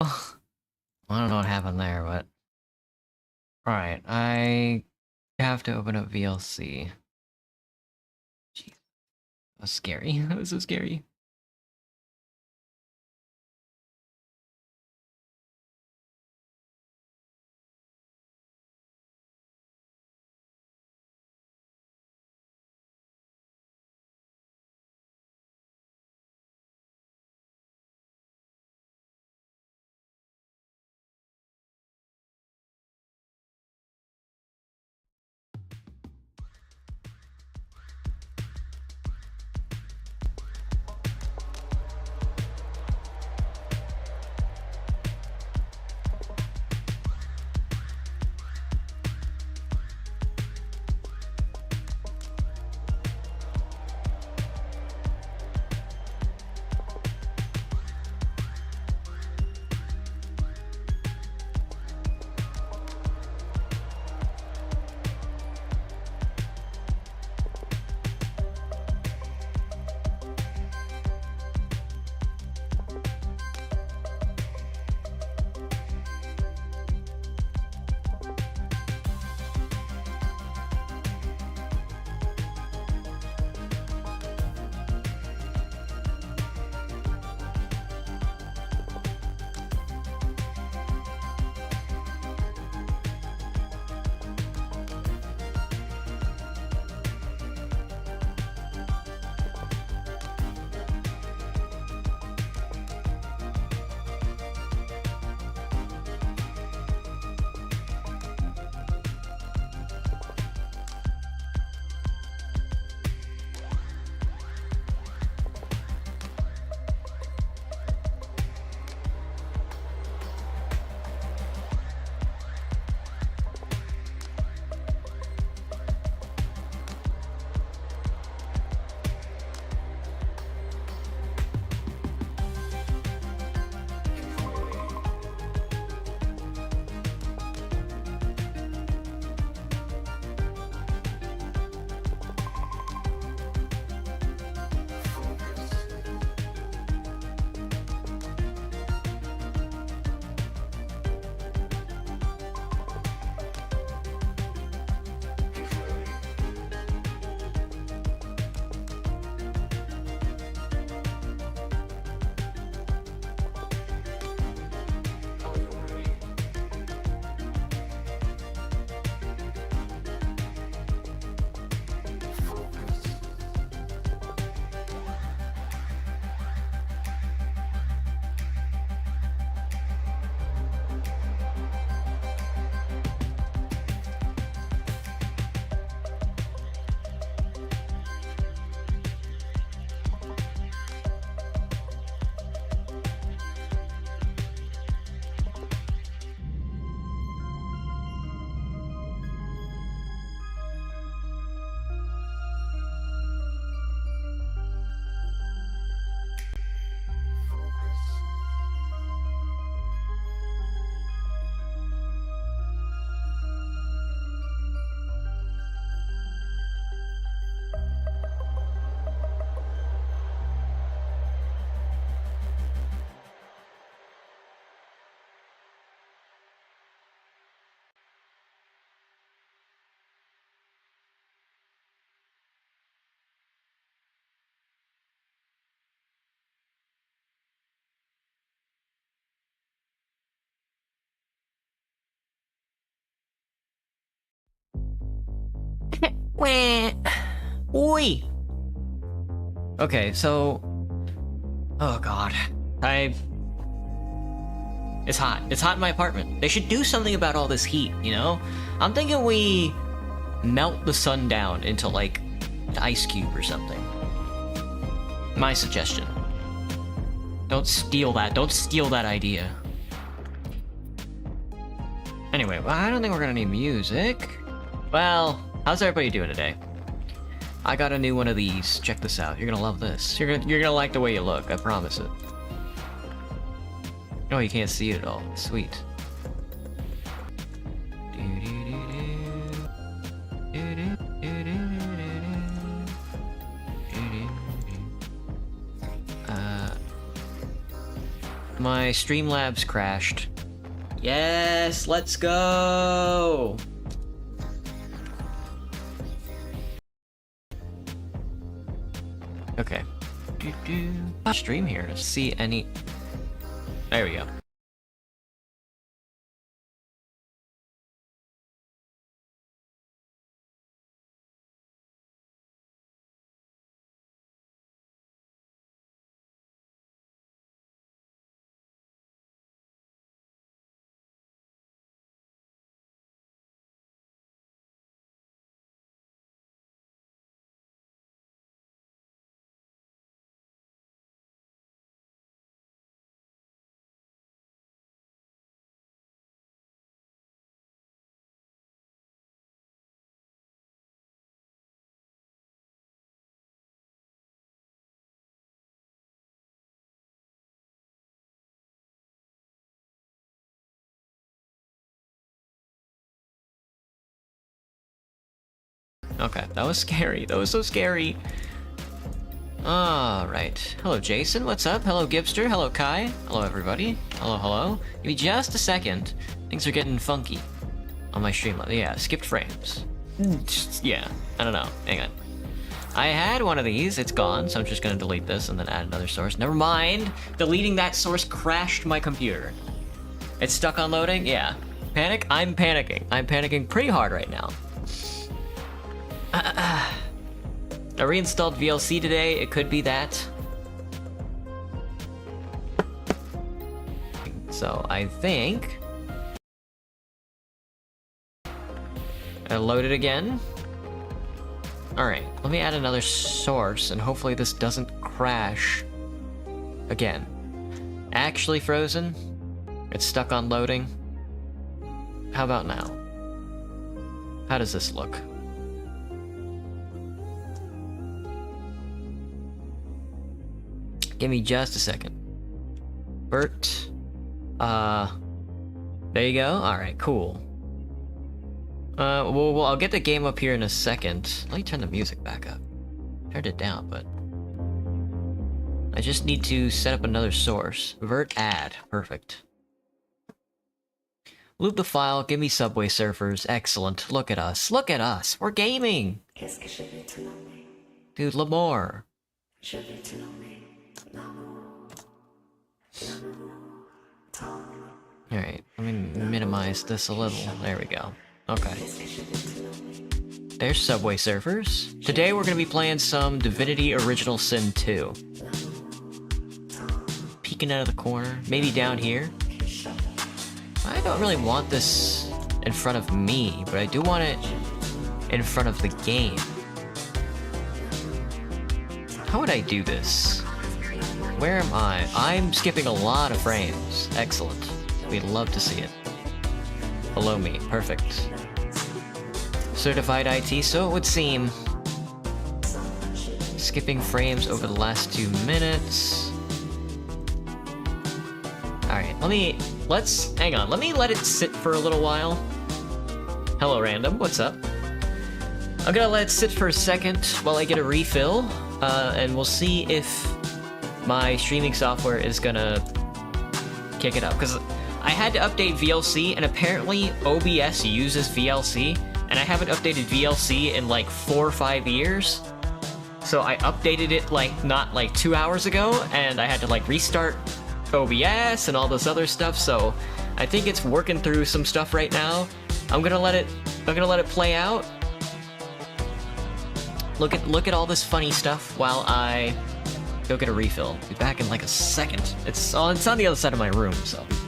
I don't know what happened there, but... Alright, I have to open up VLC. Jeez. That was scary. That was so scary. Wah. Oi! Okay, so... Oh god. It's hot. It's hot in my apartment. They should do something about all this heat, you know? I'm thinking we melt the sun down into, like, an ice cube or something. My suggestion. Don't steal that. Don't steal that idea. Anyway, well, I don't think we're gonna need music. Well, how's everybody doing today? I got a new one of these. Check this out. You're gonna love this. You're gonna like the way you look. I promise it. Oh, you can't see it at all. Sweet. My Streamlabs crashed. Yes, let's go! Okay. Stream here to see any... There we go. Okay, that was scary. That was so scary. Alright. Hello, Jason. What's up? Hello, Gibster. Hello, Kai. Hello, everybody. Hello, hello. Give me just a second. Things are getting funky on my stream. Yeah, skipped frames. Yeah, I don't know. Hang on. I had one of these. It's gone, so I'm just gonna delete this and then add another source. Never mind. Deleting that source crashed my computer. It's stuck on loading? Yeah. Panic? I'm panicking. I'm panicking pretty hard right now. I reinstalled VLC today, it could be that. So I think... I load it again. Alright, let me add another source and hopefully this doesn't crash again. Actually frozen? It's stuck on loading? How about now? How does this look? Give me just a second. Bert. There you go. Alright, cool. Well, I'll get the game up here in a second. Let me turn the music back up. Turned it down, but... I just need to set up another source. Vert add. Perfect. Loop the file, give me Subway Surfers. Excellent. Look at us. Look at us. We're gaming! Dude, Lamore. Alright, let me minimize this a little. There we go. Okay. There's Subway Surfers. Today we're gonna be playing some Divinity Original Sin 2. Peeking out of the corner. Maybe down here. I don't really want this in front of me, but I do want it in front of the game. How would I do this? Where am I? I'm skipping a lot of frames. Excellent. We'd love to see it. Below me. Perfect. Certified IT, so it would seem. Skipping frames over the last 2 minutes. Alright, hang on, let me let it sit for a little while. Hello, random, what's up? I'm gonna let it sit for a second while I get a refill, and we'll see if my streaming software is gonna kick it up, because I had to update VLC, and apparently OBS uses VLC, and I haven't updated VLC in like 4 or 5 years. So I updated it not 2 hours ago, and I had to restart OBS and all this other stuff, so I think it's working through some stuff right now. I'm gonna let it play out. Look at all this funny stuff while I go get a refill. Be back in a second. It's on the other side of my room, so I'll be back.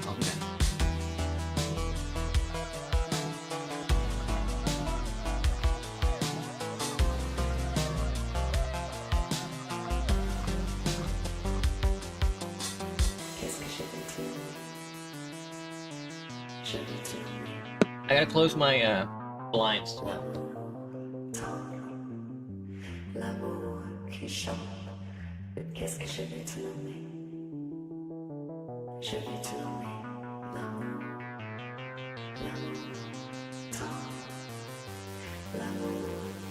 I gotta close my blinds as well. Qu'est-ce que je vais te nommer? Je vais te nommer l'amour. L'amour tendre. L'amour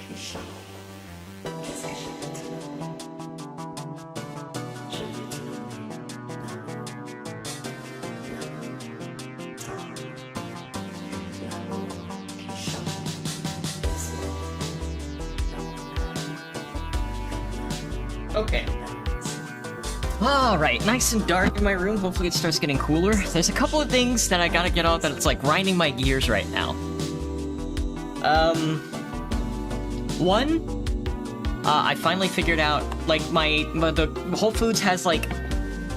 qui chante. Qu'est-ce que je vais te nommer? Je vais te nommer l'amour. Okay. Alright, nice and dark in my room. Hopefully it starts getting cooler. There's a couple of things that I gotta get off that it's like grinding my gears right now. One, I finally figured out, like, the Whole Foods has, like,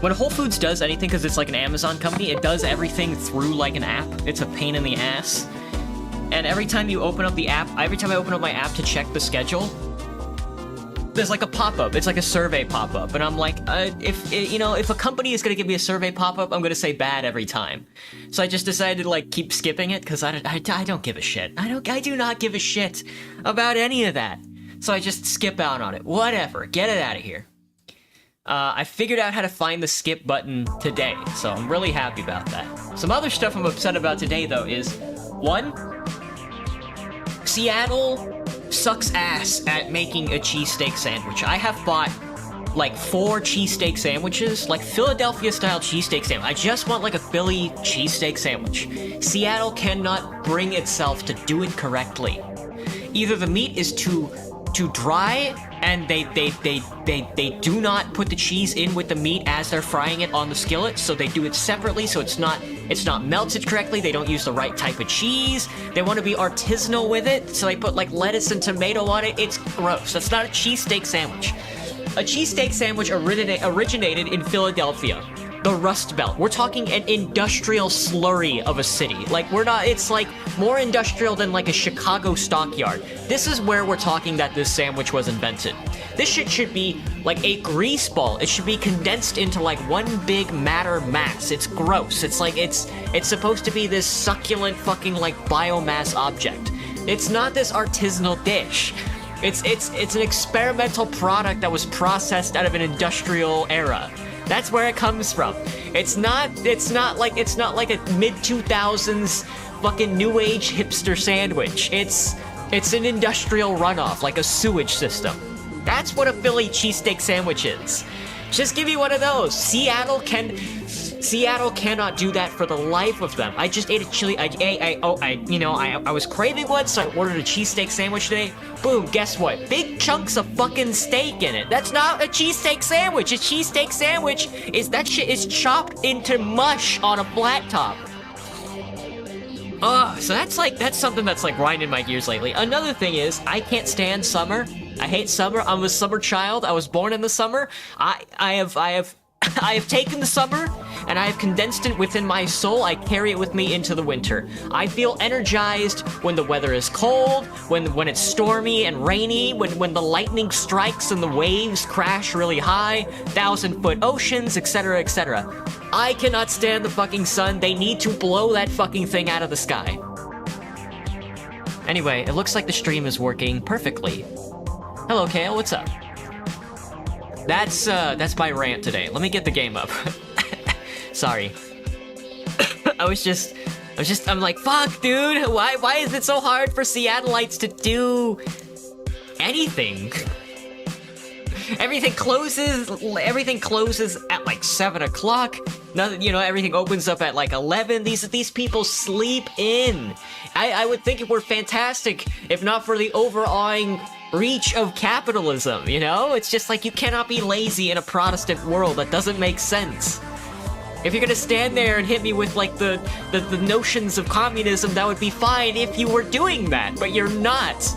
when Whole Foods does anything, because it's like an Amazon company, it does everything through, like, an app. It's a pain in the ass. And every time you open up the app, every time I open up my app to check the schedule, there's like a pop-up. It's like a survey pop-up. And I'm like, if a company is going to give me a survey pop-up, I'm going to say bad every time. So I just decided to, like, keep skipping it, because I don't give a shit. I do not give a shit about any of that. So I just skip out on it. Whatever. Get it out of here. I figured out how to find the skip button today, so I'm really happy about that. Some other stuff I'm upset about today, though, is, one, Seattle sucks ass at making a cheesesteak sandwich. I have bought, like, 4 cheesesteak sandwiches, like Philadelphia-style cheesesteak sandwich. I just want, like, a Philly cheesesteak sandwich. Seattle cannot bring itself to do it correctly. Either the meat is too dry, and they do not put the cheese in with the meat as they're frying it on the skillet, so they do it separately, so it's not melted correctly. They don't use the right type of cheese. They want to be artisanal with it, so they put, like, lettuce and tomato on it. It's gross. That's not a cheesesteak sandwich. A cheesesteak sandwich originated in Philadelphia, the Rust Belt. We're talking an industrial slurry of a city. Like, it's like more industrial than like a Chicago stockyard. This is where we're talking that this sandwich was invented. This shit should be like a grease ball. It should be condensed into like one big matter mass. It's gross. It's like, it's supposed to be this succulent fucking like biomass object. It's not this artisanal dish. It's an experimental product that was processed out of an industrial era. That's where it comes from. It's not like a mid-2000s fucking new age hipster sandwich. It's an industrial runoff, like a sewage system. That's what a Philly cheesesteak sandwich is. Just give me one of those. Seattle cannot do that for the life of them. I just ate a chili. I was craving one, so I ordered a cheesesteak sandwich today. Boom, guess what? Big chunks of fucking steak in it. That's not a cheesesteak sandwich. A cheesesteak sandwich that shit is chopped into mush on a flat top. So that's something that's like grinding my gears lately. Another thing is, I can't stand summer. I hate summer. I'm a summer child. I was born in the summer. I have taken the summer, and I have condensed it within my soul. I carry it with me into the winter. I feel energized when the weather is cold, when it's stormy and rainy, when the lightning strikes and the waves crash really high, 1,000-foot oceans, etc., etc. I cannot stand the fucking sun. They need to blow that fucking thing out of the sky. Anyway, it looks like the stream is working perfectly. Hello, Kale, what's up? That's my rant today. Let me get the game up. Sorry. I'm like, fuck, dude. Why is it so hard for Seattleites to do anything? Everything closes at like 7 o'clock. Nothing, everything opens up at like 11. These people sleep in. I would think it were fantastic if not for the overawing reach of capitalism, It's just like you cannot be lazy in a Protestant world. That doesn't make sense. If you're gonna stand there and hit me with like the notions of communism, that would be fine if you were doing that, but you're not.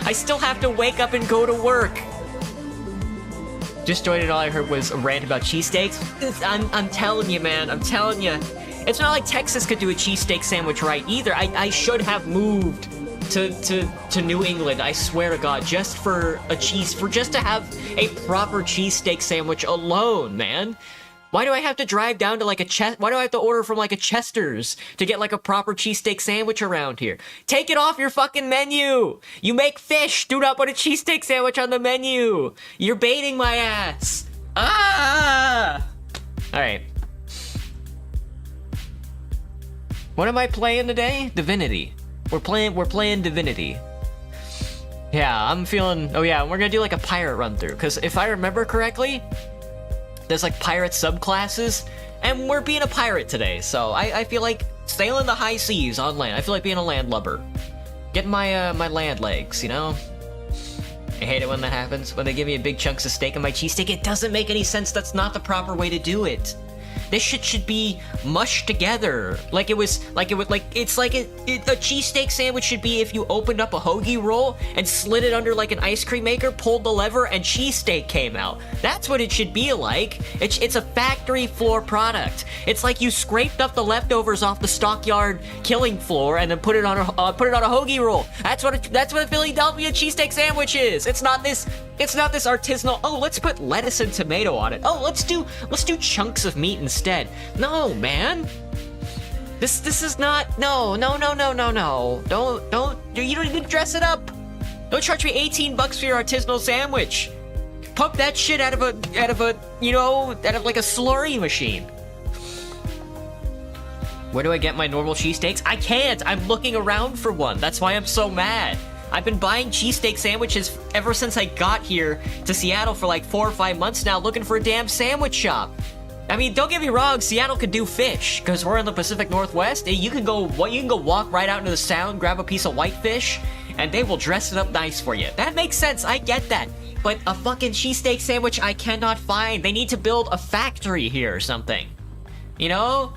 I still have to wake up and go to work. Just joined and all I heard was a rant about cheesesteaks. I'm telling you, man, I'm telling you. It's not like Texas could do a cheesesteak sandwich right either. I should have moved to New England, I swear to God, just to have a proper cheesesteak sandwich alone, man. Why do I have to drive down to like why do I have to order from like a Chester's to get like a proper cheesesteak sandwich around here? Take it off your fucking menu! You make fish! Do not put a cheesesteak sandwich on the menu! You're baiting my ass! Ah! Alright. What am I playing today? Divinity. We're playing Divinity. Yeah, I'm feeling... Oh yeah, we're gonna do like a pirate run through, because if I remember correctly, there's like pirate subclasses, and we're being a pirate today, so I feel like sailing the high seas on land. I feel like being a landlubber. Getting my land legs, I hate it when that happens. When they give me a big chunks of steak on my cheesesteak, it doesn't make any sense. That's not the proper way to do it. This shit should be mushed together. It's like a cheesesteak sandwich should be if you opened up a hoagie roll and slid it under like an ice cream maker, pulled the lever, and cheesesteak came out. That's what it should be like. It's a factory floor product. It's like you scraped up the leftovers off the stockyard killing floor and then put it on a hoagie roll. That's what a Philadelphia cheesesteak sandwich is. It's not this artisanal, oh, let's put lettuce and tomato on it. Oh, let's do chunks of meat instead. No, man. This is not, no. Don't, you don't even dress it up. Don't charge me $18 for your artisanal sandwich. Pump that shit out of like a slurry machine. Where do I get my normal cheesesteaks? I can't. I'm looking around for one. That's why I'm so mad. I've been buying cheesesteak sandwiches ever since I got here to Seattle for like 4 or 5 months now, looking for a damn sandwich shop. I mean, don't get me wrong, Seattle could do fish, because we're in the Pacific Northwest. You can go walk right out into the Sound, grab a piece of whitefish, and they will dress it up nice for you. That makes sense, I get that. But a fucking cheesesteak sandwich I cannot find. They need to build a factory here or something. You know?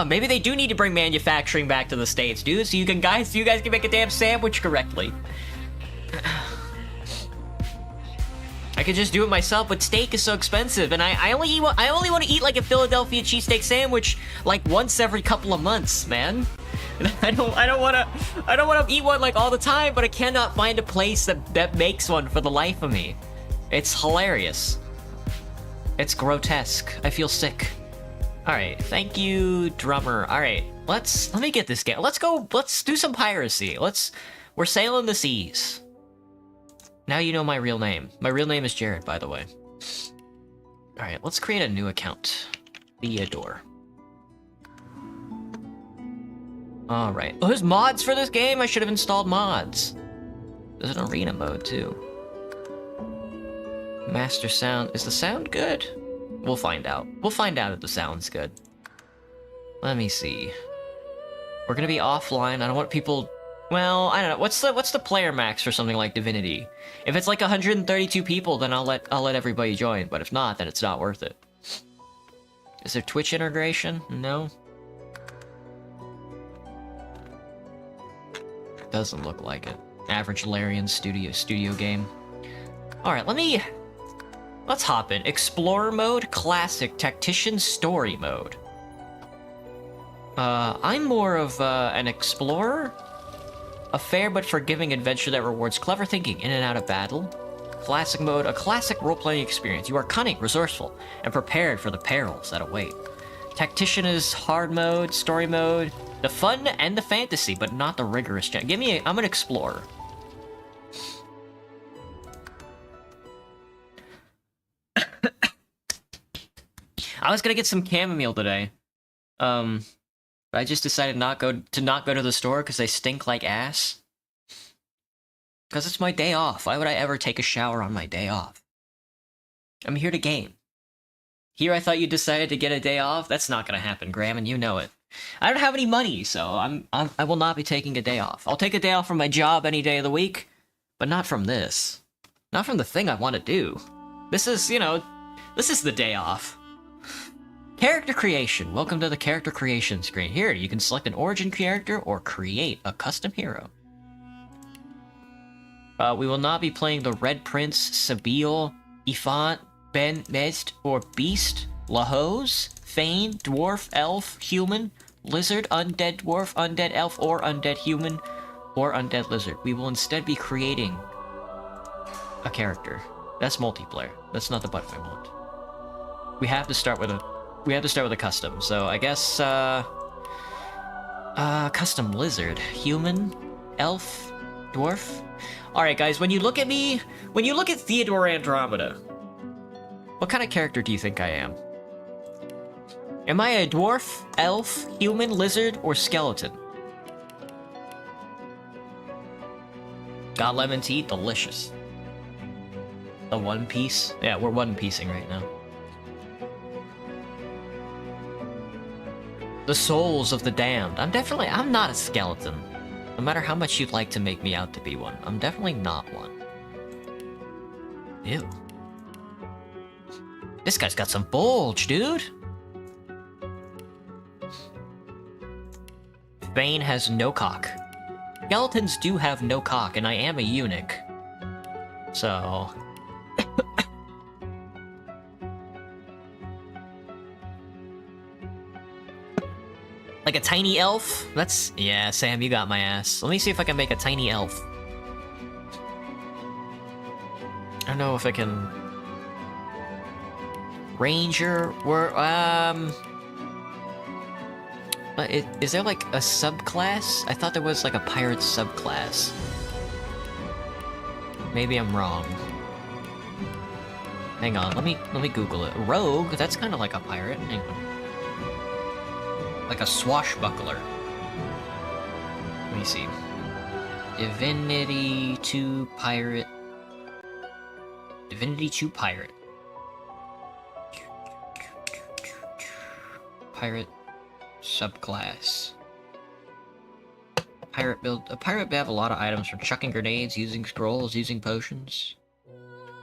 Maybe they do need to bring manufacturing back to the States, dude, so you guys can make a damn sandwich correctly. I could just do it myself, but steak is so expensive, and I only want to eat like a Philadelphia cheesesteak sandwich like once every couple of months, man. I don't want to eat one like all the time, but I cannot find a place that makes one for the life of me. It's hilarious. It's grotesque. I feel sick. All right, thank you, drummer. All right, let me get this game. Let's do some piracy. We're sailing the seas. Now you know my real name. My real name is Jared, by the way. All right, let's create a new account. Theodore. All right. Oh, there's mods for this game? I should have installed mods. There's an arena mode, too. Master sound. Is the sound good? We'll find out. We'll find out if the sound's good. Let me see. We're gonna be offline. I don't want people... Well, I don't know. What's the player max for something like Divinity? If it's like 132 people, then I'll let everybody join. But if not, then it's not worth it. Is there Twitch integration? No. Doesn't look like it. Average Larian studio game. All right, let's hop in. Explorer mode, classic, tactician, story mode. I'm more of an explorer. A fair but forgiving adventure that rewards clever thinking in and out of battle. Classic mode, a classic role-playing experience. You are cunning, resourceful, and prepared for the perils that await. Tactician is hard mode, story mode, the fun and the fantasy, but not the rigorous. I'm an explorer. I was gonna get some chamomile today. But I just decided not go to the store because they stink like ass. Because it's my day off. Why would I ever take a shower on my day off? I'm here to game. Here I thought you decided to get a day off? That's not gonna happen, Graham, and you know it. I don't have any money, so I will not be taking a day off. I'll take a day off from my job any day of the week, but not from this. Not from the thing I want to do. This is, this is the day off. Character creation. Welcome to the character creation screen. Here, you can select an origin character or create a custom hero. We will not be playing the Red Prince, Sabil, Ifant, Ben Mest, or Beast, Lahose, Thane, Dwarf, Elf, Human, Lizard, Undead Dwarf, Undead Elf, or Undead Human, or Undead Lizard. We will instead be creating a character. That's multiplayer. That's not the button I want. We have to start with a custom, so I guess, custom lizard. Human, elf, dwarf. Alright guys, when you look at Theodore Andromeda, what kind of character do you think I am? Am I a dwarf, elf, human, lizard, or skeleton? Got lemon tea? Delicious. The One Piece? Yeah, we're One Piecing right now. The souls of the damned. I'm not a skeleton. No matter how much you'd like to make me out to be one, I'm definitely not one. Ew. This guy's got some bulge, dude! Bane has no cock. Skeletons do have no cock, and I am a eunuch. So... like a tiny elf? That's... yeah, Sam, you got my ass. Let me see if I can make a tiny elf. I don't know if I can... Ranger... Is there like a subclass? I thought there was like a pirate subclass. Maybe I'm wrong. Hang on, let me Google it. Rogue? That's kind of like a pirate. Hang on. Like a swashbuckler. Let me see. Divinity 2 pirate. Divinity 2 pirate. Pirate subclass. Pirate build. A pirate may have a lot of items from chucking grenades, using scrolls, using potions.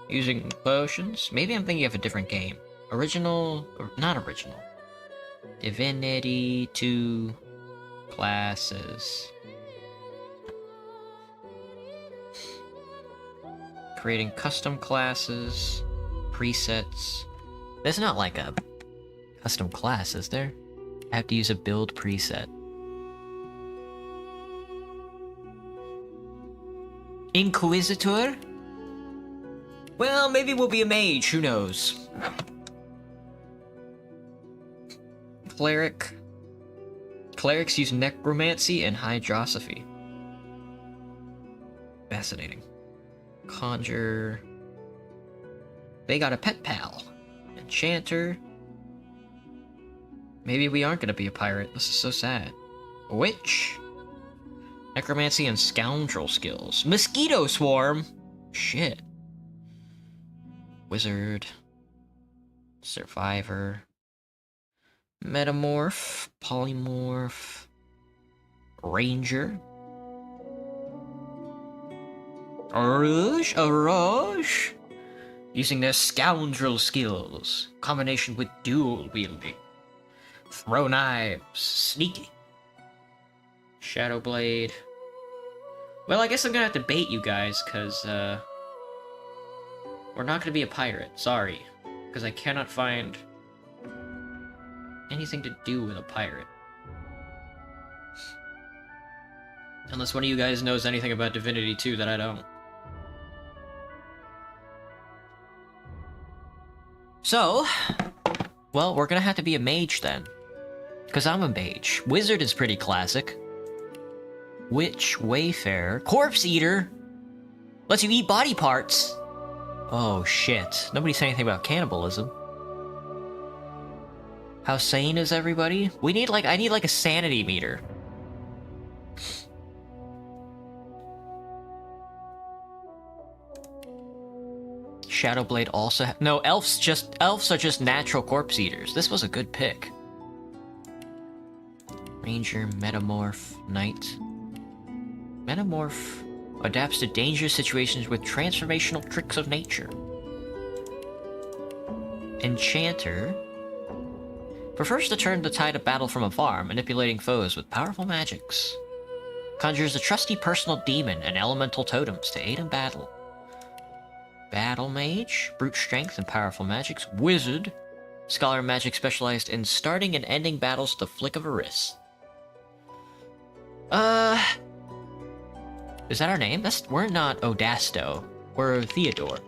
Using potions? Maybe I'm thinking of a different game. Original, or not original. Divinity 2 classes. Creating custom classes, presets. There's not like a custom class, is there? I have to use a build preset. Inquisitor? Well, maybe we'll be a mage, who knows? Cleric. Clerics use necromancy and hydrosophy. Fascinating. Conjure. They got a pet pal. Enchanter. Maybe we aren't gonna be a pirate. This is so sad. Witch. Necromancy and scoundrel skills. Mosquito swarm. Shit. Wizard. Survivor. Metamorph. Polymorph. Ranger. Arrr. Using their scoundrel skills. Combination with dual wielding. Throw knives. Sneaking. Shadowblade. Well, I guess I'm gonna have to bait you guys, because, we're not gonna be a pirate. Sorry. Because I cannot find anything to do with a pirate. Unless one of you guys knows anything about Divinity 2 that I don't. So, well, we're gonna have to be a mage then. Because I'm a mage. Wizard is pretty classic. Witch, Wayfarer, Corpse Eater! Lets you eat body parts! Oh shit. Nobody said anything about cannibalism. How sane is everybody? We need I need like a sanity meter. Shadowblade also no, elves are just natural corpse eaters. This was a good pick. Ranger, Metamorph, Knight. Metamorph adapts to dangerous situations with transformational tricks of nature. Enchanter prefers to turn the tide of battle from afar, manipulating foes with powerful magics. Conjures a trusty personal demon and elemental totems to aid in battle. Battle Mage, brute strength and powerful magics. Wizard, scholar of magic specialized in starting and ending battles with the flick of a wrist. Is that our name? We're not Odasto. We're Theodore.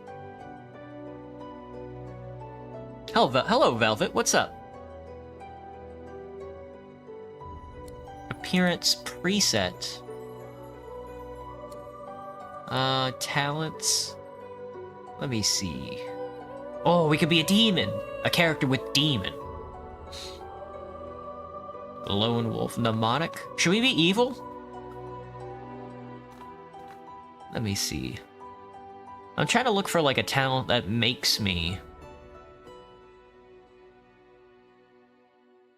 Hello, Velvet. What's up? Appearance preset. Talents. Let me see. Oh, we could be a demon. A character with demon. Lone wolf. Mnemonic. Should we be evil? Let me see. I'm trying to look for like a talent that makes me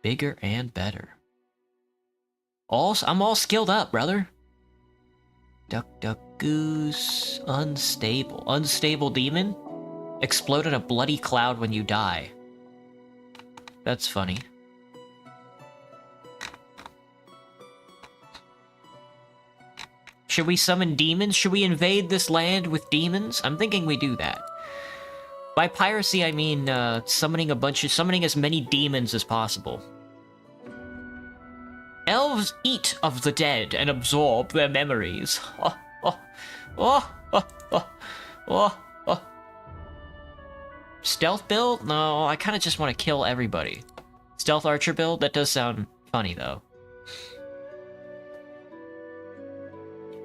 bigger and better. I'm all skilled up, brother. Duck, duck, goose. Unstable. Unstable demon? Explode in a bloody cloud when you die. That's funny. Should we summon demons? Should we invade this land with demons? I'm thinking we do that. By piracy, I mean summoning as many demons as possible. Elves eat of the dead and absorb their memories. Oh, oh, oh, oh, oh, oh, oh. Stealth build? No, I kind of just want to kill everybody. Stealth archer build? That does sound funny, though.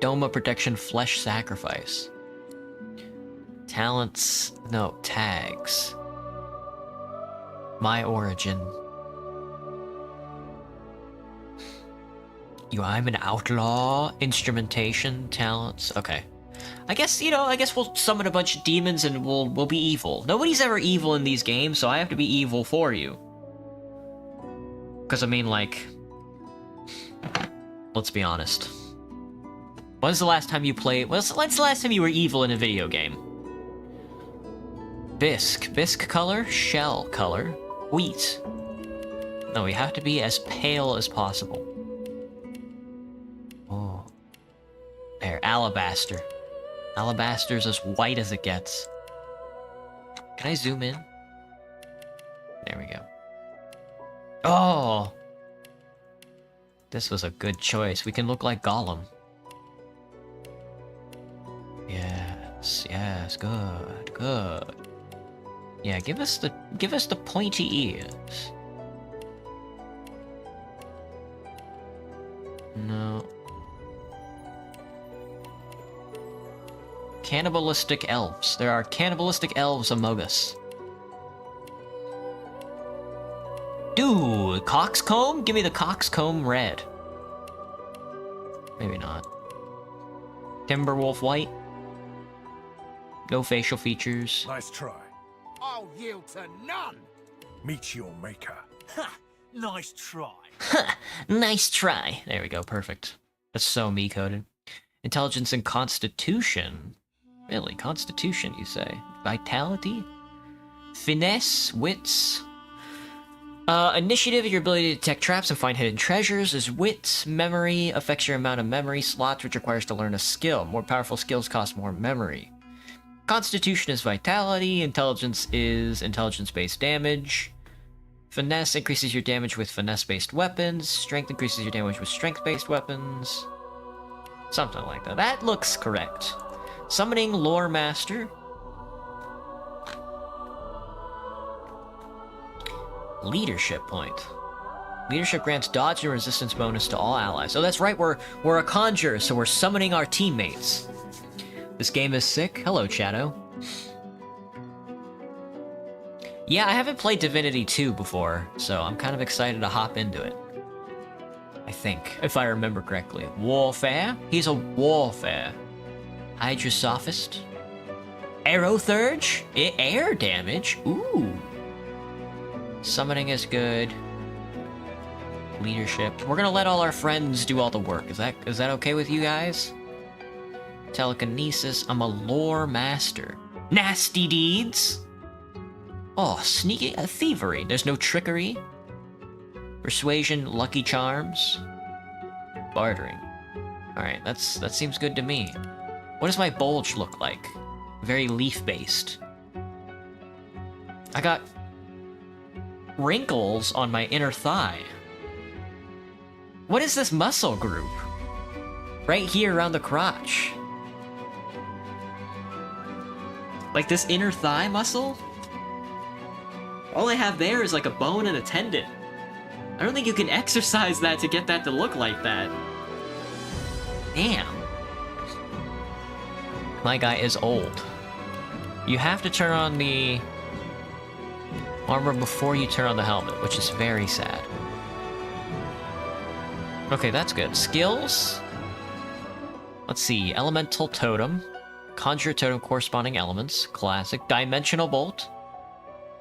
Doma protection, flesh sacrifice. Talents, no, tags. My origin. I'm an outlaw. Instrumentation, talents, okay. I guess, you know, we'll summon a bunch of demons and we'll be evil. Nobody's ever evil in these games, so I have to be evil for you. Because, I mean, like... Let's be honest. When's the last time you played... When's the last time you were evil in a video game? Bisque. Bisque color? Shell color. Wheat. No, we have to be as pale as possible. Oh. There, alabaster. Alabaster's as white as it gets. Can I zoom in? There we go. Oh! This was a good choice. We can look like Gollum. Yes, yes, good, good. Yeah, give us the pointy ears. No. Cannibalistic elves. There are cannibalistic elves among us. Dude, coxcomb? Give me the coxcomb red. Maybe not. Timberwolf white. No facial features. Nice try. I'll yield to none. Meet your maker. Ha! Nice try. Ha! Nice try. There we go, perfect. That's so me-coded. Intelligence and Constitution. Really? Constitution, you say? Vitality? Finesse? Wits? Initiative, your ability to detect traps and find hidden treasures, is wit. Memory affects your amount of memory slots, which requires to learn a skill. More powerful skills cost more memory. Constitution is vitality. Intelligence is intelligence-based damage. Finesse increases your damage with finesse-based weapons. Strength increases your damage with strength-based weapons. Something like that. That looks correct. Summoning Lore Master. Leadership point. Leadership grants dodge and resistance bonus to all allies. Oh, that's right, we're a conjurer, so we're summoning our teammates. This game is sick. Hello, Shadow. Yeah, I haven't played Divinity 2 before, so I'm kind of excited to hop into it. I think, if I remember correctly. Warfare? He's a warfare. Hydrosophist. Aerothurge? Air damage? Ooh. Summoning is good. Leadership. We're gonna let all our friends do all the work. Is that okay with you guys? Telekinesis. I'm a lore master. Nasty deeds. Oh, sneaky thievery. There's no trickery. Persuasion, lucky charms. Bartering. Alright, that seems good to me. What does my bulge look like? Very leaf-based. I got wrinkles on my inner thigh. What is this muscle group? Right here around the crotch. Like this inner thigh muscle? All I have there is like a bone and a tendon. I don't think you can exercise that to get that to look like that. Damn. My guy is old. You have to turn on the armor before you turn on the helmet, which is very sad. Okay, that's good. Skills? Let's see. Elemental Totem. Conjure Totem corresponding elements. Classic. Dimensional Bolt.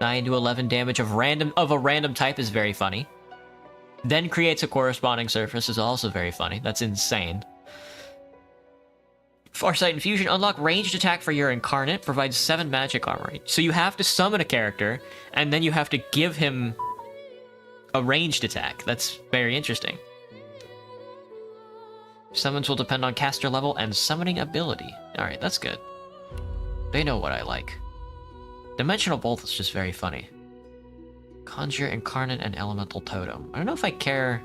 9 to 11 damage of a random type is very funny. Then creates a corresponding surface is also very funny. That's insane. Farsight Infusion, unlock ranged attack for your incarnate, provides 7 magic armor. So you have to summon a character, and then you have to give him a ranged attack. That's very interesting. Summons will depend on caster level and summoning ability. Alright, that's good. They know what I like. Dimensional Bolt is just very funny. Conjure, Incarnate, and Elemental Totem. I don't know if I care...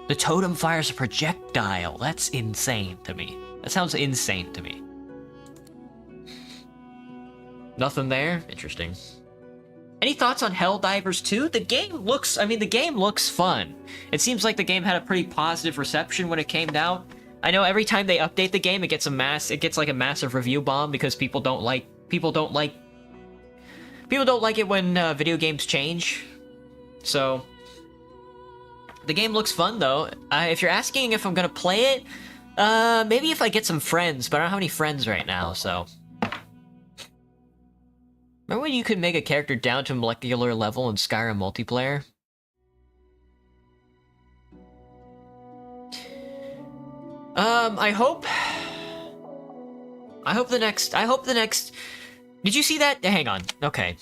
The totem fires a projectile. That's insane to me. That sounds insane to me. Nothing there? Interesting. Any thoughts on Helldivers 2? The game looks... I mean, the game looks fun. It seems like the game had a pretty positive reception when it came out. I know every time they update the game, it gets like a massive review bomb because people don't like it when video games change. So the game looks fun though. If you're asking if I'm gonna play it, maybe if I get some friends, but I don't have any friends right now, so. Remember when you could make a character down to molecular level in Skyrim multiplayer? I hope the next... Did you see that? Hang on. Okay.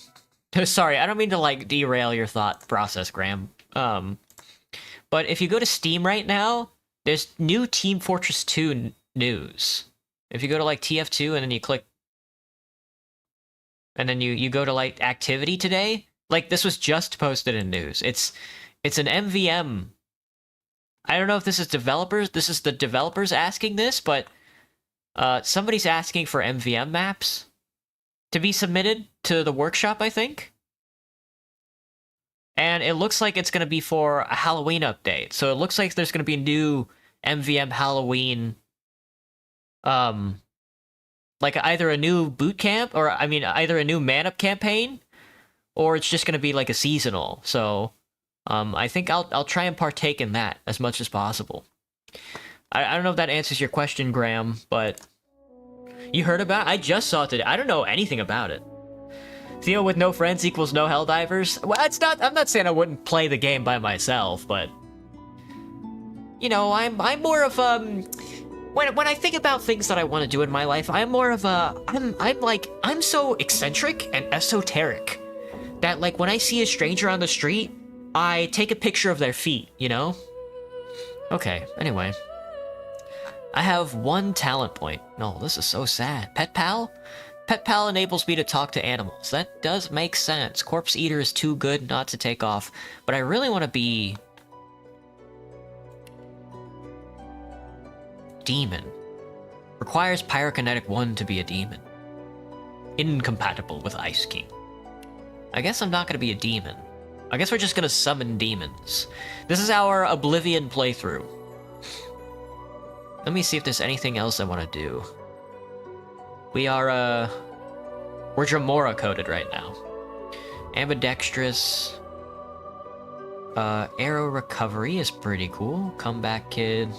Sorry, I don't mean to, like, derail your thought process, Graham. But if you go to Steam right now, there's new Team Fortress 2 news. If you go to, like, TF2 and then you click... And then you go to, like, activity today, like, this was just posted in news. It's an MVM. I don't know if this is developers. This is the developers asking this, but somebody's asking for MVM maps to be submitted to the workshop, I think. And it looks like it's going to be for a Halloween update. So it looks like there's going to be new MVM Halloween, like either a new boot camp, or I mean, either a new man-up campaign, or it's just going to be like a seasonal. So I think I'll try and partake in that as much as possible. I don't know if that answers your question, Graham, but you heard about it? I just saw it today. I don't know anything about it. Theo with no friends equals no Helldivers? Well, it's not. I'm not saying I wouldn't play the game by myself, but you know, I'm more of when I think about things that I want to do in my life, I'm more of I'm so eccentric and esoteric that like when I see a stranger on the street, I take a picture of their feet, you know? Okay, anyway. I have 1 talent point. No, this is so sad. Pet Pal? Pet Pal enables me to talk to animals. That does make sense. Corpse Eater is too good not to take off, but I really want to be... Demon. Requires Pyrokinetic 1 to be a demon. Incompatible with Ice King. I guess I'm not going to be a demon. I guess we're just going to summon demons. This is our Oblivion playthrough. Let me see if there's anything else I want to do. We are, we're Dremora coded right now. Ambidextrous. Arrow Recovery is pretty cool. Comeback Kid.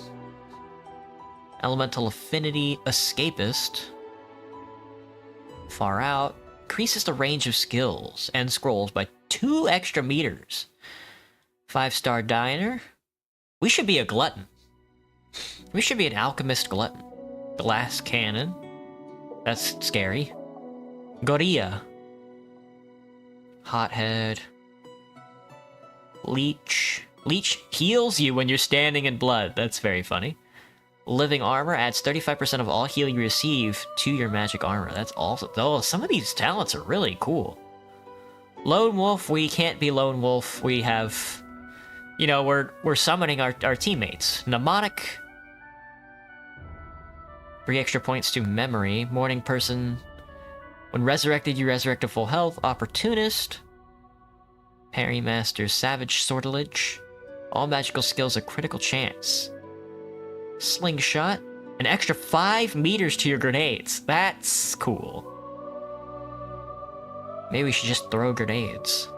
Elemental Affinity. Escapist. Far Out. Increases the range of skills and scrolls by 2 extra meters. 5-star Diner. We should be a glutton. We should be an alchemist glutton. Glass Cannon. That's scary. Gorilla. Hothead. Leech. Leech heals you when you're standing in blood. That's very funny. Living Armor adds 35% of all healing you receive to your magic armor. That's also... Oh, some of these talents are really cool. Lone Wolf, we can't be Lone Wolf. We have... You know, we're summoning our teammates. Mnemonic. 3 extra points to Memory. Morning Person. When resurrected, you resurrect to full health. Opportunist. Parry Master. Savage Sortilege. All magical skills a critical chance. Slingshot. An extra 5 meters to your grenades. That's cool. Maybe we should just throw grenades.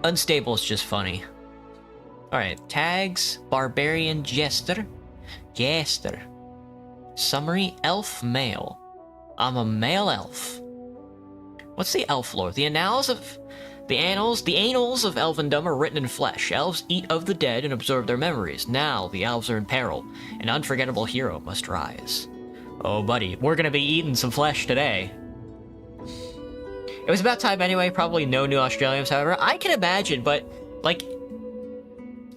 Unstable is just funny. Alright, tags. Barbarian Jester. Jester. Summary, elf male. I'm a male elf. What's the elf lore? The annals of elfendom are written in flesh. Elves eat of the dead and absorb their memories. Now the elves are in peril. An unforgettable hero must rise. Oh, buddy, we're gonna be eating some flesh today. It was about time anyway, probably no new Australians, however. I can imagine, but, like,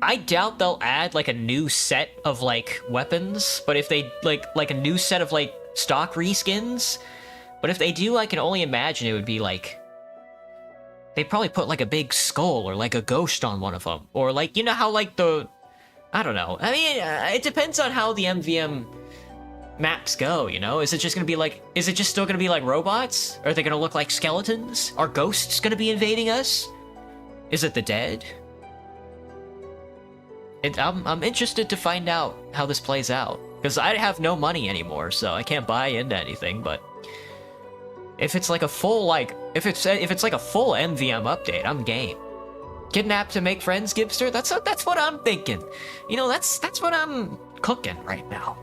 I doubt they'll add, like, a new set of, like, weapons, but if they, like a new set of, like, stock reskins, but if they do, I can only imagine it would be, like, they'd probably put, like, a big skull or, like, a ghost on one of them, or, like, you know how, like, I don't know. I mean, it depends on how the MVM maps go, you know? Is it just still gonna be like robots? Are they gonna look like skeletons? Are ghosts gonna be invading us? Is it the dead? I'm interested to find out how this plays out, because I have no money anymore, so I can't buy into anything, but if it's like a full, if it's like a full MVM update, I'm game. Kidnap to make friends, Gibster? That's what I'm thinking. You know, that's what I'm cooking right now.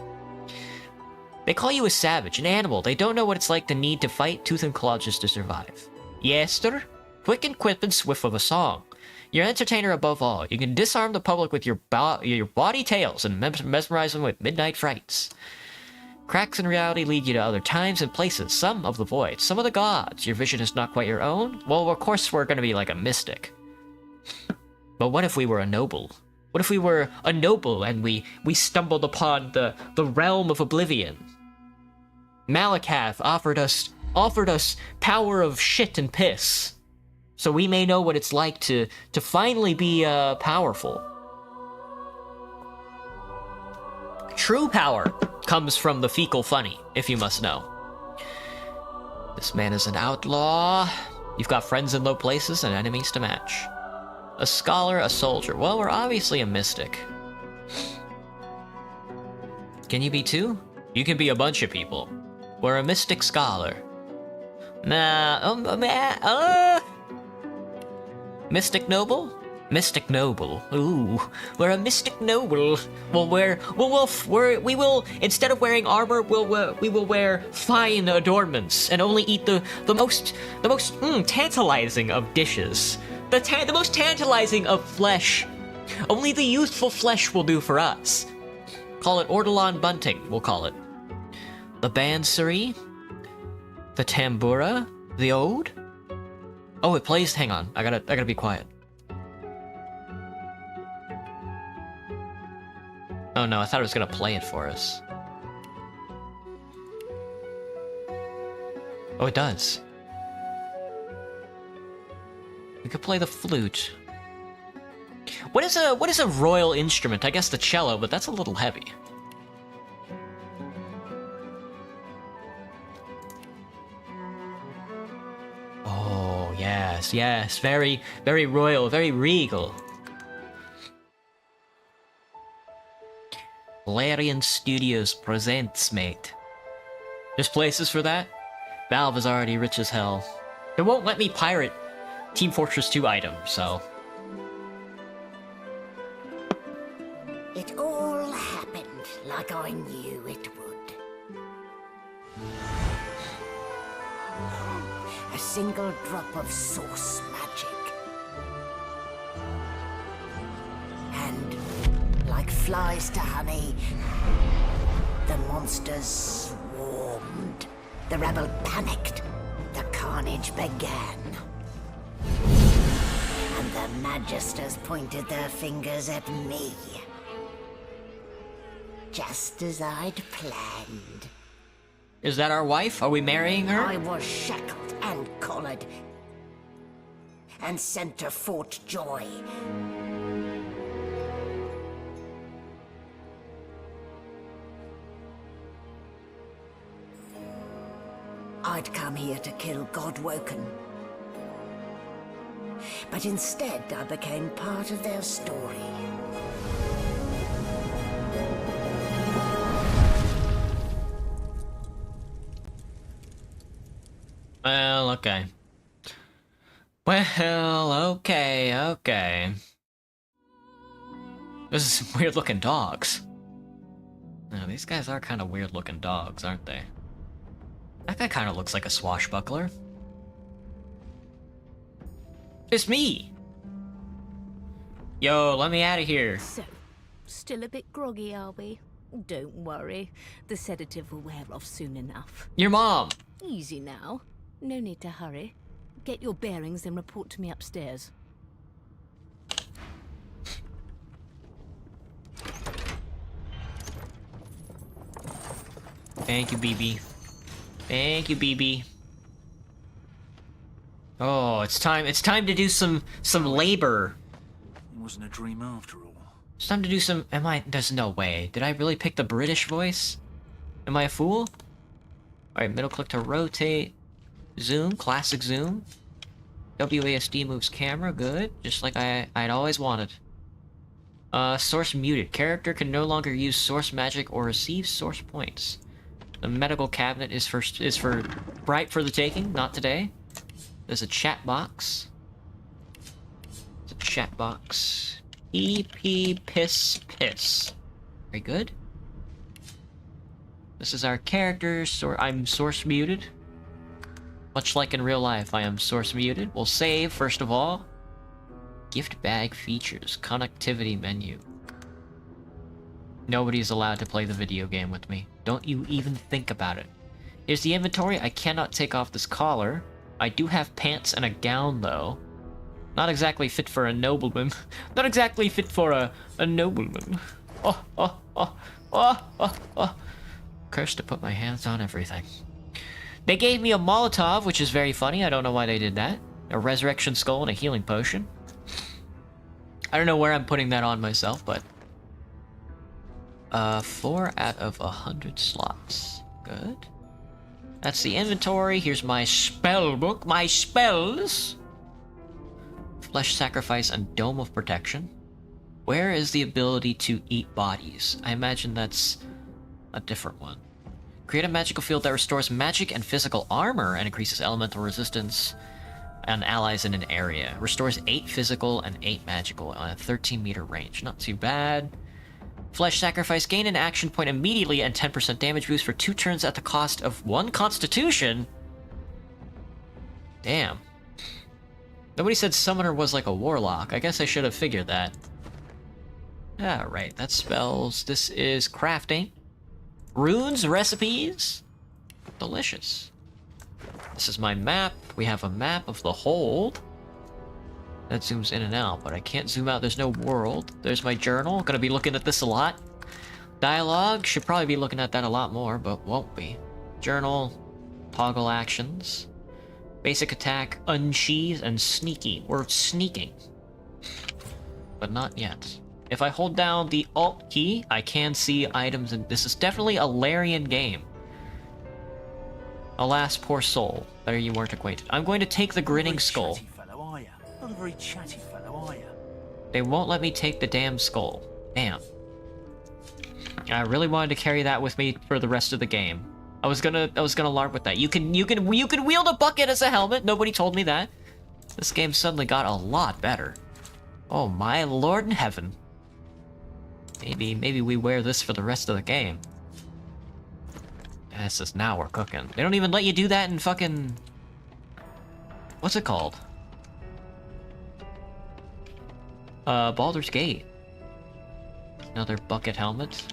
They call you a savage, an animal. They don't know what it's like to need to fight tooth and claw just to survive. Yes, sir. Quick and quip and swift of a song. You're an entertainer above all. You can disarm the public with your bawdy tales and mesmerize them with midnight frights. Cracks in reality lead you to other times and places, some of the void, some of the gods. Your vision is not quite your own? Well, of course we're going to be like a mystic. But what if we were a noble? What if we were a noble and we stumbled upon the realm of oblivion? Malakath offered us power of shit and piss, so we may know what it's like to finally be powerful. True power comes from the fecal funny, if you must know. This man is an outlaw. You've got friends in low places and enemies to match. A scholar, a soldier. Well, we're obviously a mystic. Can you be two? You can be a bunch of people. We're a mystic scholar. Mystic noble? Mystic noble. Ooh, we're a mystic noble. We will instead of wearing armor, we will wear fine adornments and only eat the most tantalizing of dishes. The most tantalizing of flesh. Only the youthful flesh will do for us. Call it ortolan bunting, we'll call it. The bansuri, the tambura, the ode. Oh, it plays. Hang on, I gotta be quiet. Oh no, I thought it was gonna play it for us. Oh, it does. We could play the flute. What is a royal instrument? I guess the cello, but that's a little heavy. Oh, yes, very, very royal, very regal. Larian Studios presents, mate. There's places for that? Valve is already rich as hell. It won't let me pirate Team Fortress 2 items, so... It all happened like I knew it would. A single drop of source magic. And, like flies to honey, the monsters swarmed. The rebel panicked. The carnage began. And the magisters pointed their fingers at me. Just as I'd planned. Is that our wife? Are we marrying her? I was shackled and collared. And sent to Fort Joy. I'd come here to kill Godwoken. But instead, I became part of their story. Well, okay. Well, okay. Those are some weird-looking dogs. Now, these guys are kind of weird-looking dogs, aren't they? That guy kind of looks like a swashbuckler. It's me! Yo, let me out of here. So, still a bit groggy, are we? Don't worry. The sedative will wear off soon enough. Your mom! Easy now. No need to hurry. Get your bearings and report to me upstairs. Thank you, BB. Thank you, BB. Oh, it's time to do some labor. It wasn't a dream after all. It's time to do some... There's no way. Did I really pick the British voice? Am I a fool? Alright, middle click to rotate. Zoom, classic zoom. WASD moves camera, good. Just like I'd always wanted. Source muted. Character can no longer use source magic or receive source points. The medical cabinet is for bright for the taking, not today. There's a chat box. It's a chat box. EP piss piss. Very good. This is our character, so I'm source muted. Much like in real life, I am source muted. We'll save, first of all. Gift bag features. Connectivity menu. Nobody's allowed to play the video game with me. Don't you even think about it. Here's the inventory. I cannot take off this collar. I do have pants and a gown, though. Not exactly fit for a nobleman. Not exactly fit for a nobleman. Cursed to put my hands on everything. They gave me a Molotov, which is very funny. I don't know why they did that. A resurrection skull and a healing potion. I don't know where I'm putting that on myself, but... 4 out of 100 slots. Good. That's the inventory. Here's my spell book. My spells! Flesh Sacrifice and Dome of Protection. Where is the ability to eat bodies? I imagine that's a different one. Create a magical field that restores magic and physical armor and increases elemental resistance on allies in an area. Restores 8 physical and 8 magical on a 13-meter range. Not too bad. Flesh Sacrifice. Gain an action point immediately and 10% damage boost for 2 turns at the cost of 1 constitution. Damn. Nobody said Summoner was like a warlock. I guess I should have figured that. Alright, that's spells. This is crafting. Runes, recipes. Delicious. This is my map. We have a map of the hold. That zooms in and out, but I can't zoom out. There's no world. There's my journal. Gonna be looking at this a lot. Dialogue. Should probably be looking at that a lot more, but won't be. Journal. Toggle actions. Basic attack, unsheath, and sneaky. We're sneaking. But not yet. If I hold down the Alt key, I can see items, and this is definitely a Larian game. Alas, poor soul. There you weren't acquainted. I'm going to take the grinning skull. Not a very chatty fellow, are you? They won't let me take the damn skull. Damn. I really wanted to carry that with me for the rest of the game. I was gonna LARP with that. You can wield a bucket as a helmet. Nobody told me that. This game suddenly got a lot better. Oh my lord in heaven. Maybe we wear this for the rest of the game. This is now we're cooking. They don't even let you do that in fucking... What's it called? Baldur's Gate. Another bucket helmet.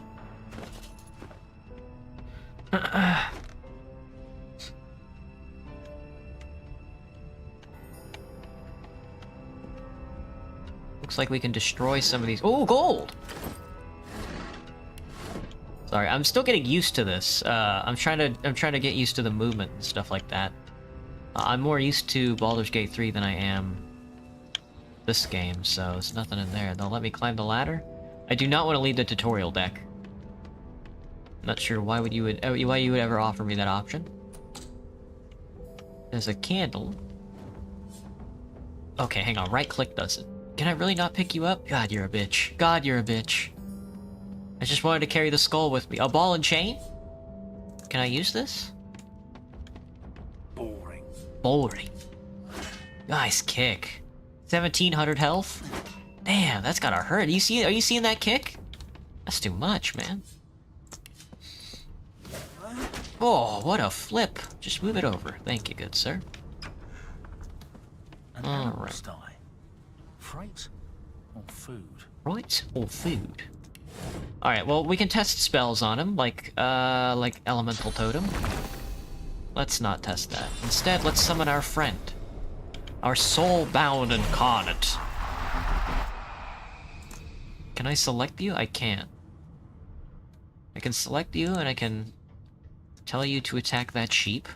Looks like we can destroy some of these. Oh, gold! Sorry, I'm still getting used to this. I'm trying to get used to the movement and stuff like that. I'm more used to Baldur's Gate 3 than I am this game, so there's nothing in there. They'll let me climb the ladder. I do not want to leave the tutorial deck. Not sure why you would ever offer me that option. There's a candle. Okay, hang on. Right click does it. Can I really not pick you up? God, you're a bitch. God, you're a bitch. I just wanted to carry the skull with me. A ball and chain? Can I use this? Boring. Boring. Nice kick. 1700 health? Damn, that's gotta hurt. Are you seeing that kick? That's too much, man. Oh, what a flip. Just move it over. Thank you, good sir. Alright. Freight or food? Right or food? Alright, well, we can test spells on him, like Elemental Totem. Let's not test that. Instead, let's summon our friend. Our soul-bound incarnate. Can I select you? I can. I can select you, and I can tell you to attack that sheep.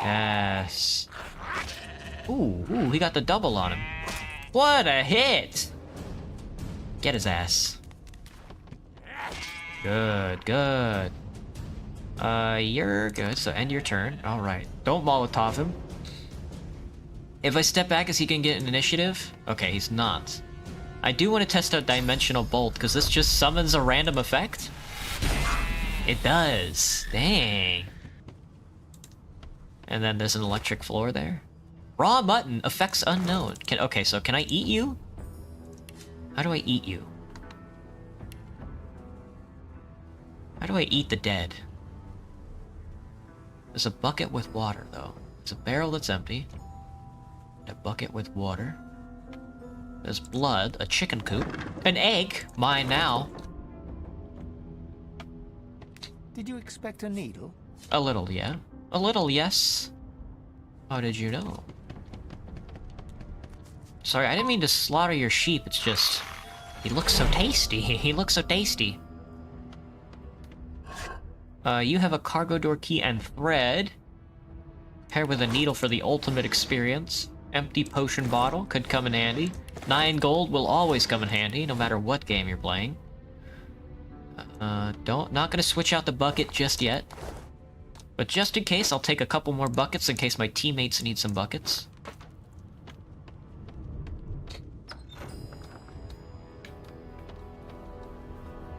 Yes. Ooh, he got the double on him. What a hit! Get his ass. Good, good. You're good, so end your turn. Alright. Don't Molotov him. If I step back, is he gonna get an initiative? Okay, he's not. I do want to test out Dimensional Bolt, because this just summons a random effect. It does. Dang. And then there's an electric floor there. Raw mutton, effects unknown. Okay, so can I eat you? How do I eat you? How do I eat the dead? There's a bucket with water, though. There's a barrel that's empty. A bucket with water. There's blood, a chicken coop, an egg, mine now. Did you expect a needle? A little, yeah. A little, yes. How did you know? Sorry, I didn't mean to slaughter your sheep, it's just... he looks so tasty, he looks so tasty. You have a cargo door key and thread. Paired with a needle for the ultimate experience. Empty potion bottle could come in handy. 9 gold will always come in handy, no matter what game you're playing. Not gonna switch out the bucket just yet. But just in case, I'll take a couple more buckets in case my teammates need some buckets.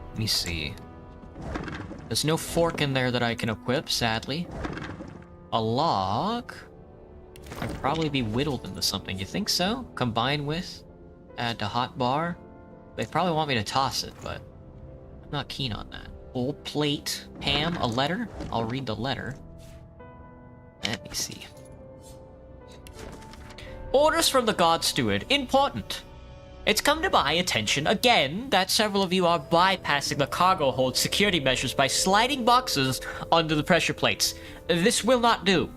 Let me see. There's no fork in there that I can equip, sadly. A log could probably be whittled into something. You think so? Combine with? Add to hot bar? They probably want me to toss it, but I'm not keen on that. Old plate. Ham, a letter? I'll read the letter. Let me see. Orders from the God Steward. Important. It's come to my attention again that several of you are bypassing the cargo hold security measures by sliding boxes under the pressure plates. This will not do.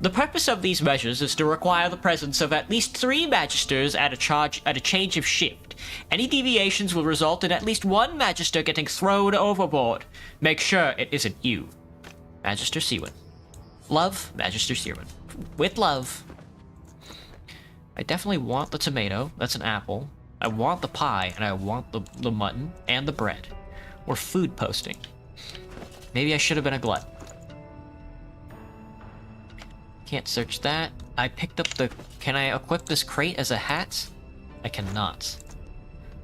The purpose of these measures is to require the presence of at least 3 magisters at a change of shift. Any deviations will result in at least 1 magister getting thrown overboard. Make sure it isn't you. Magister Seawan. Love, Magister Seawan. With love. I definitely want the tomato. That's an apple. I want the pie, and I want the mutton and the bread. We're food posting. Maybe I should have been a glutton. Can't search that. I picked up the... Can I equip this crate as a hat? I cannot.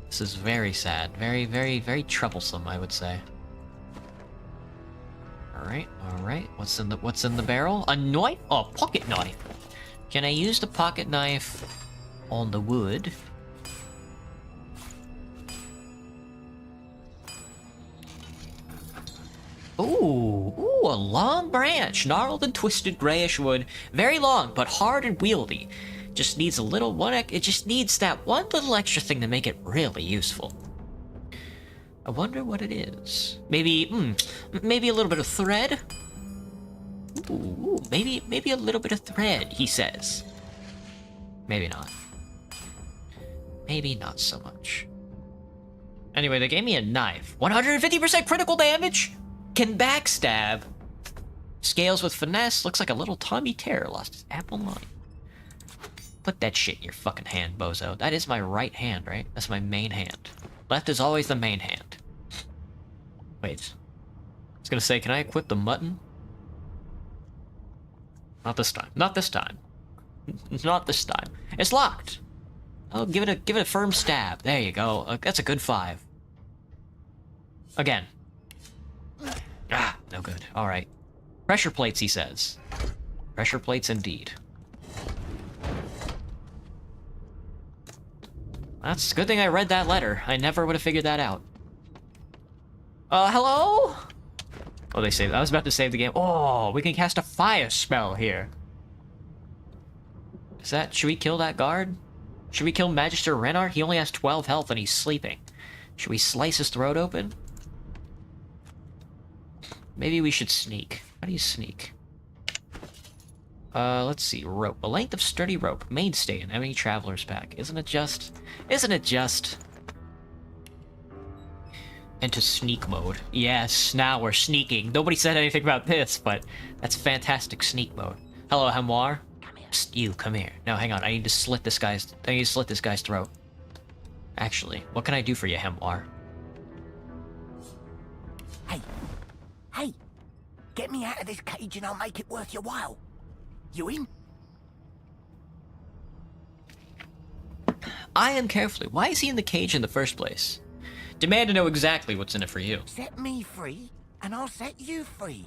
This is very sad. Very, very, very troublesome, I would say. Alright, alright. What's in the barrel? A knife? Oh, pocket knife. Can I use the pocket knife on the wood? Ooh, a long branch, gnarled and twisted grayish wood, very long but hard and wieldy. Just needs a little it just needs that one little extra thing to make it really useful. I wonder what it is. Maybe, maybe a little bit of thread? Ooh, maybe a little bit of thread, he says. Maybe not. Maybe not so much. Anyway, they gave me a knife. 150% critical damage? Can backstab. Scales with finesse. Looks like a little Tommy Terror lost his apple knife. Put that shit in your fucking hand, bozo. That is my right hand, right? That's my main hand. Left is always the main hand. Wait. I was gonna say, can I equip the mutton? Not this time. Not this time. Not this time. It's locked. Oh, give it a firm stab. There you go. That's a good 5. Again. Ah, no good. Alright. Pressure plates, he says. Pressure plates indeed. That's a good thing I read that letter. I never would have figured that out. Hello? Oh, they saved. I was about to save the game. Oh, we can cast a fire spell here. Is that... Should we kill that guard? Should we kill Magister Renard? He only has 12 health and he's sleeping. Should we slice his throat open? Maybe we should sneak. How do you sneak? Let's see. Rope. A length of sturdy rope. Mainstay in any traveler's pack. Isn't it just? Into sneak mode. Yes, now we're sneaking. Nobody said anything about this, but that's fantastic sneak mode. Hello, Hemoir. Psst, you, come here. No, hang on. I need to slit this guy's throat. Actually, what can I do for you, Hemoir? Hey! Get me out of this cage and I'll make it worth your while. You in? I am carefully. Why is he in the cage in the first place? Demand to know exactly what's in it for you. Set me free, and I'll set you free.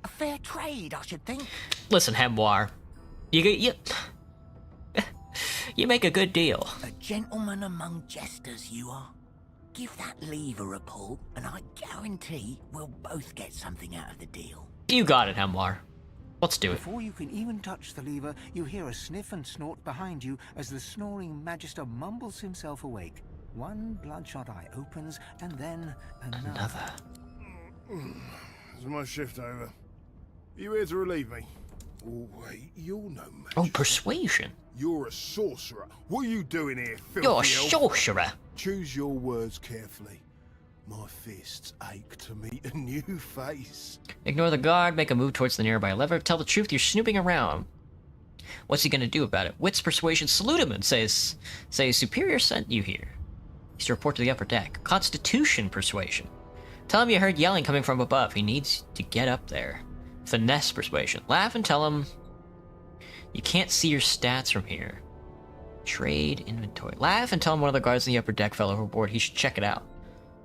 A fair trade, I should think. Listen, Hemoir. You make a good deal. A gentleman among jesters, you are. Give that lever a pull, and I guarantee we'll both get something out of the deal. You got it, Hemoir. Let's do it. Before you can even touch the lever, you hear a sniff and snort behind you as the snoring magister mumbles himself awake. One bloodshot eye opens, and then another. Is my shift over? You here to relieve me? Oh, wait, you're no magic. Oh, persuasion. You're a sorcerer. What are you doing here, filthy You're a elf? sorcerer. Choose your words carefully. My fists ache to meet a new face. Ignore the guard, make a move towards the nearby lever. Tell the truth, you're snooping around. What's he gonna do about it? Wits persuasion, salute him and say Superior sent you here. He's to report to the upper deck. Constitution persuasion. Tell him you heard yelling coming from above. He needs to get up there. Finesse persuasion. Laugh and tell him you can't see your stats from here. Trade inventory. Laugh and tell him one of the guards in the upper deck fell overboard. He should check it out.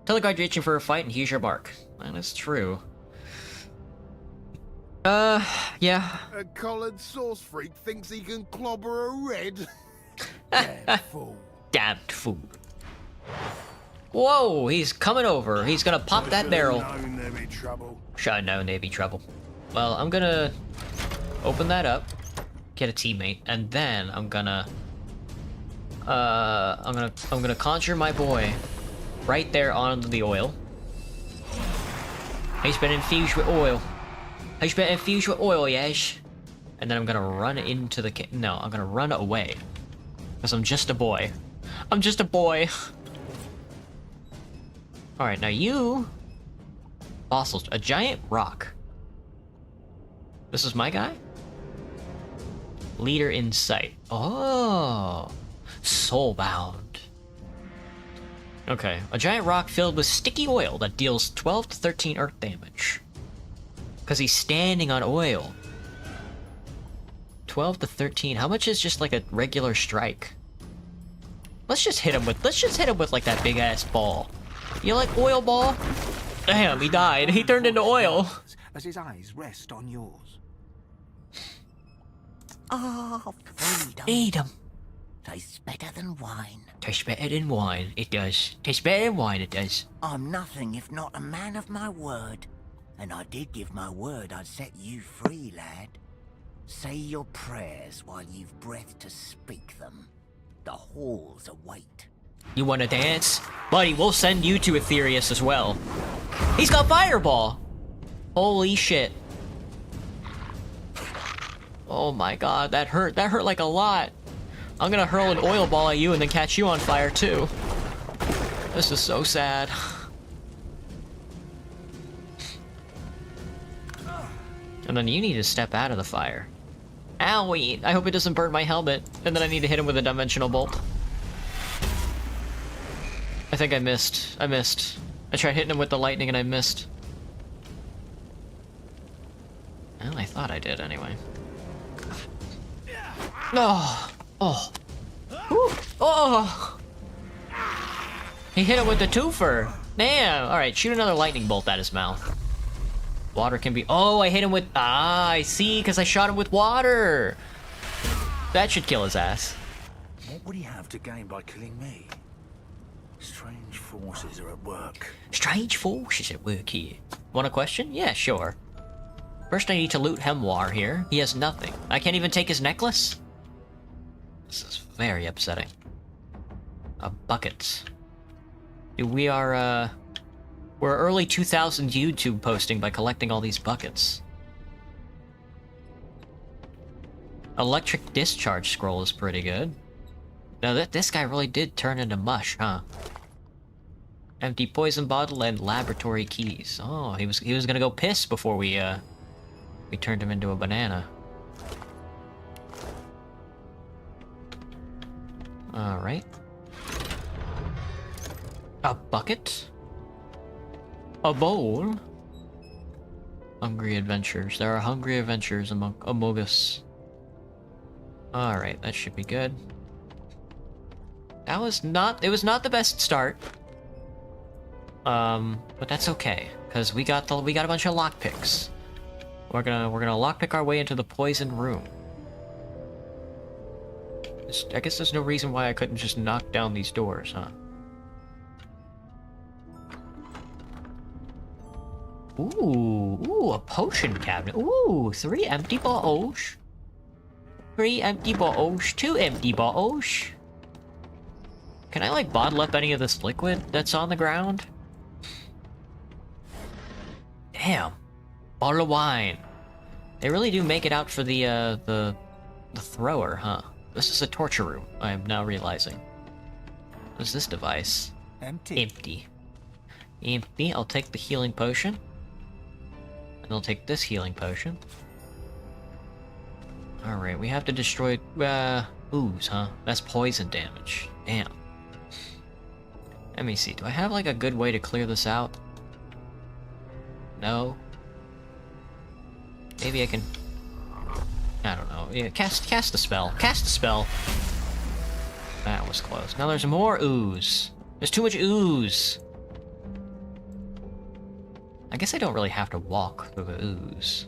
Tell the guard you're itching for a fight and here's your mark. That is true. Yeah. A collared sauce freak thinks he can clobber a red. Damn fool. Damned fool. Whoa, he's coming over. He's gonna pop that barrel. Known there'd be trouble. Should've known there'd be trouble. Well, I'm gonna open that up, get a teammate, and then I'm gonna conjure my boy right there onto the oil. He's been infused with oil. He's been infused with oil, yes. And then I'm gonna run into the no, I'm gonna run away. Because I'm just a boy. I'm just a boy. Alright, now you... Fossils. A giant rock. This is my guy? Leader in sight. Oh. Soulbound. Okay. A giant rock filled with sticky oil that deals 12 to 13 earth damage. Because he's standing on oil. 12 to 13. How much is just like a regular strike? Let's just hit him with like that big ass ball. You like oil ball? Damn, he died. He turned into oil. As his eyes rest on yours. Ah, freedom. Freedom. Tastes better than wine. Tastes better than wine. It does. Tastes better than wine. It does. I'm nothing if not a man of my word. And I did give my word I'd set you free, lad. Say your prayers while you've breath to speak them. The halls await. You wanna dance? Buddy, we'll send you to Aetherius as well. He's got Fireball! Holy shit. Oh my god, that hurt. That hurt like a lot. I'm gonna hurl an oil ball at you and then catch you on fire too. This is so sad. And then you need to step out of the fire. Owie! I hope it doesn't burn my helmet. And then I need to hit him with a dimensional bolt. I think I missed. I tried hitting him with the lightning and I missed. Well, I thought I did anyway. Oh! Oh! Woo. Oh! He hit him with the twofer! Damn! Alright, shoot another lightning bolt at his mouth. Water can be... Oh, I hit him with... Ah, I see, because I shot him with water! That should kill his ass. What would he have to gain by killing me? Strange forces are at work. Strange forces at work here. Want a question? Yeah, sure. First I need to loot Hemoir here. He has nothing. I can't even take his necklace? This is very upsetting. A bucket. We are, we're early 2000 YouTube posting by collecting all these buckets. Electric discharge scroll is pretty good. Now this guy really did turn into mush, huh? Empty poison bottle and laboratory keys. Oh, he was gonna go piss before we turned him into a banana. All right. A bucket? A bowl? Hungry adventures. There are hungry adventures among us. Alright, that should be good. It was not the best start. But that's okay, because we got a bunch of lockpicks. We're gonna lockpick our way into the poison room. I guess there's no reason why I couldn't just knock down these doors, huh? Ooh, a potion cabinet. Ooh, 3 empty bottles. 3 empty bottles, 2 empty bottles. Can I, like, bottle up any of this liquid that's on the ground? Damn. Bottle of wine. They really do make it out for the thrower, huh? This is a torture room, I am now realizing. What is this device? Empty. Empty. Empty. I'll take the healing potion. And I'll take this healing potion. Alright, we have to destroy, ooze, huh? That's poison damage. Damn. Let me see, do I have, like, a good way to clear this out? No? Maybe I can... I don't know. Yeah, cast a spell. Cast a spell! That was close. Now there's more ooze. There's too much ooze! I guess I don't really have to walk through the ooze.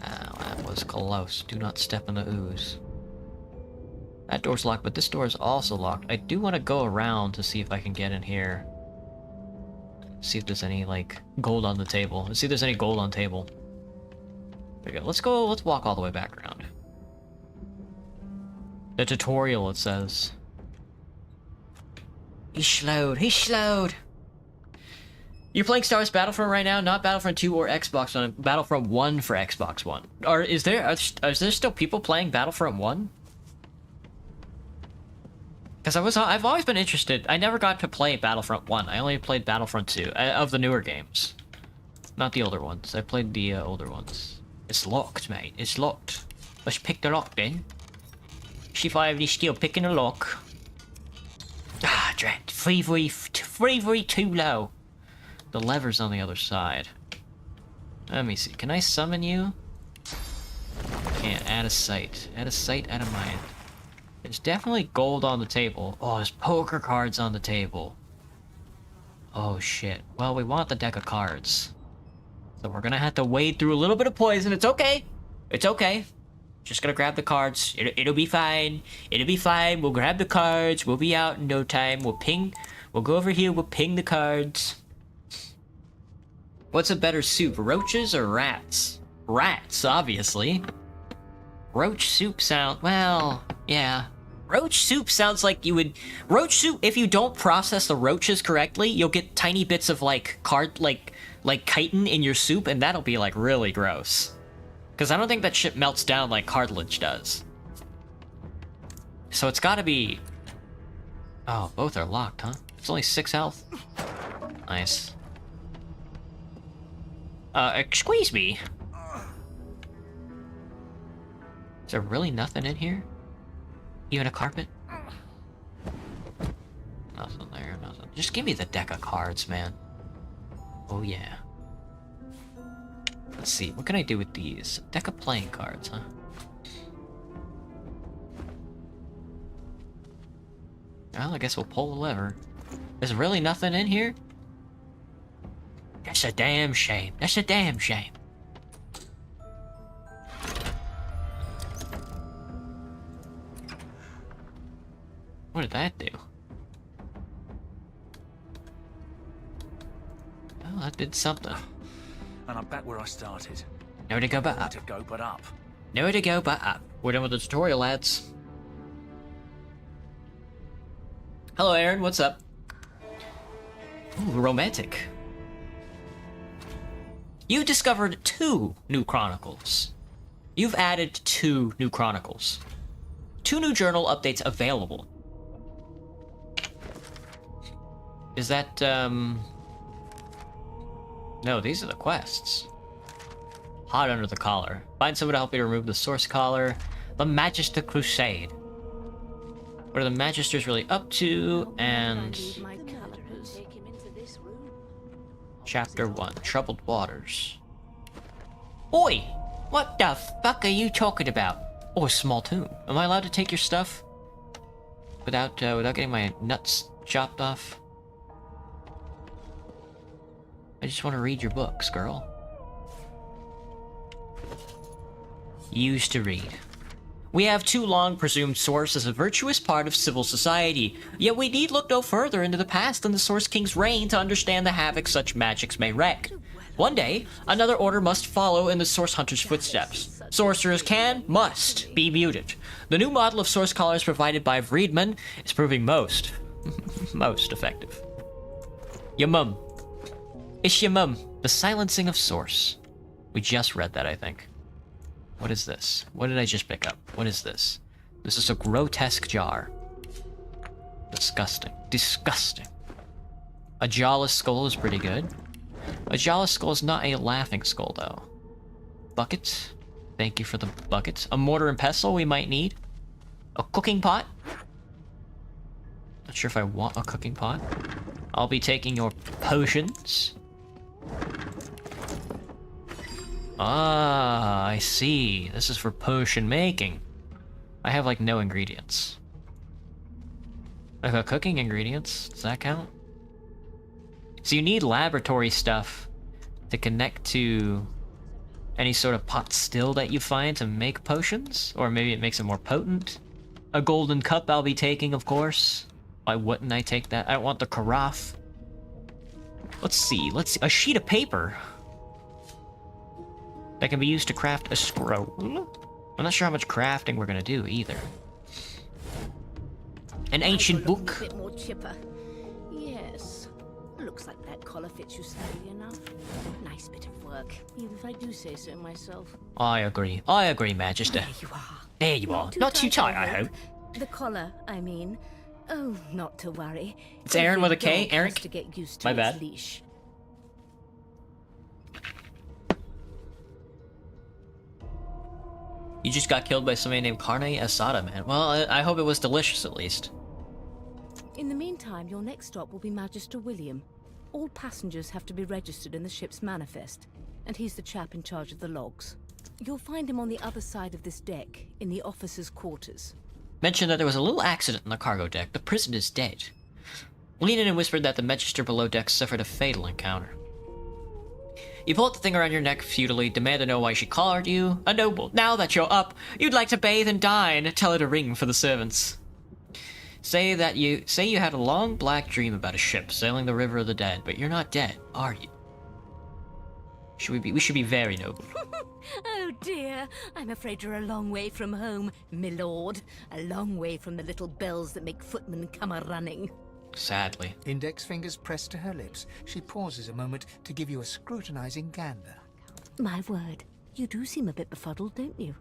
Oh, that was close. Do not step in the ooze. That door's locked, but this door is also locked. I do want to go around to see if I can get in here. See if there's any, like, gold on the table. Let's see if there's any gold on the table. There we go. Let's walk all the way back around. The tutorial, it says. He's slowed. You're playing Star Wars Battlefront right now, not Battlefront 2 or Xbox One, Battlefront 1 for Xbox One. Is there still people playing Battlefront 1? Because I've always been interested. I never got to play Battlefront 1. I only played Battlefront 2 of the newer games, not the older ones. I played the older ones. It's locked, mate. It's locked. Let's pick the lock then. See if I have any skill picking the lock. Ah, drat. 3v too low. The lever's on the other side. Let me see. Can I summon you? Can't. Add a sight. Add a sight, add a mind. There's definitely gold on the table. Oh, there's poker cards on the table. Oh, shit. Well, we want the deck of cards. So we're gonna have to wade through a little bit of poison. It's okay. It's okay. Just gonna grab the cards. It'll be fine. It'll be fine. We'll grab the cards. We'll be out in no time. We'll go over here. We'll ping the cards. What's a better soup, roaches or rats? Rats, obviously. Roach soup well, yeah. Roach soup sounds like you would... Roach soup, if you don't process the roaches correctly, you'll get tiny bits of, like, chitin in your soup, and that'll be, like, really gross. Because I don't think that shit melts down like cartilage does. So it's gotta be... Oh, both are locked, huh? It's only 6 health. Nice. Excuse me. Is there really nothing in here? Even a carpet? Nothing there, nothing. Just give me the deck of cards, man. Oh yeah. Let's see, what can I do with these? Deck of playing cards, huh? Well, I guess we'll pull the lever. There's really nothing in here? That's a damn shame. That's a damn shame. What did that do? Well, that did something. And I'm back where I started. Nowhere to go but Nowhere up. to go but up. Nowhere to go but up. We're done with the tutorial, lads. Hello, Aaron. What's up? Ooh, romantic. You discovered 2 new chronicles. You've added 2 new chronicles. 2 new journal updates available. Is that, No, these are the quests. Hot under the collar. Find someone to help you to remove the source collar. The Magister Crusade. What are the Magisters really up to? And... Chapter 1. Troubled Waters. Oi! What the fuck are you talking about? Oh, a small tomb. Am I allowed to take your stuff? Without getting my nuts chopped off? I just want to read your books, girl. Used to read. We have too long presumed Source as a virtuous part of civil society, yet we need look no further into the past than the Source King's reign to understand the havoc such magics may wreak. One day, another order must follow in the Source Hunter's footsteps. Sorcerers must be muted. The new model of Source Collars provided by Vriedman is proving most effective. Your mum. It's your mum. The Silencing of Source. We just read that, I think. What is this? What did I just pick up? What is this? This is a grotesque jar. Disgusting. Disgusting. A jawless skull is pretty good. A jawless skull is not a laughing skull, though. Bucket. Thank you for the bucket. A mortar and pestle we might need. A cooking pot. Not sure if I want a cooking pot. I'll be taking your potions. Ah, I see. This is for potion making. I have, like, no ingredients. I've got cooking ingredients. Does that count? So you need laboratory stuff to connect to any sort of pot still that you find to make potions? Or maybe it makes it more potent? A golden cup I'll be taking, of course. Why wouldn't I take that? I want the carafe. Let's see. A sheet of paper that can be used to craft a scroll. I'm not sure how much crafting we're gonna do either. An ancient book. A bit more chipper. Yes. Looks like that collar fits you snugly enough. Nice bit of work, even if I do say so myself. I agree. I agree, Magister. There you are. There you are. Not too tight, I hope. The collar, I mean. Oh, not to worry. It's Aaron with a K, Every dog has Eric? to get used to My its bad. leash. You just got killed by somebody named Carne Asada, man. Well, I hope it was delicious, at least. In the meantime, your next stop will be Magister William. All passengers have to be registered in the ship's manifest, and he's the chap in charge of the logs. You'll find him on the other side of this deck, in the officers' quarters. Mentioned that there was a little accident on the cargo deck. The prison is dead. Leaned in and whispered that the Magister below deck suffered a fatal encounter. You pulled the thing around your neck futilely, demand to know why she collared you. A noble. Now that you're up, you'd like to bathe and dine. Tell her to ring for the servants. Say you had a long black dream about a ship sailing the river of the dead, but you're not dead, are you? We should be very noble. Oh dear, I'm afraid you're a long way from home, milord. A long way from the little bells that make footmen come a-running. Sadly. Index fingers pressed to her lips, she pauses a moment to give you a scrutinizing gander. My word, you do seem a bit befuddled, don't you?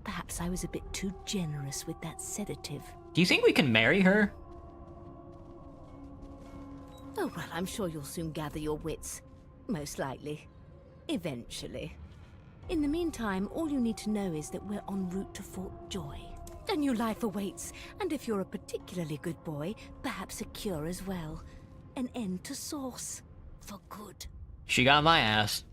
Perhaps I was a bit too generous with that sedative. Do you think we can marry her? Oh, well, I'm sure you'll soon gather your wits. Most likely. Eventually. In the meantime, all you need to know is that we're en route to Fort Joy. A new life awaits, and if you're a particularly good boy, perhaps a cure as well. An end to Source. For good. She got my ass.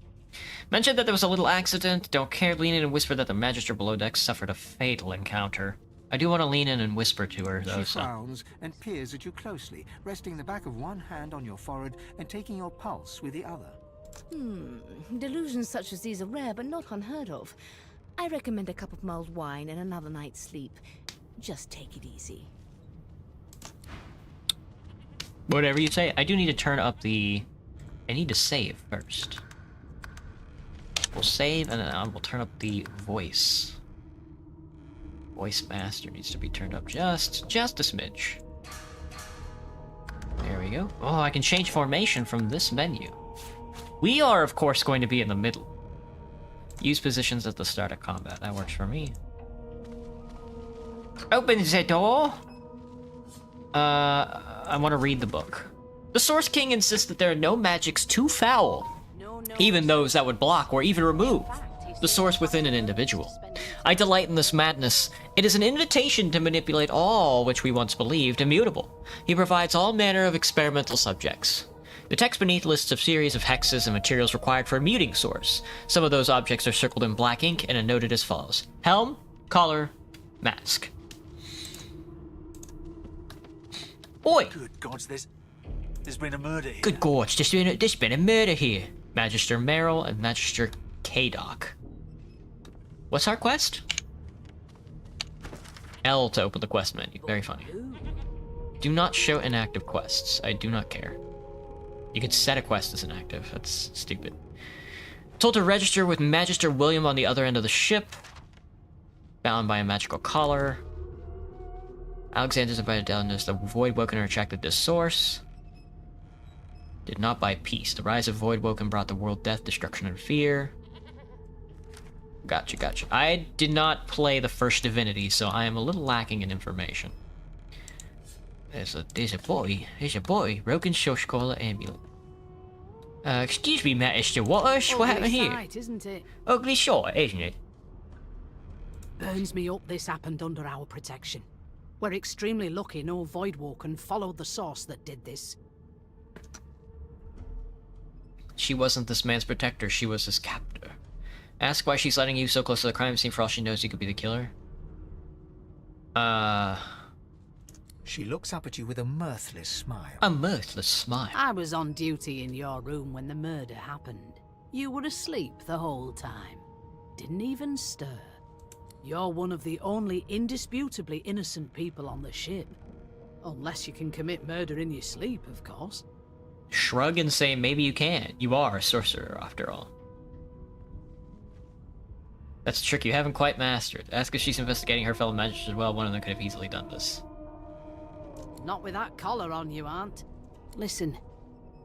Mentioned that there was a little accident. Don't care. Lean in and whisper that the Magister below deck suffered a fatal encounter. I do want to lean in and whisper to her, though, She so... frowns and peers at you closely, resting the back of one hand on your forehead and taking your pulse with the other. Delusions such as these are rare, but not unheard of. I recommend a cup of mulled wine and another night's sleep. Just take it easy. Whatever you say. I do need to turn up the... I need to save first. We'll save, and then we'll turn up the voice. Voice master needs to be turned up just a smidge. There we we go. Oh, I can change formation from this menu. We are, of course, going to be in the middle. Use positions at the start of combat. That works for me. Open the door! I want to read the book. The Source King insists that there are no magics too foul, even those that would block or even remove the source within an individual. I delight in this madness. It is an invitation to manipulate all which we once believed immutable. He provides all manner of experimental subjects. The text beneath lists a series of hexes and materials required for a muting source. Some of those objects are circled in black ink and are noted as follows: helm, collar, mask. Oi! Good gods, there's been a murder here. Good gods, there's been a murder here. Magister Merrill and Magister K-Doc. What's our quest? L to open the quest menu. Very funny. Do not show inactive quests. I do not care. You can set a quest as inactive. That's stupid. Told to register with Magister William on the other end of the ship. Bound by a magical collar. Alexander's invited down as the Void Woken are attracted to source. Did not buy peace. The rise of Void Woken brought the world death, destruction, and fear. Gotcha, gotcha. I did not play the first Divinity, so I am a little lacking in information. There's a boy. Broken social collar amulet. Excuse me, Magister Waters. What happened here? Sight, isn't it? Ugly short, isn't it? Burns me up this happened under our protection. We're extremely lucky no Voidwoken followed the source that did this. She wasn't this man's protector, she was his captor. Ask why she's letting you so close to the crime scene. For all she knows, you could be the killer. She looks up at you with a mirthless smile. A mirthless smile. I was on duty in your room when the murder happened. You were asleep the whole time. Didn't even stir. You're one of the only indisputably innocent people on the ship. Unless you can commit murder in your sleep, of course. Shrug and say, maybe you can. You are a sorcerer, after all. That's a trick you haven't quite mastered. Ask if she's investigating her fellow magicians as well. One of them could have easily done this. Not with that collar on you, Aunt. Listen,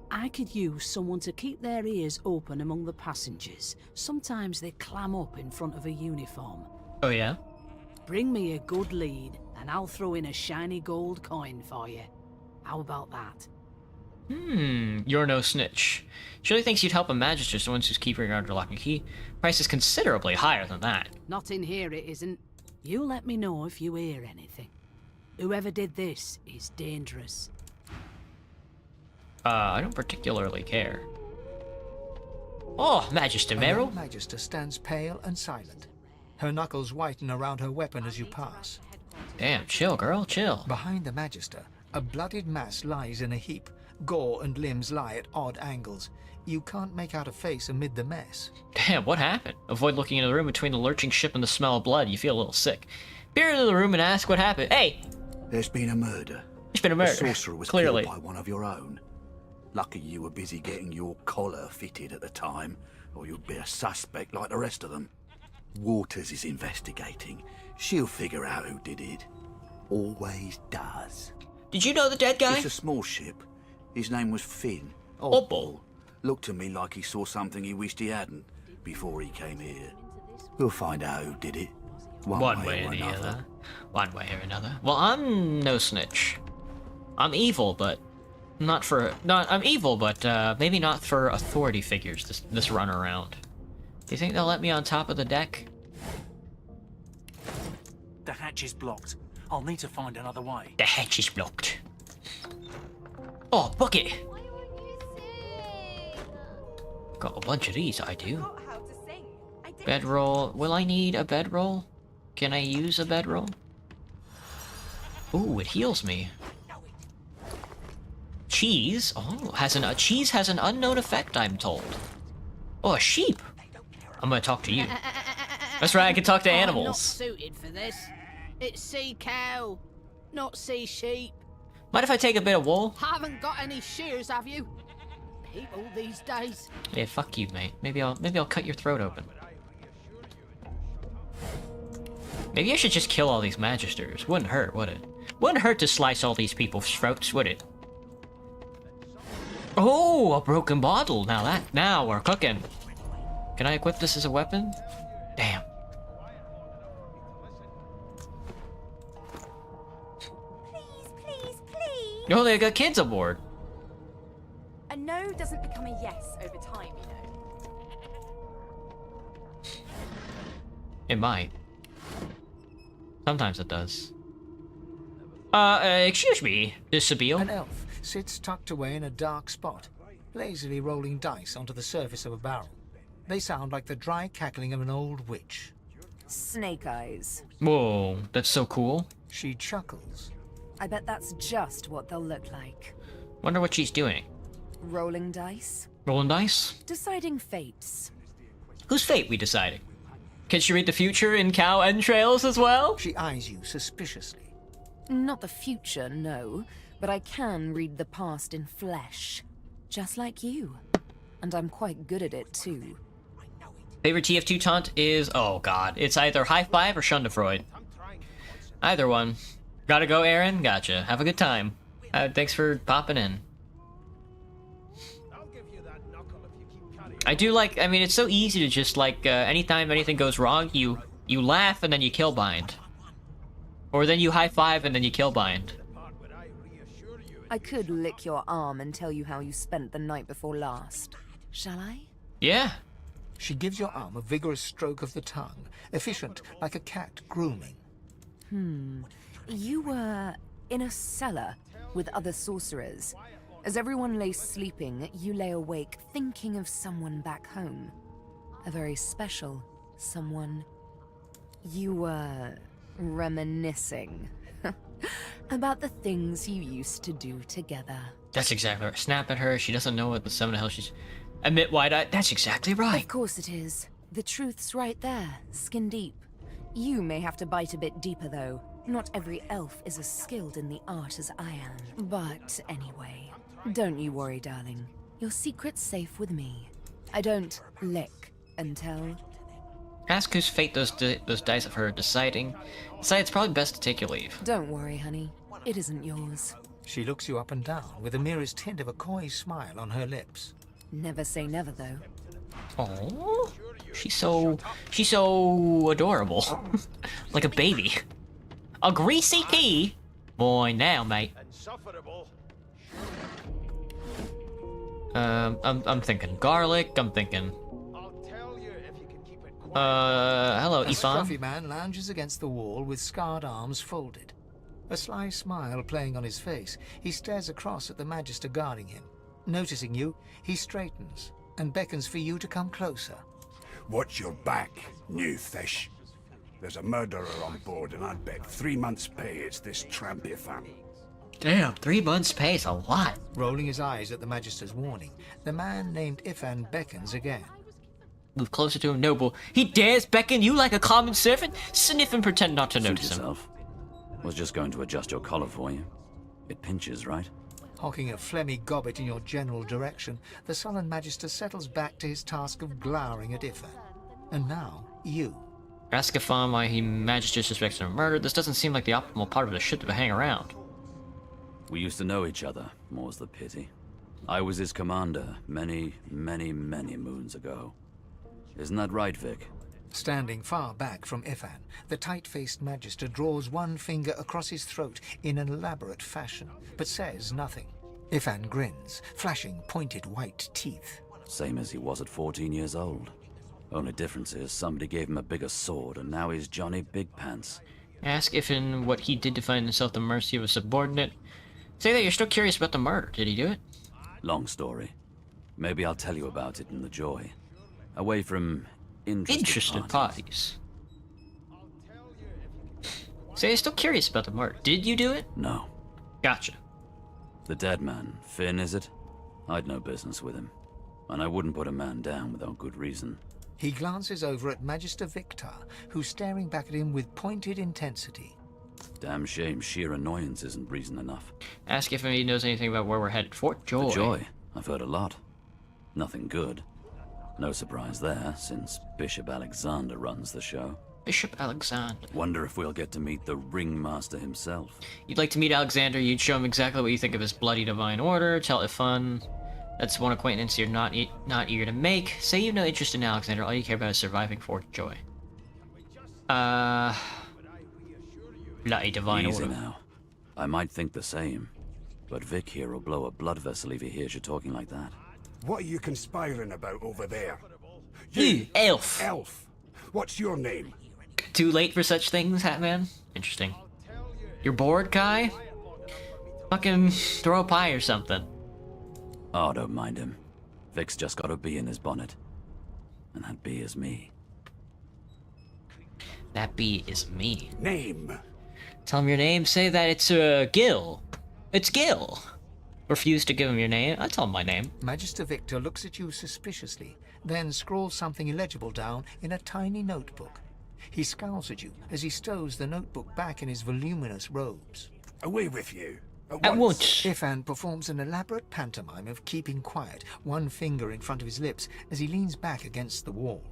I could use someone to keep their ears open among the passengers. Sometimes they clam up in front of a uniform. Oh, yeah? Bring me a good lead, and I'll throw in a shiny gold coin for you. How about that? You're no snitch. Surely thinks you'd help a magister, someone who's keeping her under lock and key. Price is considerably higher than that. Not in here, it isn't. You let me know if you hear anything. Whoever did this is dangerous. I don't particularly care. Oh, Magister Merrill. The Magister stands pale and silent. Her knuckles whiten around her weapon as you pass. Damn, chill, girl, chill. Behind the Magister, a bloodied mass lies in a heap. Gore and limbs lie at odd angles. You can't make out a face amid the mess. Damn, what happened? Avoid looking into the room between the lurching ship and the smell of blood. You feel a little sick. Peer into the room and ask what happened. Hey! There's been a murder. There's been a murder. The sorcerer was Clearly. killed by one of your own. Lucky you were busy getting your collar fitted at the time, or you'd be a suspect like the rest of them. Waters is investigating. She'll figure out who did it. Always does. Did you know the dead guy? It's a small ship. His name was Finn. Oddball. Looked to me like he saw something he wished he hadn't before he came here. We'll find out who did it. One way or another. One way or another. Well, I'm no snitch. I'm evil, but I'm evil, but maybe not for authority figures this run around. Do you think they'll let me on top of the deck? The hatch is blocked. I'll need to find another way. The hatch is blocked. Oh, bucket! Got a bunch of these, I do. Bedroll. Will I need a bedroll? Can I use a bedroll? Ooh, it heals me. Cheese? Oh, cheese has an unknown effect, I'm told. Oh, a sheep! I'm gonna talk to you. That's right, I can talk to I'm not animals. suited for this. It's sea cow, not sea sheep. Mind if I take a bit of wool? Haven't got any shears, have you? People these days. Yeah, fuck you, mate. Maybe I'll cut your throat open. Maybe I should just kill all these magisters. Wouldn't hurt, would it? Wouldn't hurt to slice all these people's throats, would it? Oh, a broken bottle. Now we're cooking. Can I equip this as a weapon? Damn. Oh, they got kids aboard. A no doesn't become a yes over time, you know. It might. Sometimes it does. Excuse me, Sabille. An elf sits tucked away in a dark spot, lazily rolling dice onto the surface of a barrel. They sound like the dry cackling of an old witch. Snake eyes. Whoa, that's so cool. She chuckles. I bet that's just what they'll look like. Wonder what she's doing. Rolling dice. Rolling dice? Deciding fates. Whose fate we deciding? Can she read the future in cow entrails as well? She eyes you suspiciously. Not the future, no. But I can read the past in flesh. Just like you. And I'm quite good at it, too. Favorite TF2 taunt is... oh god. It's either high five or Shundafreud. Either one. Gotta go, Aaron? Gotcha. Have a good time. Thanks for popping in. I do like... I mean, it's so easy to just, like, anytime anything goes wrong, you laugh and then you kill bind. Or then you high five and then you kill bind. I could lick your arm and tell you how you spent the night before last. Shall I? Yeah. She gives your arm a vigorous stroke of the tongue, efficient like a cat grooming. You were in a cellar with other sorcerers. As everyone lay sleeping, you lay awake thinking of someone back home. A very special someone. You were reminiscing about the things you used to do together. That's exactly right. Snap at her. She doesn't know what the hell she's... Admit wide-eyed. That's exactly right. Of course it is. The truth's right there, skin deep. You may have to bite a bit deeper, though. Not every elf is as skilled in the art as I am. But anyway, don't you worry, darling. Your secret's safe with me. I don't lick and tell. Ask whose fate those dice of her deciding. Say it's probably best to take your leave. Don't worry, honey. It isn't yours. She looks you up and down with the merest hint of a coy smile on her lips. Never say never, though. Oh, she's so adorable. Like a baby. A greasy pea? Boy, now, mate. I'm thinking garlic, I'm thinking... hello, A Ethan. scruffy man lounges against the wall with scarred arms folded. A sly smile playing on his face, he stares across at the Magister guarding him. Noticing you, he straightens and beckons for you to come closer. Watch your back, new fish. There's a murderer on board, and I'd bet 3 months' pay it's this tramp Ifan. Damn, 3 months' pay is a lot. Rolling his eyes at the Magister's warning, the man named Ifan beckons again. Move closer to him, noble. He dares beckon you like a common servant? Sniff and pretend not to notice him. Yourself. Was just going to adjust your collar for you. It pinches, right? Hawking a phlegmy gobbet in your general direction, the sullen Magister settles back to his task of glowering at Ifan. And now, you. Ask Ifan why he Magister suspects him of murder. This doesn't seem like the optimal part of the ship to hang around. We used to know each other, more's the pity. I was his commander many, many, many moons ago. Isn't that right, Vic? Standing far back from Ifan, the tight-faced Magister draws one finger across his throat in an elaborate fashion, but says nothing. Ifan grins, flashing pointed white teeth. Same as he was at 14 years old. Only difference is somebody gave him a bigger sword, and now he's Johnny Big Pants. Ask Ifan what he did to find himself the mercy of a subordinate. Say that you're still curious about the murder. Did he do it? Long story. Maybe I'll tell you about it in the Joy. Away from interested parties. Say you're still curious about the murder. Did you do it? No. Gotcha. The dead man, Finn, is it? I'd no business with him. And I wouldn't put a man down without good reason. He glances over at Magister Victor, who's staring back at him with pointed intensity. Damn shame sheer annoyance isn't reason enough. Ask if he knows anything about where we're headed. Fort Joy. The Joy? I've heard a lot. Nothing good. No surprise there, since Bishop Alexander runs the show. Bishop Alexander. Wonder if we'll get to meet the Ringmaster himself. You'd like to meet Alexander, you'd show him exactly what you think of his bloody divine order, tell Ifan That's one acquaintance you're not eager to make. Say you've no interest in Alexander. All you care about is surviving Fort Joy. Bloody divine Easy order. now. I might think the same, but Vic here will blow a blood vessel if he hears you talking like that. What are you conspiring about over there? You, elf. Elf. What's your name? Too late for such things, Hatman? Interesting. You're bored, Kai? Fucking throw a pie or something. Oh, don't mind him. Vic's just got a bee in his bonnet. And that bee is me. That bee is me. Name. Tell him your name, say that it's, Gil. It's Gil. Refuse to give him your name, I tell him my name. Magister Victor looks at you suspiciously, then scrawls something illegible down in a tiny notebook. He scowls at you as he stows the notebook back in his voluminous robes. Away with you. At once. Ifan performs an elaborate pantomime of keeping quiet, one finger in front of his lips as he leans back against the wall.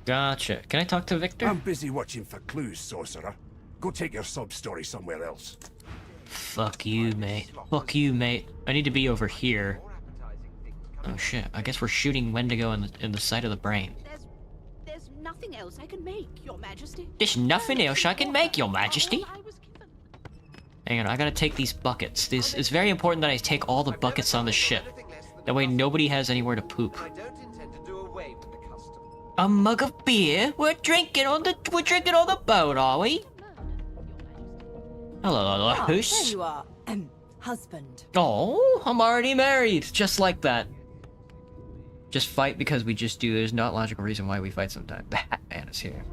Gotcha. Can I talk to Victor? I'm busy watching for clues, sorcerer. Go take your sub-story somewhere else. Fuck you, mate. Fuck you, mate. I need to be over here. Oh shit, I guess we're shooting Wendigo in the side of the brain. There's nothing else I can make, Your Majesty. There's nothing else I can make, Your Majesty. Hang on, I gotta take these buckets. This is very important that I take all the buckets on the ship. That way nobody has anywhere to poop. A mug of beer? We're drinking on the boat, are we? Hello, There host. you are, husband. Oh, I'm already married, just like that. Just fight because we just do. There's not logical reason why we fight sometimes. Batman is here.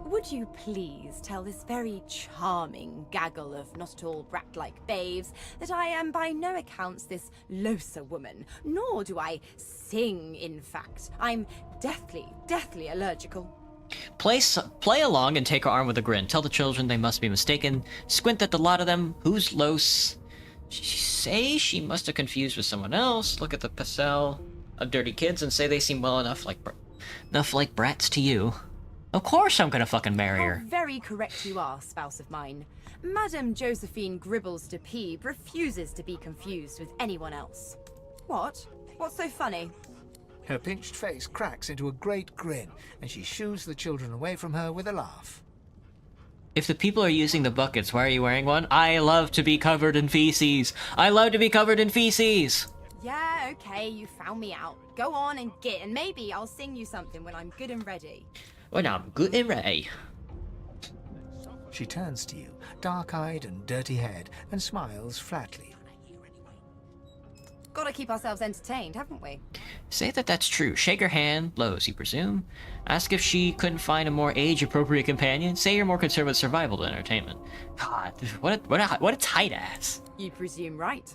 Would you please tell this very charming gaggle of not-at-all brat-like babes that I am by no accounts this Losa woman, nor do I sing, in fact. I'm deathly allergical. Play along and take her arm with a grin. Tell the children they must be mistaken. Squint at the lot of them. Who's Los? Say she must have confused with someone else. Look at the pastel of dirty kids and say they seem well enough like brats to you. Of course I'm gonna fucking marry her. How very correct you are, spouse of mine. Madame Josephine Gribbles de Peeb refuses to be confused with anyone else. What? What's so funny? Her pinched face cracks into a great grin, and she shoos the children away from her with a laugh. If the people are using the buckets, why are you wearing one? I love to be covered in feces. I love to be covered in feces. Yeah, okay, you found me out. Go on and get, and maybe I'll sing you something when I'm good and ready. When I'm good and ready. She turns to you, dark-eyed and dirty-haired, and smiles flatly. Gotta keep ourselves entertained, haven't we? Say that that's true. Shake her hand, blows, you presume. Ask if she couldn't find a more age-appropriate companion. Say you're more concerned with survival than entertainment. God, what a tight ass. You presume right.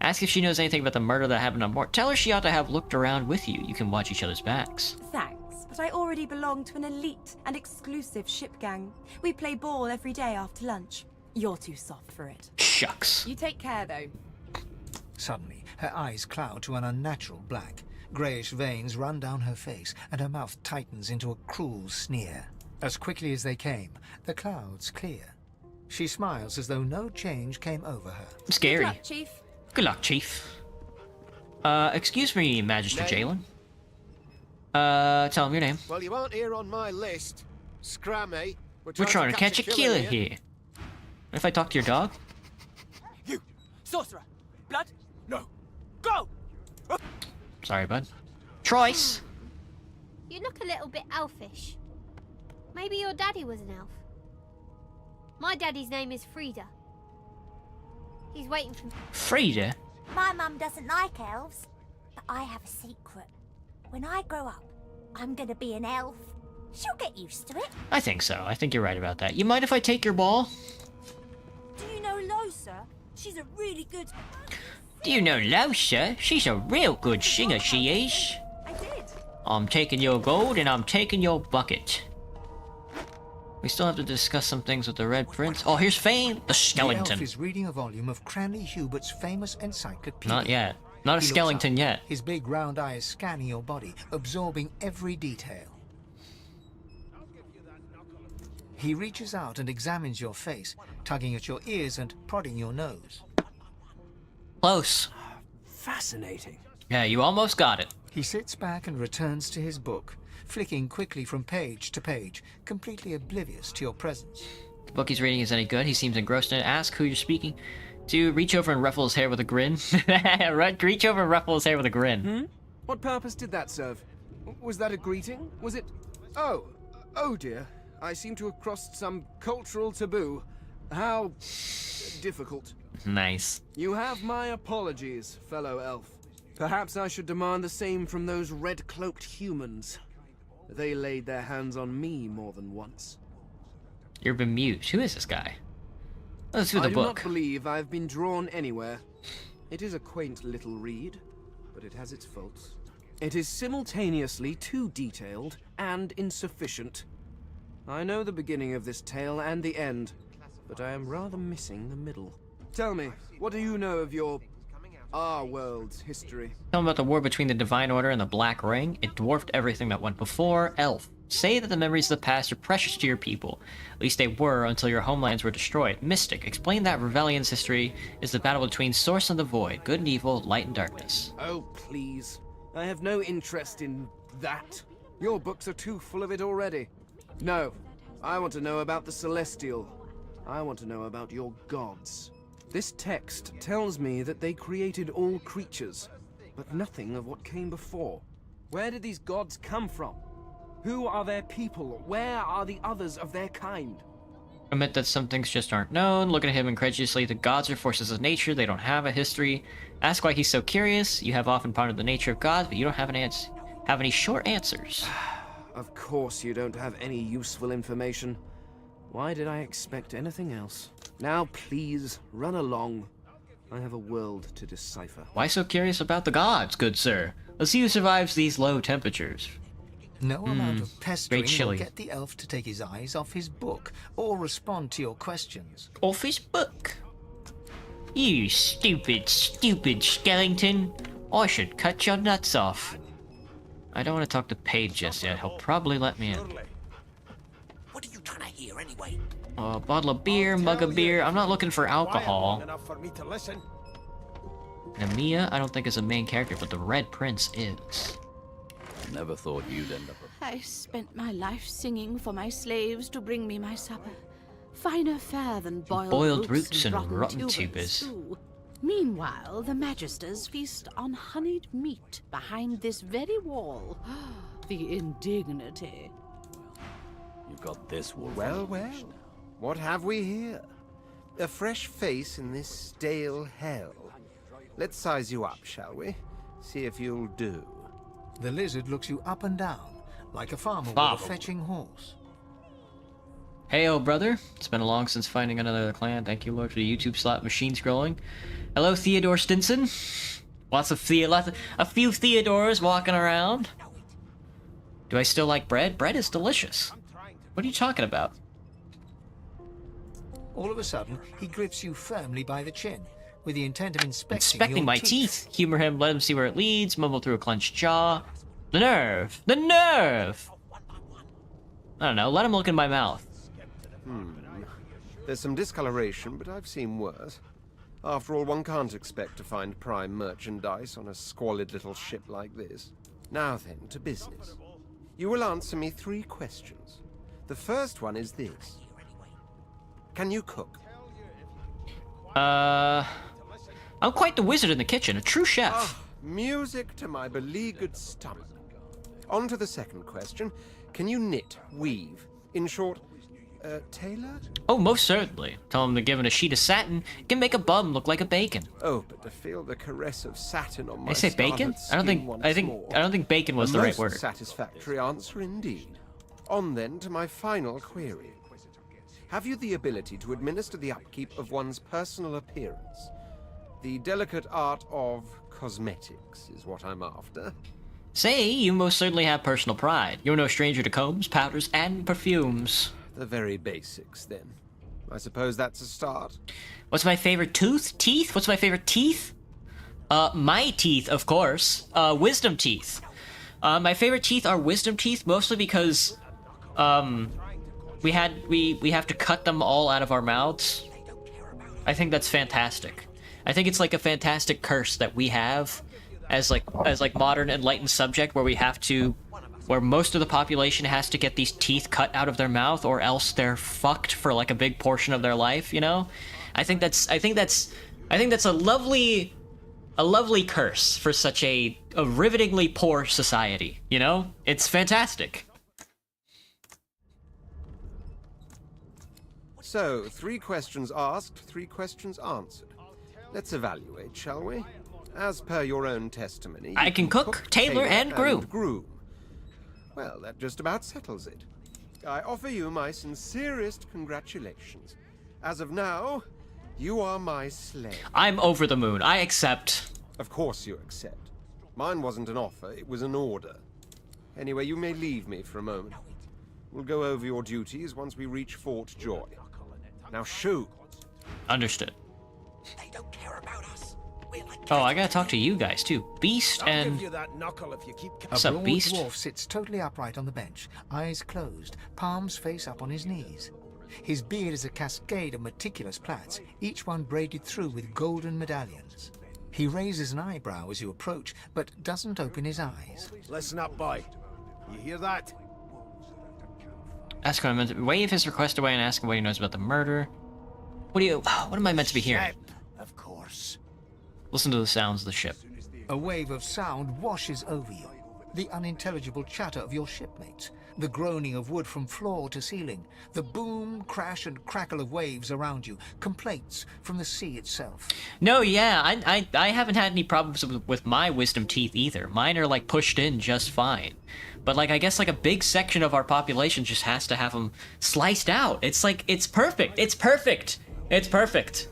Ask if she knows anything about the murder that happened on board. Tell her she ought to have looked around with you. You can watch each other's backs. Thanks, but I already belong to an elite and exclusive ship gang. We play ball every day after lunch. You're too soft for it. Shucks. You take care, though. Suddenly, her eyes cloud to an unnatural black. Greyish veins run down her face, and her mouth tightens into a cruel sneer. As quickly as they came, the clouds clear. She smiles as though no change came over her. Scary. Good luck, Chief. Good luck, Chief. Excuse me, Magister Jalen. Tell him your name. Well, you aren't here on my list. Scrammy. We're trying to catch a killer here. If I talk to your dog? You! Sorcerer! Blood? No! Go! Sorry, bud. Troyce! You look a little bit elfish. Maybe your daddy was an elf. My daddy's name is Frida. He's waiting for me. Frida? My mum doesn't like elves, but I have a secret. When I grow up, I'm gonna be an elf. She'll get used to it. I think so. I think you're right about that. You mind if I take your ball? Do you know Losa? She's a really good... Do you know Losa? She's a real good singer, she is. I did. I'm taking your gold and I'm taking your bucket. We still have to discuss some things with the Red Prince. Oh, here's Fame, the skeleton. The elf is reading a volume of Cranley Hubert's famous encyclopedia. Not yet. Not a He skeleton looks up, yet. His big round eyes scanning your body, absorbing every detail. He reaches out and examines your face, tugging at your ears and prodding your nose. Close. Fascinating. Yeah, you almost got it. He sits back and returns to his book, flicking quickly from page to page, completely oblivious to your presence. The book he's reading is any good. He seems engrossed in it. Ask who you're speaking to. Reach over and ruffle his hair with a grin. Reach over and ruffle his hair with a grin. What purpose did that serve? Was that a greeting? Was it... Oh dear. I seem to have crossed some cultural taboo. How... difficult. Nice. You have my apologies, fellow elf. Perhaps I should demand the same from those red-cloaked humans. They laid their hands on me more than once. You're bemused. Who is this guy? Let's do the I do book. not believe I've been drawn anywhere. It is a quaint little read, but it has its faults. It is simultaneously too detailed and insufficient. I know the beginning of this tale and the end, but I am rather missing the middle. Tell me, what do you know of our world's history? Tell him about the war between the Divine Order and the Black Ring. It dwarfed everything that went before. Elf. Say that the memories of the past are precious to your people. At least they were until your homelands were destroyed. Mystic. Explain that Rebellion's history is the battle between Source and the Void. Good and evil, light and darkness. Oh, please. I have no interest in that. Your books are too full of it already. No. I want to know about the Celestial. I want to know about your gods. This text tells me that they created all creatures, but nothing of what came before. Where did these gods come from? Who are their people? Where are the others of their kind? Admit that some things just aren't known. Look at him incredulously. The gods are forces of nature. They don't have a history. Ask why he's so curious. You have often pondered the nature of gods, but you don't have any short answers. Of course you don't have any useful information. Why did I expect anything else? Now please, run along. I have a world to decipher. Why so curious about the gods, good sir? Let's see who survives these low temperatures. No amount of pestering will chilly. get the elf to take his eyes off his book or respond to your questions. Off his book? You stupid, stupid skeleton. I should cut your nuts off. I don't want to talk to Paige just yet. He'll probably let me in. What are you trying to hear anyway? A bottle of beer, mug of beer. I'm not looking for alcohol. Namiya, I don't think is a main character, but the Red Prince is. Never thought you'd end up I spent my life singing for my slaves to bring me my supper. Finer fare than boiled roots and rotten tuber tubers. stew. Meanwhile, the Magisters feast on honeyed meat behind this very wall. The indignity. You got this, Wolf. Well, what have we here? A fresh face in this stale hell. Let's size you up, shall we? See if you'll do. The lizard looks you up and down, like a farmer with a fetching horse. Hey, old brother. It's been long since finding another clan. Thank you, Lord, for the YouTube slot machine scrolling. Hello, Theodore Stinson. A few Theodores walking around. Do I still like bread? Bread is delicious. What are you talking about? All of a sudden, he grips you firmly by the chin, with the intent of inspecting your My teeth. Humor him, let him see where it leads, mumble through a clenched jaw. The nerve! The nerve! I don't know, let him look in my mouth. There's some discoloration, but I've seen worse. After all, one can't expect to find prime merchandise on a squalid little ship like this. Now then, to business. You will answer me 3 questions. The first one is this. Can you cook? I'm quite the wizard in the kitchen, a true chef. Ah, music to my beleaguered stomach. On to the second question. Can you knit, weave? In short, tailor? Oh, most certainly. Tell him that given a sheet of satin, it can make a bum look like a bacon. Oh, but to feel the caress of satin on my Did I say bacon? scarlet I skin don't think bacon was A the right most word. Satisfactory answer indeed. On then to my final query. Have you the ability to administer the upkeep of one's personal appearance? The delicate art of cosmetics is what I'm after. Say, you most certainly have personal pride. You're no stranger to combs, powders, and perfumes. The very basics, then. I suppose that's a start. What's my favorite tooth? Teeth? What's my favorite teeth? My teeth, of course. Wisdom teeth. My favorite teeth are wisdom teeth, mostly because, we have to cut them all out of our mouths. I think that's fantastic. I think it's like a fantastic curse that we have as modern enlightened subject, where most of the population has to get these teeth cut out of their mouth, or else they're fucked for like a big portion of their life. You know, I think that's a lovely curse for such a rivetingly poor society. You know, it's fantastic. So, 3 questions asked, 3 questions answered. Let's evaluate, shall we? As per your own testimony, I can cook, tailor, and groom. Well, that just about settles it. I offer you my sincerest congratulations. As of now, you are my slave. I'm over the moon. I accept. Of course you accept. Mine wasn't an offer, it was an order. Anyway, you may leave me for a moment. We'll go over your duties once we reach Fort Joy. Now shoot. Understood. They don't care about us. Oh, I gotta talk to you guys too. Beast and... Give you that knuckle if you keep... What's up, Beast? A broad dwarf sits totally upright on the bench, eyes closed, palms face up on his knees. His beard is a cascade of meticulous plaits, each one braided through with golden medallions. He raises an eyebrow as you approach, but doesn't open his eyes. Listen up, boy. You hear that? Ask what I meant to... Wave his request away and ask him what he knows about the murder. What am I meant to be hearing? Of course. Listen to the sounds of the ship. A wave of sound washes over you. The unintelligible chatter of your shipmates, the groaning of wood from floor to ceiling, the boom, crash, and crackle of waves around you, complaints from the sea itself. No, yeah, I haven't had any problems with my wisdom teeth either. Mine are like pushed in just fine. But like, I guess like a big section of our population just has to have them sliced out. It's like, it's perfect. It's perfect. It's perfect.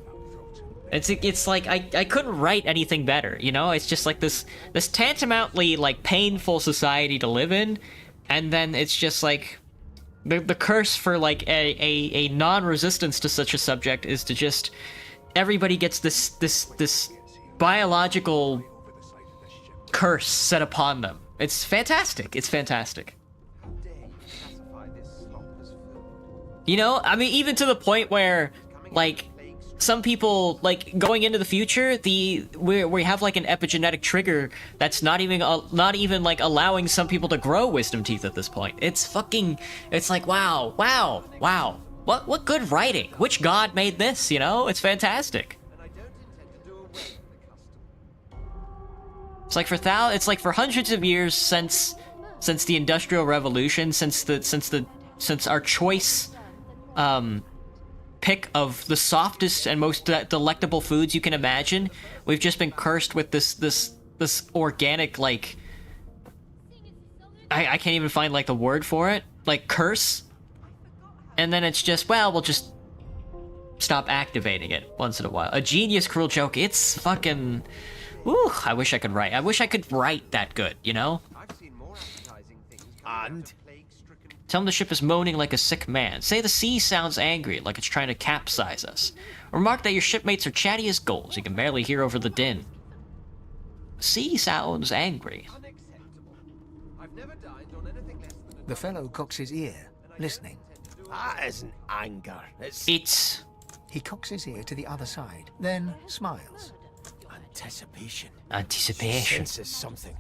It's like I couldn't write anything better, you know? It's just like this tantamountly like painful society to live in, and then it's just like the curse for like a non-resistance to such a subject is to just everybody gets this biological curse set upon them. It's fantastic. It's fantastic. You know, I mean, even to the point where like some people, like, going into the future, we have like an epigenetic trigger that's not even like allowing some people to grow wisdom teeth at this point. It's like wow. What good writing? Which god made this, you know? It's fantastic. It's like for hundreds of years since the Industrial Revolution, since our choice pick of the softest and most delectable foods you can imagine, we've just been cursed with this organic, like, I can't even find like the word for it, like curse. And then it's just, well, we'll just stop activating it once in a while. A genius cruel joke. It's fucking, ooh, I wish I could write. I wish I could write that good, you know? And tell him the ship is moaning like a sick man. Say the sea sounds angry, like it's trying to capsize us. Remark that your shipmates are chatty as gulls. You can barely hear over the din. Sea sounds angry. The fellow cocks his ear, listening. that isn't anger. It's... He cocks his ear to the other side, then smiles. Anticipation. Anticipation. Senses something.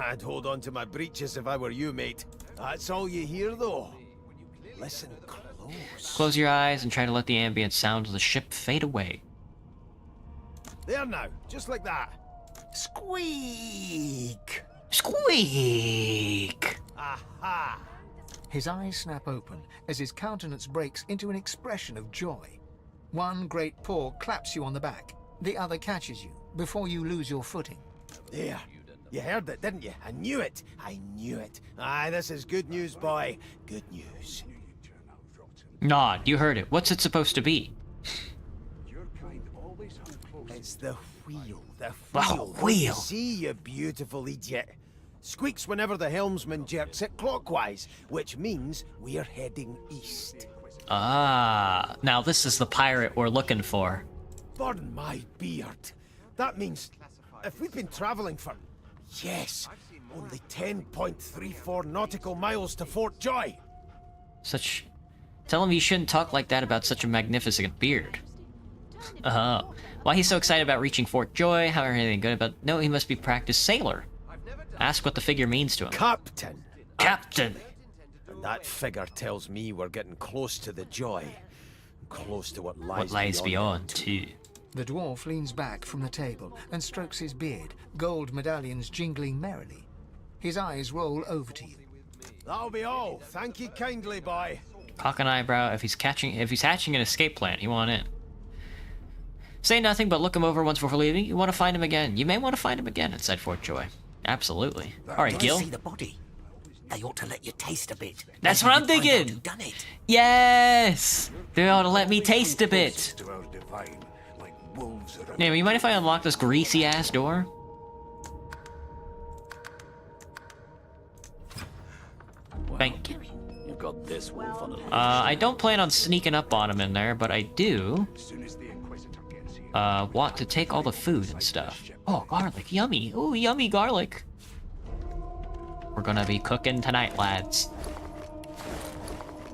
I'd hold on to my breeches if I were you, mate. That's all you hear, though. Listen close. Close your eyes and try to let the ambient sound of the ship fade away. There now, just like that. Squeak! Squeak! Aha! His eyes snap open as his countenance breaks into an expression of joy. One great paw claps you on the back. The other catches you before you lose your footing. There. You heard it, didn't you? I knew it. I knew it. Aye, this is good news, boy. Good news. Nod, you heard it. What's it supposed to be? It's the wheel. The The wheel. wheel. See, you beautiful idiot. Squeaks whenever the helmsman jerks it clockwise, which means we're heading east. Ah, now this is the pirate we're looking for. Burn my beard. That means if we've been traveling for, yes, only 10.34 nautical miles to Fort Joy. Tell him he shouldn't talk like that about such a magnificent beard. Why he's so excited about reaching Fort Joy, how anything good about... No, he must be practiced sailor. Ask what the figure means to him. Captain! Captain! And that figure tells me we're getting close to the Joy. Close to what What lies beyond, too. The dwarf leans back from the table and strokes his beard, gold medallions jingling merrily. His eyes roll over to you. That'll be all. Thank you kindly, boy. Cock an eyebrow. If he's hatching an escape plan, he want in. Say nothing, but look him over once before leaving. You want to find him again. You may want to find him again inside Fort Joy. Absolutely. All right, Gil. See the body. They ought to let you taste a bit. That's what I'm thinking. Done it. Yes. They ought to let me taste a bit. Anyway, you mind if I unlock this greasy ass door? Thank you. You've got this wolf on a leash. I don't plan on sneaking up on him in there, but I do want to take all the food and stuff. Oh, garlic, yummy. Ooh, yummy garlic. We're gonna be cooking tonight, lads.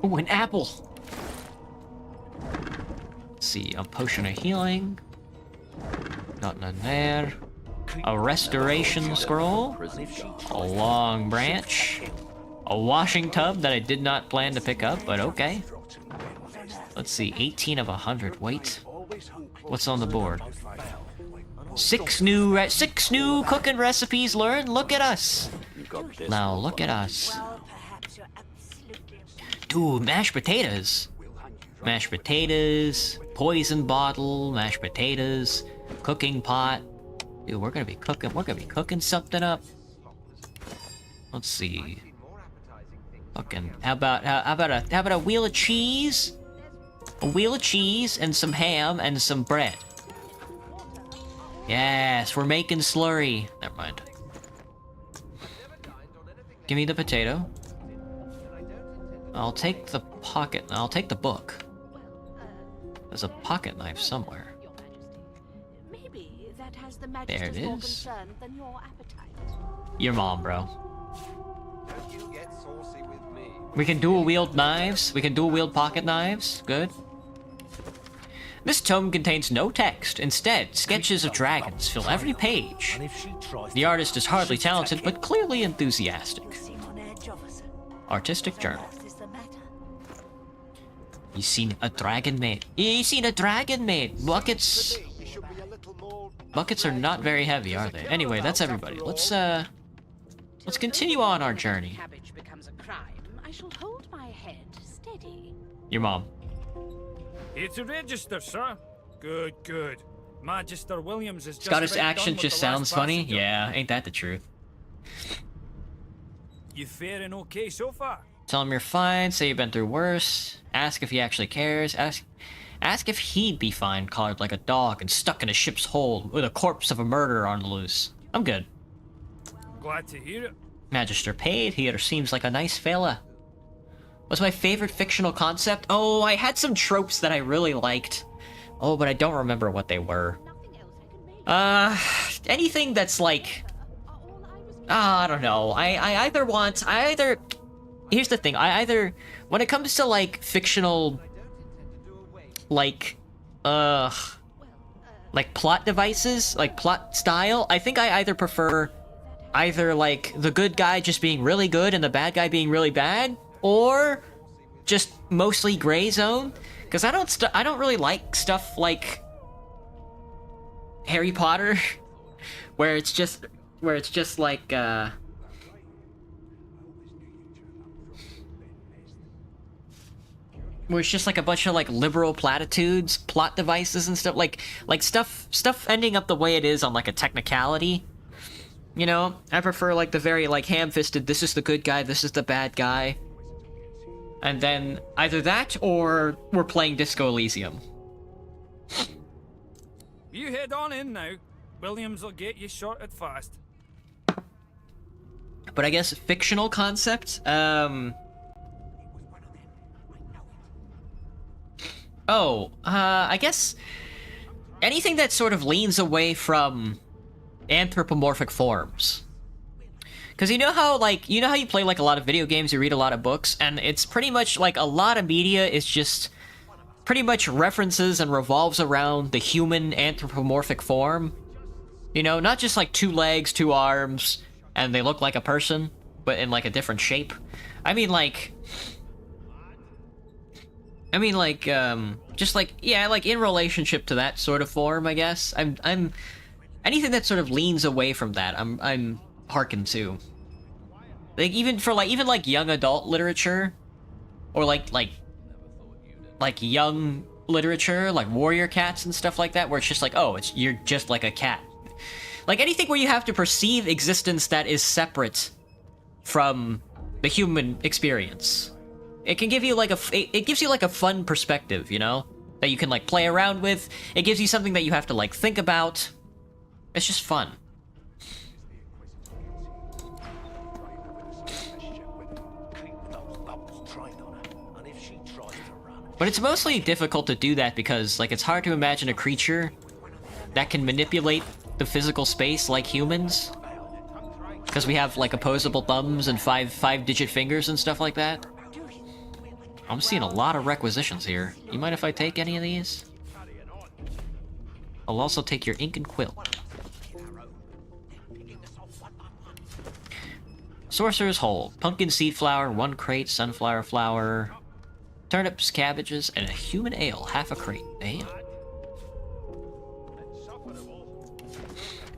Ooh, an apple. Let's see, a potion of healing. Nothing in there. A restoration scroll. A long branch. A washing tub that I did not plan to pick up, but okay. Let's see, 18 of 100. Wait. What's on the board? 6 new cooking recipes learned. Look at us. Now look at us. Dude, mashed potatoes. Mashed potatoes, poison bottle, mashed potatoes, cooking pot. Dude, we're gonna be cooking something up. Let's see. Fucking, how about a wheel of cheese? A wheel of cheese and some ham and some bread. Yes, we're making slurry. Never mind. Give me the potato. I'll take the pocket. I'll take the book. There's a pocket knife somewhere. There it is. Your mom, bro. We can dual wield knives. We can dual wield pocket knives. Good. This tome contains no text. Instead, sketches of dragons fill every page. The artist is hardly talented, but clearly enthusiastic. Artistic journal. You seen a dragon, mate? You seen a dragon, mate? Buckets are not very heavy, are they? Anyway, that's everybody. Let's continue on our journey. I shall hold my head steady. Your mom. Here to register, sir. Good, good. Magister Williams is just Scottish about accent done with just the last sounds funny. passenger. Yeah, ain't that the truth? You faring okay so far? Tell him you're fine. Say you've been through worse. Ask if he actually cares. Ask if he'd be fine, collared like a dog and stuck in a ship's hold with a corpse of a murderer on the loose. I'm good. Glad to hear it. Magister paid. He seems like a nice fella. What's my favorite fictional concept? Oh, I had some tropes that I really liked. Oh, but I don't remember what they were. Anything that's like... I don't know. Here's the thing. When it comes to, like, fictional... Like plot devices, like plot style, I think I either prefer like the good guy just being really good and the bad guy being really bad, or just mostly gray zone. Because I don't really like stuff like Harry Potter, where it's just like where it's just like a bunch of like liberal platitudes, plot devices and stuff, like stuff ending up the way it is on like a technicality. You know, I prefer like the very like ham-fisted, this is the good guy, this is the bad guy. And then either that or we're playing Disco Elysium. You head on in now. Williams will get you sorted fast. But I guess fictional concept, I guess anything that sort of leans away from anthropomorphic forms. Because you know how you play like a lot of video games, you read a lot of books, and it's pretty much like a lot of media is just pretty much references and revolves around the human anthropomorphic form. You know, not just like 2 legs, 2 arms, and they look like a person, but in like a different shape. I mean like, just like, yeah, like in relationship to that sort of form, I guess. I'm anything that sort of leans away from that, I'm hearken to. Like even for like young adult literature, or like young literature, like warrior cats and stuff like that, where it's just like, oh, you're just like a cat. Like anything where you have to perceive existence that is separate from the human experience. It can give you like it gives you like a fun perspective, you know, that you can like play around with. It gives you something that you have to like think about. It's just fun. But it's mostly difficult to do that because like it's hard to imagine a creature that can manipulate the physical space like humans. Because we have like opposable thumbs and five-digit fingers and stuff like that. I'm seeing a lot of requisitions here. You mind if I take any of these? I'll also take your ink and quill. Sorcerer's Hold. Pumpkin seed flour, 1 crate, sunflower flour, turnips, cabbages, and a human ale, half a crate. Damn.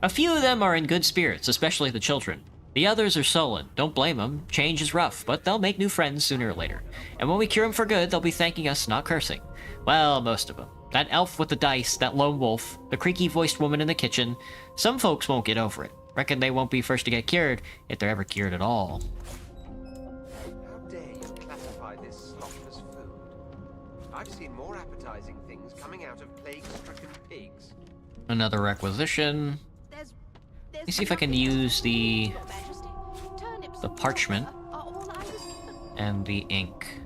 A few of them are in good spirits, especially the children. The others are sullen. Don't blame them. Change is rough, but they'll make new friends sooner or later. And when we cure them for good, they'll be thanking us, not cursing. Well, most of them. That elf with the dice, that lone wolf, the creaky-voiced woman in the kitchen. Some folks won't get over it. Reckon they won't be first to get cured, if they're ever cured at all. How dare you classify this slop as food? I've seen more appetizing things coming out of plague-stricken pigs. Another requisition. Let me see if I can use the parchment and the ink.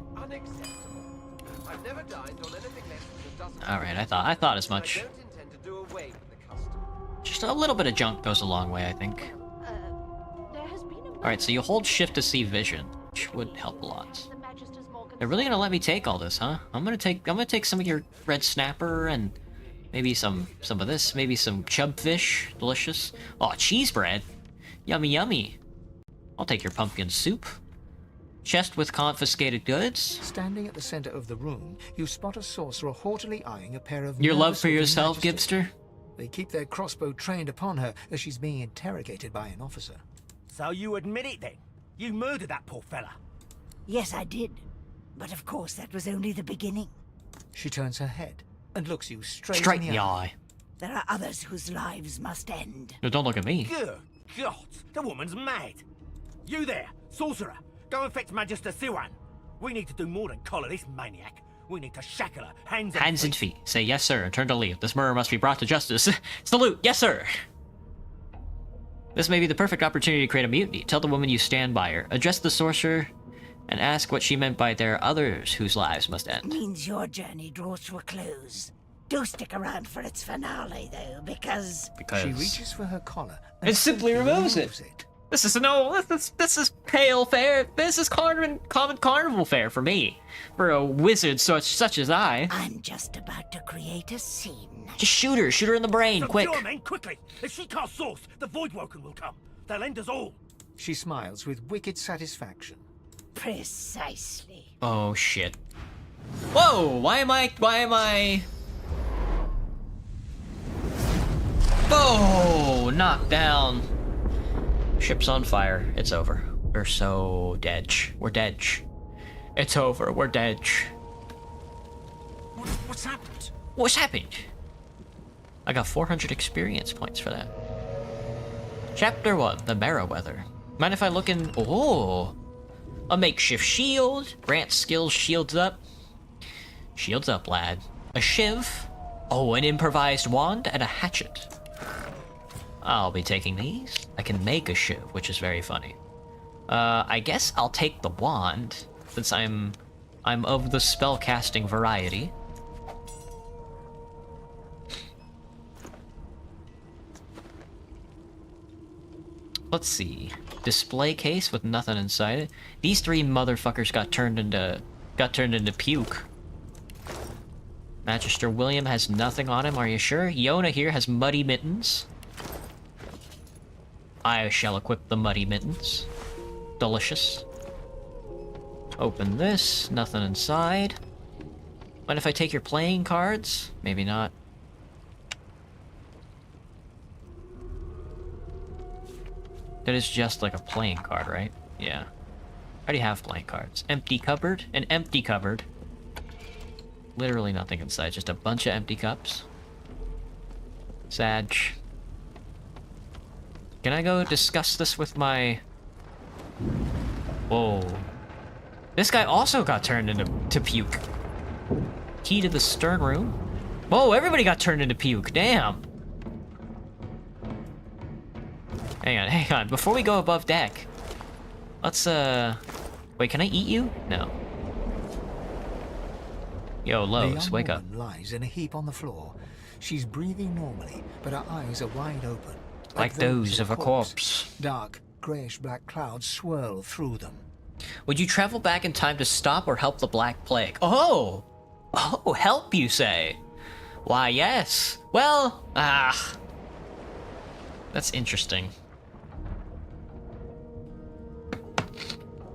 Alright, I thought as much. Just a little bit of junk goes a long way, I think. Alright, so you hold shift to see vision, which would help a lot. They're really gonna let me take all this, huh? I'm gonna take some of your red snapper and maybe some of this, maybe some chubfish, delicious. Oh, cheese bread, yummy yummy. I'll take your pumpkin soup. Chest with confiscated goods. Standing at the center of the room, you spot a sorcerer haughtily eyeing a pair of your love for nervous-looking yourself, magisters. Gibster. They keep their crossbow trained upon her as she's being interrogated by an officer. So you admit it then? You murdered that poor fella? Yes, I did. But of course, that was only the beginning. She turns her head and looks you straight Straight in the eye. There are others whose lives must end. No, don't look at me. Good God, the woman's mad. You there, sorcerer, go and fetch Magister Siwan. We need to do more than collar this maniac. We need to shackle her, hands and feet. Say yes, sir, and turn to leave. This murder must be brought to justice. Salute, yes, sir. This may be the perfect opportunity to create a mutiny. Tell the woman you stand by her. Address the sorcerer and ask what she meant by there are others whose lives must end. Means your journey draws to a close. Do stick around for its finale, though, because... She reaches for her collar and simply removes it. This is this is pale fare. This is common carnival fare for me. For a wizard such as I. I'm just about to create a scene. Just shoot her in the brain, quick. Sure, man, quickly. If she can't source, the Voidwoken will come. They'll end us all. She smiles with wicked satisfaction. Precisely. Oh shit. Whoa, why am I... Oh, knocked down. Ship's on fire. It's over. We're so dead. We're dead. It's over. We're dead. What's happened? What's happened? I got 400 experience points for that. Chapter 1, the Merriweather. Mind if I look in... Oh! A makeshift shield. Grant skills shields up. Shields up, lad. A shiv. Oh, an improvised wand and a hatchet. I'll be taking these. I can make a shiv, which is very funny. I guess I'll take the wand, since I'm of the spellcasting variety. Let's see. Display case with nothing inside it. These 3 motherfuckers got turned into puke. Magister William has nothing on him, are you sure? Yona here has muddy mittens. I shall equip the muddy mittens. Delicious. Open this, nothing inside. Mind if I take your playing cards? Maybe not. That is just like a playing card, right? Yeah. I already have playing cards. Empty cupboard? An empty cupboard. Literally nothing inside, just a bunch of empty cups. Sag. Can I go discuss this with my... Whoa. This guy also got turned into puke. Key to the stern room. Whoa, everybody got turned into puke. Damn. Hang on. Before we go above deck, let's, wait, can I eat you? No. Yo, Lowe's, wake up. The young woman lies in a heap on the floor. She's breathing normally, but her eyes are wide open. Like those of a corpse. Dark, grayish-black clouds swirl through them. Would you travel back in time to stop or help the Black Plague? Oh! Oh, help, you say? Why, yes. Well, that's interesting.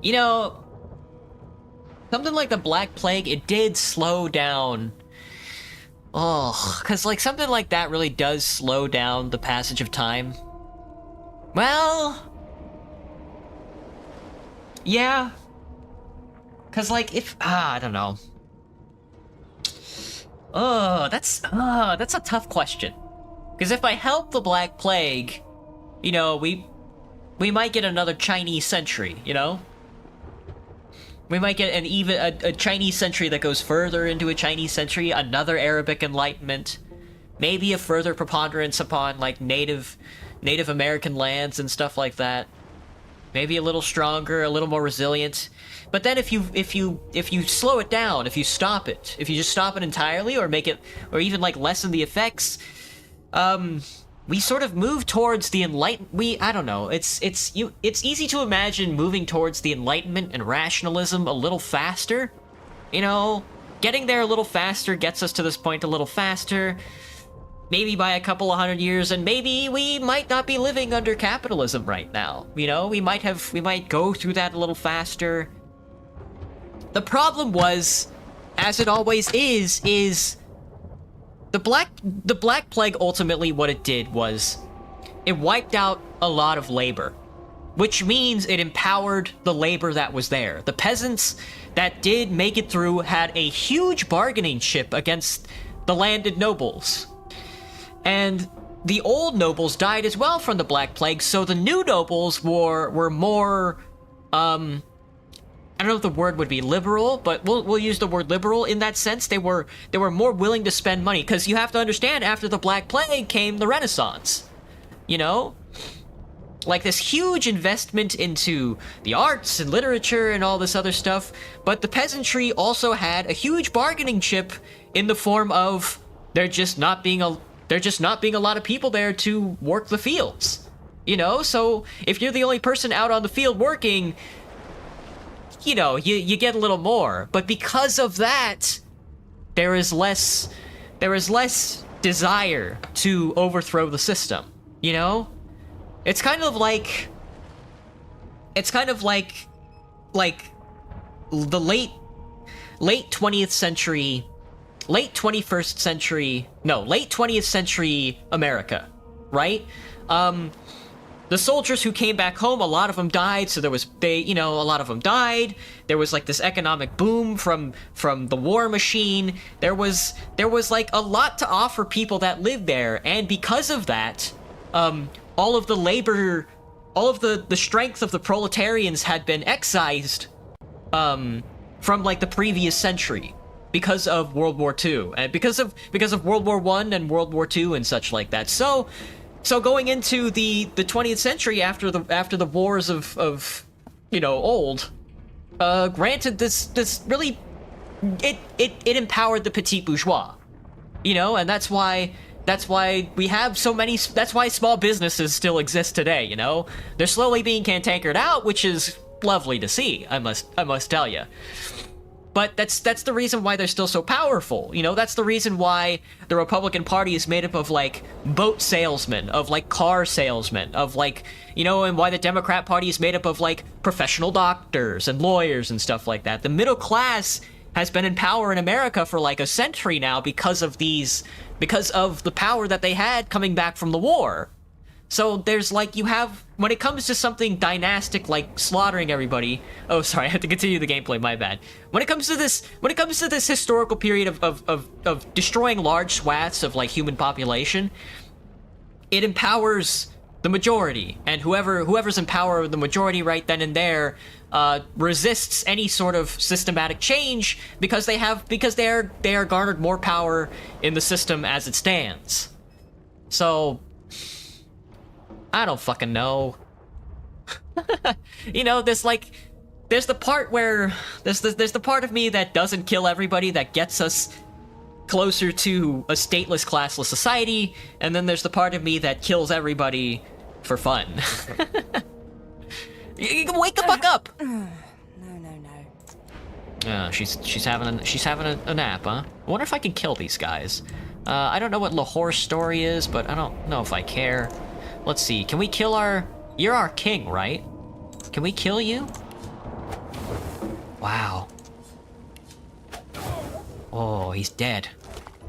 You know, something like the Black Plague, it did slow down. Oh, because, like, something like that really does slow down the passage of time. Well... yeah. Because, like, if... I don't know. Oh, that's a tough question. Because if I help the Black Plague, you know, we might get another Chinese century, you know? We might get a Chinese century that goes further into a Chinese century, another Arabic Enlightenment, maybe a further preponderance upon, like, Native American lands and stuff like that. Maybe a little stronger, a little more resilient. But then if you slow it down, if you stop it, if you just stop it entirely or make it, or even like lessen the effects, we sort of move towards the I don't know. It's easy to imagine moving towards the Enlightenment and rationalism a little faster. You know, getting there a little faster gets us to this point a little faster. Maybe by a couple of 100 years, and maybe we might not be living under capitalism right now. You know, we might go through that a little faster. The problem was, as it always is the Black Plague ultimately what it did was it wiped out a lot of labor, which means it empowered the labor that was there. The peasants that did make it through had a huge bargaining chip against the landed nobles. And the old nobles died as well from the Black Plague, so the new nobles were more, I don't know if the word would be liberal, but we'll use the word liberal in that sense. They were more willing to spend money, because you have to understand, after the Black Plague came the Renaissance. You know? Like this huge investment into the arts and literature and all this other stuff, but the peasantry also had a huge bargaining chip in the form of there just not being a lot of people there to work the fields. You know, so if you're the only person out on the field working, you know, you get a little more. But because of that, there is less desire to overthrow the system, you know? It's kind of like the late 20th century, late 20th century America, right? The soldiers who came back home, a lot of them died, so a lot of them died. There was like this economic boom from the war machine. There was like a lot to offer people that lived there, and because of that, all of the labor, all of the strength of the proletarians had been excised from like the previous century because of World War II and because of World War I and World War II and such like that. So going into the 20th century after the wars of you know, old, granted this really it empowered the petit bourgeois, you know, and that's why we have so many. That's why small businesses still exist today. You know, they're slowly being cantankered out, which is lovely to see. I must tell you. But that's the reason why they're still so powerful. You know, that's the reason why the Republican Party is made up of, like, boat salesmen, of, like, car salesmen, of, like, you know, and why the Democrat Party is made up of, like, professional doctors and lawyers and stuff like that. The middle class has been in power in America for, like, a century now because of the power that they had coming back from the war. So there's, like, you have, when it comes to something dynastic like slaughtering everybody, oh, sorry, I have to continue the gameplay, my bad. When it comes to this historical period of destroying large swaths of, like, human population, it empowers the majority, and whoever's in power of the majority right then and there resists any sort of systematic change because they are garnered more power in the system as it stands. So I don't fucking know. You know, there's the part where there's the part of me that doesn't kill everybody, that gets us closer to a stateless, classless society, and then there's the part of me that kills everybody for fun. You can wake the fuck up. No. She's having a nap, huh? I wonder if I can kill these guys. I don't know what Lahore's story is, but I don't know if I care. Let's see. Can we kill you're our king, right? Can we kill you? Wow. Oh, he's dead.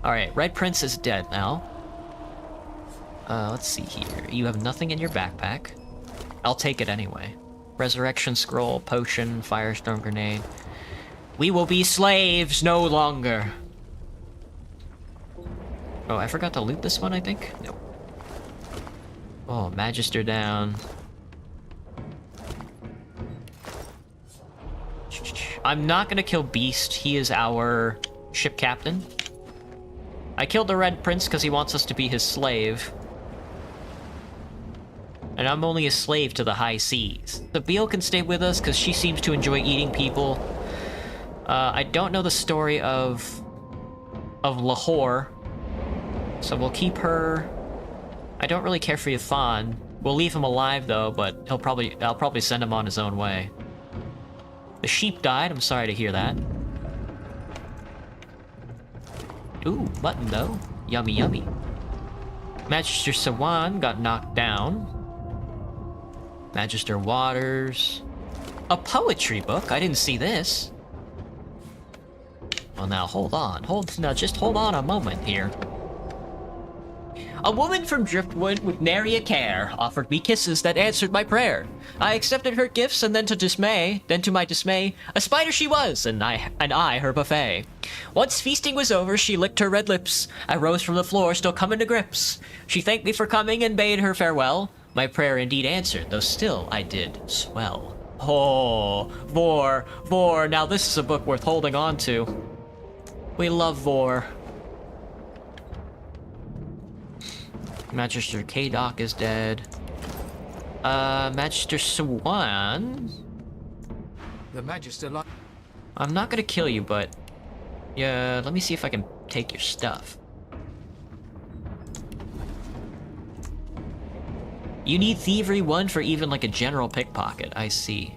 Alright, Red Prince is dead now. Let's see here. You have nothing in your backpack. I'll take it anyway. Resurrection Scroll, Potion, Firestorm Grenade. We will be slaves no longer. Oh, I forgot to loot this one, I think? Nope. Oh, Magister down. I'm not gonna kill Beast. He is our ship captain. I killed the Red Prince because he wants us to be his slave. And I'm only a slave to the high seas. The Beale can stay with us because she seems to enjoy eating people. I don't know the story of Lahore, so we'll keep her. I don't really care for Yathan. We'll leave him alive though, but I'll probably send him on his own way. The sheep died. I'm sorry to hear that. Ooh, mutton though. Yummy, yummy. Magister Sawan got knocked down. Magister Waters. A poetry book? I didn't see this. Well, now hold on. Just hold on a moment here. A woman from Driftwood with nary a care offered me kisses that answered my prayer. I accepted her gifts, and then to my dismay, a spider she was, and I her buffet. Once feasting was over, she licked her red lips. I rose from the floor, still coming to grips. She thanked me for coming and bade her farewell. My prayer indeed answered, though still I did swell. Oh, Vor, now this is a book worth holding on to. We love Vor. Magister K-Doc is dead. Magister Swan? The Magister... I'm not gonna kill you, but... yeah, let me see if I can take your stuff. You need Thievery 1 for even like a general pickpocket, I see.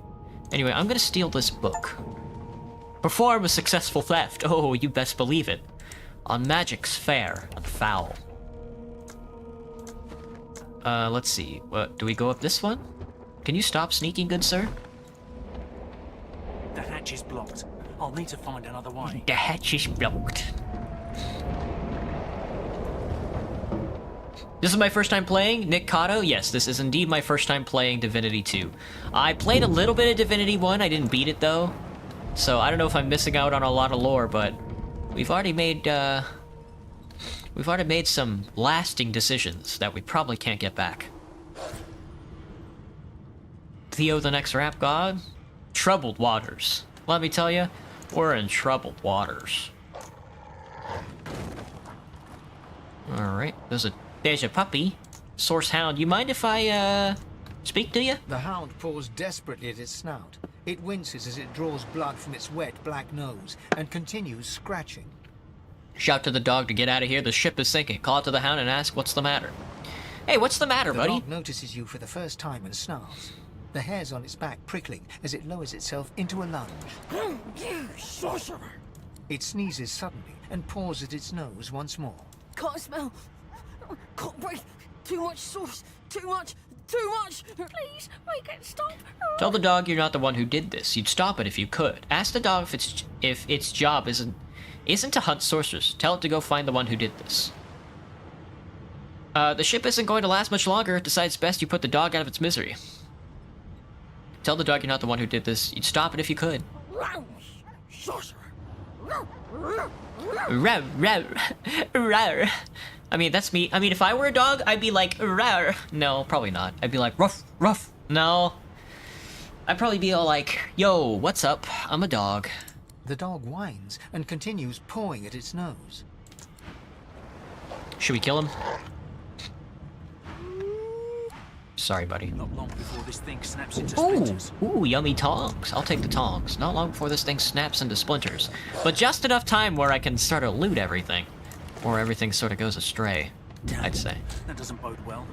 Anyway, I'm gonna steal this book. Perform a successful theft. Oh, you best believe it. On magic's fair and foul. Let's see. What, do we go up this one? Can you stop sneaking, good sir? The hatch is blocked. I'll need to find another way. The hatch is blocked. This is my first time playing Nick Cotto. Yes, this is indeed my first time playing Divinity 2. I played a little bit of Divinity 1. I didn't beat it, though. So I don't know if I'm missing out on a lot of lore, but we've already made some lasting decisions that we probably can't get back. Theo the next rap god? Troubled waters. Let me tell you, we're in troubled waters. Alright, there's a puppy. Source hound, you mind if I, speak to you? The hound paws desperately at its snout. It winces as it draws blood from its wet black nose and continues scratching. Shout to the dog to get out of here. The ship is sinking. Call it to the hound and ask what's the matter. Hey, what's the matter, buddy? The dog notices you for the first time and snarls. the hairs on its back prickling as it lowers itself into a lunge. You sorcerer! It sneezes suddenly and paws at its nose once more. Can't smell. Can't breathe. Too much sauce. Too much. Too much. Please, make it stop. Tell the dog you're not the one who did this. You'd stop it if you could. Ask the dog if its job isn't to hunt sorcerers. Tell it to go find the one who did this. The ship isn't going to last much longer. It decides best you put the dog out of its misery. Tell the dog you're not the one who did this. You'd stop it if you could. Sorcerer! Row, row, row. I mean, that's me. I mean, if I were a dog, I'd be like, row. No, probably not. I'd be like, ruff, ruff. No. I'd probably be all like, yo, what's up? I'm a dog. The dog whines and continues pawing at its nose. Should we kill him? Sorry, buddy. Not long before this thing snaps into Ooh, splinters. ooh, yummy tongs. I'll take the tongs. Not long before this thing snaps into splinters. But just enough time where I can sort of loot everything. Or everything sort of goes astray, I'd say. That doesn't bode well.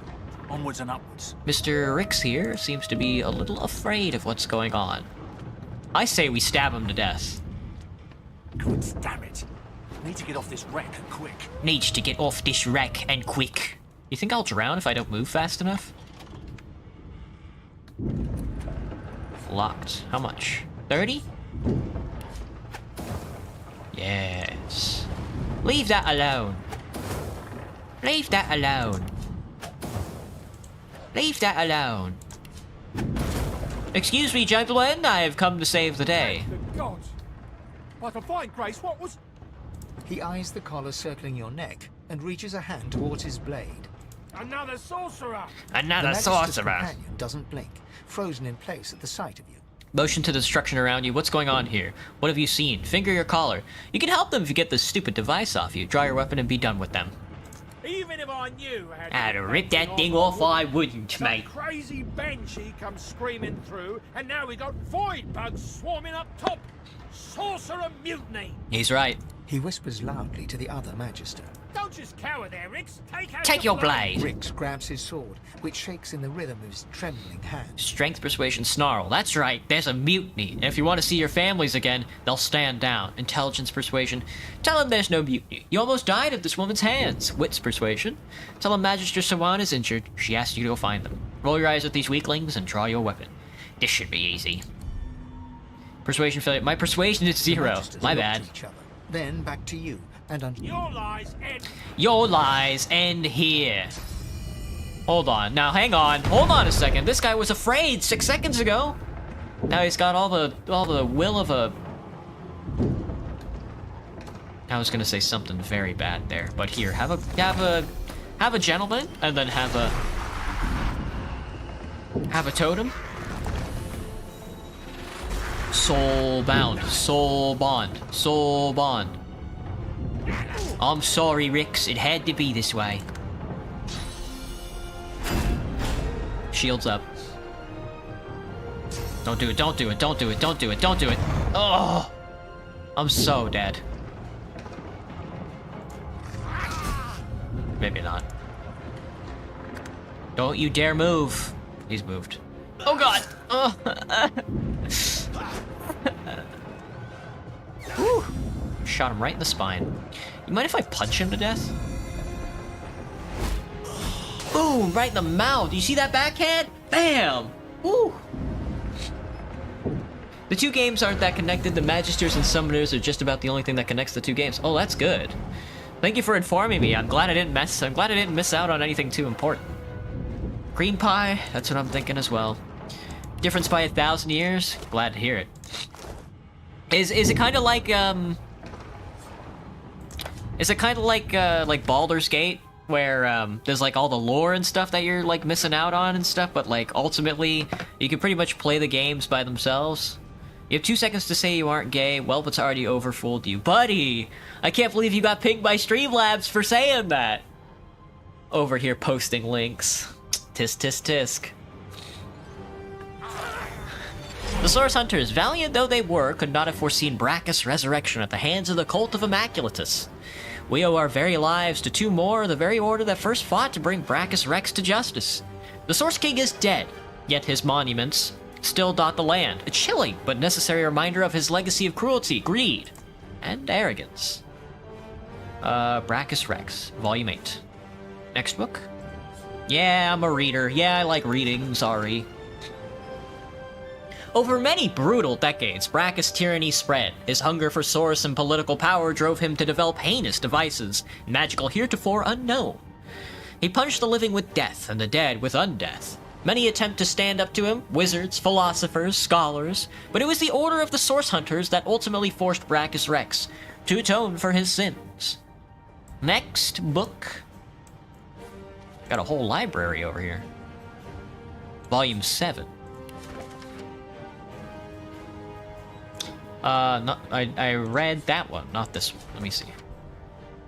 Onwards and upwards. Mr. Rix here seems to be a little afraid of what's going on. I say we stab him to death. Good, damn it. Need to get off this wreck and quick. Needs to get off this wreck and quick. You think I'll drown if I don't move fast enough? Locked. How much? 30? Yes. Leave that alone. Leave that alone. Leave that alone. Excuse me, gentlemen. I have come to save the day. The gods! Like a fine grace, what was... He eyes the collar circling your neck and reaches a hand towards his blade. Another sorcerer! Another The Magister's sorcerer. companion doesn't blink, frozen in place at the sight of you. Motion to the destruction around you. What's going on here? What have you seen? Finger your collar. You can help them if you get this stupid device off you. Draw your weapon and be done with them. Even if I knew how I'd rip that thing off, I wouldn't, mate. Crazy banshee comes screaming through, and now we got void bugs swarming up top. Sorcerer mutiny! He's right. He whispers loudly to the other Magister. Don't just cower there, Rix. Take your blade. Rix grabs his sword, which shakes in the rhythm of his trembling hand. Strength, persuasion, snarl. That's right, there's a mutiny. And if you want to see your families again, they'll stand down. Intelligence, persuasion. Tell them there's no mutiny. You almost died at this woman's hands. Wits, persuasion. Tell them Magister Sawan is injured. She asked you to go find them. Roll your eyes at these weaklings and draw your weapon. This should be easy. Persuasion failure. My persuasion is 0. My bad. Then back to you, and under Your lies end. Your lies end here. Hold on. Now, hang on. Hold on a second. This guy was afraid 6 seconds ago. Now he's got all the will of a... I was gonna say something very bad there, but here, have a gentleman, and then have a totem. Soul bound, soul bond, soul bond. I'm sorry, Rix. It had to be this way. Shields up. Don't do it, don't do it, don't do it, don't do it, don't do it. Oh! I'm so dead. Maybe not. Don't you dare move. He's moved. Oh god! Oh. Whew. Shot him right in the spine. You mind if I punch him to death? Boom! Right in the mouth. You see that backhand? Bam! Woo! The two games aren't that connected. The Magisters and Summoners are just about the only thing that connects the two games. Oh, that's good. Thank you for informing me. I'm glad I didn't miss out on anything too important. Green pie, that's what I'm thinking as well. Difference by 1,000 years? Glad to hear it. Is it kind of like Is it kind of like Baldur's Gate, where there's like all the lore and stuff that you're like missing out on and stuff, but like ultimately you can pretty much play the games by themselves? You have 2 seconds to say you aren't gay. Well, it's already overfooled you. Buddy, I can't believe you got pinged by Streamlabs for saying that. Over here posting links. Tisk tisk tisk. The Source Hunters, valiant though they were, could not have foreseen Brachus' resurrection at the hands of the cult of Immaculatus. We owe our very lives to 2 more, the very order that first fought to bring Brachus Rex to justice. The Source King is dead, Yet his monuments still dot the land, a chilling but necessary reminder of his legacy of cruelty, greed, and arrogance. Brachus Rex, Volume 8. Next book? Yeah, I'm a reader. Yeah, I like reading, sorry. Over many brutal decades, Brachus' tyranny spread. His hunger for source and political power drove him to develop heinous devices, magical heretofore unknown. He punished the living with death and the dead with undeath. Many attempt to stand up to him, wizards, philosophers, scholars, but it was the order of the Source Hunters that ultimately forced Brachus Rex to atone for his sins. Next book. Got a whole library over here. Volume 7. I read that one, not this one. Let me see.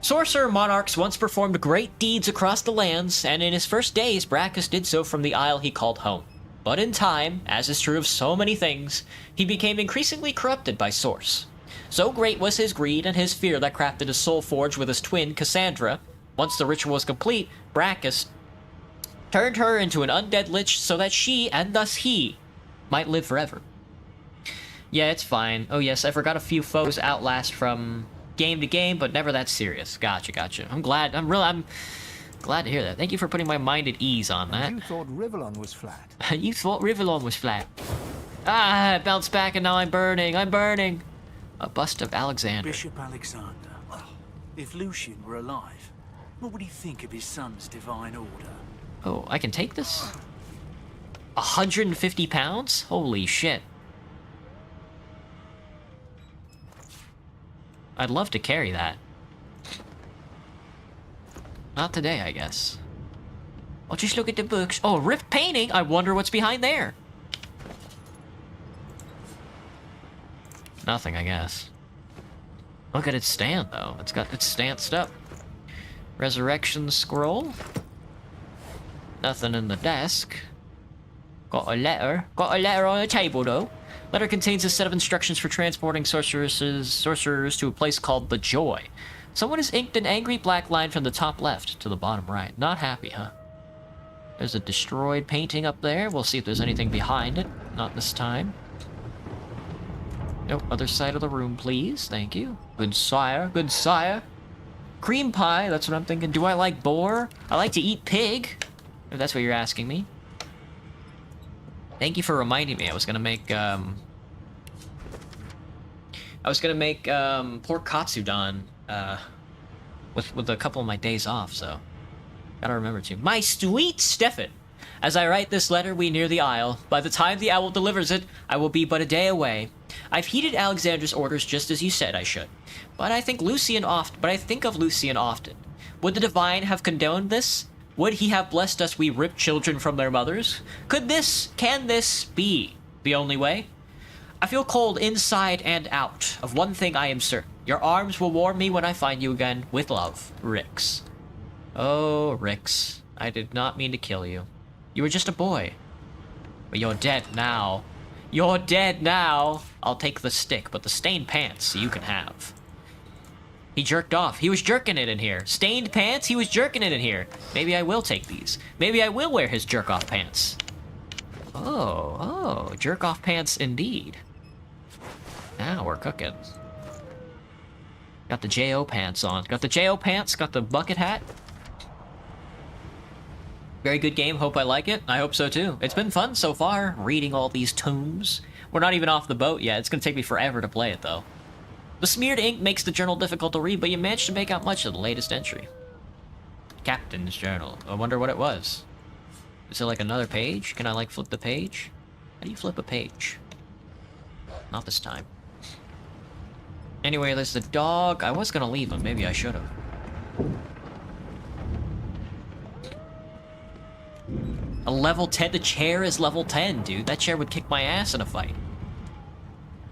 Sorcerer monarchs once performed great deeds across the lands, and in his first days, Brachus did so from the isle he called home. But in time, as is true of so many things, he became increasingly corrupted by Source. So great was his greed and his fear that crafted a soul forge with his twin, Cassandra. Once the ritual was complete, Brachus turned her into an undead lich so that she, and thus he, might live forever. Yeah, it's fine. Oh yes, I forgot a few foes outlast from game to game, but never that serious. Gotcha. I'm glad to hear that. Thank you for putting my mind at ease on that. You thought Rivellon was flat. You thought Rivellon was flat. Ah, I bounced back and now I'm burning. A bust of Alexander. Bishop Alexander. If Lucian were alive, what would he think of his son's divine order? Oh, I can take this? 150 pounds? Holy shit. I'd love to carry that. Not today, I guess. I'll just look at the books. Oh, ripped painting! I wonder what's behind there. Nothing, I guess. Look at its stand, though. It's stanced up. Resurrection scroll. Nothing in the desk. Got a letter. Got a letter on the table, though. Letter contains a set of instructions for transporting sorcerers to a place called the Joy. Someone has inked an angry black line from the top left to the bottom right. Not happy, huh? There's a destroyed painting up there. We'll see if there's anything behind it. Not this time. Nope, other side of the room, please. Thank you. Good sire. Good sire. Cream pie, that's what I'm thinking. Do I like boar? I like to eat pig, if that's what you're asking me. Thank you for reminding me. I was gonna make pork katsudon with a couple of my days off, so gotta remember to. My sweet Stefan! As I write this letter, we near the isle. By the time the owl delivers it, I will be but a day away. I've heeded Alexander's orders just as you said I should. But I think of Lucian often. Would the divine have condoned this? Would he have blessed us we ripped children from their mothers? Can this be the only way? I feel cold inside and out. Of one thing I am certain. Your arms will warm me when I find you again. With love, Rix. Oh, Rix. I did not mean to kill you. You were just a boy. But you're dead now. You're dead now. I'll take the stick, but the stained pants you can have. He jerked off. He was jerking it in here. Stained pants? He was jerking it in here. Maybe I will take these. Maybe I will wear his jerk-off pants. Oh, jerk-off pants indeed. Now we're cooking. Got the J.O. pants on. Got the J.O. pants, got the bucket hat. Very good game. Hope I like it. I hope so too. It's been fun so far, reading all these tomes. We're not even off the boat yet. It's gonna take me forever to play it though. The smeared ink makes the journal difficult to read, but you managed to make out much of the latest entry. Captain's journal. I wonder what it was. Is it like another page? Can I like flip the page? How do you flip a page? Not this time. Anyway, there's the dog. I was gonna leave him. Maybe I should have. A level 10? The chair is level 10, dude. That chair would kick my ass in a fight.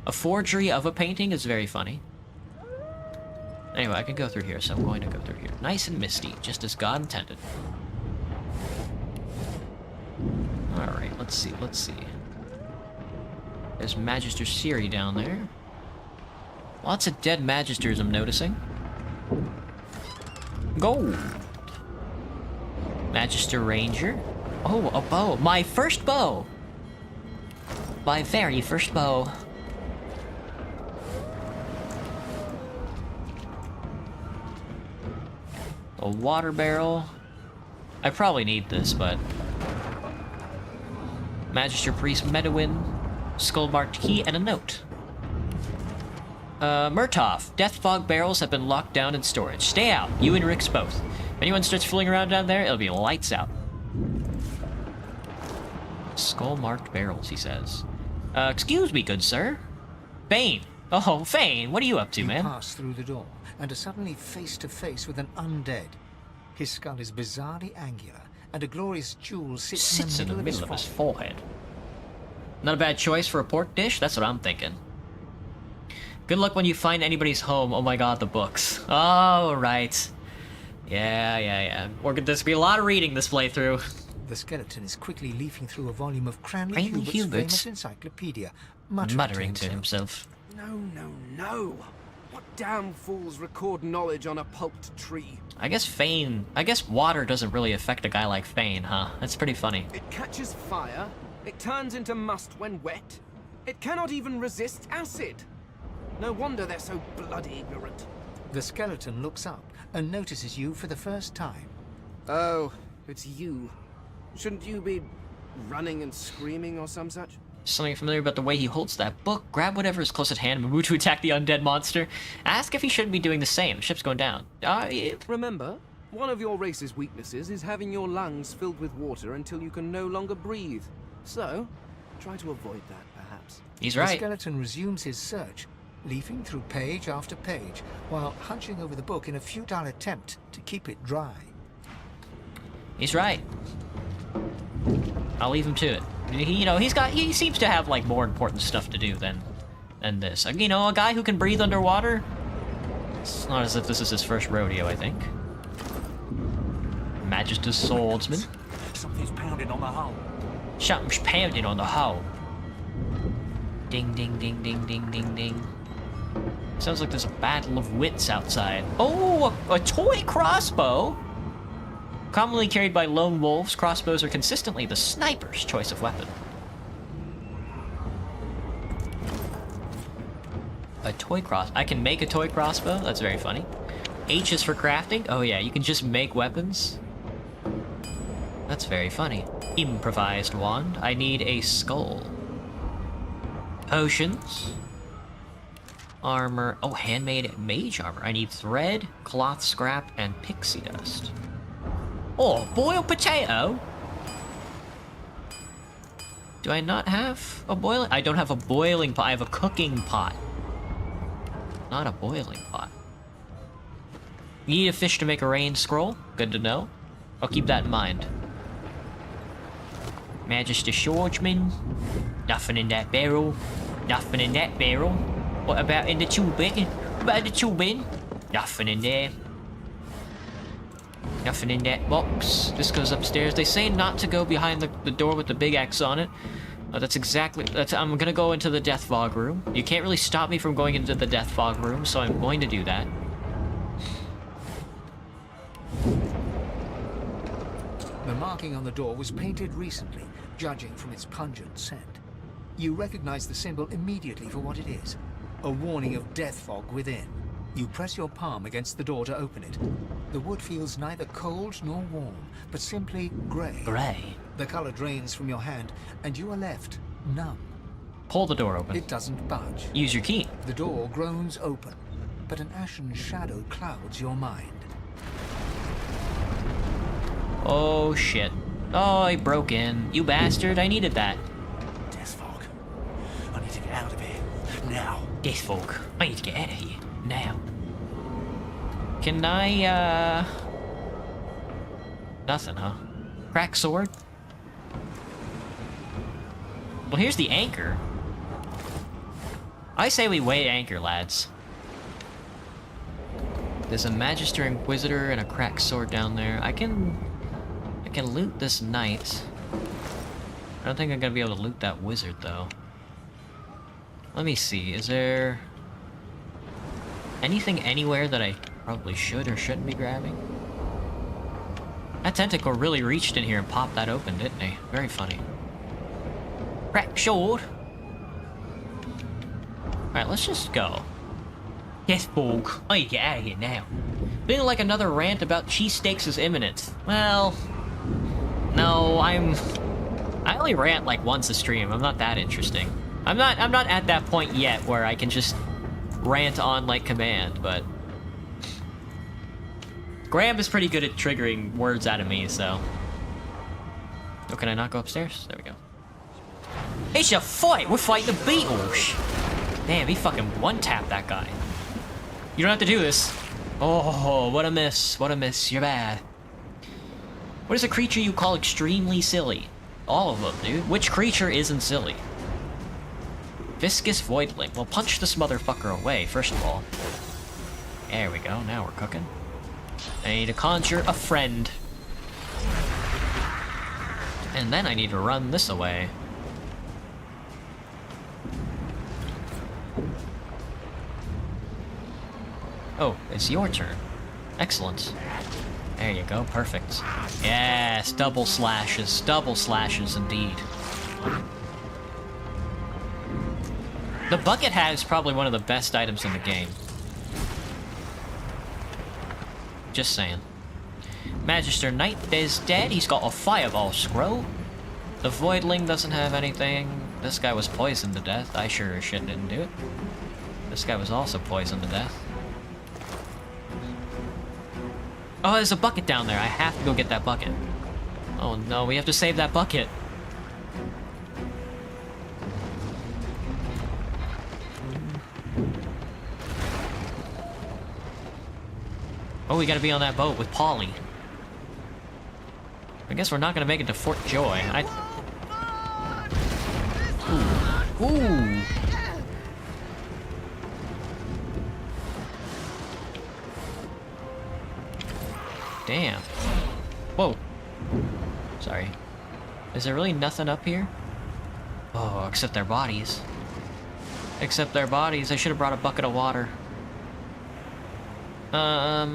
A forgery of a painting is very funny. Anyway, I can go through here, so I'm going to go through here. Nice and misty, just as God intended. Alright, let's see. There's Magister Siri down there. Lots of dead Magisters I'm noticing. Gold. Magister Ranger. Oh, a bow. My first bow. My very first bow. A water barrel. I probably need this, but... Magister Priest Medowin, skull-marked key, and a note. Murtaugh, death fog barrels have been locked down in storage. Stay out, you and Rix both. If anyone starts fooling around down there, it'll be lights out. Skull-marked barrels, he says. Excuse me, good sir. Fane. Oh, Fane, what are you up to, man? You pass through the door and are suddenly face to face with an undead. His skull is bizarrely angular, and a glorious jewel sits in the middle of his forehead. Not a bad choice for a pork dish? That's what I'm thinking. Good luck when you find anybody's home. Oh my god, the books. Oh, right. Yeah. There's gonna be a lot of reading this playthrough. The skeleton is quickly leafing through a volume of Cranley Hubert's famous encyclopedia, muttering to himself. No. What damn fools record knowledge on a pulped tree? I guess water doesn't really affect a guy like Fane, huh? That's pretty funny. It catches fire. It turns into must when wet. It cannot even resist acid. No wonder they're so bloody ignorant. The skeleton looks up and notices you for the first time. Oh, it's you. Shouldn't you be running and screaming or some such? Something familiar about the way he holds that book. Grab whatever is close at hand and move to attack the undead monster. Ask if he shouldn't be doing the same. The ship's going down. Remember, one of your race's weaknesses is having your lungs filled with water until you can no longer breathe. So, try to avoid that, perhaps. He's right. The skeleton resumes his search, leafing through page after page, while hunching over the book in a futile attempt to keep it dry. He's right. I'll leave him to it. He seems to have, like, more important stuff to do than this. A guy who can breathe underwater? It's not as if this is his first rodeo, I think. Magister's swordsman. Something's pounding on the hull. Something's pounding on the hull. Ding, ding, ding, ding, ding, ding, ding. Sounds like there's a battle of wits outside. Oh, a toy crossbow? Commonly carried by lone wolves, crossbows are consistently the sniper's choice of weapon. A toy cross. I can make a toy crossbow? That's very funny. H is for crafting? Oh yeah, you can just make weapons? That's very funny. Improvised wand. I need a skull. Potions. Armor. Oh, handmade mage armor. I need thread, cloth scrap, and pixie dust. Oh, boiled potato? Do I not have a boiling? I don't have a boiling pot. I have a cooking pot. Not a boiling pot. You need a fish to make a rain scroll. Good to know. I'll keep that in mind. Magister Swordsman. Nothing in that barrel. Nothing in that barrel. What about in the tubing? What about the tubing? Nothing in there. Nothing in that box. This goes upstairs. They say not to go behind the door with the big X on it. I'm gonna go into the death fog room. You can't really stop me from going into the death fog room, so I'm going to do that. The marking on the door was painted recently, judging from its pungent scent. You recognize the symbol immediately for what it is. A warning of death fog within. You press your palm against the door to open it. The wood feels neither cold nor warm, but simply grey. Grey. The color drains from your hand, and you are left numb. Pull the door open. It doesn't budge. Use your key. The door groans open, but an ashen shadow clouds your mind. Oh, shit. Oh, I broke in. You bastard, I needed that. Death fog. I need to get out of here. Now. Death fog. I need to get out of here. Now. Can I, Nothing, huh? Crack sword? Well, here's the anchor. I say we weigh anchor, lads. There's a Magister Inquisitor and a crack sword down there. I can loot this knight. I don't think I'm gonna be able to loot that wizard, though. Let me see, is there anything anywhere that I probably should or shouldn't be grabbing? That tentacle really reached in here and popped that open, didn't he? Very funny. Crack sword. Alright, let's just go. Yes, Bog. I need to get out of here now. Feeling like another rant about cheesesteaks is imminent. Well... No, I only rant like once a stream. I'm not that interesting. I'm not at that point yet where I can just rant on like command, but... Graham is pretty good at triggering words out of me, so... Oh, can I not go upstairs? There we go. It's a fight! We're fighting the Beatles! Damn, he fucking one-tapped that guy. You don't have to do this. Oh, what a miss. What a miss. You're bad. What is a creature you call extremely silly? All of them, dude. Which creature isn't silly? Viscous Voidling. Well, punch this motherfucker away, first of all. There we go. Now we're cooking. I need to conjure a friend. And then I need to run this away. Oh, it's your turn. Excellent. There you go, perfect. Yes, double slashes indeed. The bucket hat is probably one of the best items in the game. Just saying. Magister Knight is dead. He's got a fireball scroll. The Voidling doesn't have anything. This guy was poisoned to death. I sure as shit didn't do it. This guy was also poisoned to death. Oh, there's a bucket down there. I have to go get that bucket. Oh no, we have to save that bucket. Oh, we gotta be on that boat with Polly. I guess we're not gonna make it to Fort Joy. Ooh. Ooh. Damn. Whoa. Sorry. Is there really nothing up here? Oh, except their bodies. Except their bodies. I should have brought a bucket of water. I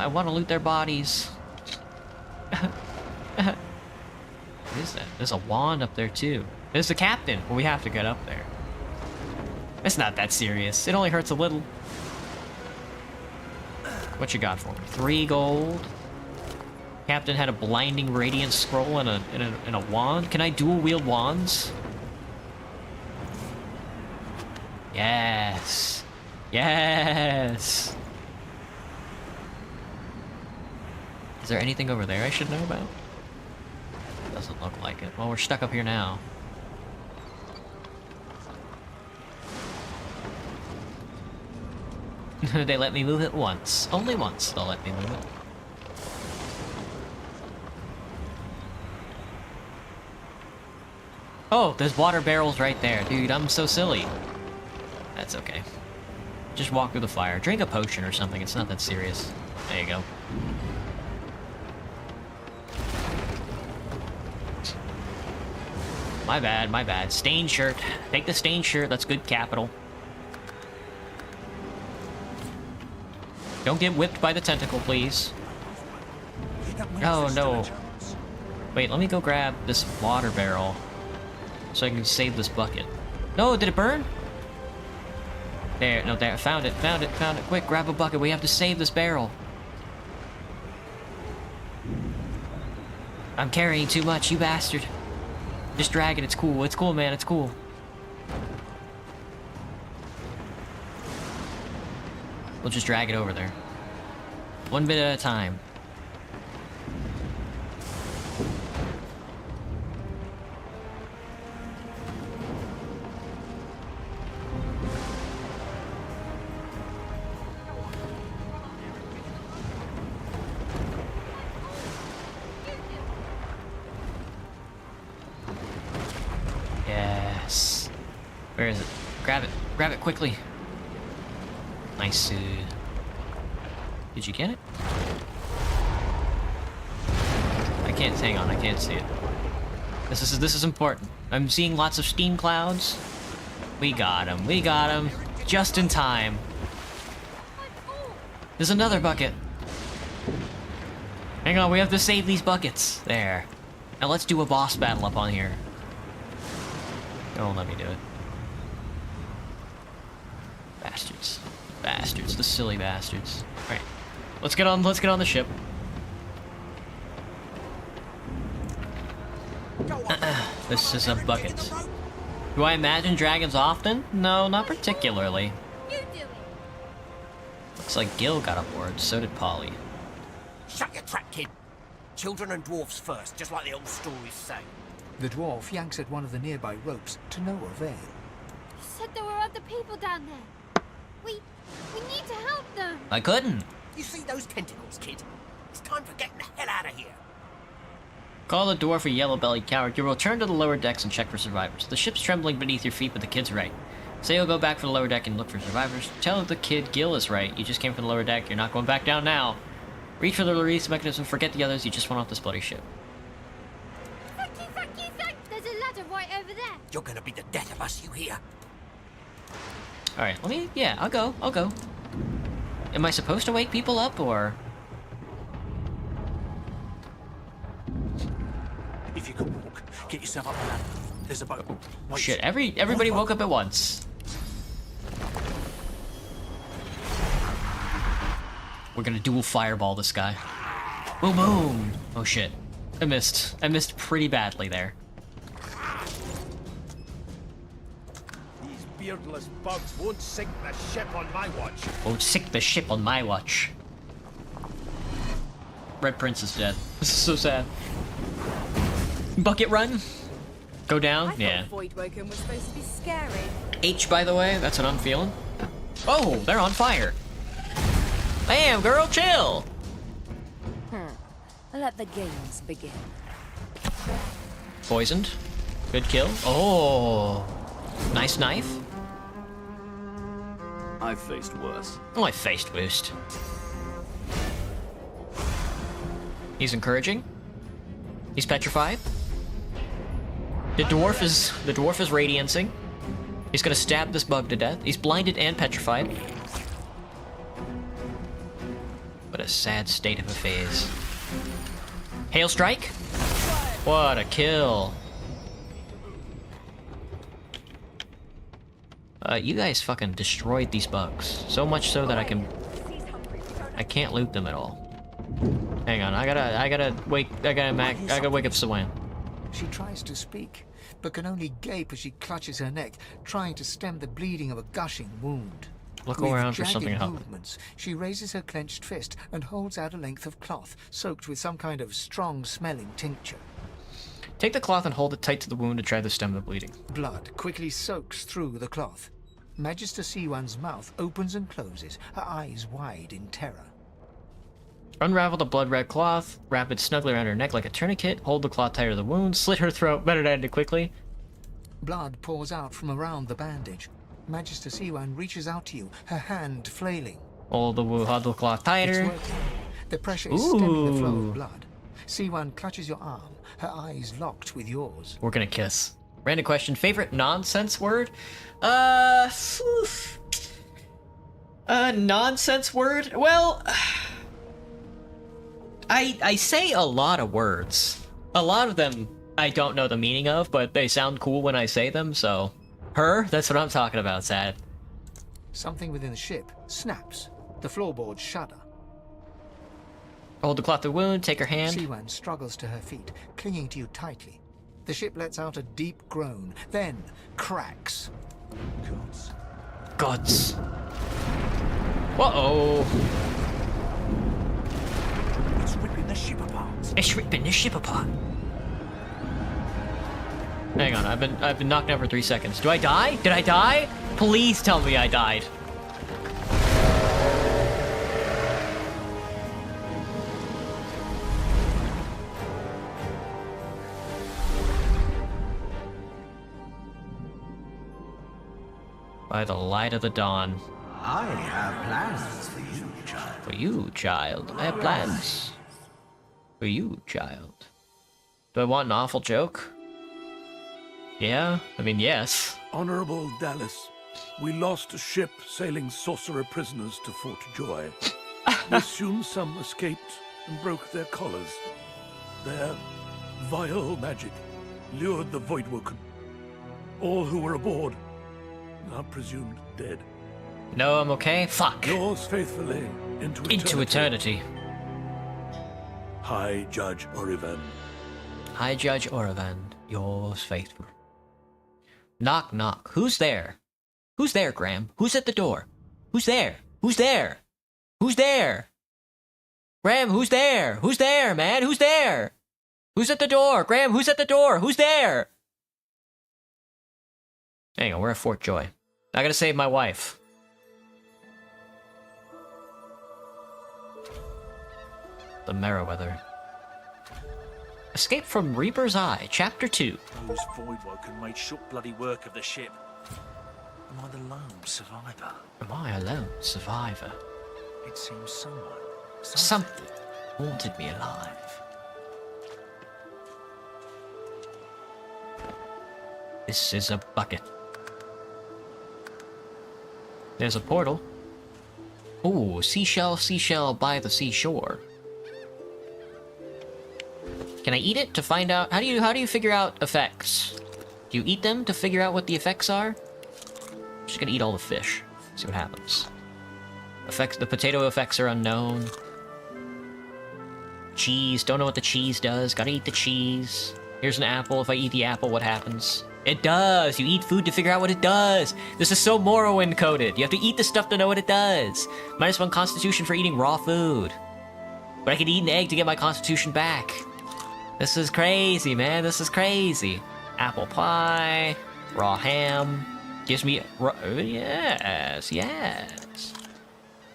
want to loot their bodies. What is that? There's a wand up there too. There's the captain. Well, we have to get up there. It's not that serious. It only hurts a little. What you got for me? 3 gold. Captain had a blinding radiant scroll and a wand. Can I dual wield wands? Yes. Yes. Is there anything over there I should know about? Doesn't look like it. Well, we're stuck up here now. They let me move it once. Only once they'll let me move it. Oh, there's water barrels right there. Dude, I'm so silly. That's okay. Just walk through the fire. Drink a potion or something. It's not that serious. There you go. My bad, my bad. Stained shirt. Take the stained shirt. That's good capital. Don't get whipped by the tentacle, please. Oh, no. Wait, let me go grab this water barrel so I can save this bucket. No, did it burn? There, no, there. Found it, found it, found it. Quick, grab a bucket. We have to save this barrel. I'm carrying too much, you bastard. Just drag it. It's cool. It's cool, man. It's cool. We'll just drag it over there. One bit at a time. Yes. Where is it? Grab it. Grab it quickly. Nice. Did you get it? I can't. Hang on. I can't see it. This is important. I'm seeing lots of steam clouds. We got him. We got him. Just in time. There's another bucket. Hang on. We have to save these buckets. There. Now let's do a boss battle up on here. Don't let me do it. Bastards. Bastards. The silly bastards. Alright. Let's get on the ship. This is a bucket. Do I imagine dragons often? No, not particularly. Looks like Gil got aboard, so did Polly. Shut your trap, kid. Children and dwarfs first, just like the old stories say. The dwarf yanks at one of the nearby ropes to no avail. You said there were other people down there. We need to help them. I couldn't. You see those tentacles, kid? It's time for getting the hell out of here. Call the dwarf a yellow-bellied coward. You return to the lower decks and check for survivors. The ship's trembling beneath your feet, but the kid's right. Say you'll go back for the lower deck and look for survivors. Tell the kid Gil is right. You just came from the lower deck. You're not going back down now. Reach for the release mechanism. Forget the others. You just went off this bloody ship. Thank you. There's a ladder right over there. You're gonna be the death of us, you hear? Alright, yeah, I'll go. Am I supposed to wake people up, or...? If you can walk, get yourself up the ladder. There's a boat. Wait. Shit, everybody woke up at once. We're gonna dual fireball this guy. Boom, boom! Oh shit. I missed pretty badly there. These beardless bugs won't sink the ship on my watch. Won't sink the ship on my watch. Red Prince is dead. This is so sad. Bucket run? Go down? Yeah. Void Woken was supposed to be scary. H, by the way, that's what I'm feeling. Oh, they're on fire. Damn, girl, chill. Let the games begin. Poisoned. Good kill. Oh, nice knife. I've faced worse. Oh, I faced worst. He's encouraging. He's petrified. The dwarf is radiancing. He's gonna stab this bug to death. He's blinded and petrified. What a sad state of affairs. Hail strike? What a kill. You guys fucking destroyed these bugs. So much so that I can't loot them at all. Hang on, I gotta wake up Sawan. She tries to speak, but can only gape as she clutches her neck, trying to stem the bleeding of a gushing wound. Look With around for jagged something to help. movements, she raises her clenched fist and holds out a length of cloth, soaked with some kind of strong-smelling tincture. Take the cloth and hold it tight to the wound to try to stem the bleeding. Blood quickly soaks through the cloth. Magister Siwan's mouth opens and closes, her eyes wide in terror. Unravel the blood-red cloth, wrap it snugly around her neck like a tourniquet, hold the cloth tight to the wound, slit her throat, better to end it quickly. Blood pours out from around the bandage. Magister Siwan reaches out to you, her hand flailing. Hold the cloth It's tighter. working. The pressure is stemming the flow of blood. Siwan clutches your arm, her eyes locked with yours. We're gonna kiss. Random question, favorite nonsense word? Nonsense word? Well, I say a lot of words. A lot of them I don't know the meaning of, but they sound cool when I say them, so... Her? That's what I'm talking about, Sad. Something within the ship snaps. The floorboards shudder. Hold the cloth to the wound, take her hand. Siwan struggles to her feet, clinging to you tightly. The ship lets out a deep groan, then cracks. Gods. Uh-oh. It's ripping the ship apart. It's ripping the ship apart. Hang on, I've been knocked out for 3 seconds. Do I die? Did I die? Please tell me I died. By the light of the dawn. I have plans for you, child. For you, child. I have plans. For you, child. Do I want an awful joke? Yeah? I mean, yes. Honorable Dallas, we lost a ship sailing sorcerer prisoners to Fort Joy. We assume some escaped and broke their collars. Their vile magic lured the Voidwoken. All who were aboard are presumed dead. No, I'm okay. Fuck. Yours faithfully Into eternity. High Judge Orivan. High Judge Orivan, yours faithful. Knock, knock. Who's there? Who's there, Graham? Who's at the door? Who's there? Who's there? Who's there? Graham, who's there? Who's there, man? Who's there? Who's at the door? Graham, who's at the door? Who's there? Hang on, we're at Fort Joy. I gotta save my wife. The Meriwether. Escape from Reaper's Eye, Chapter 2. Those Voidwoken made short bloody work of the ship. Am I the lone survivor? Am I a lone survivor? It seems Something haunted me alive. This is a bucket. There's a portal. Ooh, seashell, seashell by the seashore. Can I eat it to find out? How do you figure out effects? Do you eat them to figure out what the effects are? I'm just gonna eat all the fish. See what happens. Effects. The potato effects are unknown. Cheese. Don't know what the cheese does. Gotta eat the cheese. Here's an apple. If I eat the apple, what happens? It does! You eat food to figure out what it does! This is so Morrowind coded. You have to eat the stuff to know what it does. -1 constitution for eating raw food. But I could eat an egg to get my constitution back. This is crazy, man. This is crazy. Apple pie. Raw ham. Gives me... yes, yes.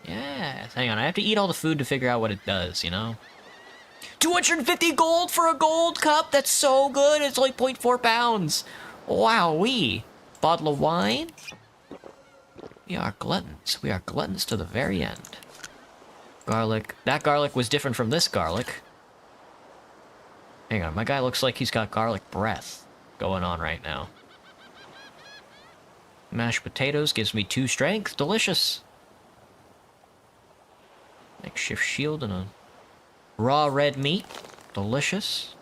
Yes. Hang on, I have to eat all the food to figure out what it does, you know? 250 gold for a gold cup? That's so good! It's like 0.4 pounds! Wowee! Bottle of wine? We are gluttons. We are gluttons to the very end. Garlic. That garlic was different from this garlic. Hang on, my guy looks like he's got garlic breath going on right now. Mashed potatoes gives me 2 strength. Delicious! Makeshift shield and a raw red meat. Delicious.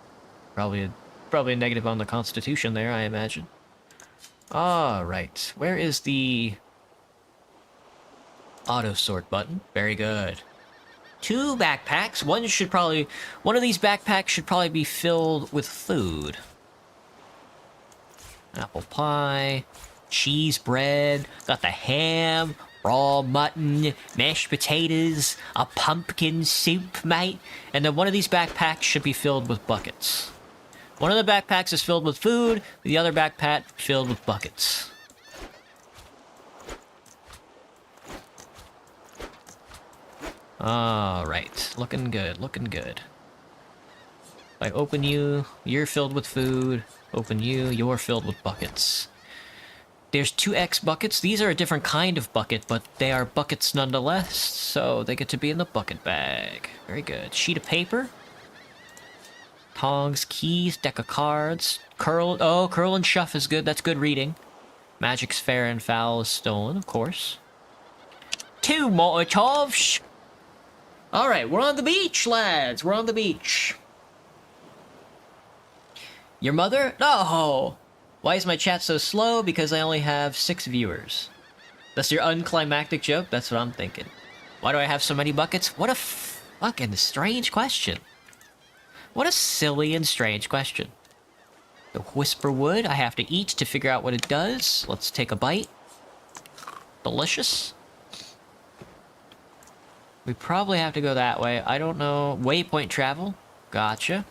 Probably a negative on the constitution there, I imagine. Alright, where is the auto sort button? Very good. 2 backpacks. One of these backpacks should probably be filled with food. Apple pie, cheese bread, got the ham, raw mutton, mashed potatoes, a pumpkin soup, mate. And then one of these backpacks should be filled with buckets. One of the backpacks is filled with food, the other backpack filled with buckets. Alright, looking good, looking good. If I open you, you're filled with food. Open you, you're filled with buckets. There's 2X buckets. These are a different kind of bucket, but they are buckets nonetheless, so they get to be in the bucket bag. Very good. Sheet of paper. Tongs, keys, deck of cards. Curl and shuff is good. That's good reading. Magic's fair and foul is stolen, of course. 2 Molotovs. Alright, we're on the beach, lads. We're on the beach. Your mother? No! Why is my chat so slow? Because I only have 6 viewers. That's your unclimactic joke? That's what I'm thinking. Why do I have so many buckets? What a fucking strange question. What a silly and strange question. The whisper wood I have to eat to figure out what it does. Let's take a bite. Delicious. We probably have to go that way. I don't know. Waypoint travel. Gotcha.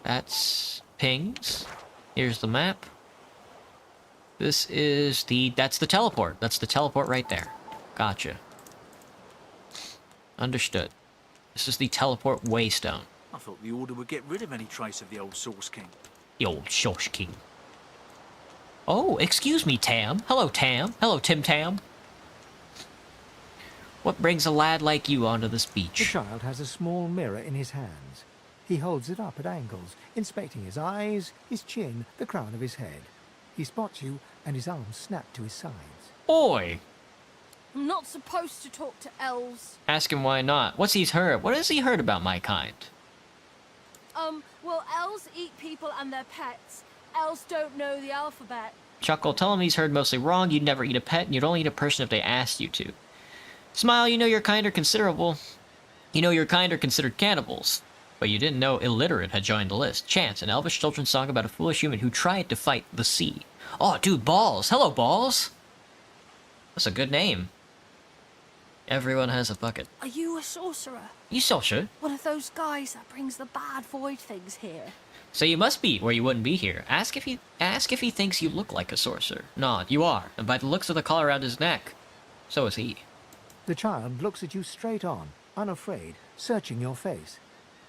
That's pings. Here's the map. This is that's the teleport. That's the teleport right there. Gotcha. Understood. This is the teleport waystone. I thought the Order would get rid of any trace of the old Source King. The old Source King. Oh, excuse me, Tam. Hello, Tam. Hello, Tim Tam. What brings a lad like you onto this beach? The child has a small mirror in his hands. He holds it up at angles, inspecting his eyes, his chin, the crown of his head. He spots you, and his arms snap to his sides. Oi! I'm not supposed to talk to elves. Ask him why not. What's he's heard? What has he heard about my kind? Well, elves eat people and their pets. Elves don't know the alphabet. Chuckle, tell him he's heard mostly wrong. You'd never eat a pet, and you'd only eat a person if they asked you to. Smile, you know your kind are considerable. You know your kind are considered cannibals. But you didn't know illiterate had joined the list. Chance, an elvish children's song about a foolish human who tried to fight the sea. Oh, dude, Balls. Hello, Balls. That's a good name. Everyone has a bucket. Are you a sorcerer? You sorcerer? One of those guys that brings the bad void things here. So you must be, or you wouldn't be here. Ask if he thinks you look like a sorcerer. Nod, you are, and by the looks of the collar around his neck, so is he. The child looks at you straight on, unafraid, searching your face.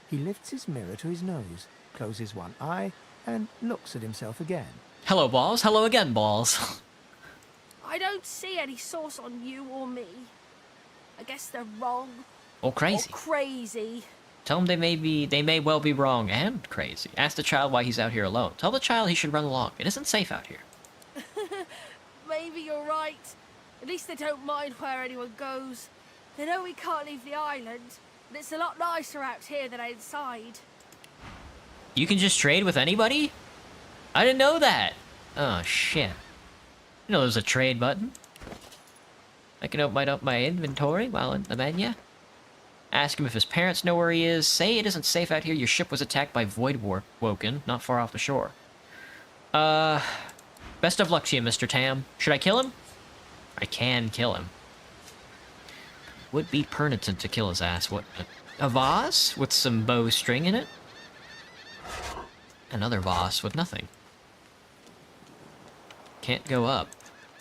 He lifts his mirror to his nose, closes one eye, and looks at himself again. Hello, Balls. Hello again, Balls. I don't see any source on you or me. I guess they're wrong. Or crazy. Or crazy. Tell him they may well be wrong and crazy. Ask the child why he's out here alone. Tell the child he should run along. It isn't safe out here. Maybe you're right. At least they don't mind where anyone goes. They know we can't leave the island, and it's a lot nicer out here than outside. You can just trade with anybody? I didn't know that. Oh, shit. You know there's a trade button. I can open up my inventory while in the menu. Ask him if his parents know where he is. Say it isn't safe out here. Your ship was attacked by Void Woken, not far off the shore. Best of luck to you, Mr. Tam. Should I kill him? I can kill him. Would be penitent to kill his ass. What? A vase with some bowstring in it? Another vase with nothing. Can't go up.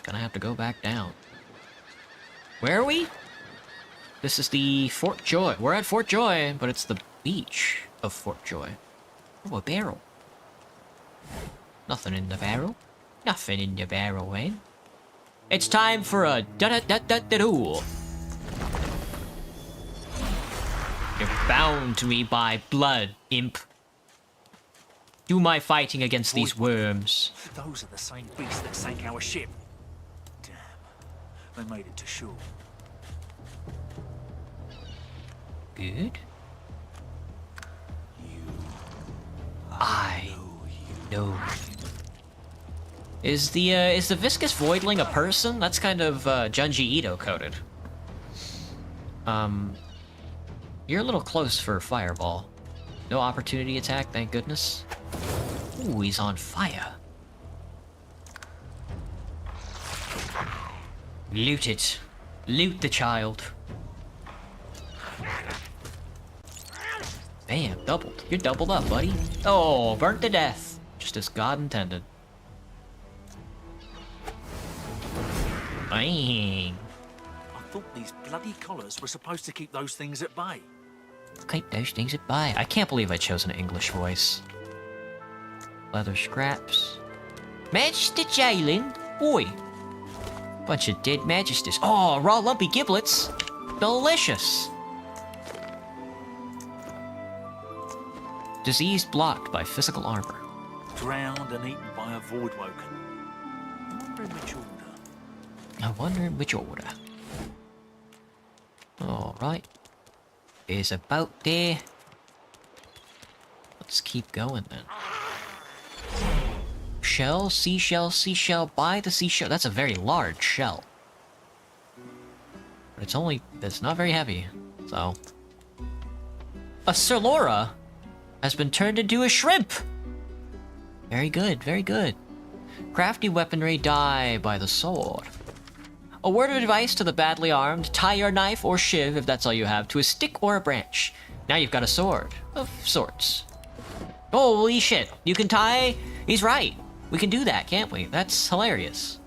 Gonna have to go back down. Where are we? This is the Fort Joy. We're at Fort Joy, but it's the beach of Fort Joy. Oh, a barrel. Nothing in the barrel. Nothing in the barrel, Wayne. It's time for a da-da-da-da-da-doo. You're bound to me by blood, imp. Do my fighting against these worms. Those are the same beasts that sank our ship. Damn. They made it to shore. Good. I know. Is the viscous voidling a person? That's kind of Junji Ito coded. You're a little close for fireball. No opportunity attack, thank goodness. Ooh, he's on fire. Loot it. Loot the child. Bam, doubled. You're doubled up, buddy. Oh, burnt to death. Just as God intended. Bang. I thought these bloody collars were supposed to keep those things at bay. Keep those things at bay. I can't believe I chose an English voice. Leather scraps. Magister Jalen? Oi. Bunch of dead magisters. Oh, raw lumpy giblets. Delicious. Disease blocked by physical armor. Drowned and eaten by a void woken. I wonder in which order. I wonder in which order. Alright. There's a boat there. Let's keep going then. Shell, seashell, by the seashell. That's a very large shell. But it's not very heavy, so. A Sirlora has been turned into a shrimp! Very good, very good. Crafty weaponry, die by the sword. A word of advice to the badly armed, tie your knife or shiv, if that's all you have, to a stick or a branch. Now you've got a sword, of sorts. Holy shit, you can tie... He's right. We can do that, can't we? That's hilarious.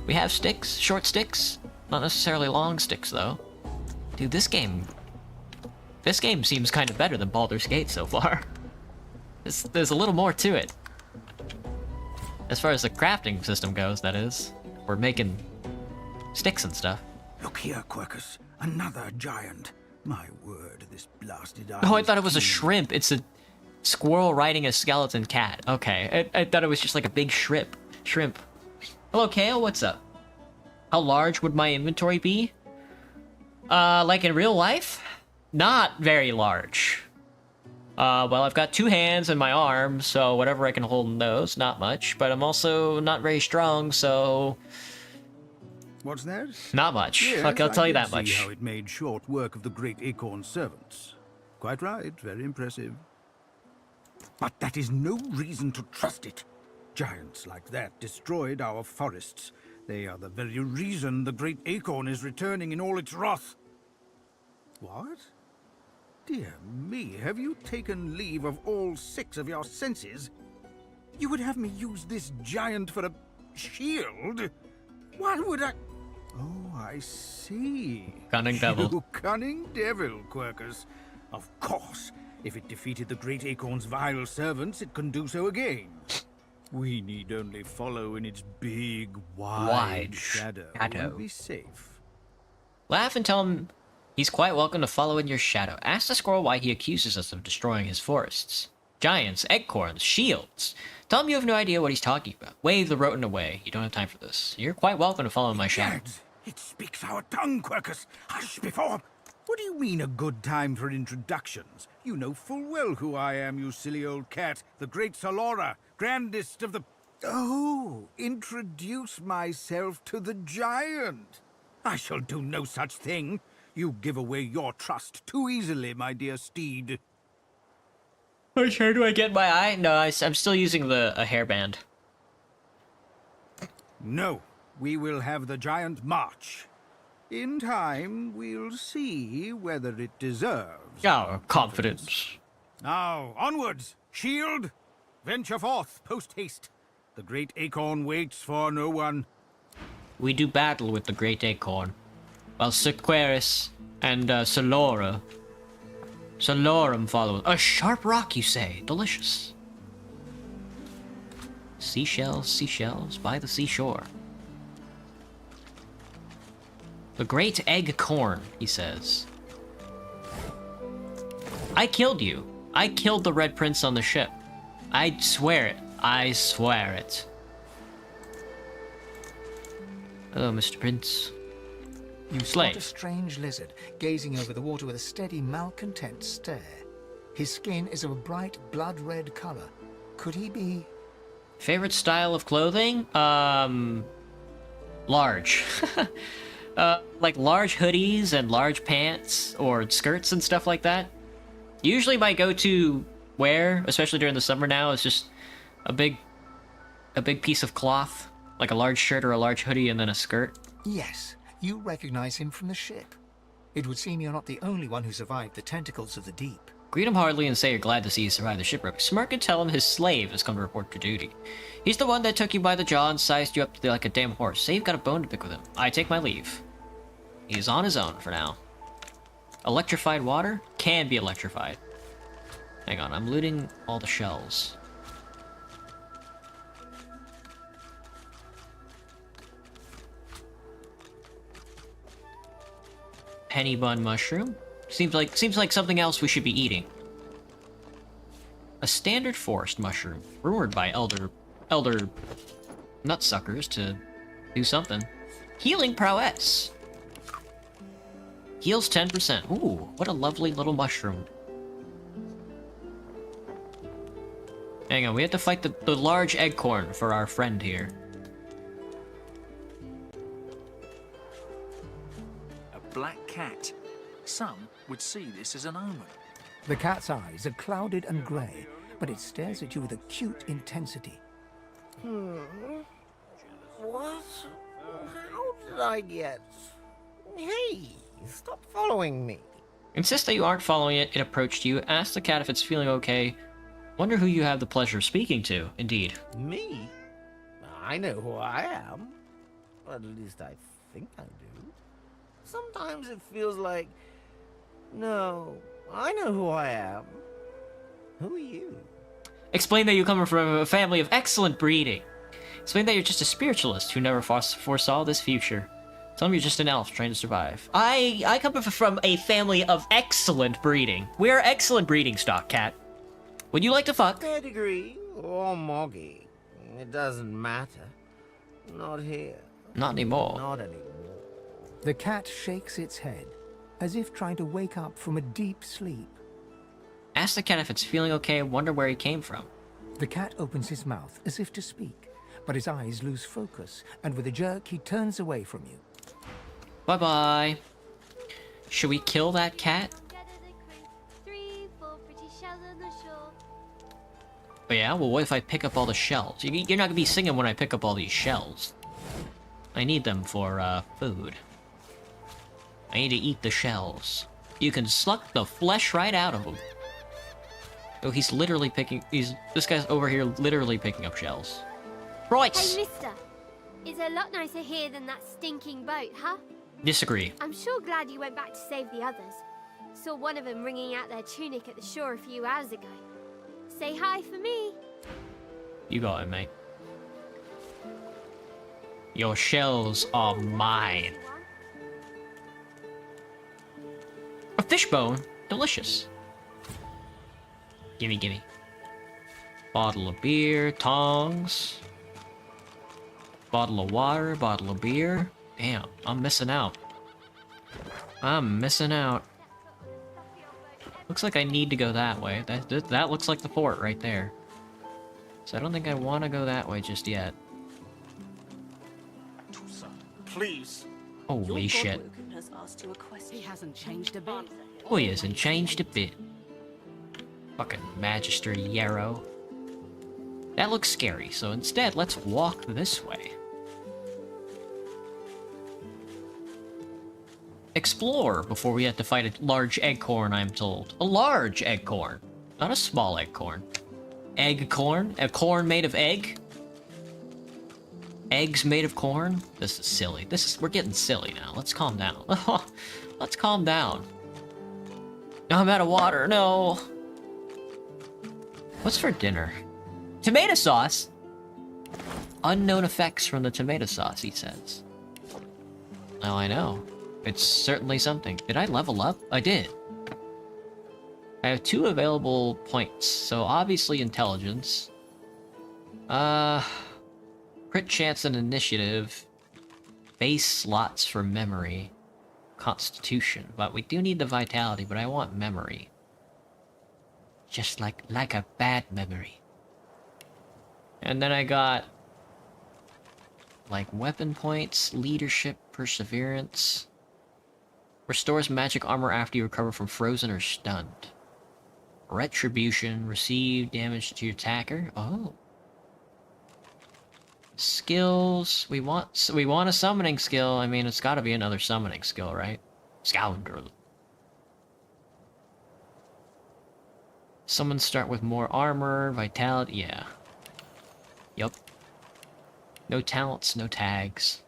We have sticks, short sticks. Not necessarily long sticks, though. Dude, this game seems kind of better than Baldur's Gate so far. There's a little more to it. As far as the crafting system goes, that is. We're making sticks and stuff. Look here, Quercus. Another giant. My word, this blasted eye. Oh, I thought it was a shrimp. It's a squirrel riding a skeleton cat. Okay, I thought it was just like a big shrimp. Hello, Kale, what's up? How large would my inventory be? Like in real life? Not very large. Well, I've got 2 hands and my arms, so whatever I can hold in those, not much. But I'm also not very strong, so... What's that? Not much. Yes, I'll tell you I that did much. see how it made short work of the great acorn servants. Quite right, very impressive. But that is no reason to trust it. Giants like that destroyed our forests. They are the very reason the great acorn is returning in all its wrath. What? Dear me, have you taken leave of all 6 of your senses? You would have me use this giant for a shield? Why would I... Oh, I see. Cunning devil. You cunning devil, Quercus. Of course, if it defeated the great acorn's vile servants, it can do so again. We need only follow in its big, wide shadow and be safe. Laugh and tell him he's quite welcome to follow in your shadow. Ask the squirrel why he accuses us of destroying his forests. Giants, acorns, shields. Tell him you have no idea what he's talking about. Wave the rodent away. You don't have time for this. You're quite welcome to follow in my shadow. Lads, it speaks our tongue, Quercus. Hush before... What do you mean a good time for introductions? You know full well who I am, you silly old cat. The great Solora, grandest of the... Oh, introduce myself to the giant. I shall do no such thing. You give away your trust too easily, my dear steed. Which hair do I get in my eye? No, I'm still using a hairband. No, we will have the giant march. In time, we'll see whether it deserves our confidence. Now, onwards! Shield! Venture forth, post-haste. The great acorn waits for no one. We do battle with the great acorn, while Sequeris and Solorum follow. A sharp rock, you say? Delicious. Seashells, seashells by the seashore. The great egg corn, he says. I killed you. I killed the Red Prince on the ship. I swear it. I swear it. Hello, Mr. Prince. You Slay. spot a strange lizard, gazing over the water with a steady, malcontent stare. His skin is of a bright, blood-red color. Could he be... Favorite style of clothing? Large. Like large hoodies and large pants or skirts and stuff like that. Usually my go-to wear, especially during the summer now, is just a big piece of cloth, like a large shirt or a large hoodie and then a skirt. Yes, you recognize him from the ship. It would seem you're not the only one who survived the tentacles of the deep. Greet him heartily and say you're glad to see you survived the shipwreck. Smirk and tell him his slave has come to report for duty. He's the one that took you by the jaw and sized you up like a damn horse. Say you've got a bone to pick with him. I take my leave. He's on his own for now. Electrified water? Can be electrified. Hang on, I'm looting all the shells. Penny bun mushroom? Seems like something else we should be eating. A standard forest mushroom, rumored by elder nutsuckers to do something. Healing prowess. Heals 10%. Ooh, what a lovely little mushroom. Hang on, we have to fight the large eggcorn for our friend here. A black cat. Some would see this as an omen. The cat's eyes are clouded and grey, but it stares at you with acute intensity. What? How did I get... Hey, stop following me. Insist that you aren't following it. It approached you. Ask the cat if it's feeling okay. Wonder who you have the pleasure of speaking to. Indeed. Me? I know who I am. At least I think I do. Sometimes it feels like... No, I know who I am. Who are you? Explain that you come from a family of excellent breeding. Explain that you're just a spiritualist who never foresaw this future. Tell them you're just an elf trying to survive. I come from a family of excellent breeding. We are excellent breeding stock, cat. Would you like to fuck? Pedigree or moggy. It doesn't matter. Not here. Not anymore. Not anymore. The cat shakes its head, as if trying to wake up from a deep sleep. Ask the cat if it's feeling okay, wonder where he came from. The cat opens his mouth as if to speak, but his eyes lose focus, and with a jerk he turns away from you. Bye-bye. Should we kill that cat? Oh yeah? Well, what if I pick up all the shells? You're not gonna be singing when I pick up all these shells. I need them for, food. I need to eat the shells. You can suck the flesh right out of them. Oh, he's literally picking... This guy's over here literally picking up shells. Right! Hey, mister. It's a lot nicer here than that stinking boat, huh? Disagree. I'm sure glad you went back to save the others. Saw one of them wringing out their tunic at the shore a few hours ago. Say hi for me. You got it, mate. Your shells are mine. A fishbone? Delicious. Gimme, gimme. Bottle of beer, tongs. Bottle of water, bottle of beer. Damn, I'm missing out. I'm missing out. Looks like I need to go that way. That looks like the fort right there. So I don't think I want to go that way just yet. Please. Holy shit. Has asked you a question. He hasn't changed a bit. Oh, he hasn't changed a bit. Fucking Magister Yarrow. That looks scary, so instead, let's walk this way. Explore before we have to fight a large eggcorn, I'm told. A large eggcorn, not a small eggcorn. Eggcorn? A corn made of egg? Eggs made of corn? This is silly. We're getting silly now. Let's calm down. Let's calm down. No, I'm out of water. No. What's for dinner? Tomato sauce? Unknown effects from the tomato sauce, he says. Oh, I know. It's certainly something. Did I level up? I did. I have 2 available points, so obviously intelligence. Crit chance and initiative. Base slots for memory. Constitution. But we do need the vitality, but I want memory. Just like a bad memory. And then I got... like weapon points, leadership, perseverance. Restores magic armor after you recover from frozen or stunned. Retribution, receive damage to your attacker. Oh. Skills. We want a summoning skill. I mean, it's got to be another summoning skill, right? Scoundrel. Summons start with more armor, vitality. Yeah. Yup. No talents, no tags.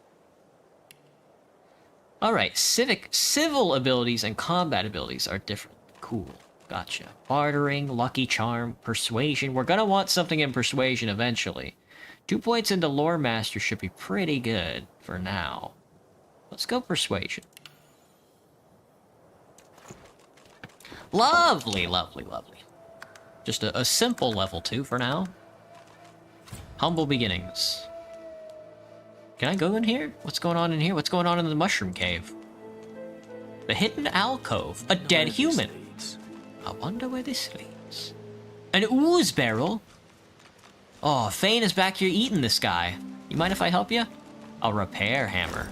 Alright, civil abilities and combat abilities are different. Cool. Gotcha. Bartering, lucky charm, persuasion. We're gonna want something in persuasion eventually. 2 points into lore master should be pretty good for now. Let's go persuasion. Lovely, lovely, lovely. Just a simple level 2 for now. Humble beginnings. Can I go in here? What's going on in here? What's going on in the mushroom cave? The hidden alcove. A dead human. I wonder where this leads. An ooze barrel? Oh, Fane is back here eating this guy. You mind if I help you? A repair hammer.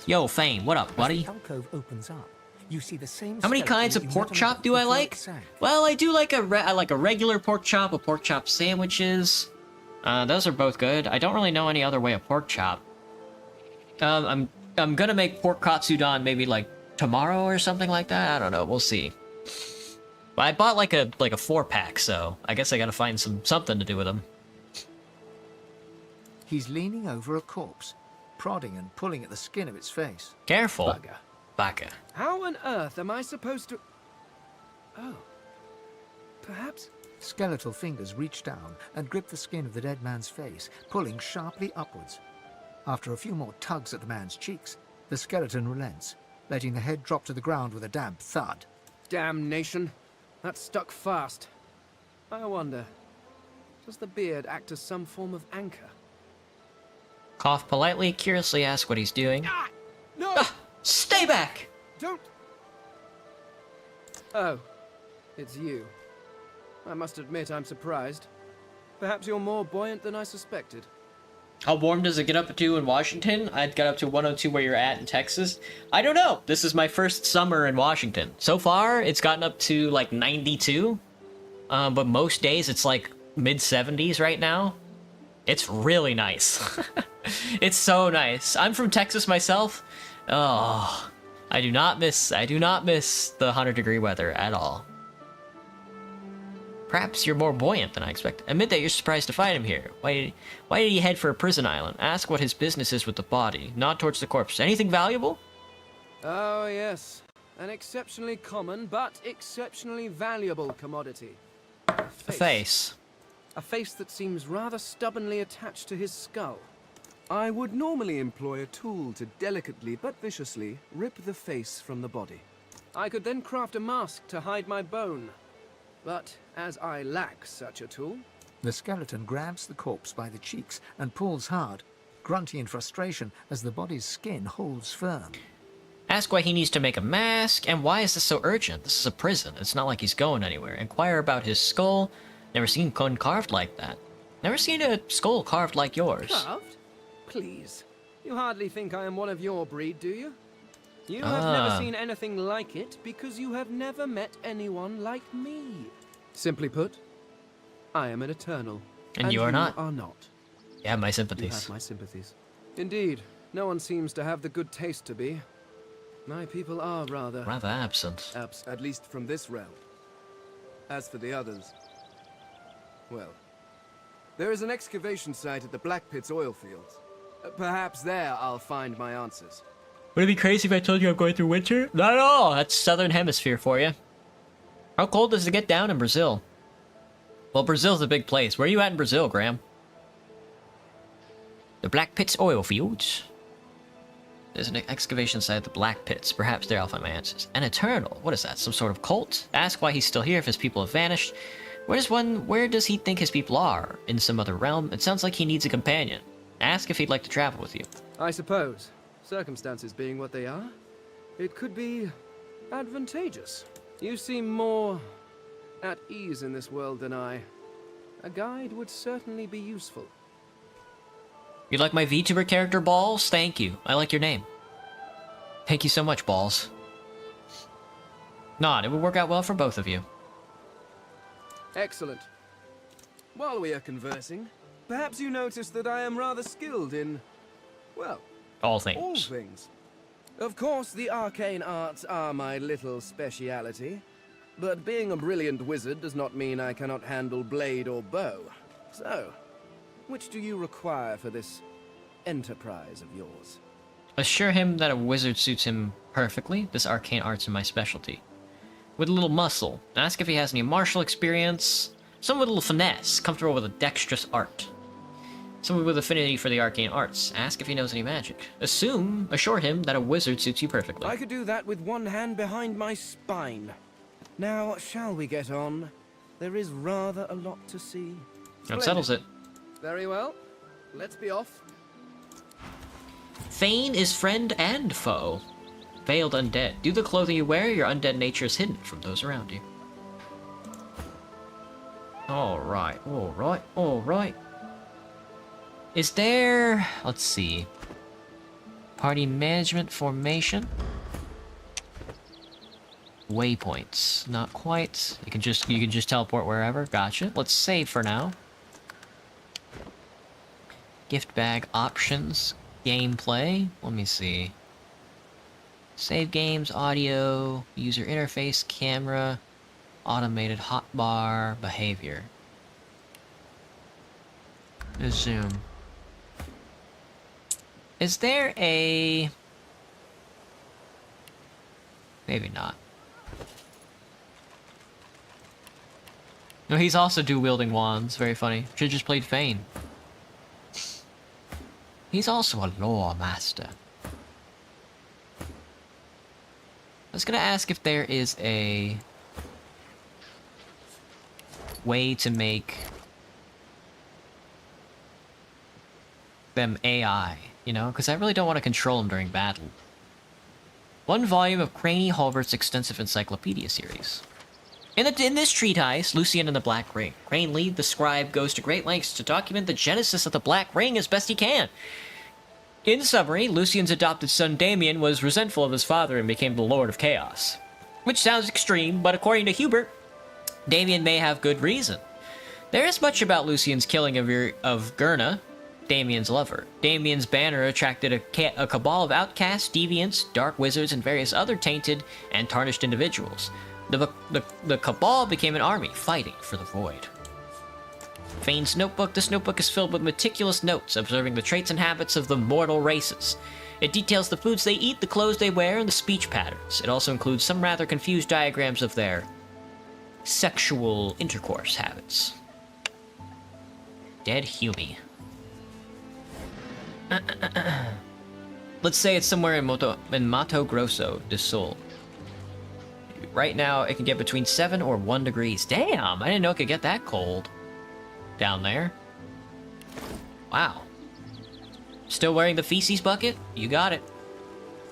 Yo, Fane, what up, buddy? As the alcove opens up, you see the same. How many kinds of pork chop do I like? Well, I do like I like a regular pork chop, a pork chop sandwiches. Those are both good. I don't really know any other way of pork chop. I'm gonna make pork katsudon maybe like tomorrow or something like that. I don't know. We'll see. But I bought like a 4-pack, so I guess I gotta find something to do with them. He's leaning over a corpse, prodding and pulling at the skin of its face. Careful. Bugger. Bugger. How on earth am I supposed to... Oh. Perhaps... Skeletal fingers reach down and grip the skin of the dead man's face, pulling sharply upwards. After a few more tugs at the man's cheeks, the skeleton relents, letting the head drop to the ground with a damp thud. Damnation. That stuck fast. I wonder, does the beard act as some form of anchor? Cough politely, curiously ask what he's doing. Ah! No! Stay back! Don't... Oh. it's you. I must admit I'm surprised. Perhaps you're more buoyant than I suspected. How warm does it get up to in Washington? I'd got up to 102 where you're at in Texas. I don't know. This is my first summer in Washington. So far, it's gotten up to like 92. But most days it's like mid-70s right now. It's really nice. It's so nice. I'm from Texas myself. Oh, I do not miss the 100-degree weather at all. Perhaps you're more buoyant than I expected. Admit that you're surprised to find him here. Why did he head for a prison island? Ask what his business is with the body. Nod towards the corpse. Anything valuable? Oh, yes. An exceptionally common, but exceptionally valuable commodity. A face. A face that seems rather stubbornly attached to his skull. I would normally employ a tool to delicately but viciously rip the face from the body. I could then craft a mask to hide my bone. But as I lack such a tool... The skeleton grabs the corpse by the cheeks and pulls hard, grunting in frustration as the body's skin holds firm. Ask why he needs to make a mask, and why is this so urgent? This is a prison. It's not like he's going anywhere. Inquire about his skull. Never seen one carved like that. Never seen a skull carved like yours. Carved? Please. You hardly think I am one of your breed, do you? You have never seen anything like it because you have never met anyone like me. Simply put, I am an eternal. And you are not. Are not. You have my You sympathies. have my sympathies. Indeed, no one seems to have the good taste to be. My people are rather absent. At least from this realm. As for the others, well, there is an excavation site at the Black Pit's oil fields. Perhaps there I'll find my answers. Would it be crazy if I told you I'm going through winter? Not at all. That's Southern Hemisphere for you. How cold does it get down in Brazil? Well, Brazil's a big place. Where are you at in Brazil, Graham? The Black Pit's oil fields. There's an excavation site at the Black Pits. Perhaps there I'll find my answers. An Eternal. What is that? Some sort of cult? Ask why he's still here if his people have vanished. Where does he think his people are? In some other realm? It sounds like he needs a companion. Ask if he'd like to travel with you. I suppose, circumstances being what they are, it could be advantageous. You seem more at ease in this world than I. A guide would certainly be useful. You like my VTuber character, Balls? Thank you. I like your name. Thank you so much, Balls. Nod, it would work out well for both of you. Excellent. While we are conversing, perhaps you notice that I am rather skilled in, well, all things. All things. Of course, the arcane arts are my little speciality, but being a brilliant wizard does not mean I cannot handle blade or bow. So, which do you require for this enterprise of yours? Assure him that a wizard suits him perfectly. This arcane art's my specialty. With a little muscle. Ask if he has any martial experience. Someone with a little finesse, comfortable with a dexterous art. Someone with affinity for the arcane arts. Ask if he knows any magic. Assure him that a wizard suits you perfectly. I could do that with one hand behind my spine. Now, shall we get on? There is rather a lot to see. That settles it. Very well. Let's be off. Thane is friend and foe. Veiled undead. Due to the clothing you wear, your undead nature is hidden from those around you. Alright, alright, alright. Is there... let's see. Party management formation. Waypoints. Not quite. You can just teleport wherever. Gotcha. Let's save for now. Gift bag options. Gameplay. Let me see. Save games, audio, user interface, camera, automated hotbar, behavior. Zoom. Is there a... maybe not. No, he's also dual-wielding wands. Very funny. Should've just played Fane. He's also a lore master. I was gonna ask if there is a way to make them AI, you know? Because I really don't want to control them during battle. 1 volume of Craney Hulbert's extensive encyclopedia series. In this treatise, Lucian and the Black Ring, Cranley, the scribe, goes to great lengths to document the genesis of the Black Ring as best he can. In summary, Lucian's adopted son Damien was resentful of his father and became the Lord of Chaos. Which sounds extreme, but according to Hubert, Damien may have good reason. There is much about Lucian's killing of Gurna, Damien's lover. Damien's banner attracted a cabal of outcasts, deviants, dark wizards, and various other tainted and tarnished individuals. The cabal became an army, fighting for the void. Fane's notebook. This notebook is filled with meticulous notes, observing the traits and habits of the mortal races. It details the foods they eat, the clothes they wear, and the speech patterns. It also includes some rather confused diagrams of their sexual intercourse habits. Dead Hume. Let's say it's somewhere in Mato Grosso do Sul. Right now, it can get between 7 or 1 degrees. Damn, I didn't know it could get that cold down there. Wow. Still wearing the feces bucket? You got it.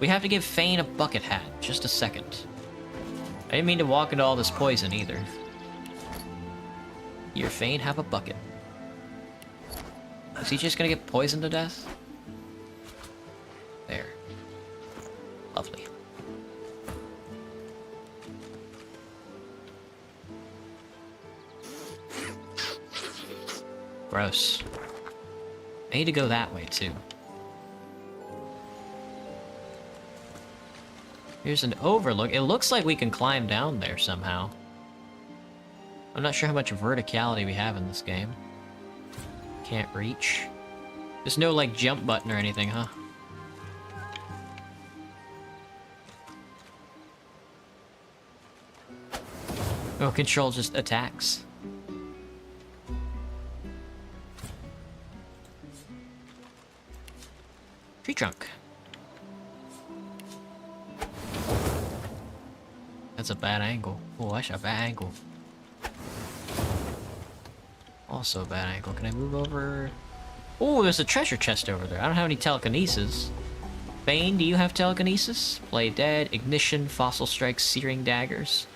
We have to give Fane a bucket hat. Just a second. I didn't mean to walk into all this poison either. Here, Fane, have a bucket. Is he just gonna get poisoned to death? There. Lovely. Gross. I need to go that way, too. Here's an overlook. It looks like we can climb down there somehow. I'm not sure how much verticality we have in this game. Can't reach. There's no, like, jump button or anything, huh? Oh, control just attacks. Tree trunk. That's a bad angle. Oh, that's a bad angle. Also a bad angle. Can I move over? Oh, there's a treasure chest over there. I don't have any telekinesis. Bane, do you have telekinesis? Play dead, ignition, fossil strikes, searing daggers.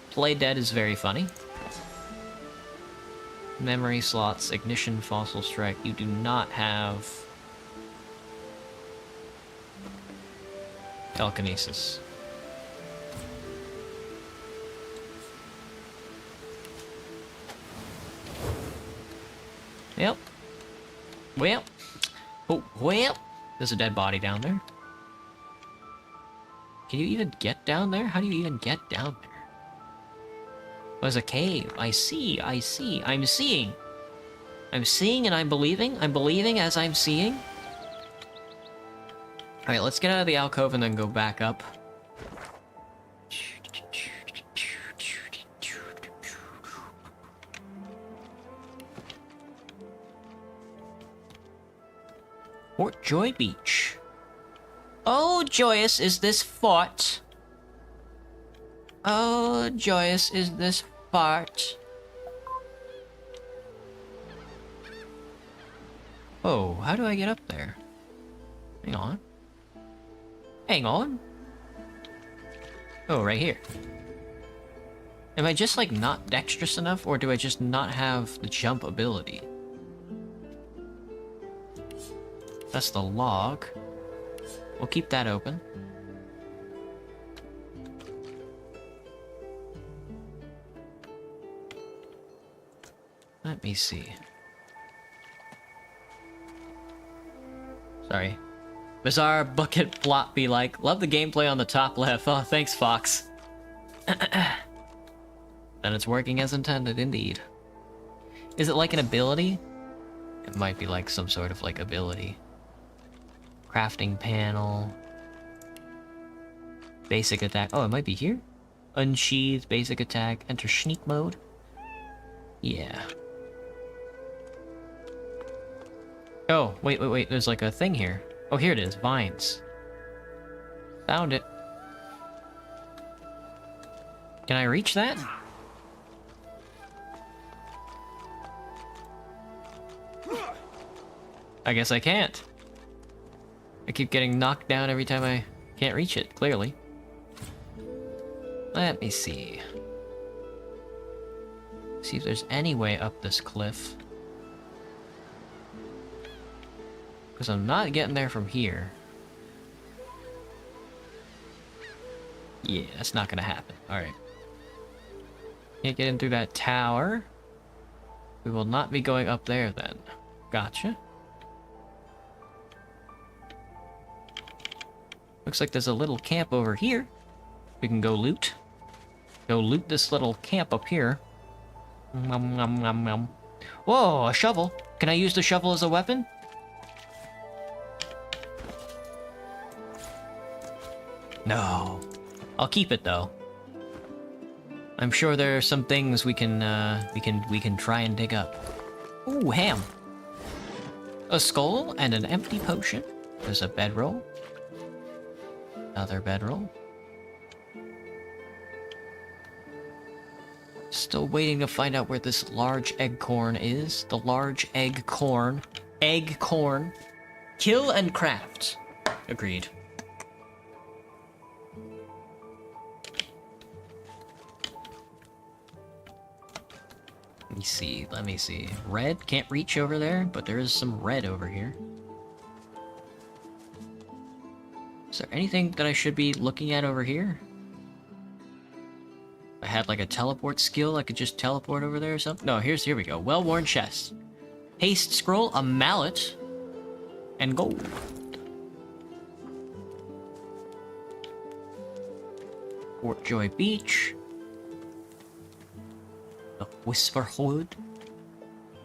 Play dead is very funny. Memory slots, ignition, fossil strike. You do not have telekinesis. Yep. Well. Oh, well. There's a dead body down there. Can you even get down there? How do you even get down there? There's a cave. I see. I see. I'm seeing. I'm seeing and I'm believing. I'm believing as I'm seeing. Alright, let's get out of the alcove and then go back up. Fort Joy Beach. Oh, joyous is this fort. Oh, joyous is this fort. Oh, how do I get up there? Hang on. Hang on. Oh, right here. Am I just, like, not dexterous enough, or do I just not have the jump ability? That's the log. We'll keep that open. Let me see. Sorry. Bizarre bucket plot be like. Love the gameplay on the top left. Oh, thanks, Fox. Then it's working as intended, indeed. Is it like an ability? It might be like some sort of like ability. Crafting panel. Basic attack. Oh, it might be here? Unsheathe, basic attack, enter sneak mode. Yeah. Oh, wait, there's like a thing here. Oh, here it is, vines. Found it. Can I reach that? I guess I can't. I keep getting knocked down every time I can't reach it, clearly. Let me see. See if there's any way up this cliff. Because I'm not getting there from here. Yeah, that's not gonna happen. Alright. Can't get in through that tower. We will not be going up there then. Gotcha. Looks like there's a little camp over here. We can go loot. Go loot this little camp up here. Nom, nom, nom, nom. Whoa, a shovel. Can I use the shovel as a weapon? No. I'll keep it though. I'm sure there are some things we can try and dig up. Ooh, ham. A skull and an empty potion. There's a bedroll. Another bedroll. Still waiting to find out where this large egg corn is. The large egg corn. Egg corn. Kill and craft. Agreed. Let me see. Red? Can't reach over there, but there is some red over here. Is there anything that I should be looking at over here? If I had like a teleport skill, I could just teleport over there or something? No, here we go. Well-worn chest. Haste scroll, a mallet, and gold. Fort Joy Beach. The Whisper Hood.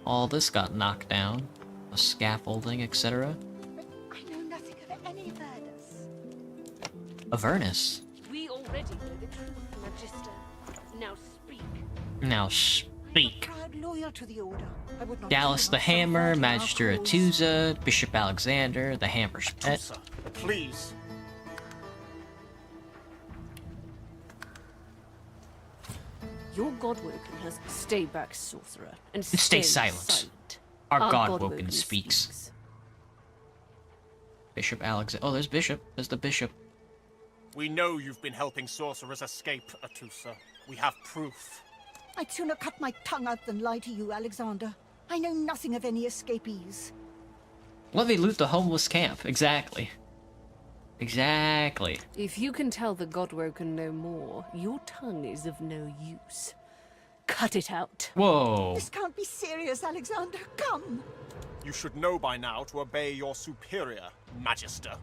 All this got knocked down. The scaffolding, etc. I know nothing of any Avernus. Avernus. We already know the truth, Magister. Now speak. Now speak. Proud loyal to the Order. I would not Dallas the Hammer, Magister Atuza, Bishop Alexander, the Hammer's Pet. Please. Your Godwoken has stay back, sorcerer, and Stay silent. Our Godwoken speaks. Bishop Alexander. Oh, there's Bishop. There's the Bishop. We know you've been helping sorcerers escape, Atusa. We have proof. I'd sooner cut my tongue out than lie to you, Alexander. I know nothing of any escapees. Let me loot the homeless camp. Exactly. Exactly. If you can tell the Godwoken no more, your tongue is of no use. Cut it out. Whoa. This can't be serious, Alexander. Come. You should know by now to obey your superior, Magister,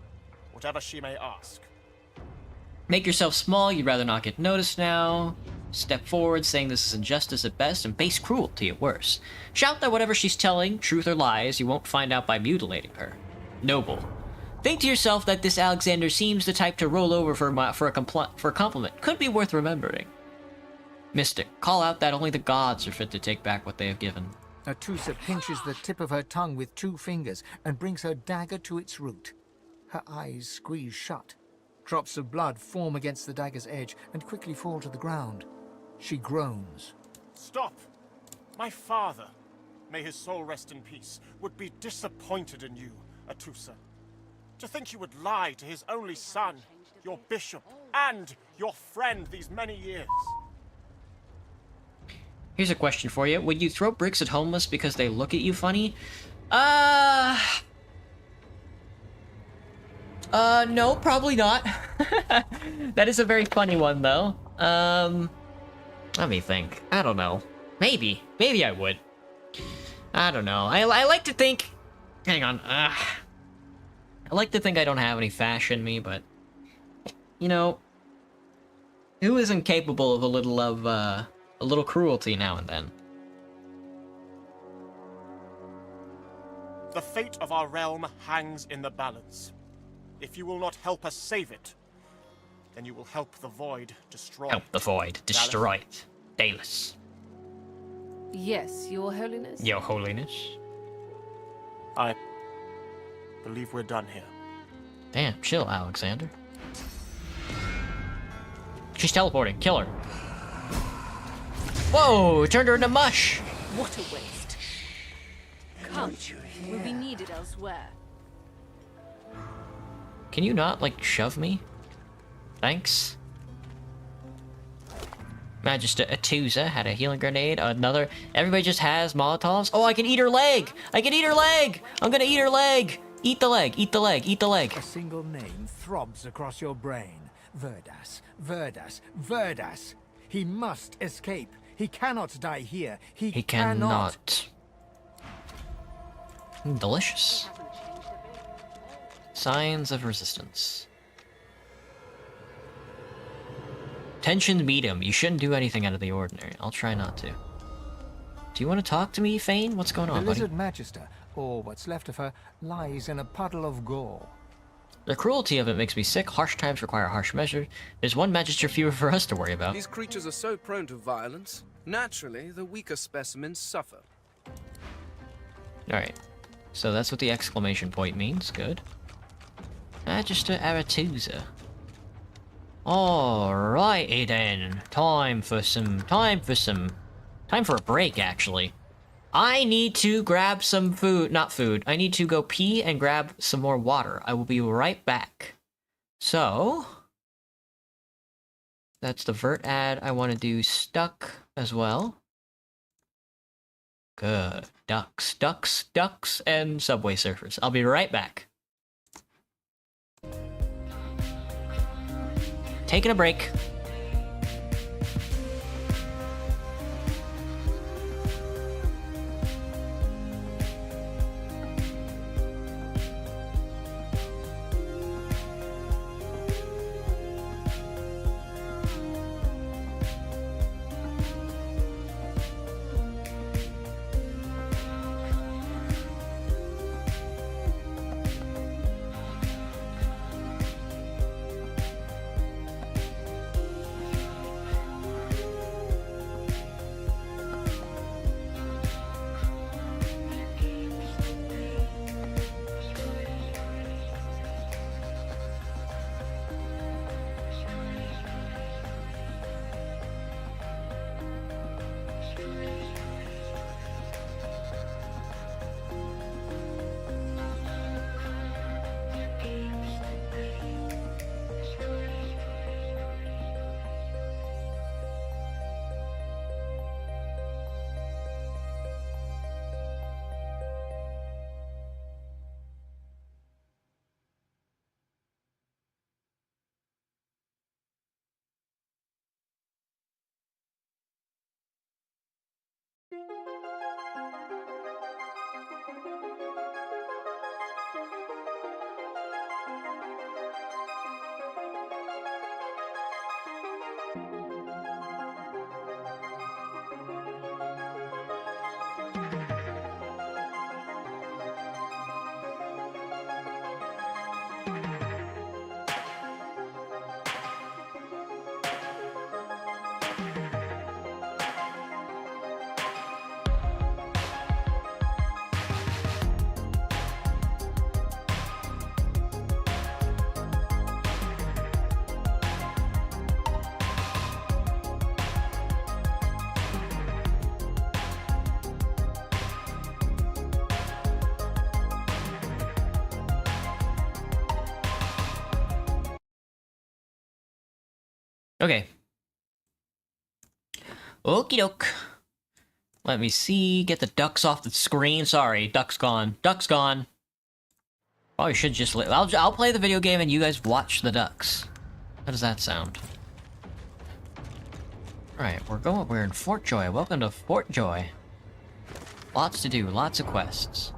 whatever she may ask. Make yourself small, you'd rather not get noticed now. Step forward, saying this is injustice at best and base cruelty at worst. Shout that whatever she's telling, truth or lies, you won't find out by mutilating her. Noble. Think to yourself that this Alexander seems the type to roll over for a compliment. Could be worth remembering. Mystic. Call out that only the gods are fit to take back what they have given. Atusa pinches the tip of her tongue with 2 fingers and brings her dagger to its root. Her eyes squeeze shut. Drops of blood form against the dagger's edge and quickly fall to the ground. She groans. Stop! My father, may his soul rest in peace, would be disappointed in you, Atusa. To think you would lie to his only son, your bishop, and your friend these many years. Here's a question for you. Would you throw bricks at homeless because they look at you funny? No, probably not. That is a very funny one, though. Let me think. I don't know. Maybe. Maybe I would. I don't know. I like to think... Hang on. I like to think I don't have any fashion in me, but... You know... Who isn't capable of a little cruelty now and then? The fate of our realm hangs in the balance. If you will not help us save it, then you will help the Void destroy it. Help the Void destroy it. Dallas. Yes, Your Holiness? Your Holiness. I believe we're done here. Damn, chill, Alexander. She's teleporting. Kill her. Whoa, turned her into mush. What a waste. Come, we'll be needed elsewhere. Can you not, like, shove me? Thanks. Magister Atusa had a healing grenade. Another. Everybody just has Molotovs. Oh, I can eat her leg! I can eat her leg! I'm gonna eat her leg! Eat the leg, eat the leg, eat the leg. A single name throbs across your brain. Verdas, Verdas, Verdas. He must escape. He cannot die here. He cannot. Delicious. Signs of resistance. Tension medium. You shouldn't do anything out of the ordinary. I'll try not to. Do you want to talk to me, Fane? What's going on, The buddy? Lizard Magister, or what's left of her, lies in a puddle of gore. The cruelty of it makes me sick. Harsh times require harsh measures. There's one Magister fewer for us to worry about. These creatures are so prone to violence. Naturally, the weaker specimens suffer. Alright. So that's what the exclamation point means. Good. Magister Aretusa. Alrighty then. Time for a break, actually. I need to grab some food. Not food. I need to go pee and grab some more water. I will be right back. So... that's the vert ad. I want to do stuck as well. Good. Ducks, ducks, ducks, and Subway Surfers. I'll be right back. Taking a break. Okay. Okie doke. Let me see. Get the ducks off the screen. Sorry, duck's gone. Duck's gone. Probably should just I'll play the video game and you guys watch the ducks. How does that sound? Alright, we're in Fort Joy. Welcome to Fort Joy. Lots to do, lots of quests.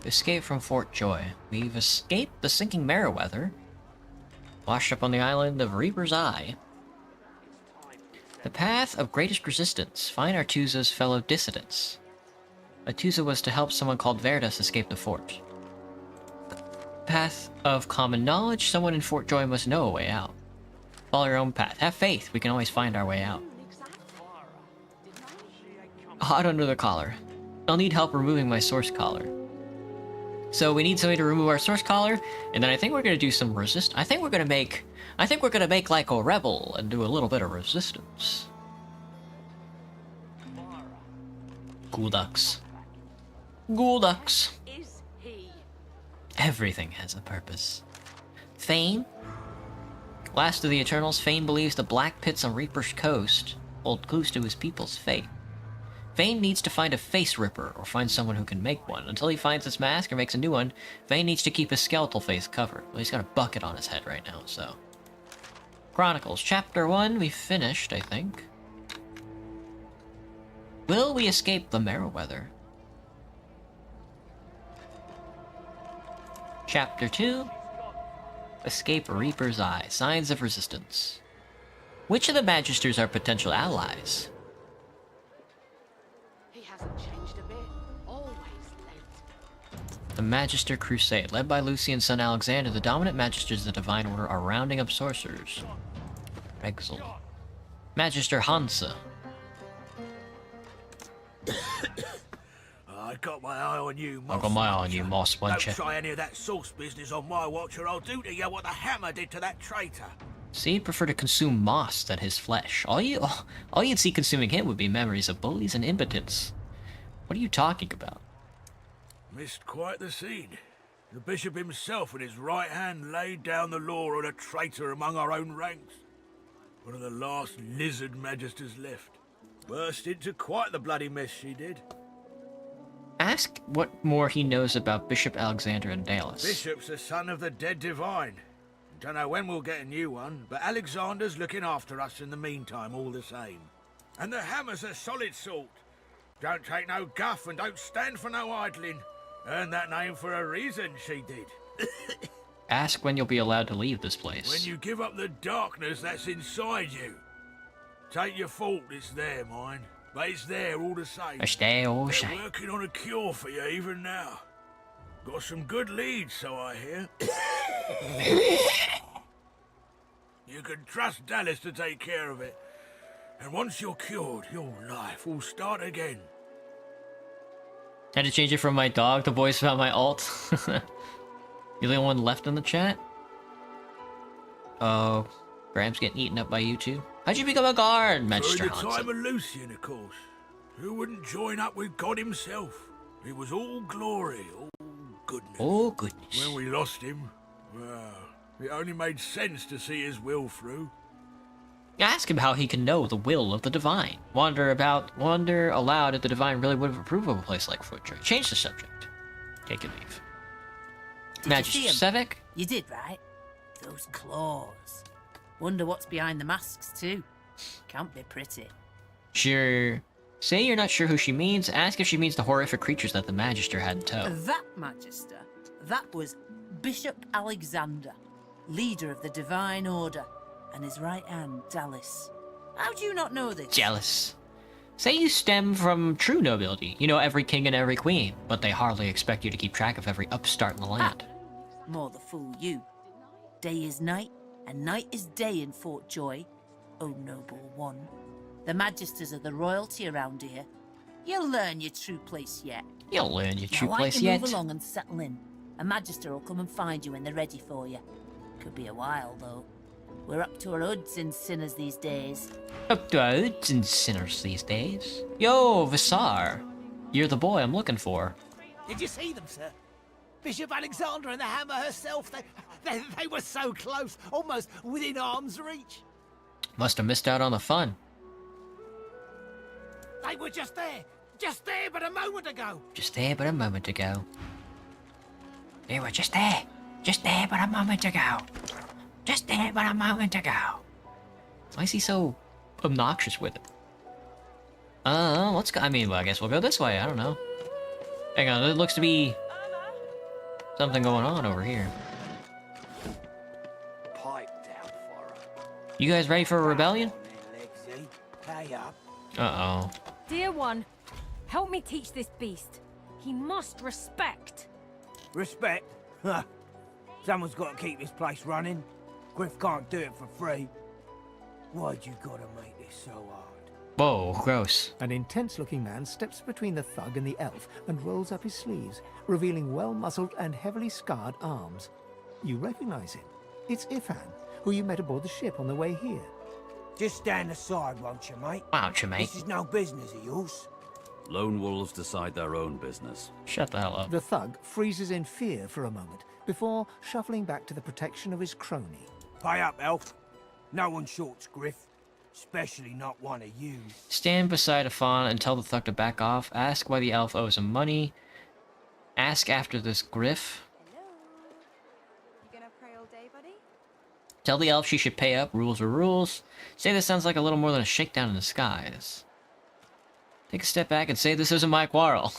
Escape from Fort Joy. We've escaped the sinking Meriwether. Washed up on the island of Reaper's Eye. The path of greatest resistance. Find Artusa's fellow dissidents. Artusa was to help someone called Verdas escape the fort. Path of common knowledge. Someone in Fort Joy must know a way out. Follow your own path. Have faith. We can always find our way out. Hot under the collar. I'll need help removing my source collar. So we need somebody to remove our source collar, and then I think we're gonna do some resist. I think we're gonna make like a rebel and do a little bit of resistance. Ghoul ducks. Ghoul ducks. Is he Everything has a purpose. Fane? Last of the Eternals, Fane believes the Black Pits on Reaper's Coast hold clues to his people's fate. Fane needs to find a face ripper, or find someone who can make one. Until he finds this mask or makes a new one, Fane needs to keep his skeletal face covered. Well, he's got a bucket on his head right now, so... Chronicles, Chapter 1, we finished, I think. Will we escape the Merryweather? Chapter 2, Escape Reaper's Eye, Signs of Resistance. Which of the Magisters are potential allies? He hasn't changed a bit. Always late. The Magister Crusade, led by Lucian's son Alexander, the dominant Magisters of the Divine Order are rounding up sorcerers. Rexel. Magister Hansa. I got my eye on you, Moss. I got my eye on you, Moss Muncher. Don't try any of that sauce business on my watch, or I'll do to you what the hammer did to that traitor. See, he'd prefer to consume moss than his flesh. All you'd see consuming him would be memories of bullies and impotence. What are you talking about? Missed quite the scene. The bishop himself with his right hand laid down the law on a traitor among our own ranks. One of the last lizard magisters left. Burst into quite the bloody mess she did. Ask what more he knows about Bishop Alexander and Dallas. Bishop's the son of the dead divine. Don't know when we'll get a new one, but Alexander's looking after us in the meantime all the same. And the hammer's a solid sort. Don't take no guff and don't stand for no idling. Earned that name for a reason, she did. Ask when you'll be allowed to leave this place. When you give up the darkness that's inside you. Take your fault, it's there, mine. But it's there all the same. It's there all the same. They're working on a cure for you even now. Got some good leads, so I hear. You can trust Dallas to take care of it. And once you're cured, your life will start again. Had to change it from my dog to voice about my alt. You're the only one left in the chat? Oh, Graham's getting eaten up by you too. How'd you become a guard, Magister Through the Hansen? time of Lucian, of course. Who wouldn't join up with God himself? He was all glory, all goodness. Oh, goodness. When we lost him, well, it only made sense to see his will through. Ask him how he can know the will of the divine. Wonder aloud if the divine really would have approved of a place like Footjoy. Change the subject. Take your leave. Magister Sevek? You did, right? Those claws. Wonder what's behind the masks, too. Can't be pretty. Sure. Say you're not sure who she means. Ask if she means the horrific creatures that the Magister had in tow. That Magister, that was Bishop Alexander, leader of the Divine Order, and his right hand, Dallas. How do you not know this? Jealous. Say you stem from true nobility. You know every king and every queen, but they hardly expect you to keep track of every upstart in the land. More the fool you. Day is night, and night is day in Fort Joy. O noble one. The Magisters are the royalty around here. You'll learn your true place yet. You'll learn your true now, place yet. yet. Move along and settle in. A Magister will come and find you when they're ready for you. Could be a while, though. We're up to our hoods in sinners these days. Up to our hoods in sinners these days. Yo, Visar. You're the boy I'm looking for. Did you see them, sir? Bishop Alexander and the hammer herself, they were so close, almost within arm's reach. Must have missed out on the fun. They were just there but a moment ago. Just there but a moment ago. They were just there but a moment ago. Just there but a moment ago. Why is he so obnoxious with it? Let's go. I mean, well, I guess we'll go this way. I don't know. Hang on, there looks to be something going on over here. Pipe down for her. You guys ready for a rebellion? Pay up. Uh-oh. Dear one, help me teach this beast. He must respect. Respect? Huh. Someone's got to keep this place running. Griff can't do it for free. Why'd you gotta make this so hard? Whoa, gross. An intense-looking man steps between the thug and the elf and rolls up his sleeves, revealing well-muscled and heavily scarred arms. You recognize him. It's Ifan, who you met aboard the ship on the way here. Just stand aside, won't you, mate? Won't you, mate? This is no business of yours. Lone wolves decide their own business. Shut the hell up. The thug freezes in fear for a moment before shuffling back to the protection of his crony. Pay up, elf. No one shorts Griff. Especially not one of you. Stand beside a fawn and tell the thug to back off. Ask why the elf owes him money. Ask after this Griff. Tell the elf she should pay up. Rules are rules. Say this sounds like a little more than a shakedown in the skies. Take a step back and say this isn't my quarrel.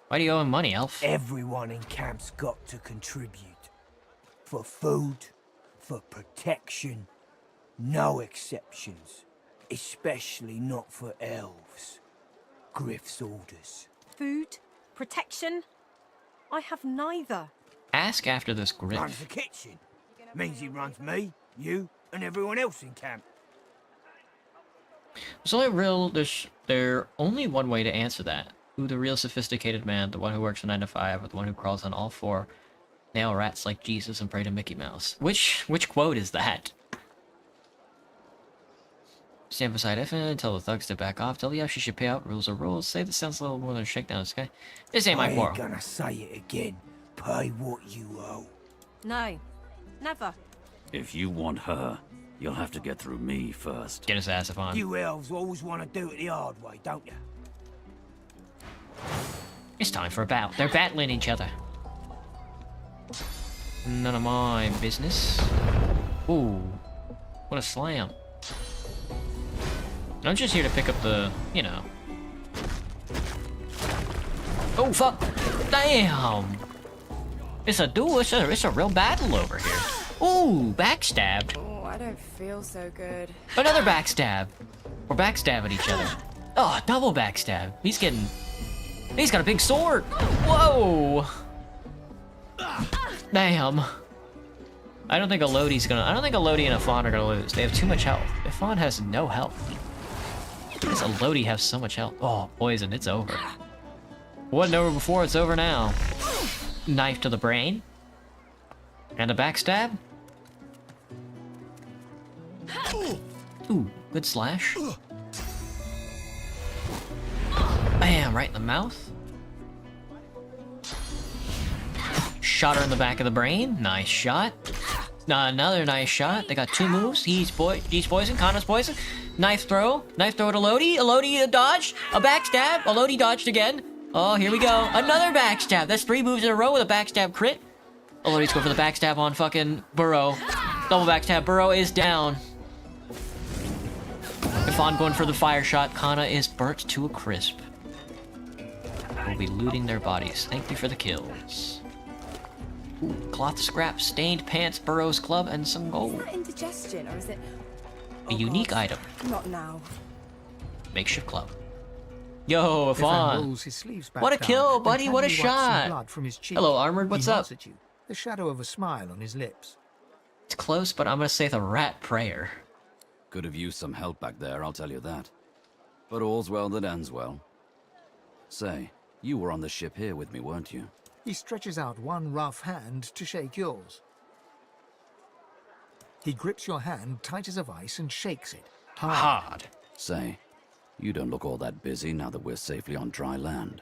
Why do you owe him money, elf? Everyone in camp's got to contribute. For food, for protection. No exceptions. Especially not for elves. Griff's orders. Food? Protection? I have neither. Ask after this Griff. Runs the kitchen. Means he runs me, you, and everyone else in camp. There's only one way to answer that. Who the real sophisticated man, the one who works a 9 to 5, or the one who crawls on all four, nail rats like Jesus and pray to Mickey Mouse? Which quote is that? Stand beside Effin, tell the thugs to back off, tell the elf she should pay out, rules are rules. Say this sounds a little more than a shakedown in the sky. This ain't my quarrel. I ain't gonna say it again. Pay what you owe. No. Never. If you want her, you'll have to get through me first. Get his ass on. You elves always want to do it the hard way, don't you? It's time for a battle. They're battling each other. None of my business. Ooh. What a slam. I'm just here to pick up the, you know. Oh, fuck. Damn. It's a duel. It's a real battle over here. Ooh, backstabbed. Oh, I don't feel so good. Another backstab. We're backstabbing each other. Oh, double backstab. He's got a big sword. Whoa. Damn. I don't think a Lodi and a Fawn are gonna lose. They have too much health. The Fawn has no health. Why does a Lodi have so much health? Oh, poison, it's over. Wasn't over before, it's over now. Knife to the brain. And a backstab. Ooh, good slash. Bam, right in the mouth. Shot her in the back of the brain. Nice shot. Another nice shot. They got 2 moves. He's poisoned. Kana's poisoned. Knife throw to Lodi. A Lodi dodged. A backstab. A Lodi dodged again. Oh, here we go. Another backstab. That's 3 moves in a row with a backstab crit. A Lodi's going for the backstab on fucking Burrow. Double backstab. Burrow is down. Ifan going for the fire shot. Kana is burnt to a crisp. We'll be looting their bodies. Thank you for the kills. Ooh, cloth scraps, stained pants, Burrow's club, and some gold. Is that indigestion, or is it... A unique item. Not now. Makeshift club. Yo, Ifan. What a down kill, and buddy. What a casually wipes some shot. blood from his cheek. Hello, Armored. What's He up? nods at you, the shadow of a smile on his lips. It's close, but I'm gonna say the rat prayer. Could have used some help back there, I'll tell you that. But all's well that ends well. Say, you were on the ship here with me, weren't you? He stretches out one rough hand to shake yours. He grips your hand tight as a vice and shakes it. Hard. Say, you don't look all that busy now that we're safely on dry land.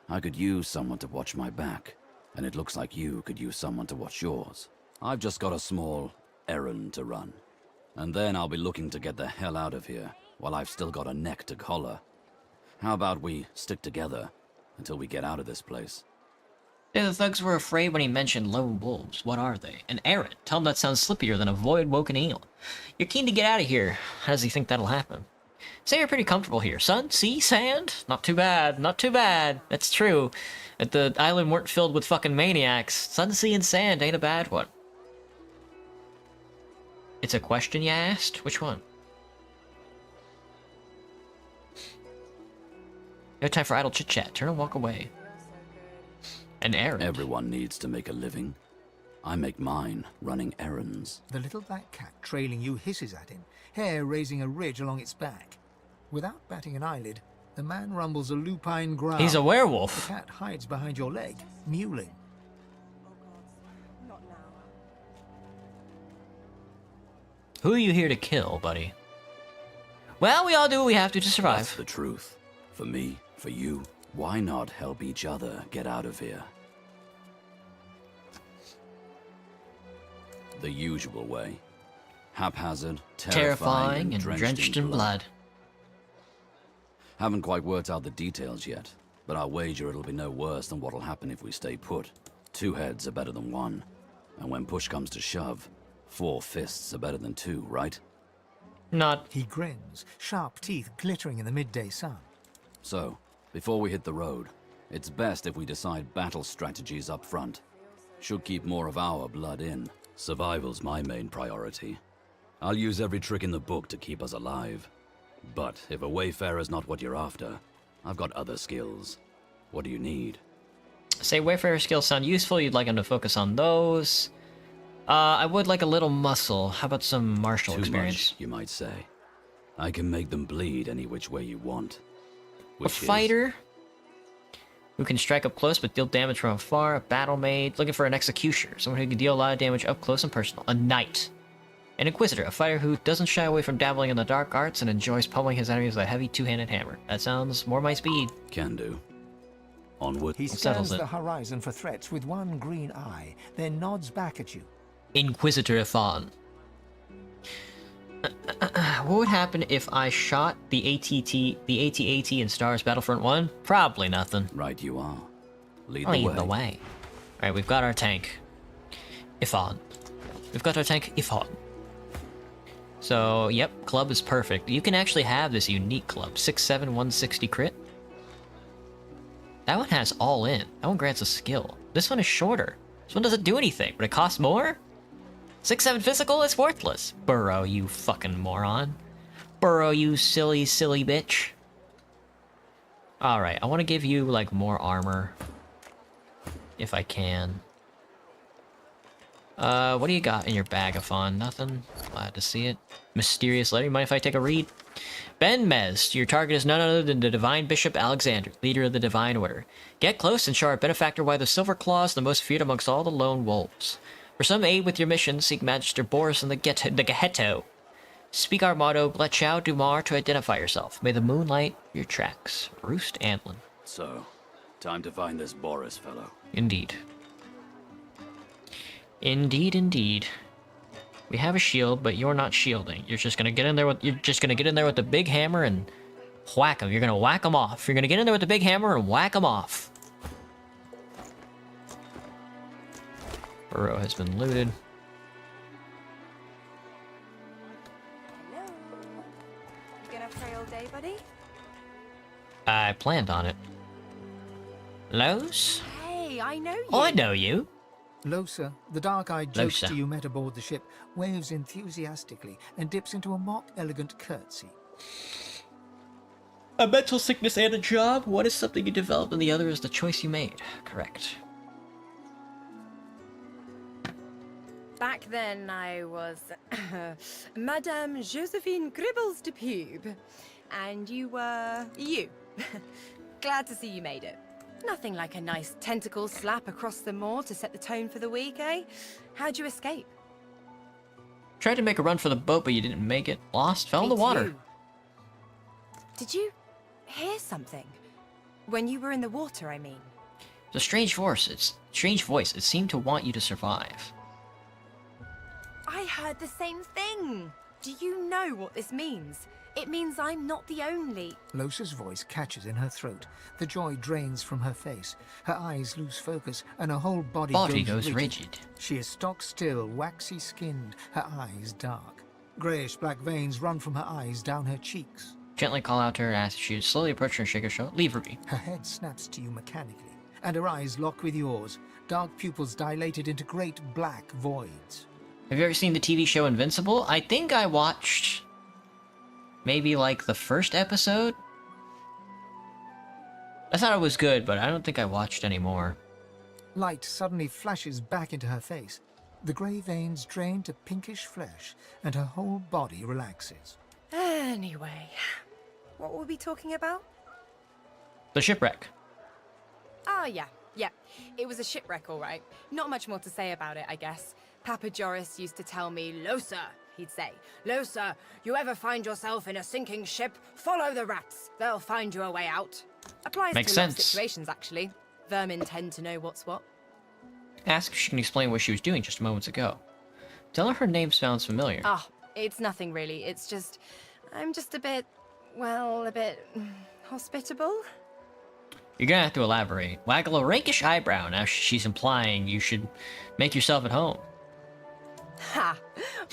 I could use someone to watch my back, and it looks like you could use someone to watch yours. I've just got a small errand to run. And then I'll be looking to get the hell out of here, while I've still got a neck to collar. How about we stick together until we get out of this place? Yeah, the thugs were afraid when he mentioned lone wolves. What are they? An errand. Tell him that sounds slippier than a void-woken eel. You're keen to get out of here. How does he think that'll happen? Say you're pretty comfortable here. Sun, sea, sand? Not too bad. Not too bad. That's true. If the island weren't filled with fucking maniacs, sun, sea, and sand ain't a bad one. It's a question you asked? Which one? No time for idle chit-chat. Turn and walk away. An errand. Everyone needs to make a living. I make mine running errands. The little black cat trailing you hisses at him, hair raising a ridge along its back. Without batting an eyelid, the man rumbles a lupine growl. He's a werewolf. The cat hides behind your leg, mewling. Who are you here to kill, buddy? Well, we all do what we have to survive. That's the truth. For me, for you, why not help each other get out of here? The usual way. Haphazard, terrifying, and drenched in blood. Haven't quite worked out the details yet, but I'll wager it'll be no worse than what'll happen if we stay put. 2 heads are better than 1. And when push comes to shove, 4 fists are better than 2, right? Not. He grins, sharp teeth glittering in the midday sun. So, before we hit the road, it's best if we decide battle strategies up front. Should keep more of our blood in. Survival's my main priority. I'll use every trick in the book to keep us alive. But if a wayfarer's not what you're after, I've got other skills. What do you need? Say wayfarer skills sound useful, you'd like him to focus on those. I would like a little muscle. How about some martial experience? Much, you might say. I can make them bleed any which way you want. A fighter who can strike up close but deal damage from afar. A battle maid. Looking for an executioner. Someone who can deal a lot of damage up close and personal. A knight. An inquisitor. A fighter who doesn't shy away from dabbling in the dark arts and enjoys pummeling his enemies with a heavy two-handed hammer. That sounds more my speed. Can do. Onward. He scans the horizon for threats with one green eye, then nods back at you. Inquisitor Ifan. What would happen if I shot the AT-AT in Star Wars Battlefront 1? Probably nothing. Right you are. Lead the way. Alright, we've got our tank. Ifan. We've got our tank, Ifan. So, yep, club is perfect. You can actually have this unique club. 6'7", 160 crit. That one has all in. That one grants a skill. This one is shorter. This one doesn't do anything, but it costs more? 6'7" physical is worthless. Burrow, you fucking moron. Burrow, you silly, silly bitch. Alright, I want to give you, like, more armor. If I can. What do you got in your bag, Afon? Nothing? Glad to see it. Mysterious letter. Mind if I take a read? Ben Mez, your target is none other than the Divine Bishop Alexander, leader of the Divine Order. Get close and show our benefactor why the Silver Claw is the most feared amongst all the lone wolves. For some aid with your mission, seek Magister Boris and the Gehetto. Speak our motto, Blechau Dumar, to identify yourself. May the moonlight your tracks. Roost Antlin. So, time to find this Boris fellow. Indeed. Indeed, indeed. We have a shield, but you're not shielding. You're just gonna get in there with the big hammer and whack them. You're gonna whack them off. You're gonna get in there with the big hammer and whack them off. Burrow has been looted. Hello. You gonna pray all day, buddy? I planned on it. Los? Hey, I know you. Oh, I know you. Losa, the dark-eyed jokester Losa. you met aboard the ship, waves enthusiastically and dips into a mock elegant curtsy. A mental sickness and a job? One is something you developed and the other is the choice you made. Correct. Back then, I was Madame Josephine Gribbles de Pube, and you were you. Glad to see you made it. Nothing like a nice tentacle slap across the moor to set the tone for the week, eh? How'd you escape? Tried to make a run for the boat, but you didn't make it. Lost, fell in the water. Too. Did you hear something? When you were in the water, I mean. It's a strange voice. It seemed to want you to survive. I heard the same thing. Do you know what this means? It means I'm not the only. Losa's voice catches in her throat. The joy drains from her face. Her eyes lose focus, and her whole body goes rigid. She is stock still, waxy skinned, her eyes dark. Greyish-black veins run from her eyes down her cheeks. Gently call out to her as she slowly approach her and shake her shoulder. Leave her be. Her head snaps to you mechanically, and her eyes lock with yours, dark pupils dilated into great black voids. Have you ever seen the TV show Invincible? I think I watched maybe like the first episode. I thought it was good, but I don't think I watched any more. Light suddenly flashes back into her face. The grey veins drain to pinkish flesh, and her whole body relaxes. Anyway, what were we talking about? The shipwreck. Oh, yeah. It was a shipwreck, all right. Not much more to say about it, I guess. Papa Joris used to tell me, Losa, he'd say. "Lo, sir, you ever find yourself in a sinking ship, follow the rats. They'll find you a way out." Applies Makes to a lot of sense. situations, actually. Vermin tend to know what's what. Ask if she can explain what she was doing just moments ago. Tell her name sounds familiar. Ah, it's nothing really. It's just... I'm just a bit... well, a bit... hospitable? You're gonna have to elaborate. Waggle a rakish eyebrow. Now she's implying you should make yourself at home. Ha!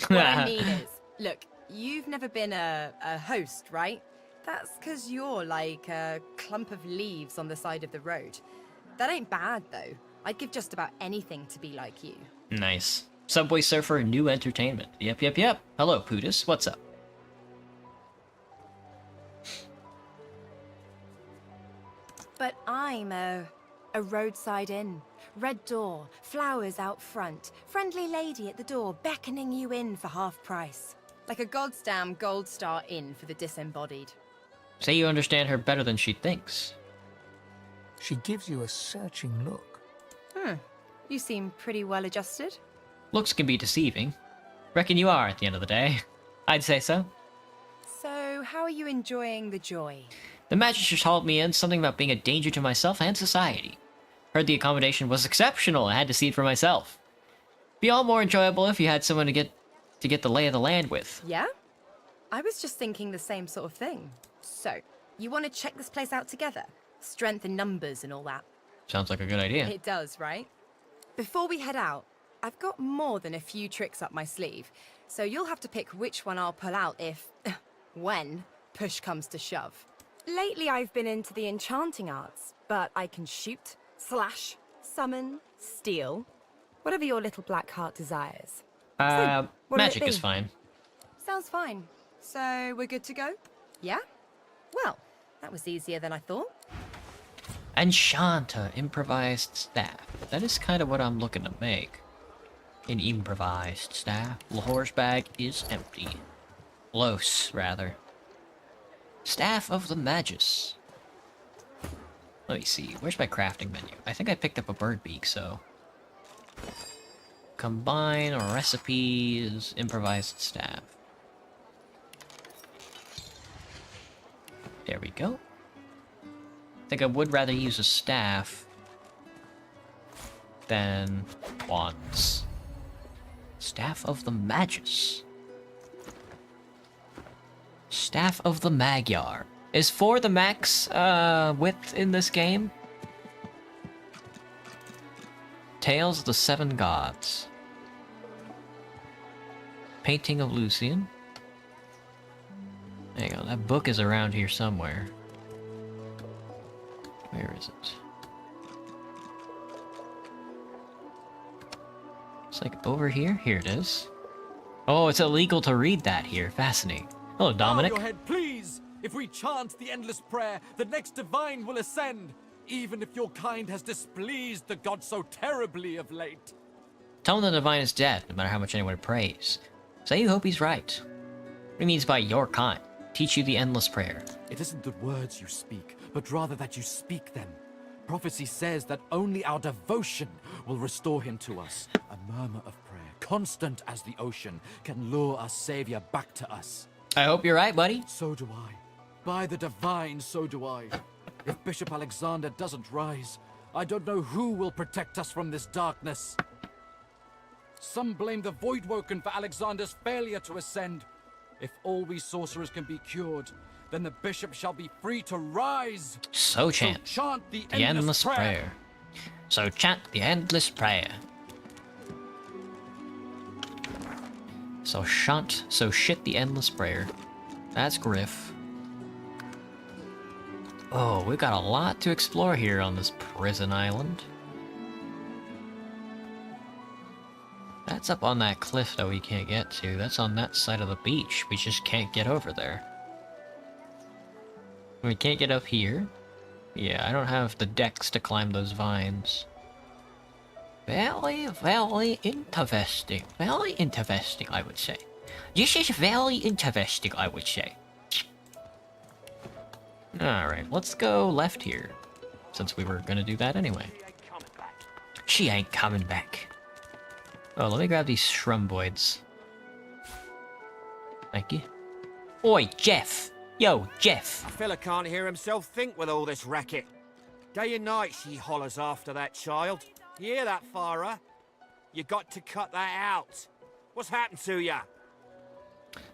What I mean is, look, you've never been a host, right? That's because you're like a clump of leaves on the side of the road. That ain't bad, though. I'd give just about anything to be like you. Nice. Subway Surfer, new entertainment. Yep. Hello, Pootus. What's up? But I'm a roadside inn. Red door, flowers out front, friendly lady at the door beckoning you in for half price. Like a goddamn gold star inn for the disembodied. Say you understand her better than she thinks. She gives you a searching look. You seem pretty well adjusted. Looks can be deceiving. Reckon you are at the end of the day. I'd say so. So, how are you enjoying the joy? The magistrate hauled me in something about being a danger to myself and society. Heard the accommodation was exceptional. I had to see it for myself. Be all more enjoyable if you had someone to get the lay of the land with. Yeah? I was just thinking the same sort of thing. So, you want to check this place out together? Strength in numbers and all that. Sounds like a good idea. It does, right? Before we head out, I've got more than a few tricks up my sleeve, so you'll have to pick which one I'll pull out if... when push comes to shove. Lately I've been into the enchanting arts, but I can shoot, slash, summon, steal, whatever your little black heart desires. So, what'll Magic it be? is fine. Sounds fine. So, we're good to go? Yeah? Well, that was easier than I thought. Enchanter, improvised staff. That is kind of what I'm looking to make. An improvised staff. Lahore's bag is empty. Los, rather. Staff of the Magus. Let me see. Where's my crafting menu? I think I picked up a bird beak, so... Combine recipes, improvised staff. There we go. I think I would rather use a staff than wands. Staff of the Magus. Staff of the Magyar. Is 4 the max width in this game? Tales of the Seven Gods. Painting of Lucian. There you go, that book is around here somewhere. Where is it? It's like over here? Here it is. Oh, it's illegal to read that here. Fascinating. Hello, Dominic. Bow your head, please! If we chant the endless prayer, the next divine will ascend, even if your kind has displeased the god so terribly of late. Tell him the divine is dead, no matter how much anyone prays. Say you hope he's right. What he means by your kind. Teach you the endless prayer. It isn't the words you speak, but rather that you speak them. Prophecy says that only our devotion will restore him to us. A murmur of prayer, constant as the ocean, can lure our savior back to us. I hope you're right, buddy. So do I. By the divine, so do I. If Bishop Alexander doesn't rise, I don't know who will protect us from this darkness. Some blame the Voidwoken for Alexander's failure to ascend. If all we sorcerers can be cured, then the bishop shall be free to rise. So chant. The endless prayer. So chant the endless prayer. So shit the endless prayer. That's Griff. Oh, we've got a lot to explore here on this prison island. That's up on that cliff that we can't get to. That's on that side of the beach. We just can't get over there. We can't get up here. Yeah, I don't have the dex to climb those vines. Very, very interesting. Very interesting, I would say. This is very interesting, I would say. Alright, let's go left here. Since we were gonna do that anyway. She ain't coming back. Oh, let me grab these shrumboids. Thank you. Oi, Jeff. Yo, Jeff. A fella can't hear himself think with all this racket. Day and night she hollers after that child. You hear that, Farah? You got to cut that out. What's happened to ya?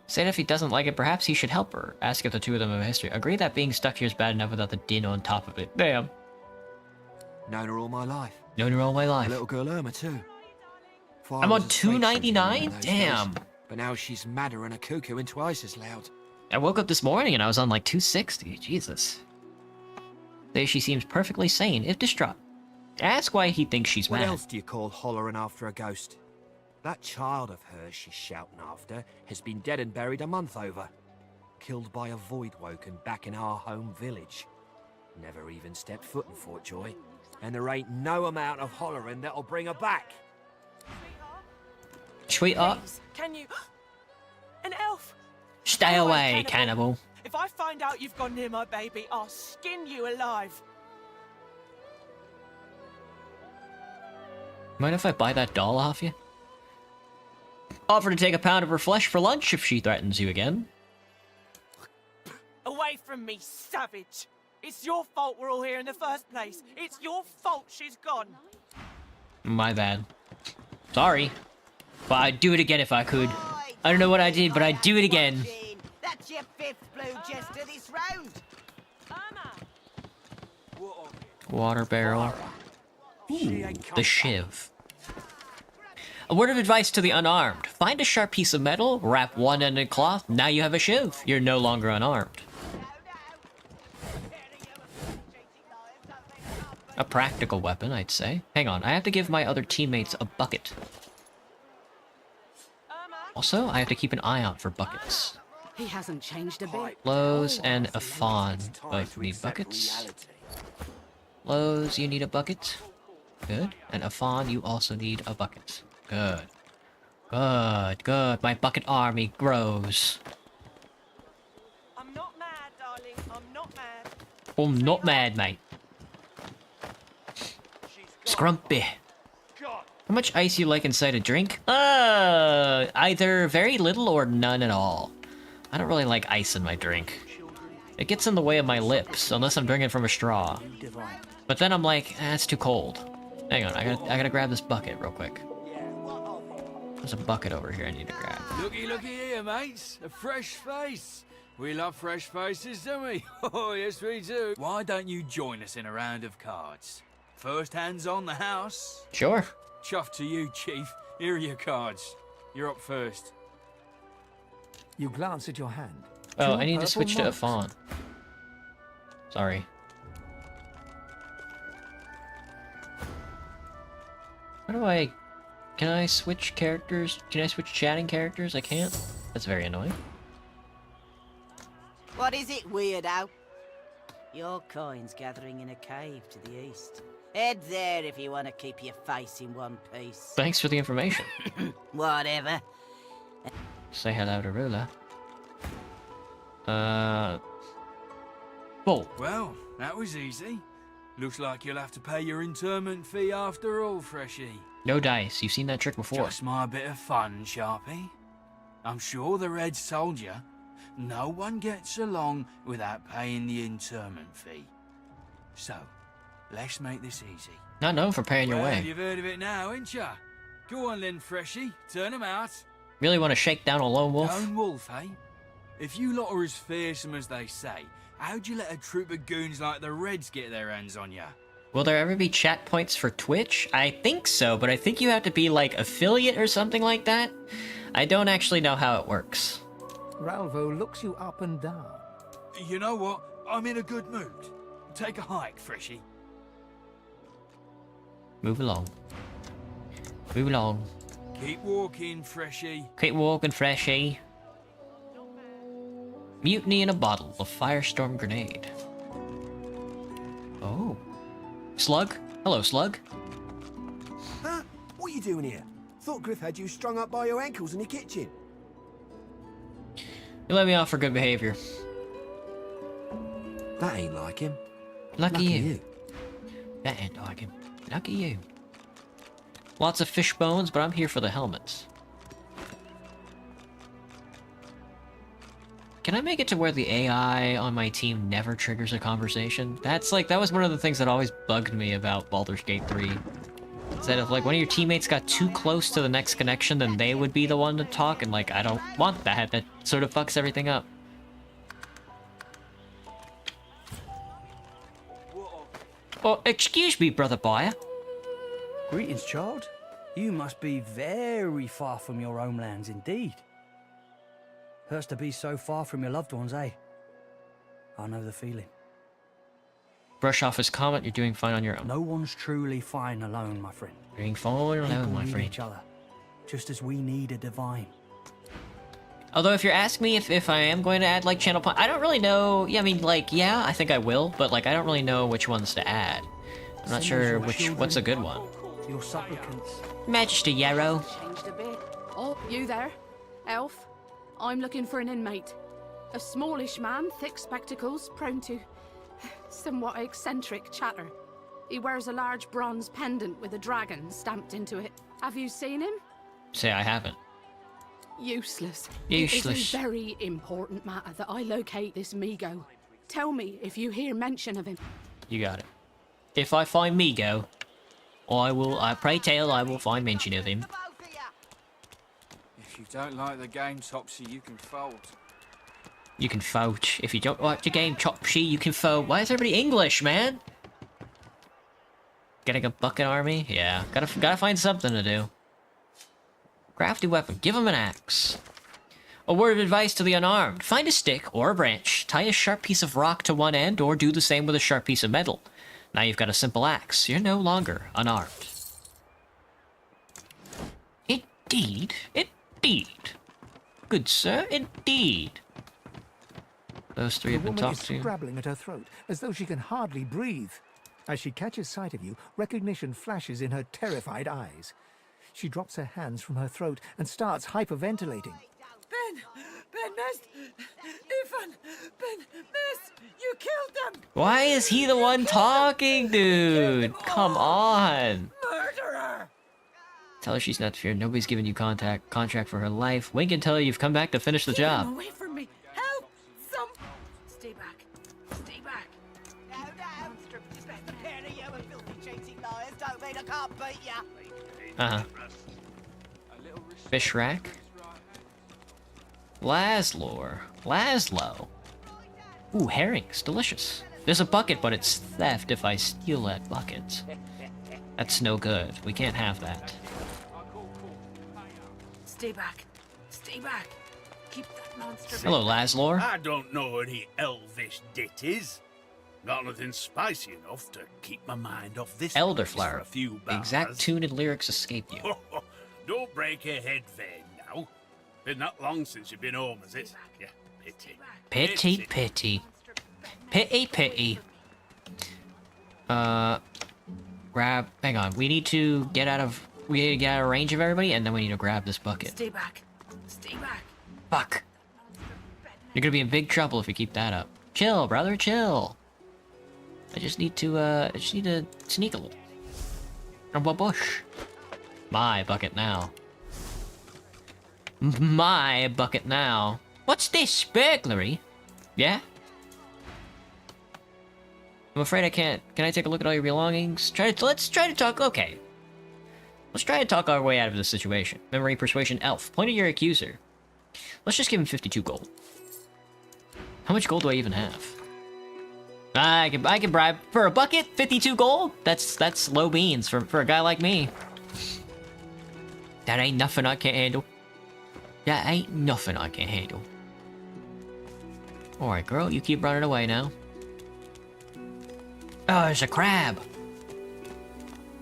Said if he doesn't like it, perhaps he should help her. Ask if the two of them have a history. Agree that being stuck here is bad enough without the din on top of it. Damn. Known her all my life. Known her all my life. A little girl Irma, too. I'm on $2.99? Damn. But now she's madder and a cuckoo and twice as loud. I woke up this morning and I was on like 260. Jesus. There she seems perfectly sane, if distraught. Ask why he thinks she's What mad. else do you call hollering after a ghost? That child of hers she's shouting after has been dead and buried a month over. Killed by a void woken back in our home village. Never even stepped foot in Fort Joy. And there ain't no amount of hollering that'll bring her back. Sweetheart. Please, can you... An elf! Stay away, cannibal. If I find out you've gone near my baby, I'll skin you alive. Mind if I buy that doll off you? Offer to take a pound of her flesh for lunch if she threatens you again. Away from me, savage! It's your fault we're all here in the first place. It's your fault she's gone. My bad. Sorry. But I'd do it again if I could. I don't know what I did, but I'd do it again. That's your 5th blue jester this round. Water barrel. Ooh, the shiv. A word of advice to the unarmed. Find a sharp piece of metal, wrap one end in cloth, now you have a shiv. You're no longer unarmed. A practical weapon, I'd say. Hang on, I have to give my other teammates a bucket. Also, I have to keep an eye out for buckets. He hasn't changed a bit. Lowe's and a fawn both need buckets. Lowe's, you need a bucket. Good. And a fawn, you also need a bucket. Good. Good, good. My bucket army grows. I'm not mad, darling. I'm not mad. I'm not mad, mate. Scrumpy. How much ice you like inside a drink? Either very little or none at all. I don't really like ice in my drink. It gets in the way of my lips, unless I'm drinking from a straw. But then I'm like, it's too cold. Hang on, I gotta grab this bucket real quick. There's a bucket over here I need to grab. Looky here, mates. A fresh face. We love fresh faces, don't we? Oh, yes, we do. Why don't you join us in a round of cards? First hands on the house. Sure. Chuff to you, Chief. Here are your cards. You're up first. You glance at your hand. Oh, Two I need to purple switch to a marks. fawn. Sorry. How do I... Can I switch characters? Can I switch chatting characters? I can't? That's very annoying. What is it, weirdo? Your coin's gathering in a cave to the east. Head there if you want to keep your face in one piece. Thanks for the information. Whatever. Say hello to Rula. Bull. Well, that was easy. Looks like you'll have to pay your interment fee after all, Freshie. No dice. You've seen that trick before. Just my bit of fun, Sharpie. I'm sure the Red Soldier. No one gets along without paying the interment fee. So, let's make this easy. Not known for paying your Well, way. you've heard of it now, ain't ya? Go on then, Freshie. Turn 'em out. Really want to shake down a lone wolf? Lone wolf, eh? If you lot are as fearsome as they say, how'd you let a troop of goons like the Reds get their hands on ya? Will there ever be chat points for Twitch? I think so, but I think you have to be like affiliate or something like that. I don't actually know how it works. Ralvo looks you up and down. You know what? I'm in a good mood. Take a hike, Freshie. Move along. Move along. Keep walking, Freshie. Keep walking, Freshie. Mutiny in a bottle. A firestorm grenade. Oh. Slug? Hello, Slug. Huh? What are you doing here? Thought Griff had you strung up by your ankles in the kitchen. You let me off for good behavior. That ain't like him. Lucky you. That ain't like him. Lucky you. Lots of fish bones, but I'm here for the helmets. Can I make it to where the AI on my team never triggers a conversation? That's like, that was one of the things that always bugged me about Baldur's Gate 3. Is that if like one of your teammates got too close to the next connection, then they would be the one to talk, and like, I don't want that. That sort of fucks everything up. Oh, excuse me, brother buyer. Greetings, child. You must be very far from your homelands indeed. Hurts to be so far from your loved ones, eh? I know the feeling. Brush off his comment, you're doing fine on your own. No one's truly fine alone, my friend. Doing fine alone, my need friend. each other, just as we need a divine. Although if you're asking me if I am going to add like channel point, I don't really know. Yeah, I mean like, yeah, I think I will, but like I don't really know which ones to add. I'm not sure what's a good one. Your supplicants. Majesty Yarrow. Changed a bit. Oh, you there? Elf? I'm looking for an inmate. A smallish man, thick spectacles, prone to somewhat eccentric chatter. He wears a large bronze pendant with a dragon stamped into it. Have you seen him? Say I haven't. Useless. Useless. It is a very important matter that I locate this Migo. Tell me if you hear mention of him. You got it. If I find Migo, I pray tell I will find mention of him. If you don't like the game, Topsy, you can fold. You can fold. If you don't like the game, Topsy, you can fold. Why is everybody English, man? Getting a bucket army? Yeah, gotta find something to do. Crafty weapon. Give him an axe. A word of advice to the unarmed. Find a stick or a branch, tie a sharp piece of rock to one end, or do the same with a sharp piece of metal. Now you've got a simple axe. You're no longer unarmed. Indeed. Indeed. Good sir, indeed. Those three have been The woman talked is to. scrabbling at her throat, as though she can hardly breathe. As she catches sight of you, recognition flashes in her terrified eyes. She drops her hands from her throat and starts hyperventilating. Ben missed. Ethan, Ben missed. You killed them. Why is he the one talking, dude? Come on. Murderer. Tell her she's not feared. Nobody's giving you contract for her life. Wink and tell her you've come back to finish the Keep job. him away from me. Help. Stay back. Stay back. No, it's best to pair of you and filthy cheating liars. Don't mean I can't beat ya. Uh-huh. Fish rack. Laszlo. Ooh, herrings. Delicious. There's a bucket, but it's theft if I steal that bucket. That's no good. We can't have that. Stay back. Stay back. Keep that monster. Hello, Laszlo. I don't know any elvish ditties. Got nothing spicy enough to keep my mind off this place for Elderflower. a few The bars. exact tune and lyrics escape you. Don't break your head vain now. Been that long since you've been home, is it? Yeah, pity. Pity. Grab. Hang on. We need to get out of range of everybody, and then we need to grab this bucket. Stay back. Stay back. Fuck. You're gonna be in big trouble if you keep that up. Chill, brother. Chill. I just need to sneak a little. A bush. My bucket now. My bucket now. What's this? Burglary? Yeah? I'm afraid I can't. Can I take a look at all your belongings? Let's try to talk. Okay. Let's try to talk our way out of this situation. Memory, persuasion, elf. Point at your accuser. Let's just give him 52 gold. How much gold do I even have? I can bribe for a bucket. 52 gold. That's low beans for a guy like me. That ain't nothing I can't handle. That ain't nothing I can't handle. Alright, girl, you keep running away now. Oh, there's a crab!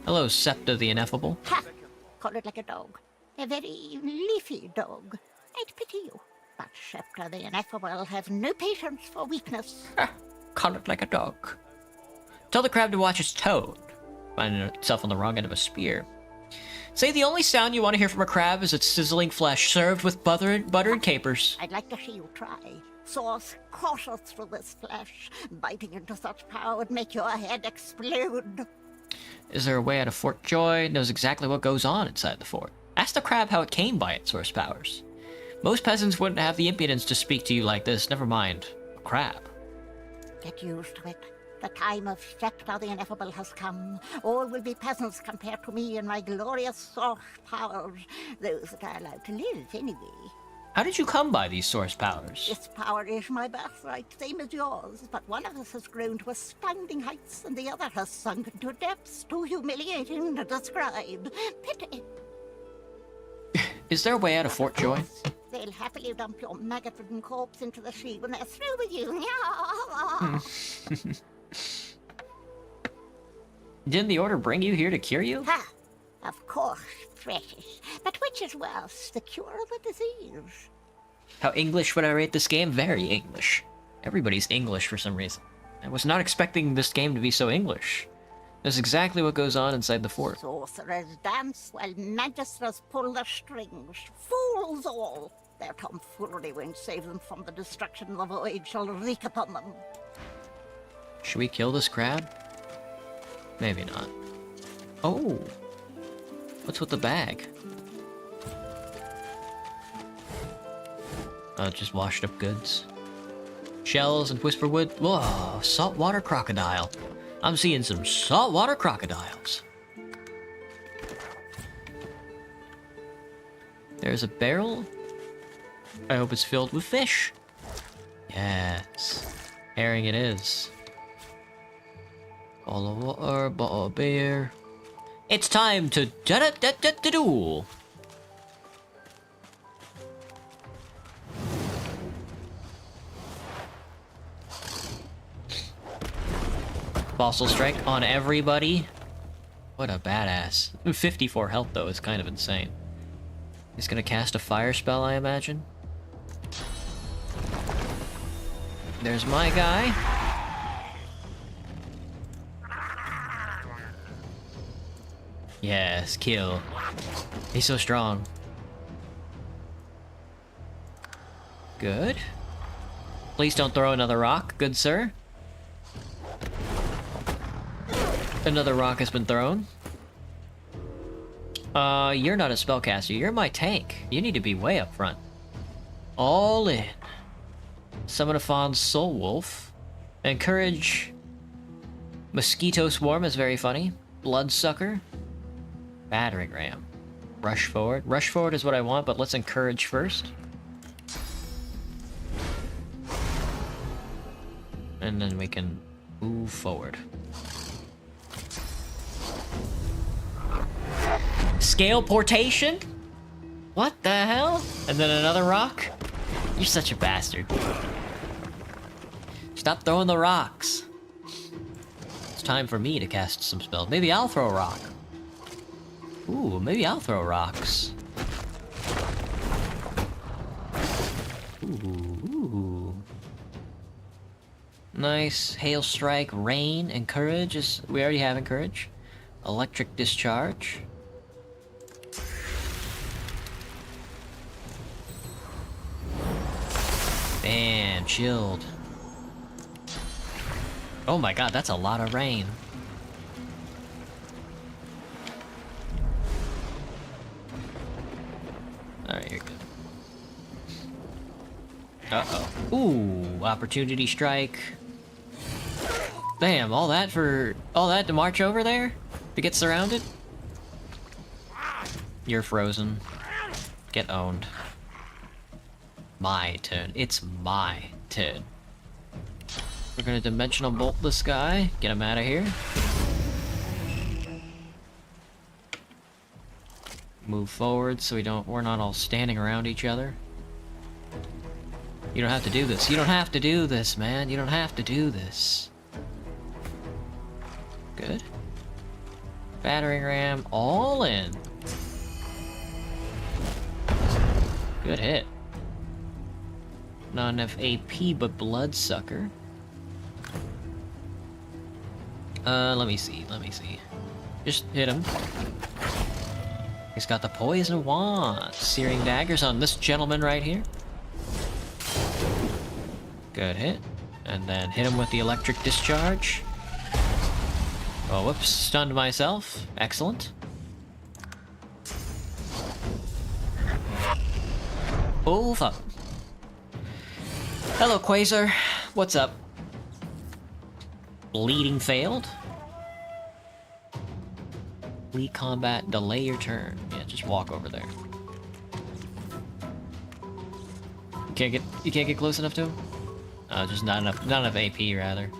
Hello, Septa the Ineffable. Ha! Call it like a dog. A very leafy dog. I'd pity you. But Shepta the Ineffable have no patience for weakness. Call it like a dog. Tell the crab to watch its tone. Finding itself on the wrong end of a spear. Say the only sound you want to hear from a crab is its sizzling flesh served with butter and capers. I'd like to see you try. Sauce courses through this flesh. Biting into such power would make your head explode. Is there a way out of Fort Joy? Knows exactly what goes on inside the fort. Ask the crab how it came by its source powers. Most peasants wouldn't have the impudence to speak to you like this, never mind. A crab. Get used to it. The time of Scepter the Ineffable has come. All will be peasants compared to me and my glorious source powers. Those that are allowed to live, anyway. How did you come by these source powers? This power is my birthright, same as yours, but one of us has grown to astounding heights and the other has sunk into depths too humiliating to describe. Pity. Is there a way out of Fort Joy? They'll happily dump your maggot-ridden corpse into the sea when they're through with you. Didn't the order bring you here to cure you? Ha! Of course, precious. But which is worse, the cure or the disease? How English would I rate this game? Very English. Everybody's English for some reason. I was not expecting this game to be so English. That's exactly what goes on inside the fort. Sorcerers dance while magisters pull the strings. Fools all! Their tomfoolery won't save them from the destruction the void shall wreak upon them. Should we kill this crab? Maybe not. Oh! What's with the bag? Just washed up goods. Shells and whisperwood. Whoa, saltwater crocodile. I'm seeing some saltwater crocodiles. There's a barrel. I hope it's filled with fish. Yes. Herring it is. Bottle of water, bottle of beer. It's time to duel. Fossil strike on everybody. What a badass. 54 health though is kind of insane. He's gonna cast a fire spell, I imagine. There's my guy. Yes, kill. He's so strong. Good. Please don't throw another rock, good sir. Another rock has been thrown. You're not a spellcaster, you're my tank. You need to be way up front. All in. Summon a Fawn's Soul Wolf. Encourage. Mosquito Swarm is very funny. Bloodsucker. Battering Ram. Rush forward. Rush forward is what I want, but let's encourage first. And then we can move forward. Scale portation? What the hell? And then another rock? You're such a bastard. Stop throwing the rocks. It's time for me to cast some spells. Maybe I'll throw a rock. Ooh, maybe I'll throw rocks. Ooh. Nice. Hail Strike, Rain, Encourage is... We already have Encourage. Electric Discharge. Bam, chilled. Oh my god, that's a lot of rain. Alright, you're good. Uh-oh. Ooh, Opportunity Strike. Damn, all that to march over there? To get surrounded? You're frozen. Get owned. My turn. It's my turn. We're gonna dimensional bolt this guy. Get him out of here. Move forward so we're not all standing around each other. You don't have to do this. You don't have to do this, man. You don't have to do this. Good. Battering ram all in. Good hit. Not enough AP, but bloodsucker. Let me see. Just hit him. He's got the poison wand. Searing daggers on this gentleman right here. Good hit. And then hit him with the electric discharge. Oh, whoops. Stunned myself. Excellent. Oh, fuck. Hello, Quasar. What's up? Bleeding failed? Bleed combat, delay your turn. Yeah, just walk over there. You can't get close enough to him? Just not enough AP, rather.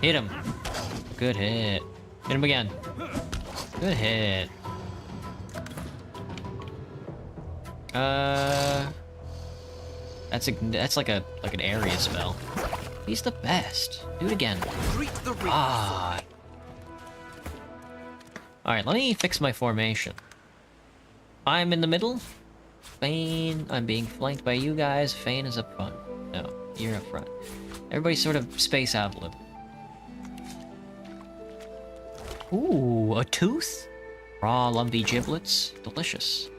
Hit him. Good hit. Hit him again. Good hit. That's like an area spell. He's the best. Do it again. Ah. Alright, let me fix my formation. I'm in the middle. Fane, I'm being flanked by you guys. Fane is up front. No, you're up front. Everybody sort of space out a little. Ooh, a tooth? Raw, lumpy giblets. Delicious.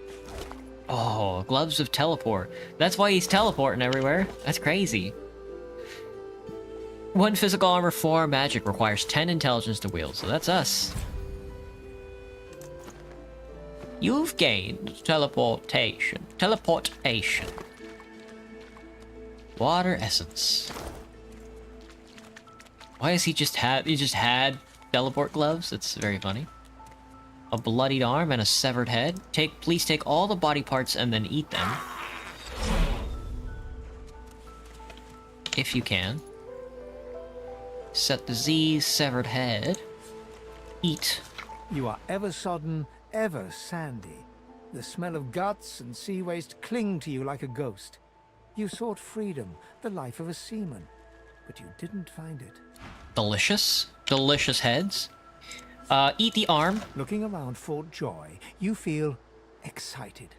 Oh, gloves of teleport. That's why he's teleporting everywhere. That's crazy. 1 physical armor, 4 magic. Requires 10 intelligence to wield, so that's us. You've gained teleportation. Teleportation. Water essence. Why has he just had teleport gloves? That's very funny. A bloodied arm and a severed head. Please take all the body parts and then eat them. If you can. Set disease, severed head. Eat. You are ever sodden, ever sandy. The smell of guts and sea waste cling to you like a ghost. You sought freedom, the life of a seaman, but you didn't find it. Delicious. Delicious heads. Eat the arm. Looking around Fort Joy, you feel excited.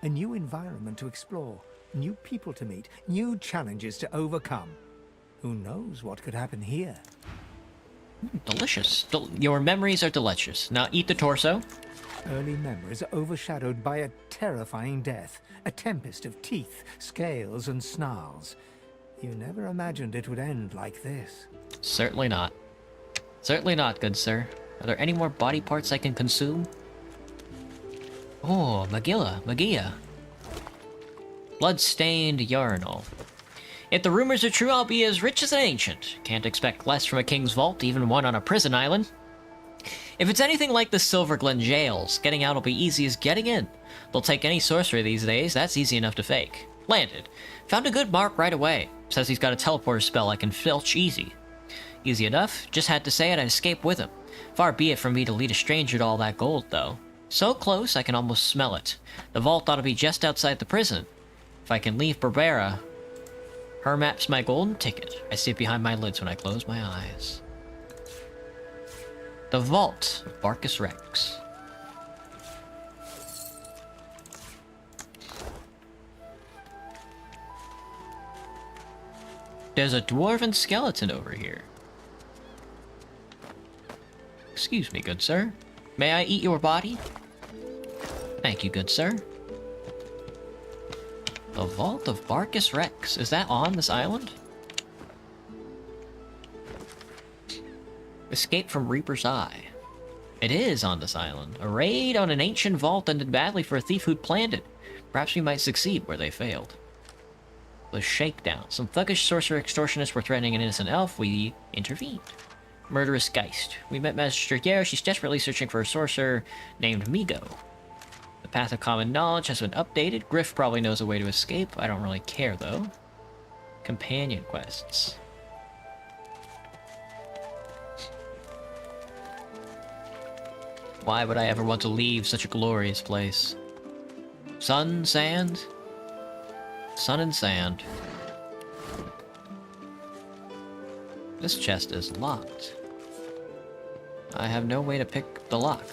A new environment to explore, new people to meet, new challenges to overcome. Who knows what could happen here? Delicious. Your memories are delicious. Now eat the torso. Early memories are overshadowed by a terrifying death. A tempest of teeth, scales, and snarls. You never imagined it would end like this. Certainly not. Certainly not, good sir. Are there any more body parts I can consume? Oh, Magia. Blood-stained urinal. If the rumors are true, I'll be as rich as an ancient. Can't expect less from a king's vault, even one on a prison island. If it's anything like the Silver Glen jails, getting out will be easy as getting in. They'll take any sorcery these days, that's easy enough to fake. Landed. Found a good mark right away. Says he's got a teleporter spell I can filch easy. Easy enough, just had to say it, I'd escape with him. Far be it from me to lead a stranger to all that gold, though. So close, I can almost smell it. The vault ought to be just outside the prison. If I can leave Berbera, her map's my golden ticket. I see it behind my lids when I close my eyes. The Vault of Barcus Rex. There's a dwarven skeleton over here. Excuse me, good sir. May I eat your body? Thank you, good sir. The Vault of Barcus Rex. Is that on this island? Escape from Reaper's Eye. It is on this island. A raid on an ancient vault ended badly for a thief who'd planned it. Perhaps we might succeed where they failed. The Shakedown. Some thuggish sorcerer extortionists were threatening an innocent elf. We intervened. Murderous Geist. We met Master Guerre. She's desperately searching for a sorcerer named Migo. The Path of Common Knowledge has been updated. Griff probably knows a way to escape. I don't really care, though. Companion quests. Why would I ever want to leave such a glorious place? Sun, sand? Sun and sand. This chest is locked. I have no way to pick the lock.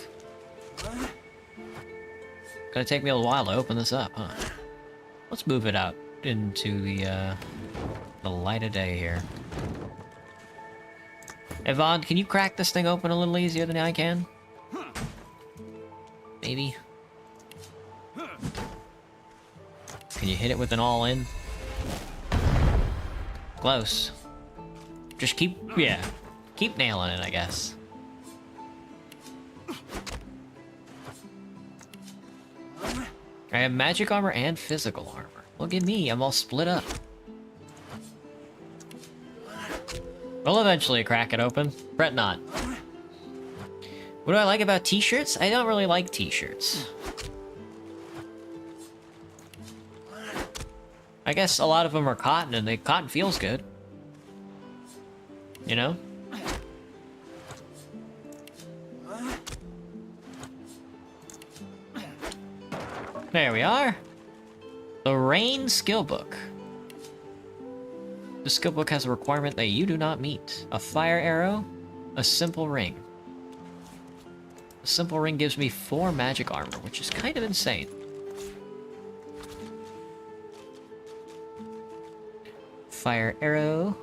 Gonna take me a while to open this up, huh? Let's move it out into the light of day here. Yvonne, can you crack this thing open a little easier than I can? Maybe. Can you hit it with an all-in? Close. Just keep nailing it, I guess. I have magic armor and physical armor. Look at me, I'm all split up. We'll eventually crack it open. Fret not. What do I like about t-shirts? I don't really like t-shirts. I guess a lot of them are cotton, and cotton feels good. You know? There we are. The Rain skill book. The skill book has a requirement that you do not meet. A fire arrow, a simple ring. A simple ring gives me 4 magic armor, which is kind of insane. Fire arrow.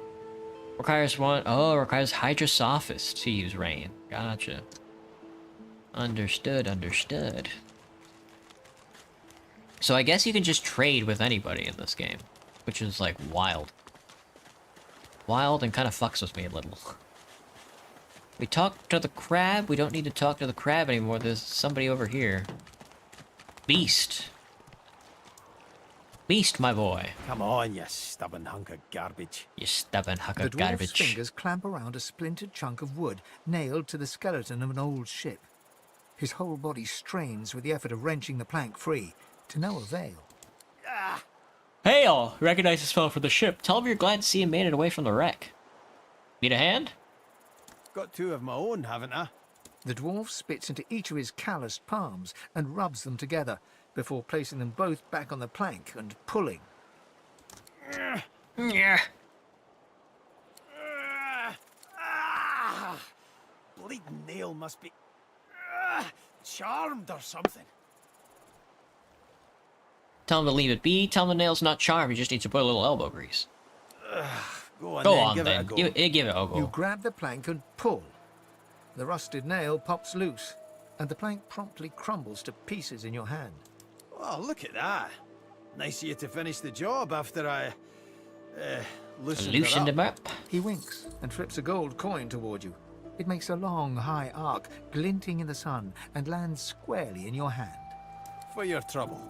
Requires requires Hydrosophist to use rain. Gotcha. Understood, understood. So I guess you can just trade with anybody in this game, which is like wild. Wild and kind of fucks with me a little. We talked to the crab. We don't need to talk to the crab anymore. There's somebody over here. Beast. Beast, my boy. Come on, you stubborn hunk of garbage. You stubborn hunk The of dwarf's garbage. fingers clamp around a splintered chunk of wood nailed to the skeleton of an old ship. His whole body strains with the effort of wrenching the plank free, to no avail. Hey all, recognize the spell for the ship. Tell him you're glad to see him made it away from the wreck. Need a hand? Got 2 of my own, haven't I? The dwarf spits into each of his calloused palms and rubs them together, before placing them both back on the plank and pulling. Yeah. Bleeding nail must be charmed or something. Tell him to leave it be. Tell him the nail's not charmed. He just needs to put a little elbow grease. Go on, Go then, on give then. it a go. Give it a go. You grab the plank and pull. The rusted nail pops loose, and the plank promptly crumbles to pieces in your hand. Oh, look at that. Nice of you to finish the job after I loosened him up. He winks and flips a gold coin toward you. It makes a long, high arc, glinting in the sun, and lands squarely in your hand. For your trouble.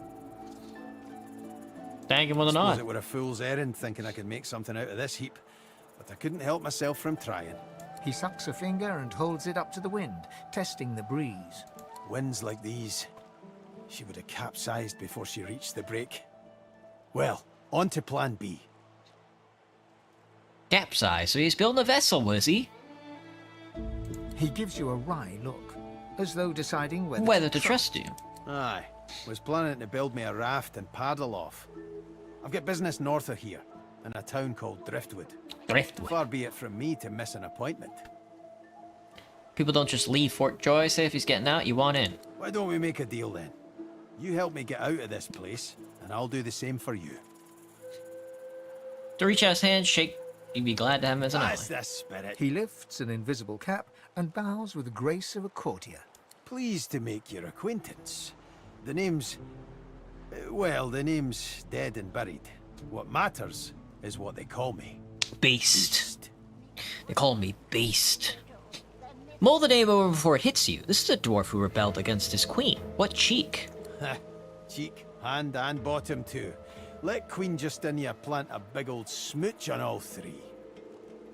Thank him with a Suppose nod. it were a fool's errand thinking I could make something out of this heap, but I couldn't help myself from trying. He sucks a finger and holds it up to the wind, testing the breeze. Winds like these, she would have capsized before she reached the break. Well, on to plan B. Capsize. So he's building a vessel, was he? He gives you a wry look, as though deciding whether to trust you. Aye, was planning to build me a raft and paddle off. I've got business north of here, in a town called Driftwood. Driftwood. Far be it from me to miss an appointment. People don't just leave Fort Joy. Say if he's getting out, you want in. Why don't we make a deal then? You help me get out of this place, and I'll do the same for you. To reach out his hand, shake. You'd be glad to have him as an ally. That's the spirit. He lifts an invisible cap and bows with the grace of a courtier. Pleased to make your acquaintance. The name's... well, the name's dead and buried. What matters is what they call me. Beast. They call me Beast. Mull the name over before it hits you. This is a dwarf who rebelled against his queen. What cheek? Cheek, hand and bottom too. Let Queen Justinia plant a big old smooch on all 3.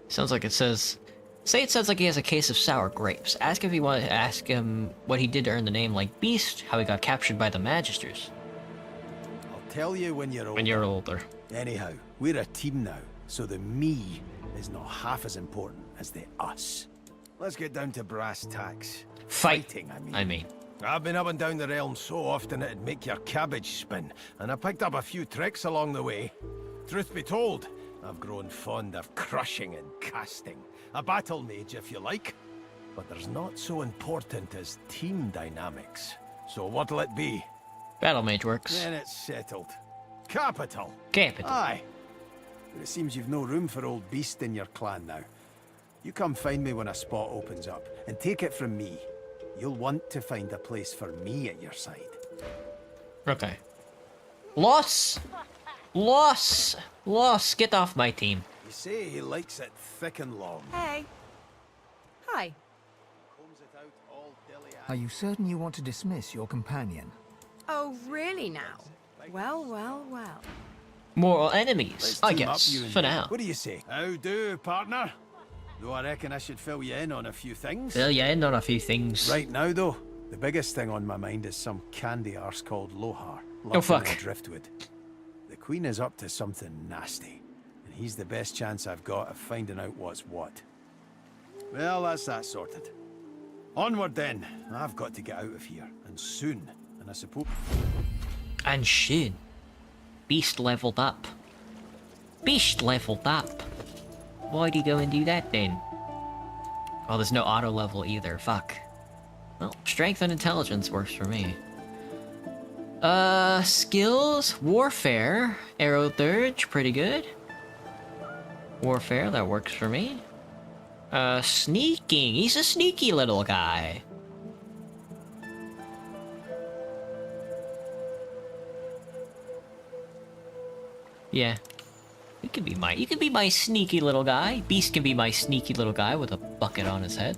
Sounds like it says... Say it sounds like he has a case of sour grapes. Ask if you want to ask him what he did to earn the name like Beast, how he got captured by the Magisters. I'll tell you when you're older. When you're older. Anyhow, we're a team now, so the me is not half as important as the us. Let's get down to brass tacks. Fighting, I mean. I've been up and down the realm so often it'd make your cabbage spin, and I picked up a few tricks along the way. Truth be told, I've grown fond of crushing and casting. A battle mage, if you like. But there's not so important as team dynamics. So what'll it be? Battle mage works. Then it's settled. Capital. Capital. Aye. But it seems you've no room for old Beast in your clan now. You come find me when a spot opens up, and take it from me. You'll want to find a place for me at your side. Okay. Loss! Loss! Loss! Get off my team. You say he likes it thick and long. Hey. Hi. Are you certain you want to dismiss your companion? Oh, really now? Well, well, well. Moral enemies, Let's I team up, guess, you and for me. now. What do you say? How do, partner? Though I reckon I should fill you in on a few things. Fill you in on a few things. Right now, though, the biggest thing on my mind is some candy arse called Lohar. Oh, fuck. In the driftwood. The Queen is up to something nasty, and he's the best chance I've got of finding out what's what. Well, that's that sorted. Onward then. I've got to get out of here, and soon. And I suppose... And soon. Beast leveled up. Beast leveled up. Why'd he go and do that then? Oh, there's no auto level either. Fuck. Well, strength and intelligence works for me. Skills? Warfare. Arrow Dirge, pretty good. Warfare, that works for me. Sneaking. He's a sneaky little guy. Yeah. You can be my sneaky little guy. Beast can be my sneaky little guy with a bucket on his head.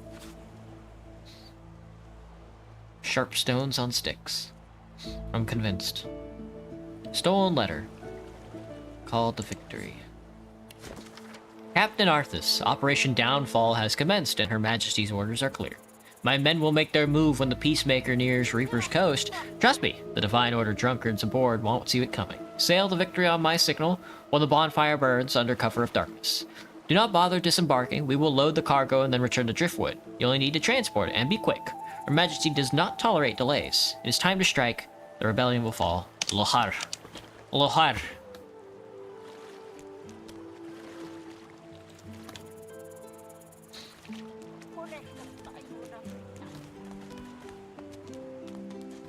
Sharp stones on sticks. I'm convinced. Stolen letter. Called to victory. Captain Arthas, Operation Downfall has commenced and Her Majesty's orders are clear. My men will make their move when the Peacemaker nears Reaper's Coast. Trust me, the Divine Order drunkards aboard won't see it coming. Sail to victory on my signal when the bonfire burns under cover of darkness. Do not bother disembarking. We will load the cargo and then return to Driftwood. You only need to transport it, and be quick. Her Majesty does not tolerate delays. It is time to strike. The rebellion will fall. Lohar. Lohar.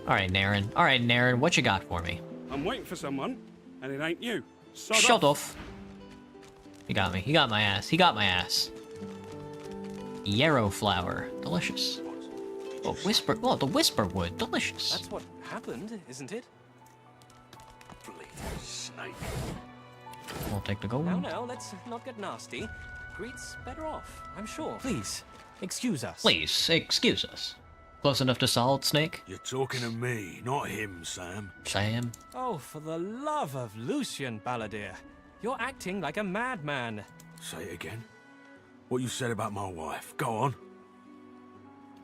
Alright, Naren, what you got for me? I'm waiting for someone, and it ain't you. Shut off. He got me. He got my ass. He got my ass. Yarrow flower. Delicious. Oh, whisper. Oh, the whisper wood. Delicious. That's what happened, isn't it? Bleeding snake. We'll take the gold. Now, let's not get nasty. Greet's better off, I'm sure. Please, excuse us. Please, excuse us. Close enough to Solid Snake? You're talking to me, not him, Sam. Sam? Oh, for the love of Lucian, Balladeer. You're acting like a madman. Say it again. What you said about my wife. Go on.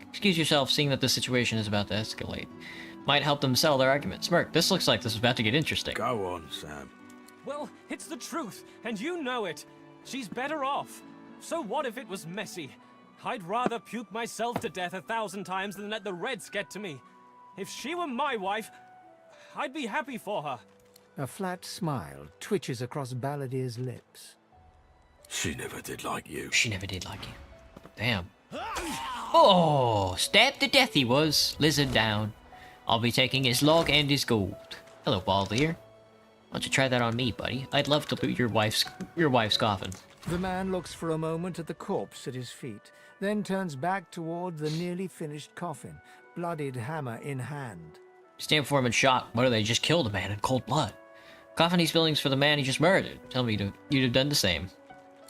Excuse yourself, seeing that the situation is about to escalate. Might help them sell their argument. Smirk, this looks like this is about to get interesting. Go on, Sam. Well, it's the truth, and you know it. She's better off. So what if it was messy? I'd rather puke myself to death 1,000 times than let the Reds get to me. If she were my wife, I'd be happy for her. A flat smile twitches across Balladier's lips. She never did like you. She never did like you. Damn. Oh, stabbed to death he was. Lizard down. I'll be taking his log and his gold. Hello, Baldir. Why don't you try that on me, buddy? I'd love to loot your wife's coffin. The man looks for a moment at the corpse at his feet, then turns back toward the nearly finished coffin, bloodied hammer in hand. Stand for him and shot. What do they just killed a man in cold blood? Coffin these buildings for the man he just murdered. Tell me you'd have done the same.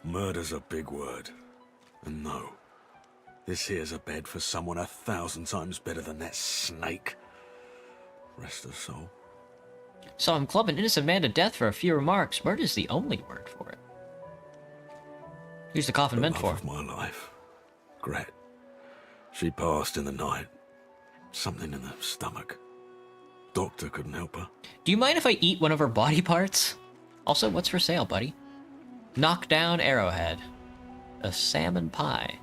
Murder's a big word. And no. This here's a bed for someone 1,000 times better than that snake. Rest her soul. Saw him club an innocent man to death for a few remarks. Murder's the only word for it. Who's the coffin meant for? Of my life. Gret. She passed in the night. Something in the stomach. Doctor couldn't help her. Do you mind if I eat one of her body parts? Also, what's for sale, buddy? Knockdown arrowhead. A salmon pie.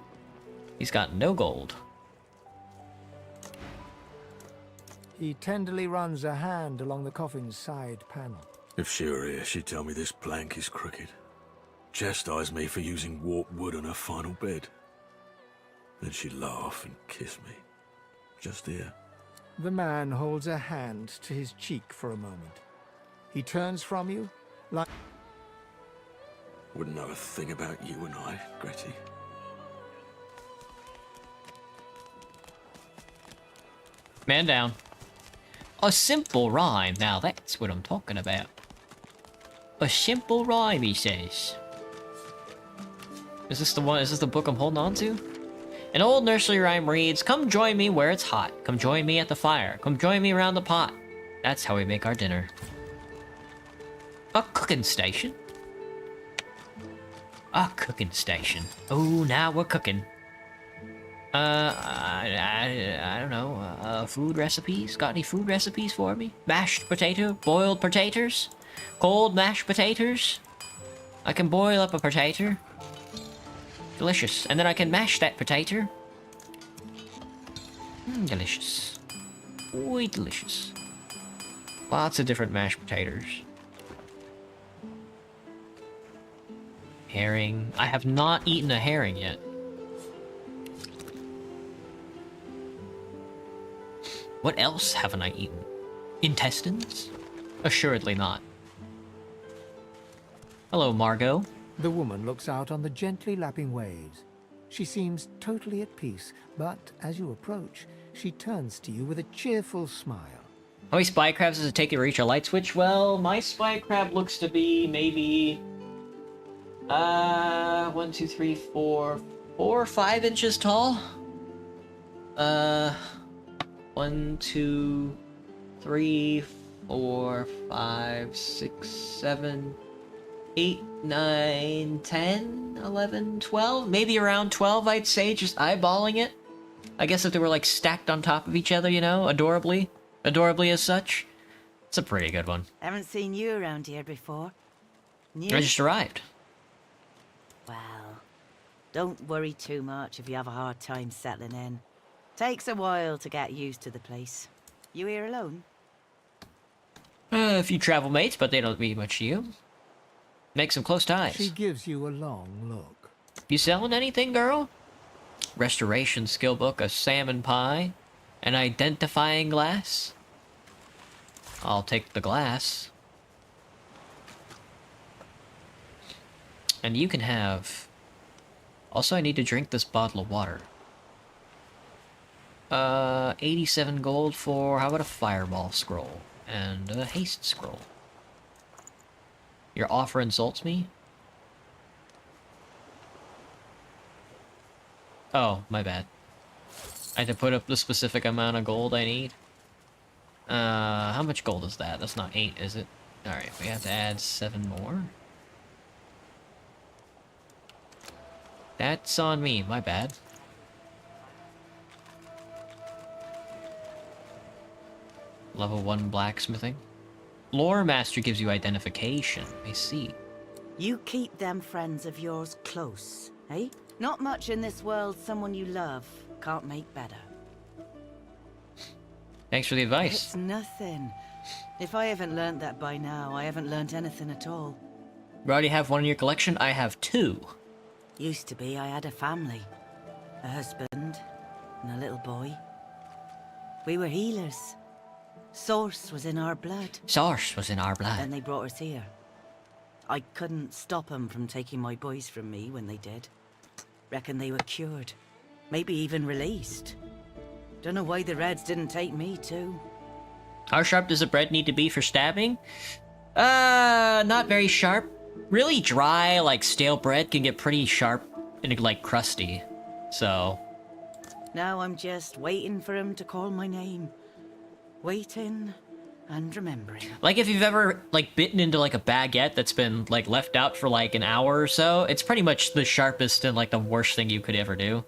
He's got no gold. He tenderly runs a hand along the coffin's side panel. If she were here, she'd tell me this plank is crooked. Chastise me for using warped wood on her final bed. Then she'd laugh and kiss me. Just here. The man holds a hand to his cheek for a moment. He turns from you, like... Wouldn't know a thing about you and I, Gretty. Man down. A simple rhyme. Now that's what I'm talking about. A simple rhyme, he says. Is this the one? Is this the book I'm holding on to? An old nursery rhyme reads, "Come join me where it's hot. Come join me at the fire. Come join me around the pot. That's how we make our dinner. A cooking station. A cooking station. Oh, now we're cooking. I don't know. Food recipes? Got any food recipes for me? Mashed potato? Boiled potatoes? Cold mashed potatoes? I can boil up a potato. Delicious. And then I can mash that potato. Delicious. Oi, delicious. Lots of different mashed potatoes. Herring. I have not eaten a herring yet. What else haven't I eaten? Intestines? Assuredly not. Hello, Margot. The woman looks out on the gently lapping waves. She seems totally at peace, but as you approach, she turns to you with a cheerful smile. How many spy crabs does it take to reach a light switch? Well, my spy crab looks to be maybe... 1, 2, 3, 4 or 5 inches tall. 1, 2, 3, 4, 5, 6, 7, 8, 9, 10, 11, 12, maybe around 12, I'd say, just eyeballing it. I guess if they were like stacked on top of each other, you know, adorably as such. It's a pretty good one. Haven't seen you around here before. New? I just arrived. Well, don't worry too much if you have a hard time settling in. Takes a while to get used to the place. You here alone? A few travel mates, but they don't mean much to you. Make some close ties. She gives you a long look. You selling anything, girl? Restoration skill book, a salmon pie, an identifying glass. I'll take the glass. And you can have... Also, I need to drink this bottle of water. 87 gold for... How about a fireball scroll? And a haste scroll. Your offer insults me? Oh, my bad. I had to put up the specific amount of gold I need. How much gold is that? That's not 8, is it? Alright, we have to add 7 more. That's on me, my bad. Level 1 blacksmithing. Lore Master gives you identification. I see. You keep them friends of yours close, eh? Not much in this world someone you love can't make better. Thanks for the advice. It's nothing. If I haven't learned that by now, I haven't learned anything at all. You already have 1 in your collection? I have 2. Used to be I had a family. A husband and a little boy. We were healers. Source was in our blood. Source was in our blood. Then they brought us here. I couldn't stop them from taking my boys from me when they did. Reckon they were cured. Maybe even released. Don't know why the Reds didn't take me too. How sharp does the bread need to be for stabbing? Not very sharp. Really dry, like stale bread can get pretty sharp and like crusty. So... Now I'm just waiting for him to call my name. Waiting and remembering. Like if you've ever like bitten into like a baguette that's been like left out for like an hour or so, it's pretty much the sharpest and like the worst thing you could ever do.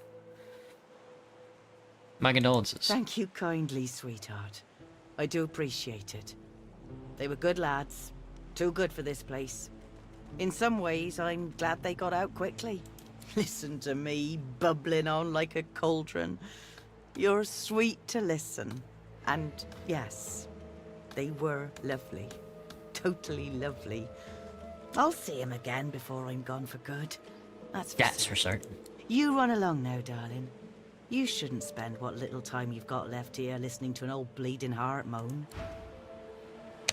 My condolences. Thank you kindly, sweetheart. I do appreciate it. They were good lads. Too good for this place. In some ways, I'm glad they got out quickly. Listen to me, bubbling on like a cauldron. You're sweet to listen. And yes, they were lovely. Totally lovely. I'll see him again before I'm gone for good. That's for certain. You run along now, darling. You shouldn't spend what little time you've got left here listening to an old bleeding heart moan.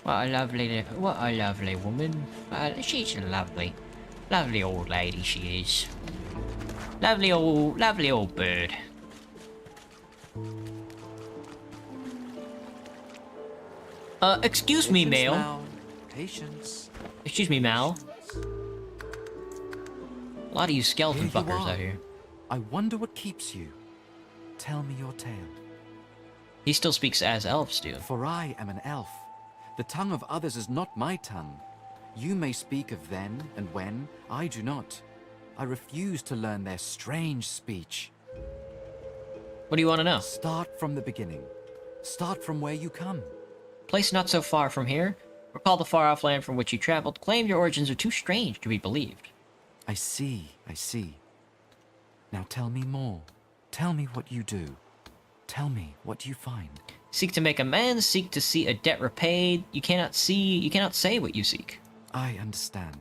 What a lovely woman. She's a lovely old lady she is. Lovely old bird. Excuse me, Mal. Mal. Patience. Excuse me, Mal. A lot of you skeleton Here you fuckers are. out here. I wonder what keeps you. Tell me your tale. He still speaks as elves do. For I am an elf, The tongue of others is not my tongue. You may speak of then and when, I do not. I refuse to learn their strange speech. What do you want to know? Start from the beginning. Start from where you come. Place not so far from here. Recall the far-off land from which you traveled. Claim your origins are too strange to be believed. I see, I see. Now tell me more. Tell me what you do. Tell me what you find. Seek to make amends, seek to see a debt repaid. You cannot say what you seek. I understand.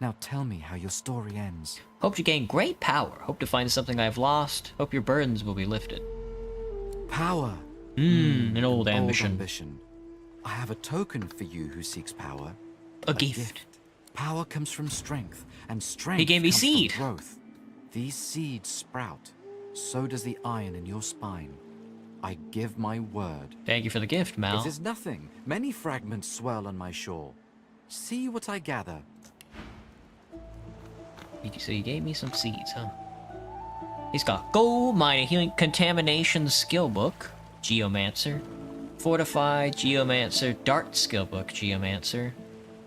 Now tell me how your story ends. Hope to gain great power. Hope to find something I have lost. Hope your burdens will be lifted. Power. An old ambition. I have a token for you who seeks power. A gift. Power comes from strength, and strength He gave me comes seed. from growth. These seeds sprout. So does the iron in your spine. I give my word. Thank you for the gift, Mal. It is nothing. Many fragments swirl on my shore. See what I gather. So you gave me some seeds, huh? He's got gold, mining, healing, contamination skill book, geomancer, fortified geomancer, dart skill book, geomancer,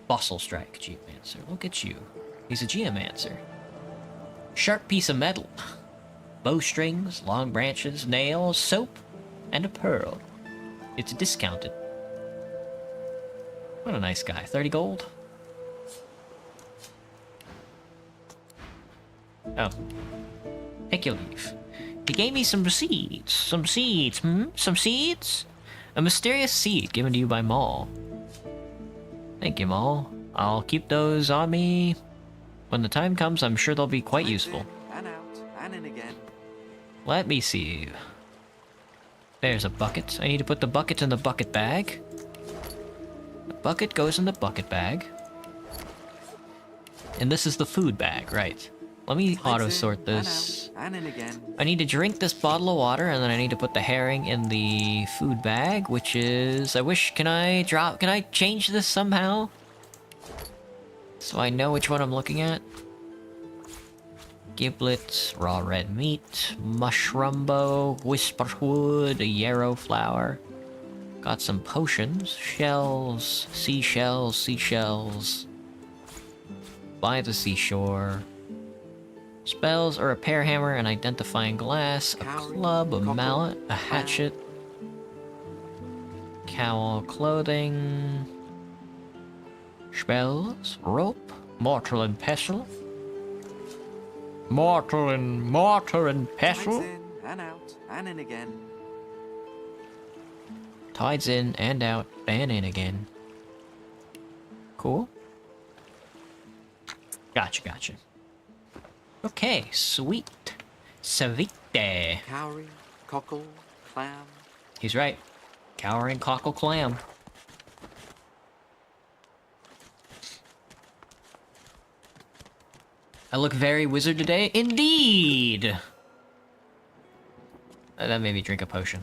fossil strike geomancer. Look at you. He's a geomancer. Sharp piece of metal, bowstrings, long branches, nails, soap, and a pearl. It's discounted. What a nice guy. 30 gold. Oh. Take your leave. He gave me some seeds. Some seeds, Some seeds? A mysterious seed given to you by Maul. Thank you, Maul. I'll keep those on me. When the time comes, I'm sure they'll be quite useful. And out, and in again. Let me see. There's a bucket. I need to put the bucket in the bucket bag. The bucket goes in the bucket bag. And this is the food bag, right? Let me auto-sort this. And in again. I need to drink this bottle of water, and then I need to put the herring in the food bag, which is... can I change this somehow? So I know which one I'm looking at. Giblets, raw red meat, mushrumbo, whisperwood, a yarrow flower. Got some potions, shells, seashells. By the seashore. Spells, a repair hammer, an identifying glass, a club, a mallet, a hatchet. Cowl, clothing. Spells, rope, mortar and pestle. Mortar and pestle. Tides in and out, and in again. Tides in and out, and in again. Cool. Gotcha. Okay, sweet. Savite. Cowrie, cockle, clam. He's right. Cowering cockle clam. I look very wizard today. Indeed! That made me drink a potion.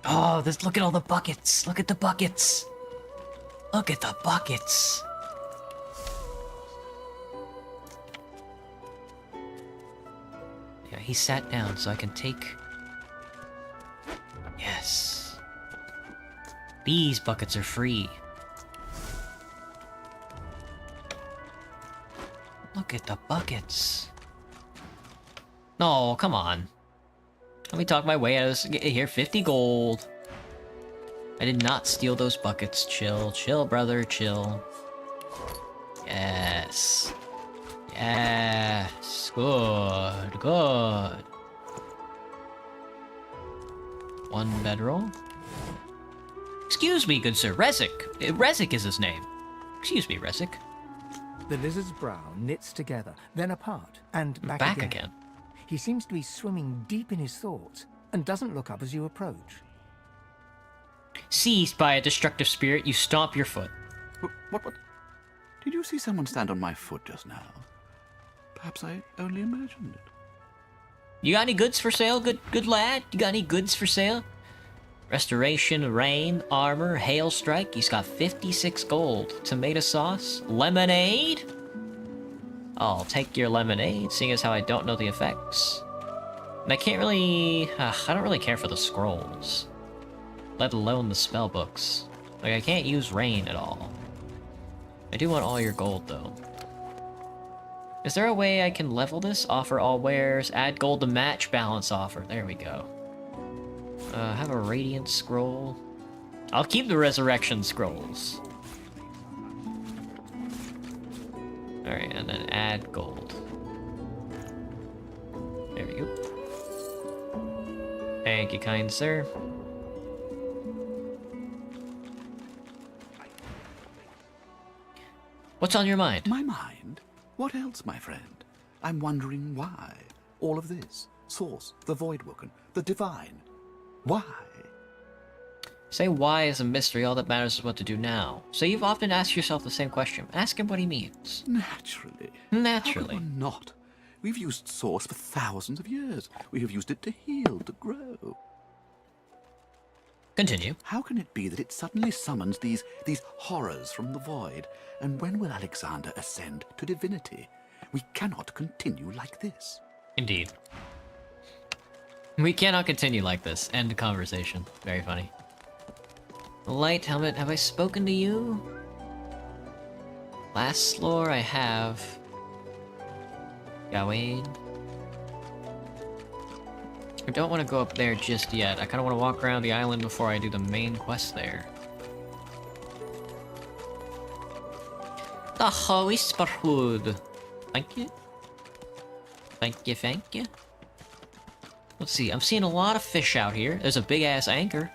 Oh, look at all the buckets. Look at the buckets. Look at the buckets. Yeah, he sat down so I can take... Yes. These buckets are free. Look at the buckets. No, come on. Let me talk my way out of this. Get here, 50 gold. I did not steal those buckets. Chill, brother, chill. Yes. Good. One bedroll. Excuse me, good sir, Rezik. Rezik is his name. Excuse me, Rezik. The lizard's brow knits together, then apart, and back again. He seems to be swimming deep in his thoughts, and doesn't look up as you approach. Seized by a destructive spirit, you stomp your foot. What? Did you see someone stand on my foot just now? Perhaps I only imagined it. You got any goods for sale, good lad? You got any goods for sale? Restoration, rain, armor, hail strike. He's got 56 gold. Tomato sauce, lemonade. I'll take your lemonade, seeing as how I don't know the effects. And I can't really... I don't really care for the scrolls. Let alone the spell books. Like, I can't use rain at all. I do want all your gold, though. Is there a way I can level this? Offer all wares, add gold to match, balance offer. There we go. Have a radiant scroll. I'll keep the resurrection scrolls. Alright, and then add gold. There we go. Thank you, kind sir. What's on your mind? My mind? What else, my friend? I'm wondering why. All of this. Source, the Voidwoken, the Divine. Why? Say why is a mystery, all that matters is what to do now. So you've often asked yourself the same question. Ask him what he means. Naturally. Naturally. How could one not? We've used Source for thousands of years. We have used it to heal, to grow. Continue. How can it be that it suddenly summons these horrors from the void? And when will Alexander ascend to divinity? We cannot continue like this. Indeed. We cannot continue like this. End the conversation. Very funny. Light helmet, have I spoken to you? Last floor I have. Gawain. I don't want to go up there just yet. I kind of want to walk around the island before I do the main quest there. The Whisperhood. Thank you. Thank you, thank you. Let's see, I'm seeing a lot of fish out here. There's a big-ass anchor.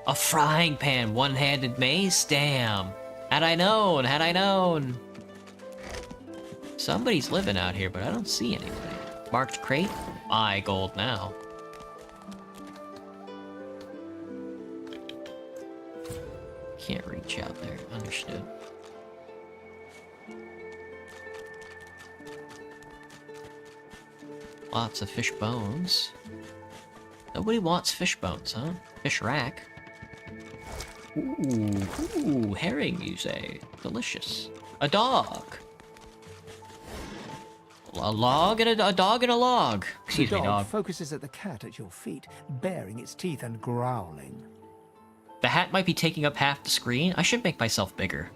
A frying pan, one-handed mace? Damn. Had I known, had I known. Somebody's living out here, but I don't see anything. Marked crate? My gold now. Can't reach out there. Understood. Lots of fish bones. Nobody wants fish bones, huh? Fish rack. Ooh, herring, you say? Delicious. A dog. A log and a dog and a log. Excuse me, dog. Focuses at the cat at your feet, baring its teeth and growling. The hat might be taking up half the screen. I should make myself bigger.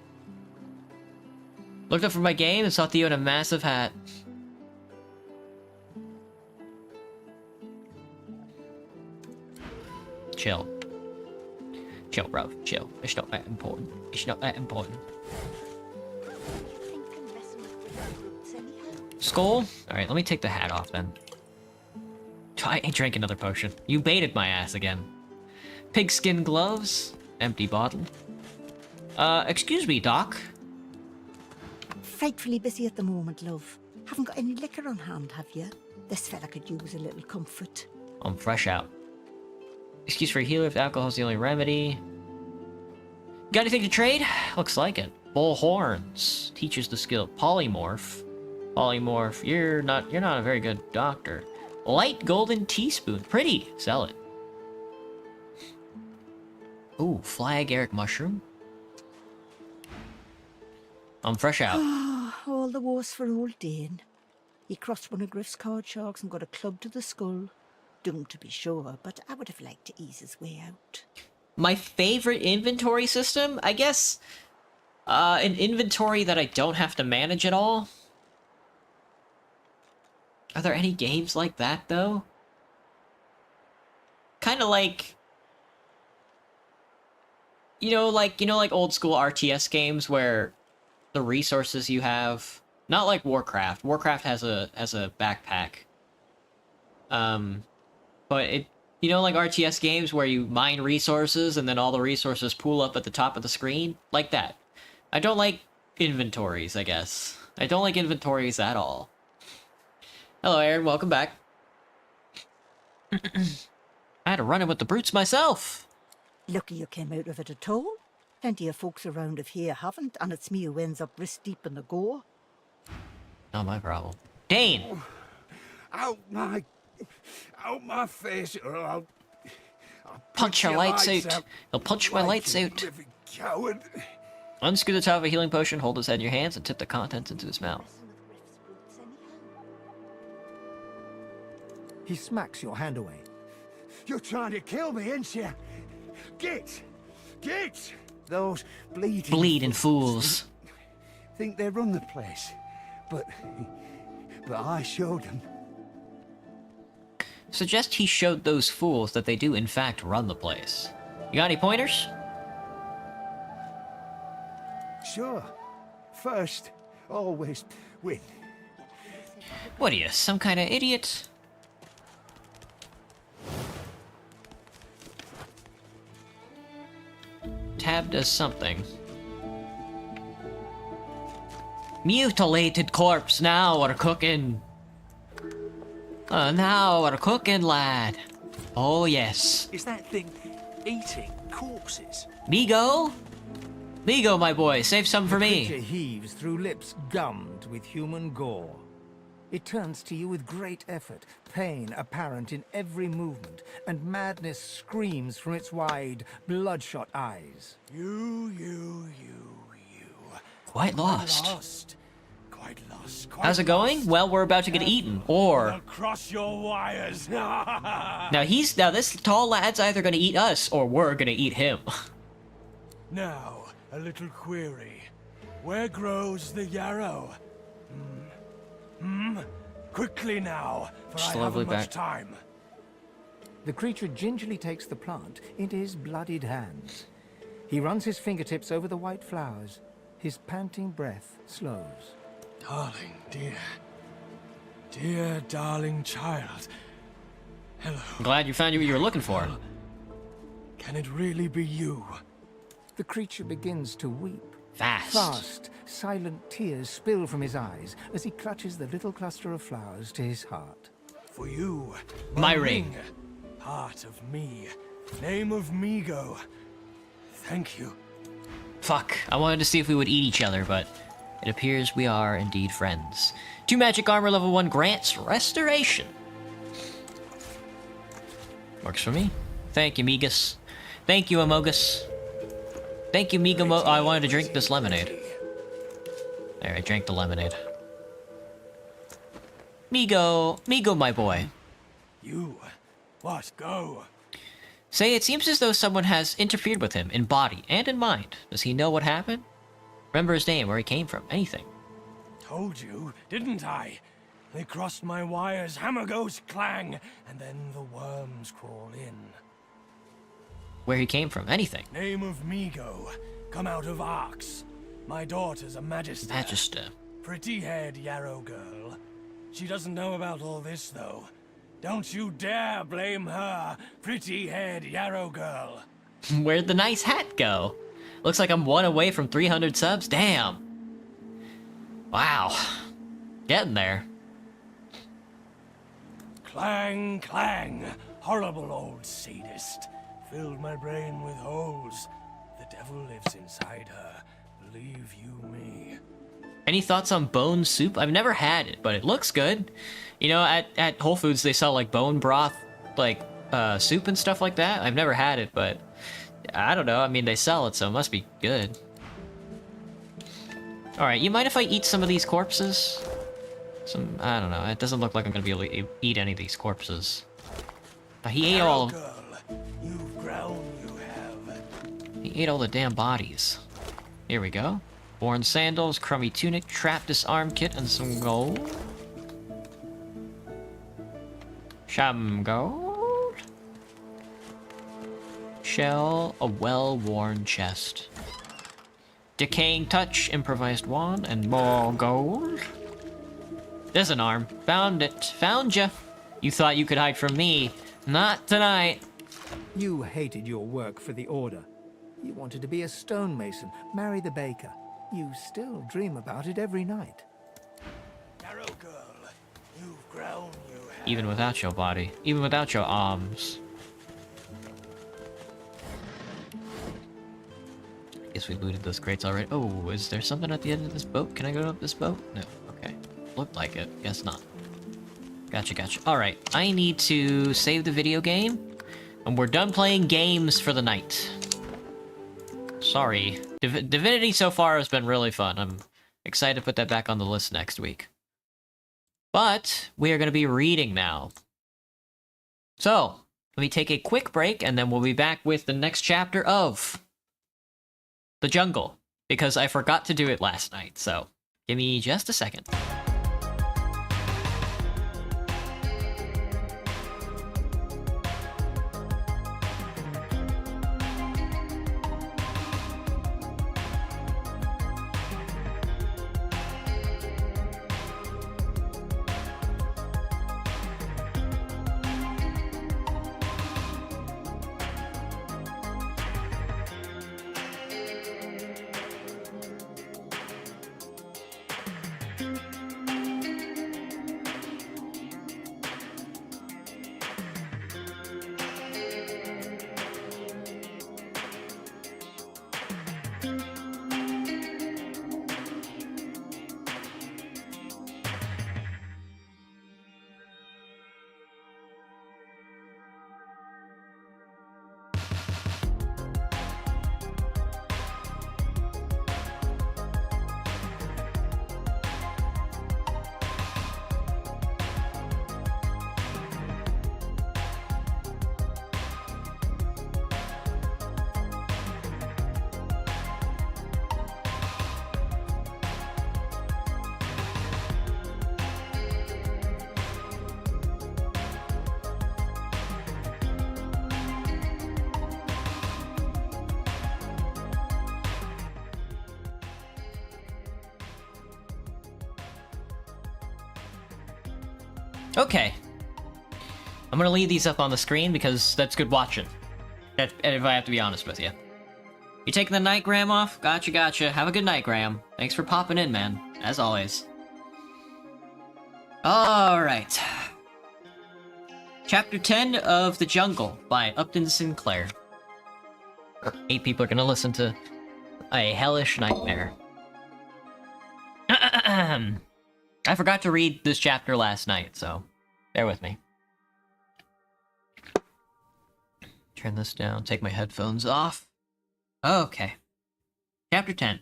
Looked up for my game and saw Theo in a massive hat. Chill. Chill, bro. Chill. It's not that important. It's not that important. Skull? Alright, let me take the hat off then. I drank another potion. You baited my ass again. Pigskin gloves. Empty bottle. Excuse me, Doc. Frightfully busy at the moment, love. Haven't got any liquor on hand, have you? This fella could use a little comfort. I'm fresh out. Excuse for a healer if alcohol's the only remedy. Got anything to trade? Looks like it. Bull horns. Teaches the skill. Polymorph. Polymorph. You're not a very good doctor. Light golden teaspoon. Pretty. Sell it. Ooh, fly agaric mushroom. I'm fresh out. All the worse for old Dane. He crossed one of Griff's card sharks and got a club to the skull. Doomed to be sure, but I would have liked to ease his way out. My favorite inventory system? I guess an inventory that I don't have to manage at all. Are there any games like that, though? Kind of like... You know, like old school RTS games where the resources you have... Not like Warcraft. Warcraft has a backpack. But it... You know, like RTS games where you mine resources and then all the resources pool up at the top of the screen? Like that. I don't like inventories, I guess. I don't like inventories at all. Hello, Aaron. Welcome back. I had to run in with the brutes myself. Lucky you came out of it at all. Plenty of folks around of here haven't, and it's me who ends up wrist deep in the gore. Not my problem. Dane! Out my face, or I'll punch your lights out. He'll punch my lights out. Coward. Unscrew the top of a healing potion, hold his head in your hands, and tip the contents into his mouth. He smacks your hand away. You're trying to kill me, ain't you? Get! Those Bleeding fools. think they run the place, but I showed them. Suggest he showed those fools that they do in fact run the place. You got any pointers? Sure. First, always win. What are you, some kind of idiot? Tab does something. Mutilated corpse, now we're cooking. Now we're cooking, lad. Oh yes. Is that thing eating corpses? Migo? Migo, my boy, save some for The me. creature heaves through lips gummed with human gore. It turns to you with great effort, pain apparent in every movement, and madness screams from its wide, bloodshot eyes. You. Quite lost. Quite lost. How's it going? Well, we're about to get eaten, or... Across your wires. Now this tall lad's either gonna eat us, or we're gonna eat him. Now, a little query. Where grows the yarrow? Quickly now, for I haven't much time. The creature gingerly takes the plant into his bloodied hands. He runs his fingertips over the white flowers. His panting breath slows. Darling, dear darling child. Hello. I'm glad you found what you were looking for. Can it really be you? The creature begins to weep. Fast. Silent tears spill from his eyes as he clutches the little cluster of flowers to his heart. For you, my ring. Part of me. Name of Migo. Thank you. Fuck, I wanted to see if we would eat each other, but it appears we are indeed friends. 2 magic armor level 1 grants restoration. Works for me. Thank you, Migas. Thank you, Amogus. Thank you, Migamo. Oh, I wanted to drink this lemonade. There, I drank the lemonade. Migo, my boy. You. What? Go. Say, it seems as though someone has interfered with him in body and in mind. Does he know what happened? Remember his name, where he came from, anything? Told you, didn't I? They crossed my wires, hammer goes clang, and then the worms crawl in. Where he came from, anything? Name of Migo, come out of Arx. My daughter's a magister. Magister. Pretty-haired yarrow girl. She doesn't know about all this, though. Don't you dare blame her, pretty-haired yarrow girl. Where'd the nice hat go? Looks like I'm 1 away from 300 subs. Damn. Wow. Getting there. Clang, clang. Horrible old sadist. Filled my brain with holes. The devil lives inside her. Believe you me. Any thoughts on bone soup? I've never had it, but it looks good. You know, at Whole Foods they sell like bone broth, like soup and stuff like that. I've never had it, but I don't know. I mean, they sell it, so it must be good. Alright, you mind if I eat some of these corpses? I don't know. It doesn't look like I'm gonna be able to eat any of these corpses. But he ate all of them. You've grown, you have. He ate all the damn bodies. Here we go. Worn sandals, crummy tunic, trap disarm kit, and some gold. Some gold. Shell, a well-worn chest. Decaying touch, improvised wand, and more gold. There's an arm. Found it. Found ya. You thought you could hide from me. Not tonight. You hated your work for the Order. You wanted to be a stonemason, marry the baker. You still dream about it every night. Yarrow girl, you've grown, you have. Even without your body. Even without your arms. Guess we looted those crates already. Oh, is there something at the end of this boat? Can I go up this boat? No. Okay. Looked like it. Guess not. Gotcha, gotcha. Alright, I need to save the video game. And we're done playing games for the night. Sorry. Divinity so far has been really fun. I'm excited to put that back on the list next week. But we are going to be reading now. So, let me take a quick break, and then we'll be back with the next chapter of The Jungle, because I forgot to do it last night, so give me just a second. Okay. I'm gonna leave these up on the screen because that's good watching. If I have to be honest with you. You taking the night, Graham, off? Gotcha. Have a good night, Graham. Thanks for popping in, man. As always. Alright. Chapter 10 of The Jungle by Upton Sinclair. 8 people are gonna listen to a hellish nightmare. I forgot to read this chapter last night, so bear with me. Turn this down, take my headphones off. Okay. Chapter 10.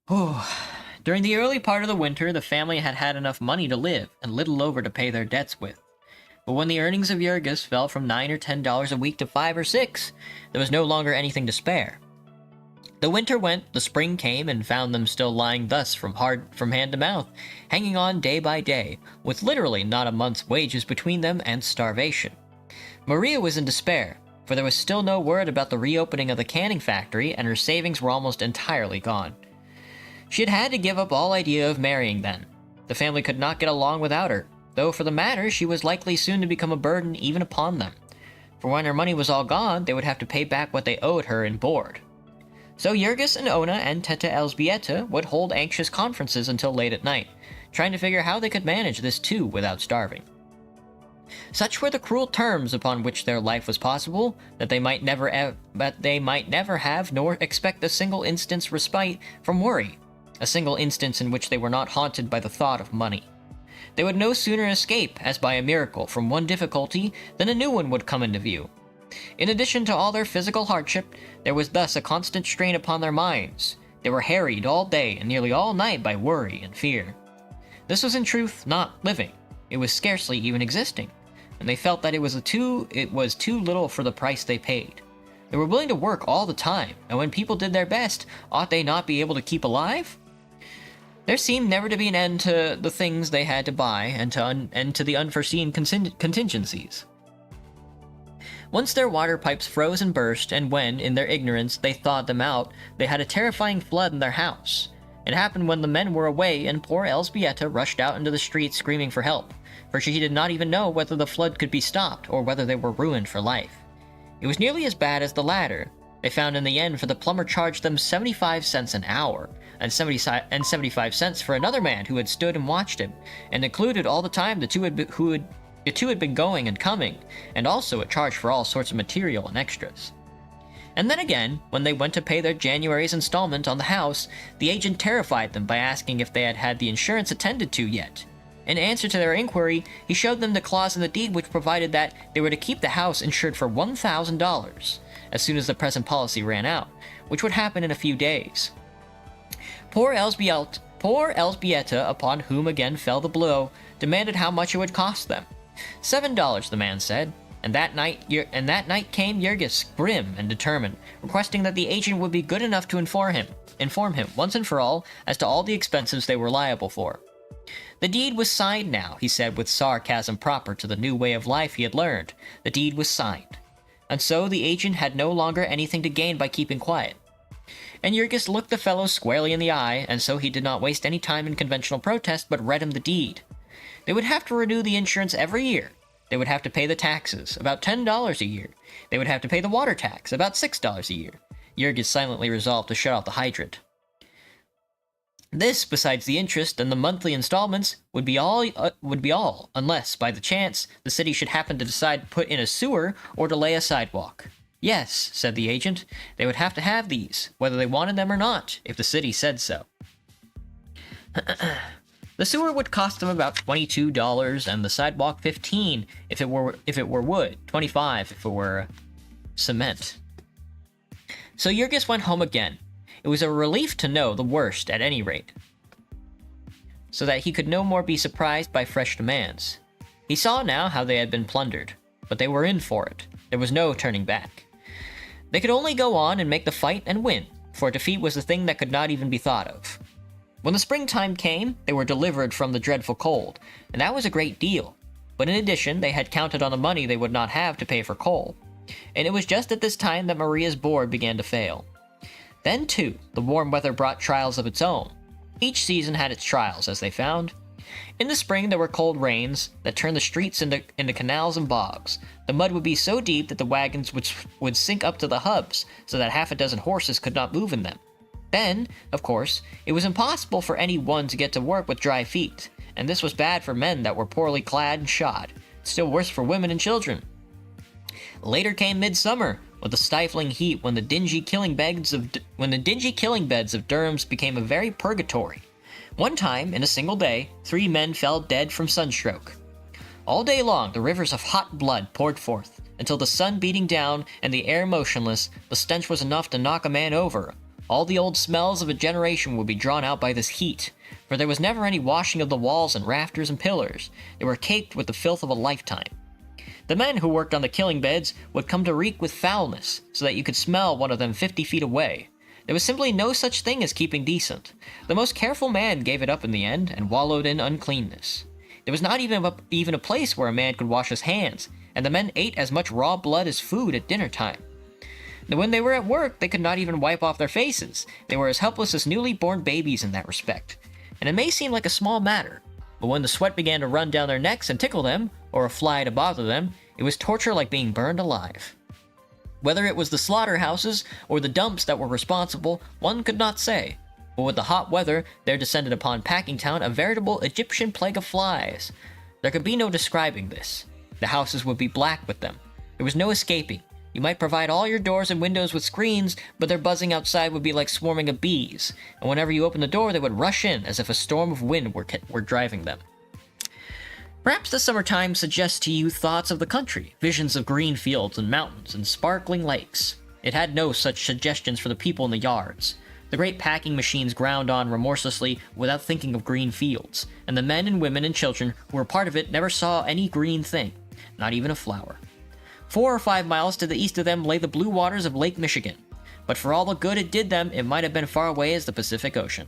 Oh. During the early part of the winter, the family had had enough money to live and little over to pay their debts with. But when the earnings of Jurgis fell from $9 or $10 a week to $5 or $6, there was no longer anything to spare. The winter went, the spring came, and found them still lying thus from hand to mouth, hanging on day by day, with literally not a month's wages between them and starvation. Maria was in despair, for there was still no word about the reopening of the canning factory, and her savings were almost entirely gone. She had had to give up all idea of marrying then. The family could not get along without her, though for the matter she was likely soon to become a burden even upon them. For when her money was all gone, they would have to pay back what they owed her in board. So Jurgis and Ona and Teta Elżbieta would hold anxious conferences until late at night, trying to figure how they could manage this too without starving. Such were the cruel terms upon which their life was possible, that they might never have nor expect a single instant's respite from worry, a single instance in which they were not haunted by the thought of money. They would no sooner escape, as by a miracle, from one difficulty than a new one would come into view. In addition to all their physical hardship, there was thus a constant strain upon their minds. They were harried all day and nearly all night by worry and fear. This was in truth not living. It was scarcely even existing, and they felt that it was too little for the price they paid. They were willing to work all the time, and when people did their best, ought they not be able to keep alive? There seemed never to be an end to the things they had to buy, and to the unforeseen contingencies. Once their water pipes froze and burst, and when, in their ignorance, they thawed them out, they had a terrifying flood in their house. It happened when the men were away, and poor Elżbieta rushed out into the streets screaming for help, for she did not even know whether the flood could be stopped, or whether they were ruined for life. It was nearly as bad as the latter. They found in the end, for the plumber charged them 75 cents an hour, and 75 cents for another man who had stood and watched him, and included all the time the two had been going and coming, and also a charge for all sorts of material and extras. And then again, when they went to pay their January's installment on the house, the agent terrified them by asking if they had had the insurance attended to yet. In answer to their inquiry, he showed them the clause in the deed which provided that they were to keep the house insured for $1,000 as soon as the present policy ran out, which would happen in a few days. Poor Elżbieta, upon whom again fell the blow, demanded how much it would cost them. $7, the man said, and that night came Jurgis, grim and determined, requesting that the agent would be good enough to inform him once and for all as to all the expenses they were liable for. The deed was signed now, he said with sarcasm proper to the new way of life he had learned. The deed was signed. And so the agent had no longer anything to gain by keeping quiet. And Jurgis looked the fellow squarely in the eye, and so he did not waste any time in conventional protest, but read him the deed. They would have to renew the insurance every year. They would have to pay the taxes, about $10 a year. They would have to pay the water tax, about $6 a year. Jurgis silently resolved to shut off the hydrant. This, besides the interest and the monthly installments, would be all, unless, by the chance, the city should happen to decide to put in a sewer or to lay a sidewalk. Yes, said the agent, they would have to have these, whether they wanted them or not, if the city said so. The sewer would cost them about $22, and the sidewalk $15 if it were wood, $25 if it were cement. So Jurgis went home again. It was a relief to know the worst at any rate, so that he could no more be surprised by fresh demands. He saw now how they had been plundered, but they were in for it. There was no turning back. They could only go on and make the fight and win, for defeat was a thing that could not even be thought of. When the springtime came, they were delivered from the dreadful cold, and that was a great deal. But in addition, they had counted on the money they would not have to pay for coal. And it was just at this time that Maria's board began to fail. Then, too, the warm weather brought trials of its own. Each season had its trials, as they found. In the spring, there were cold rains that turned the streets into canals and bogs. The mud would be so deep that the wagons would sink up to the hubs, so that half a dozen horses could not move in them. Then, of course, it was impossible for any one to get to work with dry feet, and this was bad for men that were poorly clad and shod. Still worse for women and children. Later came midsummer, with the stifling heat when the dingy killing beds of Durham's became a very purgatory. One time, in a single day, 3 men fell dead from sunstroke. All day long, the rivers of hot blood poured forth, until the sun beating down and the air motionless, the stench was enough to knock a man over. All the old smells of a generation would be drawn out by this heat, for there was never any washing of the walls and rafters and pillars. They were caked with the filth of a lifetime. The men who worked on the killing beds would come to reek with foulness, so that you could smell one of them 50 feet away. There was simply no such thing as keeping decent. The most careful man gave it up in the end, and wallowed in uncleanness. There was not even a place where a man could wash his hands, and the men ate as much raw blood as food at dinner time. When they were at work, they could not even wipe off their faces. They were as helpless as newly born babies in that respect. And it may seem like a small matter, but when the sweat began to run down their necks and tickle them, or a fly to bother them, it was torture like being burned alive. Whether it was the slaughterhouses or the dumps that were responsible, one could not say. But with the hot weather, there descended upon Packingtown a veritable Egyptian plague of flies. There could be no describing this. The houses would be black with them. There was no escaping. You might provide all your doors and windows with screens, but their buzzing outside would be like swarming of bees, and whenever you opened the door, they would rush in as if a storm of wind were driving them. Perhaps the summertime suggests to you thoughts of the country, visions of green fields and mountains and sparkling lakes. It had no such suggestions for the people in the yards. The great packing machines ground on remorselessly without thinking of green fields, and the men and women and children who were part of it never saw any green thing, not even a flower. 4 or 5 miles to the east of them lay the blue waters of Lake Michigan, but for all the good it did them, it might have been far away as the Pacific Ocean.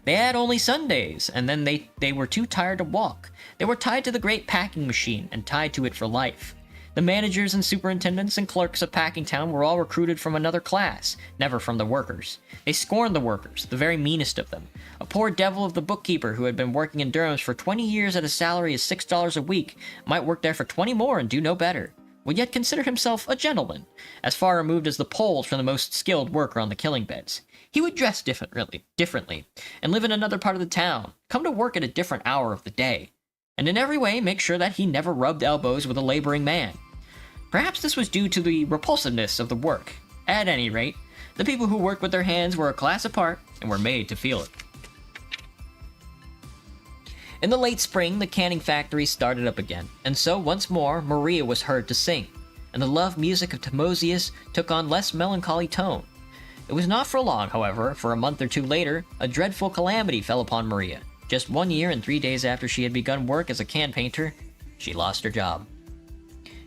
They had only Sundays, and then they were too tired to walk. They were tied to the great packing machine, and tied to it for life. The managers and superintendents and clerks of Packingtown were all recruited from another class, never from the workers. They scorned the workers, the very meanest of them. A poor devil of the bookkeeper who had been working in Durham's for 20 years at a salary of $6 a week might work there for 20 more and do no better, would yet consider himself a gentleman, as far removed as the poles from the most skilled worker on the killing beds. He would dress differently, and live in another part of the town, come to work at a different hour of the day, and in every way make sure that he never rubbed elbows with a laboring man. Perhaps this was due to the repulsiveness of the work. At any rate, the people who worked with their hands were a class apart and were made to feel it. In the late spring, the canning factory started up again, and so once more Maria was heard to sing, and the love music of Timosius took on less melancholy tone. It was not for long, however, for a month or two later, a dreadful calamity fell upon Maria. Just 1 year and 3 days after she had begun work as a can painter, she lost her job.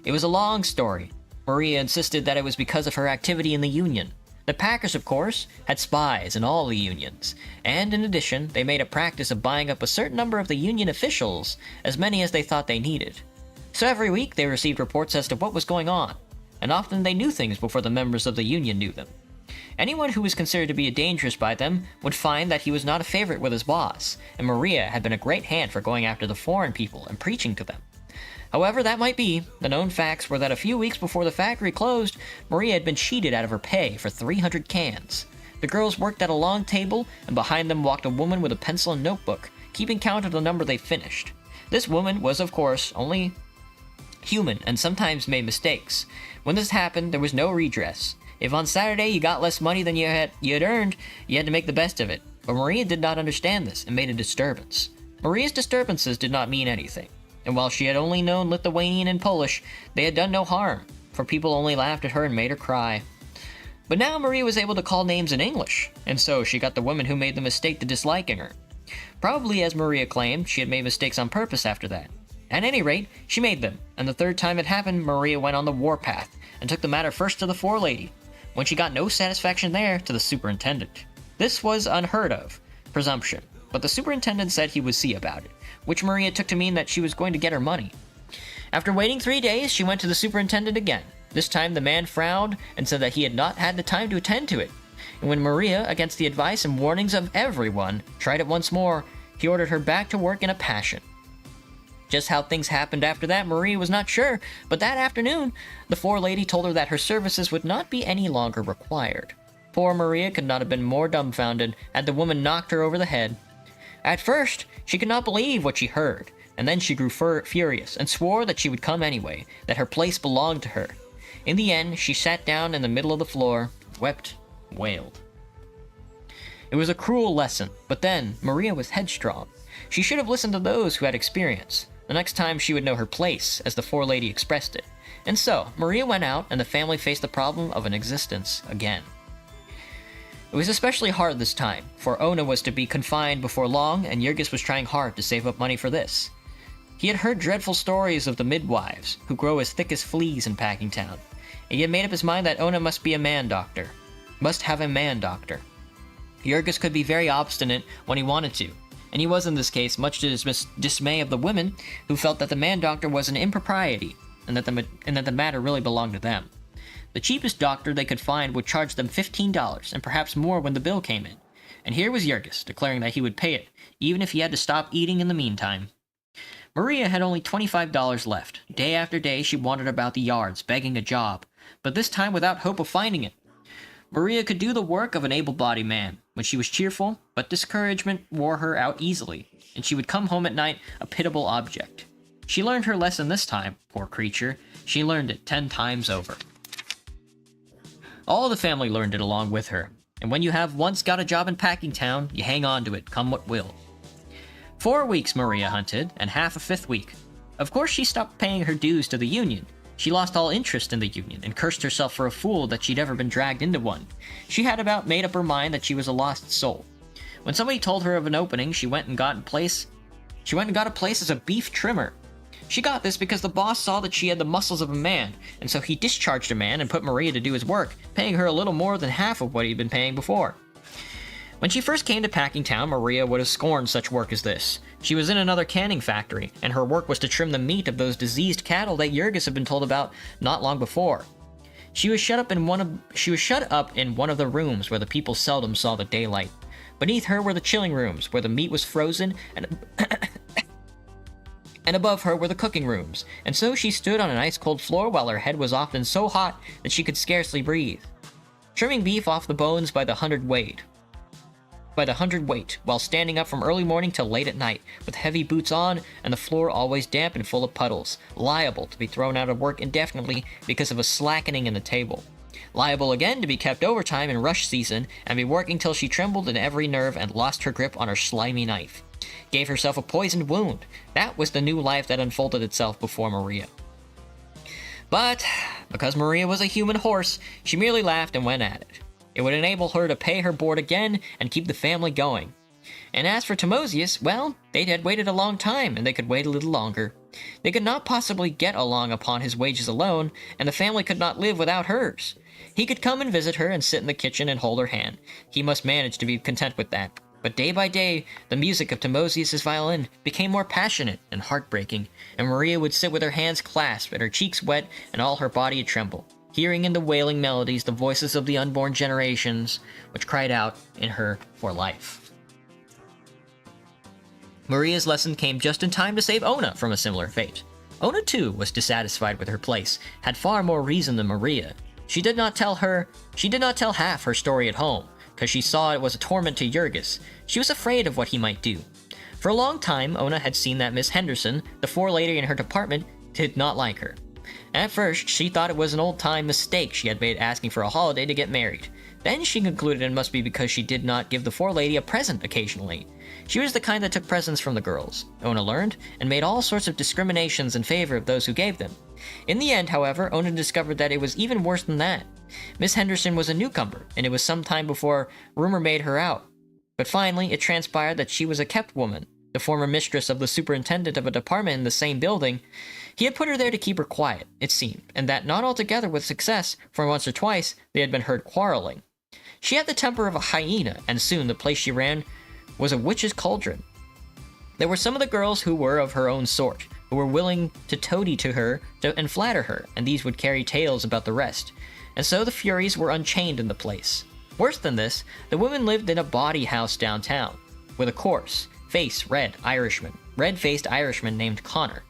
It was a long story. Maria insisted that it was because of her activity in the Union. The Packers, of course, had spies in all the unions, and in addition, they made a practice of buying up a certain number of the Union officials, as many as they thought they needed. So every week they received reports as to what was going on, and often they knew things before the members of the Union knew them. Anyone who was considered to be dangerous by them would find that he was not a favorite with his boss, and Maria had been a great hand for going after the foreign people and preaching to them. However that might be, the known facts were that a few weeks before the factory closed, Maria had been cheated out of her pay for 300 cans. The girls worked at a long table, and behind them walked a woman with a pencil and notebook, keeping count of the number they finished. This woman was, of course, only human and sometimes made mistakes. When this happened, there was no redress. If on Saturday you got less money than you had earned, you had to make the best of it. But Maria did not understand this and made a disturbance. Maria's disturbances did not mean anything. And while she had only known Lithuanian and Polish, they had done no harm, for people only laughed at her and made her cry. But now Maria was able to call names in English, and so she got the woman who made the mistake to disliking her. Probably, as Maria claimed, she had made mistakes on purpose after that. At any rate, she made them, and the third time it happened, Maria went on the warpath, and took the matter first to the forelady. When she got no satisfaction there, to the superintendent. This was unheard of presumption, but the superintendent said he would see about it, which Maria took to mean that she was going to get her money. After waiting 3 days, she went to the superintendent again. This time the man frowned and said that he had not had the time to attend to it. And when Maria, against the advice and warnings of everyone, tried it once more, he ordered her back to work in a passion. Just how things happened after that, Maria was not sure, but that afternoon, the forelady told her that her services would not be any longer required. Poor Maria could not have been more dumbfounded had the woman knocked her over the head. At first, she could not believe what she heard, and then she grew furious and swore that she would come anyway, that her place belonged to her. In the end, she sat down in the middle of the floor, wept, wailed. It was a cruel lesson, but then, Maria was headstrong. She should have listened to those who had experience. The next time she would know her place, as the forelady expressed it. And so, Maria went out, and the family faced the problem of an existence again. It was especially hard this time, for Ona was to be confined before long, and Jurgis was trying hard to save up money for this. He had heard dreadful stories of the midwives, who grow as thick as fleas in Packingtown, and he had made up his mind that Ona must be a man-doctor. Must have a man-doctor. Jurgis could be very obstinate when he wanted to, and he was in this case, much to the dismay of the women, who felt that the man-doctor was an impropriety, and that the matter really belonged to them. The cheapest doctor they could find would charge them $15, and perhaps more when the bill came in. And here was Jurgis, declaring that he would pay it, even if he had to stop eating in the meantime. Maria had only $25 left. Day after day she wandered about the yards, begging a job, but this time without hope of finding it. Maria could do the work of an able-bodied man, when she was cheerful, but discouragement wore her out easily, and she would come home at night a pitiable object. She learned her lesson this time, poor creature. She learned it 10 times over. All the family learned it along with her, and when you have once got a job in Packingtown, you hang on to it, come what will. 4 weeks Maria hunted, and half a 5th week. Of course she stopped paying her dues to the Union. She lost all interest in the Union, and cursed herself for a fool that she'd ever been dragged into one. She had about made up her mind that she was a lost soul. When somebody told her of an opening, she went and got a place as a beef trimmer. She got this because the boss saw that she had the muscles of a man, and so he discharged a man and put Maria to do his work, paying her a little more than half of what he'd been paying before. When she first came to Packingtown, Maria would have scorned such work as this. She was in another canning factory, and her work was to trim the meat of those diseased cattle that Jurgis had been told about not long before. She was shut up in one of the rooms where the people seldom saw the daylight. Beneath her were the chilling rooms, where the meat was frozen, and above her were the cooking rooms, and so she stood on an ice-cold floor while her head was often so hot that she could scarcely breathe. Trimming beef off the bones by the hundredweight, while standing up from early morning till late at night, with heavy boots on, and the floor always damp and full of puddles, liable to be thrown out of work indefinitely because of a slackening in the table. Liable again to be kept overtime in rush season, and be working till she trembled in every nerve and lost her grip on her slimy knife. Gave herself a poisoned wound. That was the new life that unfolded itself before Maria. But, because Maria was a human horse, she merely laughed and went at it. It would enable her to pay her board again and keep the family going. And as for Timosius, well, they had waited a long time, and they could wait a little longer. They could not possibly get along upon his wages alone, and the family could not live without hers. He could come and visit her and sit in the kitchen and hold her hand. He must manage to be content with that. But day by day, the music of Timosius's violin became more passionate and heartbreaking, and Maria would sit with her hands clasped and her cheeks wet and all her body a tremble, hearing in the wailing melodies the voices of the unborn generations, which cried out in her for life. Maria's lesson came just in time to save Ona from a similar fate. Ona, too, was dissatisfied with her place, had far more reason than Maria. She did not tell half her story at home, because she saw it was a torment to Jurgis. She was afraid of what he might do. For a long time, Ona had seen that Miss Henderson, the forelady in her department, did not like her. At first, she thought it was an old-time mistake she had made asking for a holiday to get married. Then she concluded it must be because she did not give the forelady a present occasionally. She was the kind that took presents from the girls, Ona learned, and made all sorts of discriminations in favor of those who gave them. In the end, however, Ona discovered that it was even worse than that. Miss Henderson was a newcomer, and it was some time before rumor made her out. But finally, it transpired that she was a kept woman, the former mistress of the superintendent of a department in the same building. He had put her there to keep her quiet, it seemed, and that not altogether with success, for once or twice they had been heard quarreling. She had the temper of a hyena, and soon the place she ran was a witch's cauldron. There were some of the girls who were of her own sort, who were willing to toady to her and flatter her, and these would carry tales about the rest. And so the Furies were unchained in the place. Worse than this, the women lived in a bawdy house downtown, with a coarse, red-faced Irishman named Connor,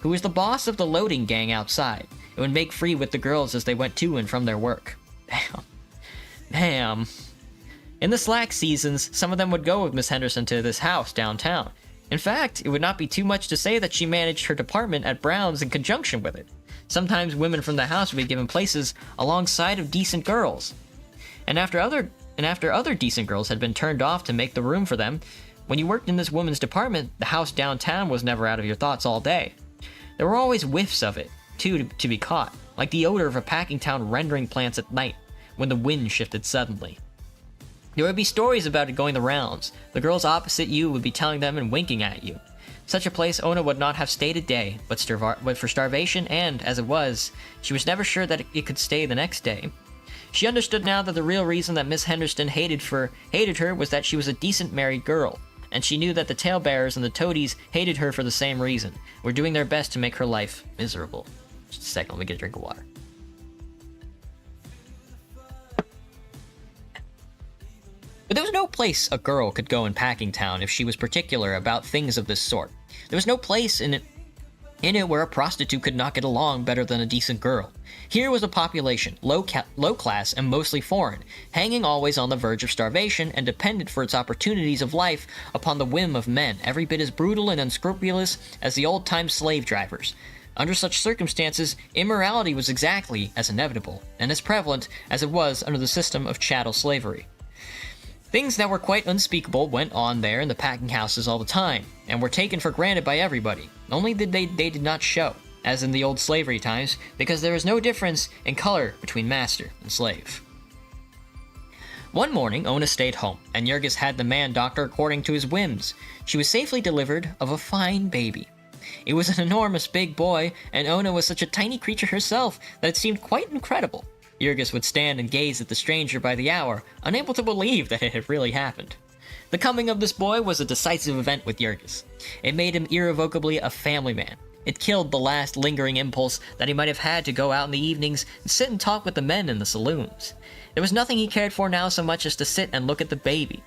who was the boss of the loading gang outside, and would make free with the girls as they went to and from their work. Damn. In the slack seasons, some of them would go with Miss Henderson to this house downtown. In fact, it would not be too much to say that she managed her department at Brown's in conjunction with it. Sometimes women from the house would be given places alongside of decent girls. And after other decent girls had been turned off to make the room for them, when you worked in this woman's department, the house downtown was never out of your thoughts all day. There were always whiffs of it, too, to be caught, like the odor of a packing town rendering plants at night, when the wind shifted suddenly. There would be stories about it going the rounds. The girls opposite you would be telling them and winking at you. Such a place Ona would not have stayed a day, but for starvation, and, as it was, she was never sure that it could stay the next day. She understood now that the real reason that Miss Henderson hated her was that she was a decent married girl, and she knew that the talebearers and the toadies hated her for the same reason, were doing their best to make her life miserable. Just a second, let me get a drink of water. But there was no place a girl could go in Packingtown if she was particular about things of this sort. There was no place in it where a prostitute could not get along better than a decent girl. Here was a population, low class and mostly foreign, hanging always on the verge of starvation and dependent for its opportunities of life upon the whim of men every bit as brutal and unscrupulous as the old-time slave drivers. Under such circumstances, immorality was exactly as inevitable and as prevalent as it was under the system of chattel slavery. Things that were quite unspeakable went on there in the packing houses all the time, and were taken for granted by everybody, only that they did not show, as in the old slavery times, because there was no difference in color between master and slave. One morning, Ona stayed home, and Jurgis had the man doctor according to his whims. She was safely delivered of a fine baby. It was an enormous big boy, and Ona was such a tiny creature herself that it seemed quite incredible. Jurgis would stand and gaze at the stranger by the hour, unable to believe that it had really happened. The coming of this boy was a decisive event with Jurgis. It made him irrevocably a family man. It killed the last lingering impulse that he might have had to go out in the evenings and sit and talk with the men in the saloons. There was nothing he cared for now so much as to sit and look at the baby.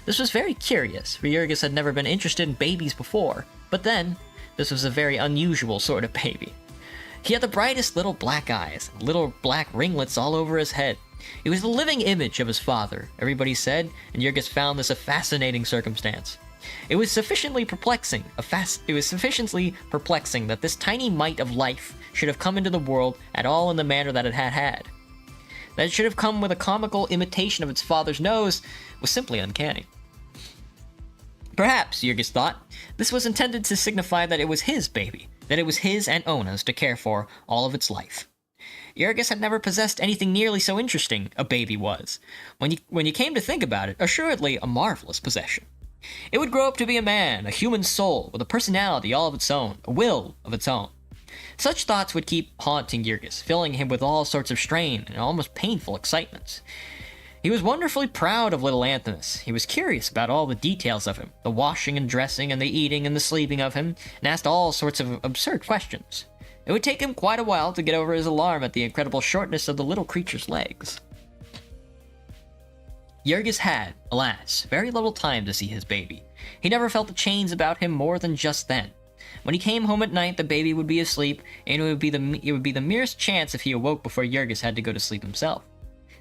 This was very curious, for Jurgis had never been interested in babies before, but then, this was a very unusual sort of baby. He had the brightest little black eyes, little black ringlets all over his head. It was the living image of his father, everybody said, and Jurgis found this a fascinating circumstance. It was sufficiently perplexing that this tiny mite of life should have come into the world at all in the manner that it had. That it should have come with a comical imitation of its father's nose was simply uncanny. Perhaps, Jurgis thought, this was intended to signify that it was his baby, that it was his and Ona's to care for all of its life. Jurgis had never possessed anything nearly so interesting a baby was. When you came to think about it, assuredly a marvelous possession. It would grow up to be a man, a human soul, with a personality all of its own, a will of its own. Such thoughts would keep haunting Jurgis, filling him with all sorts of strange and almost painful excitements. He was wonderfully proud of little Anthonus. He was curious about all the details of him, the washing and dressing and the eating and the sleeping of him, and asked all sorts of absurd questions. It would take him quite a while to get over his alarm at the incredible shortness of the little creature's legs. Jurgis had, alas, very little time to see his baby. He never felt the chains about him more than just then. When he came home at night, the baby would be asleep, and it would be the merest chance if he awoke before Jurgis had to go to sleep himself.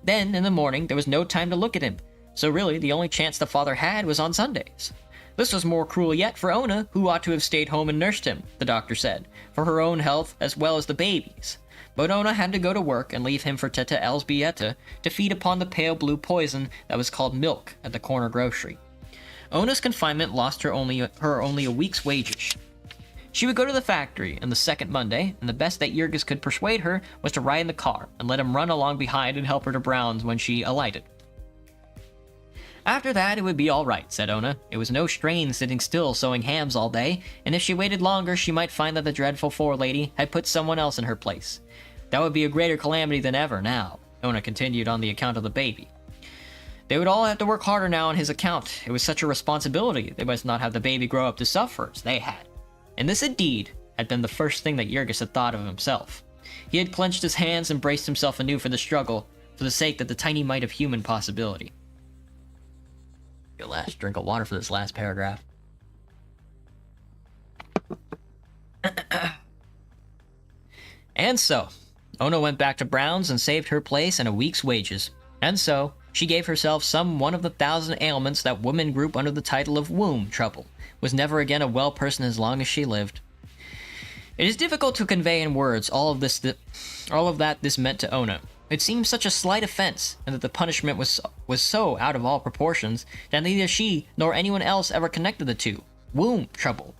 Then, in the morning, there was no time to look at him, so really the only chance the father had was on Sundays. This was more cruel yet for Ona, who ought to have stayed home and nursed him, the doctor said, for her own health as well as the baby's. But Ona had to go to work and leave him for Teta Elsbieta to feed upon the pale blue poison that was called milk at the corner grocery. Ona's confinement lost her only a week's wages. She would go to the factory on the second Monday, and the best that Jurgis could persuade her was to ride in the car and let him run along behind and help her to Brown's when she alighted. After that, it would be all right, said Ona. It was no strain sitting still sewing hams all day, and if she waited longer, she might find that the dreadful forelady had put someone else in her place. That would be a greater calamity than ever now, Ona continued on the account of the baby. They would all have to work harder now on his account. It was such a responsibility. They must not have the baby grow up to suffer as they had. And this indeed had been the first thing that Jurgis had thought of himself. He had clenched his hands and braced himself anew for the struggle, for the sake of the tiny mite of human possibility. A last drink of water for this last paragraph. And so, Ona went back to Brown's and saved her place and a week's wages. And so, she gave herself some one of the 1,000 ailments that women group under the title of womb trouble, was never again a well person as long as she lived. It is difficult to convey in words all of that this meant to Ona. It seemed such a slight offense, and that the punishment was so out of all proportions that neither she nor anyone else ever connected the two. Womb trouble.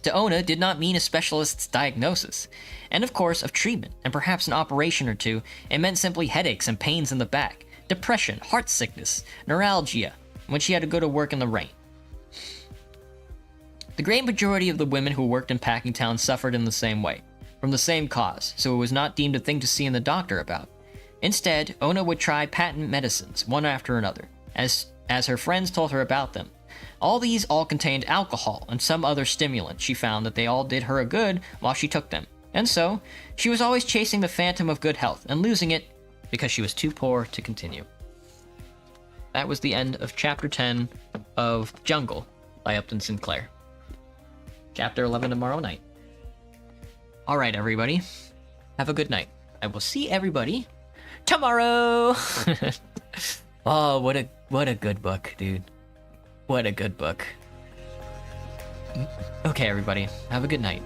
To Ona did not mean a specialist's diagnosis, and of course of treatment, and perhaps an operation or two. It meant simply headaches and pains in the back, depression, heart sickness, neuralgia, when she had to go to work in the rain. The great majority of the women who worked in Packingtown suffered in the same way, from the same cause, so it was not deemed a thing to see in the doctor about. Instead, Ona would try patent medicines, one after another, as her friends told her about them. These all contained alcohol and some other stimulant. She found that they all did her a good while she took them. And so, she was always chasing the phantom of good health and losing it because she was too poor to continue. That was the end of Chapter 10 of Jungle by Upton Sinclair. Chapter 11 tomorrow night. Alright, everybody. Have a good night. I will see everybody tomorrow! Oh, what a good book, dude. What a good book. Okay, everybody. Have a good night.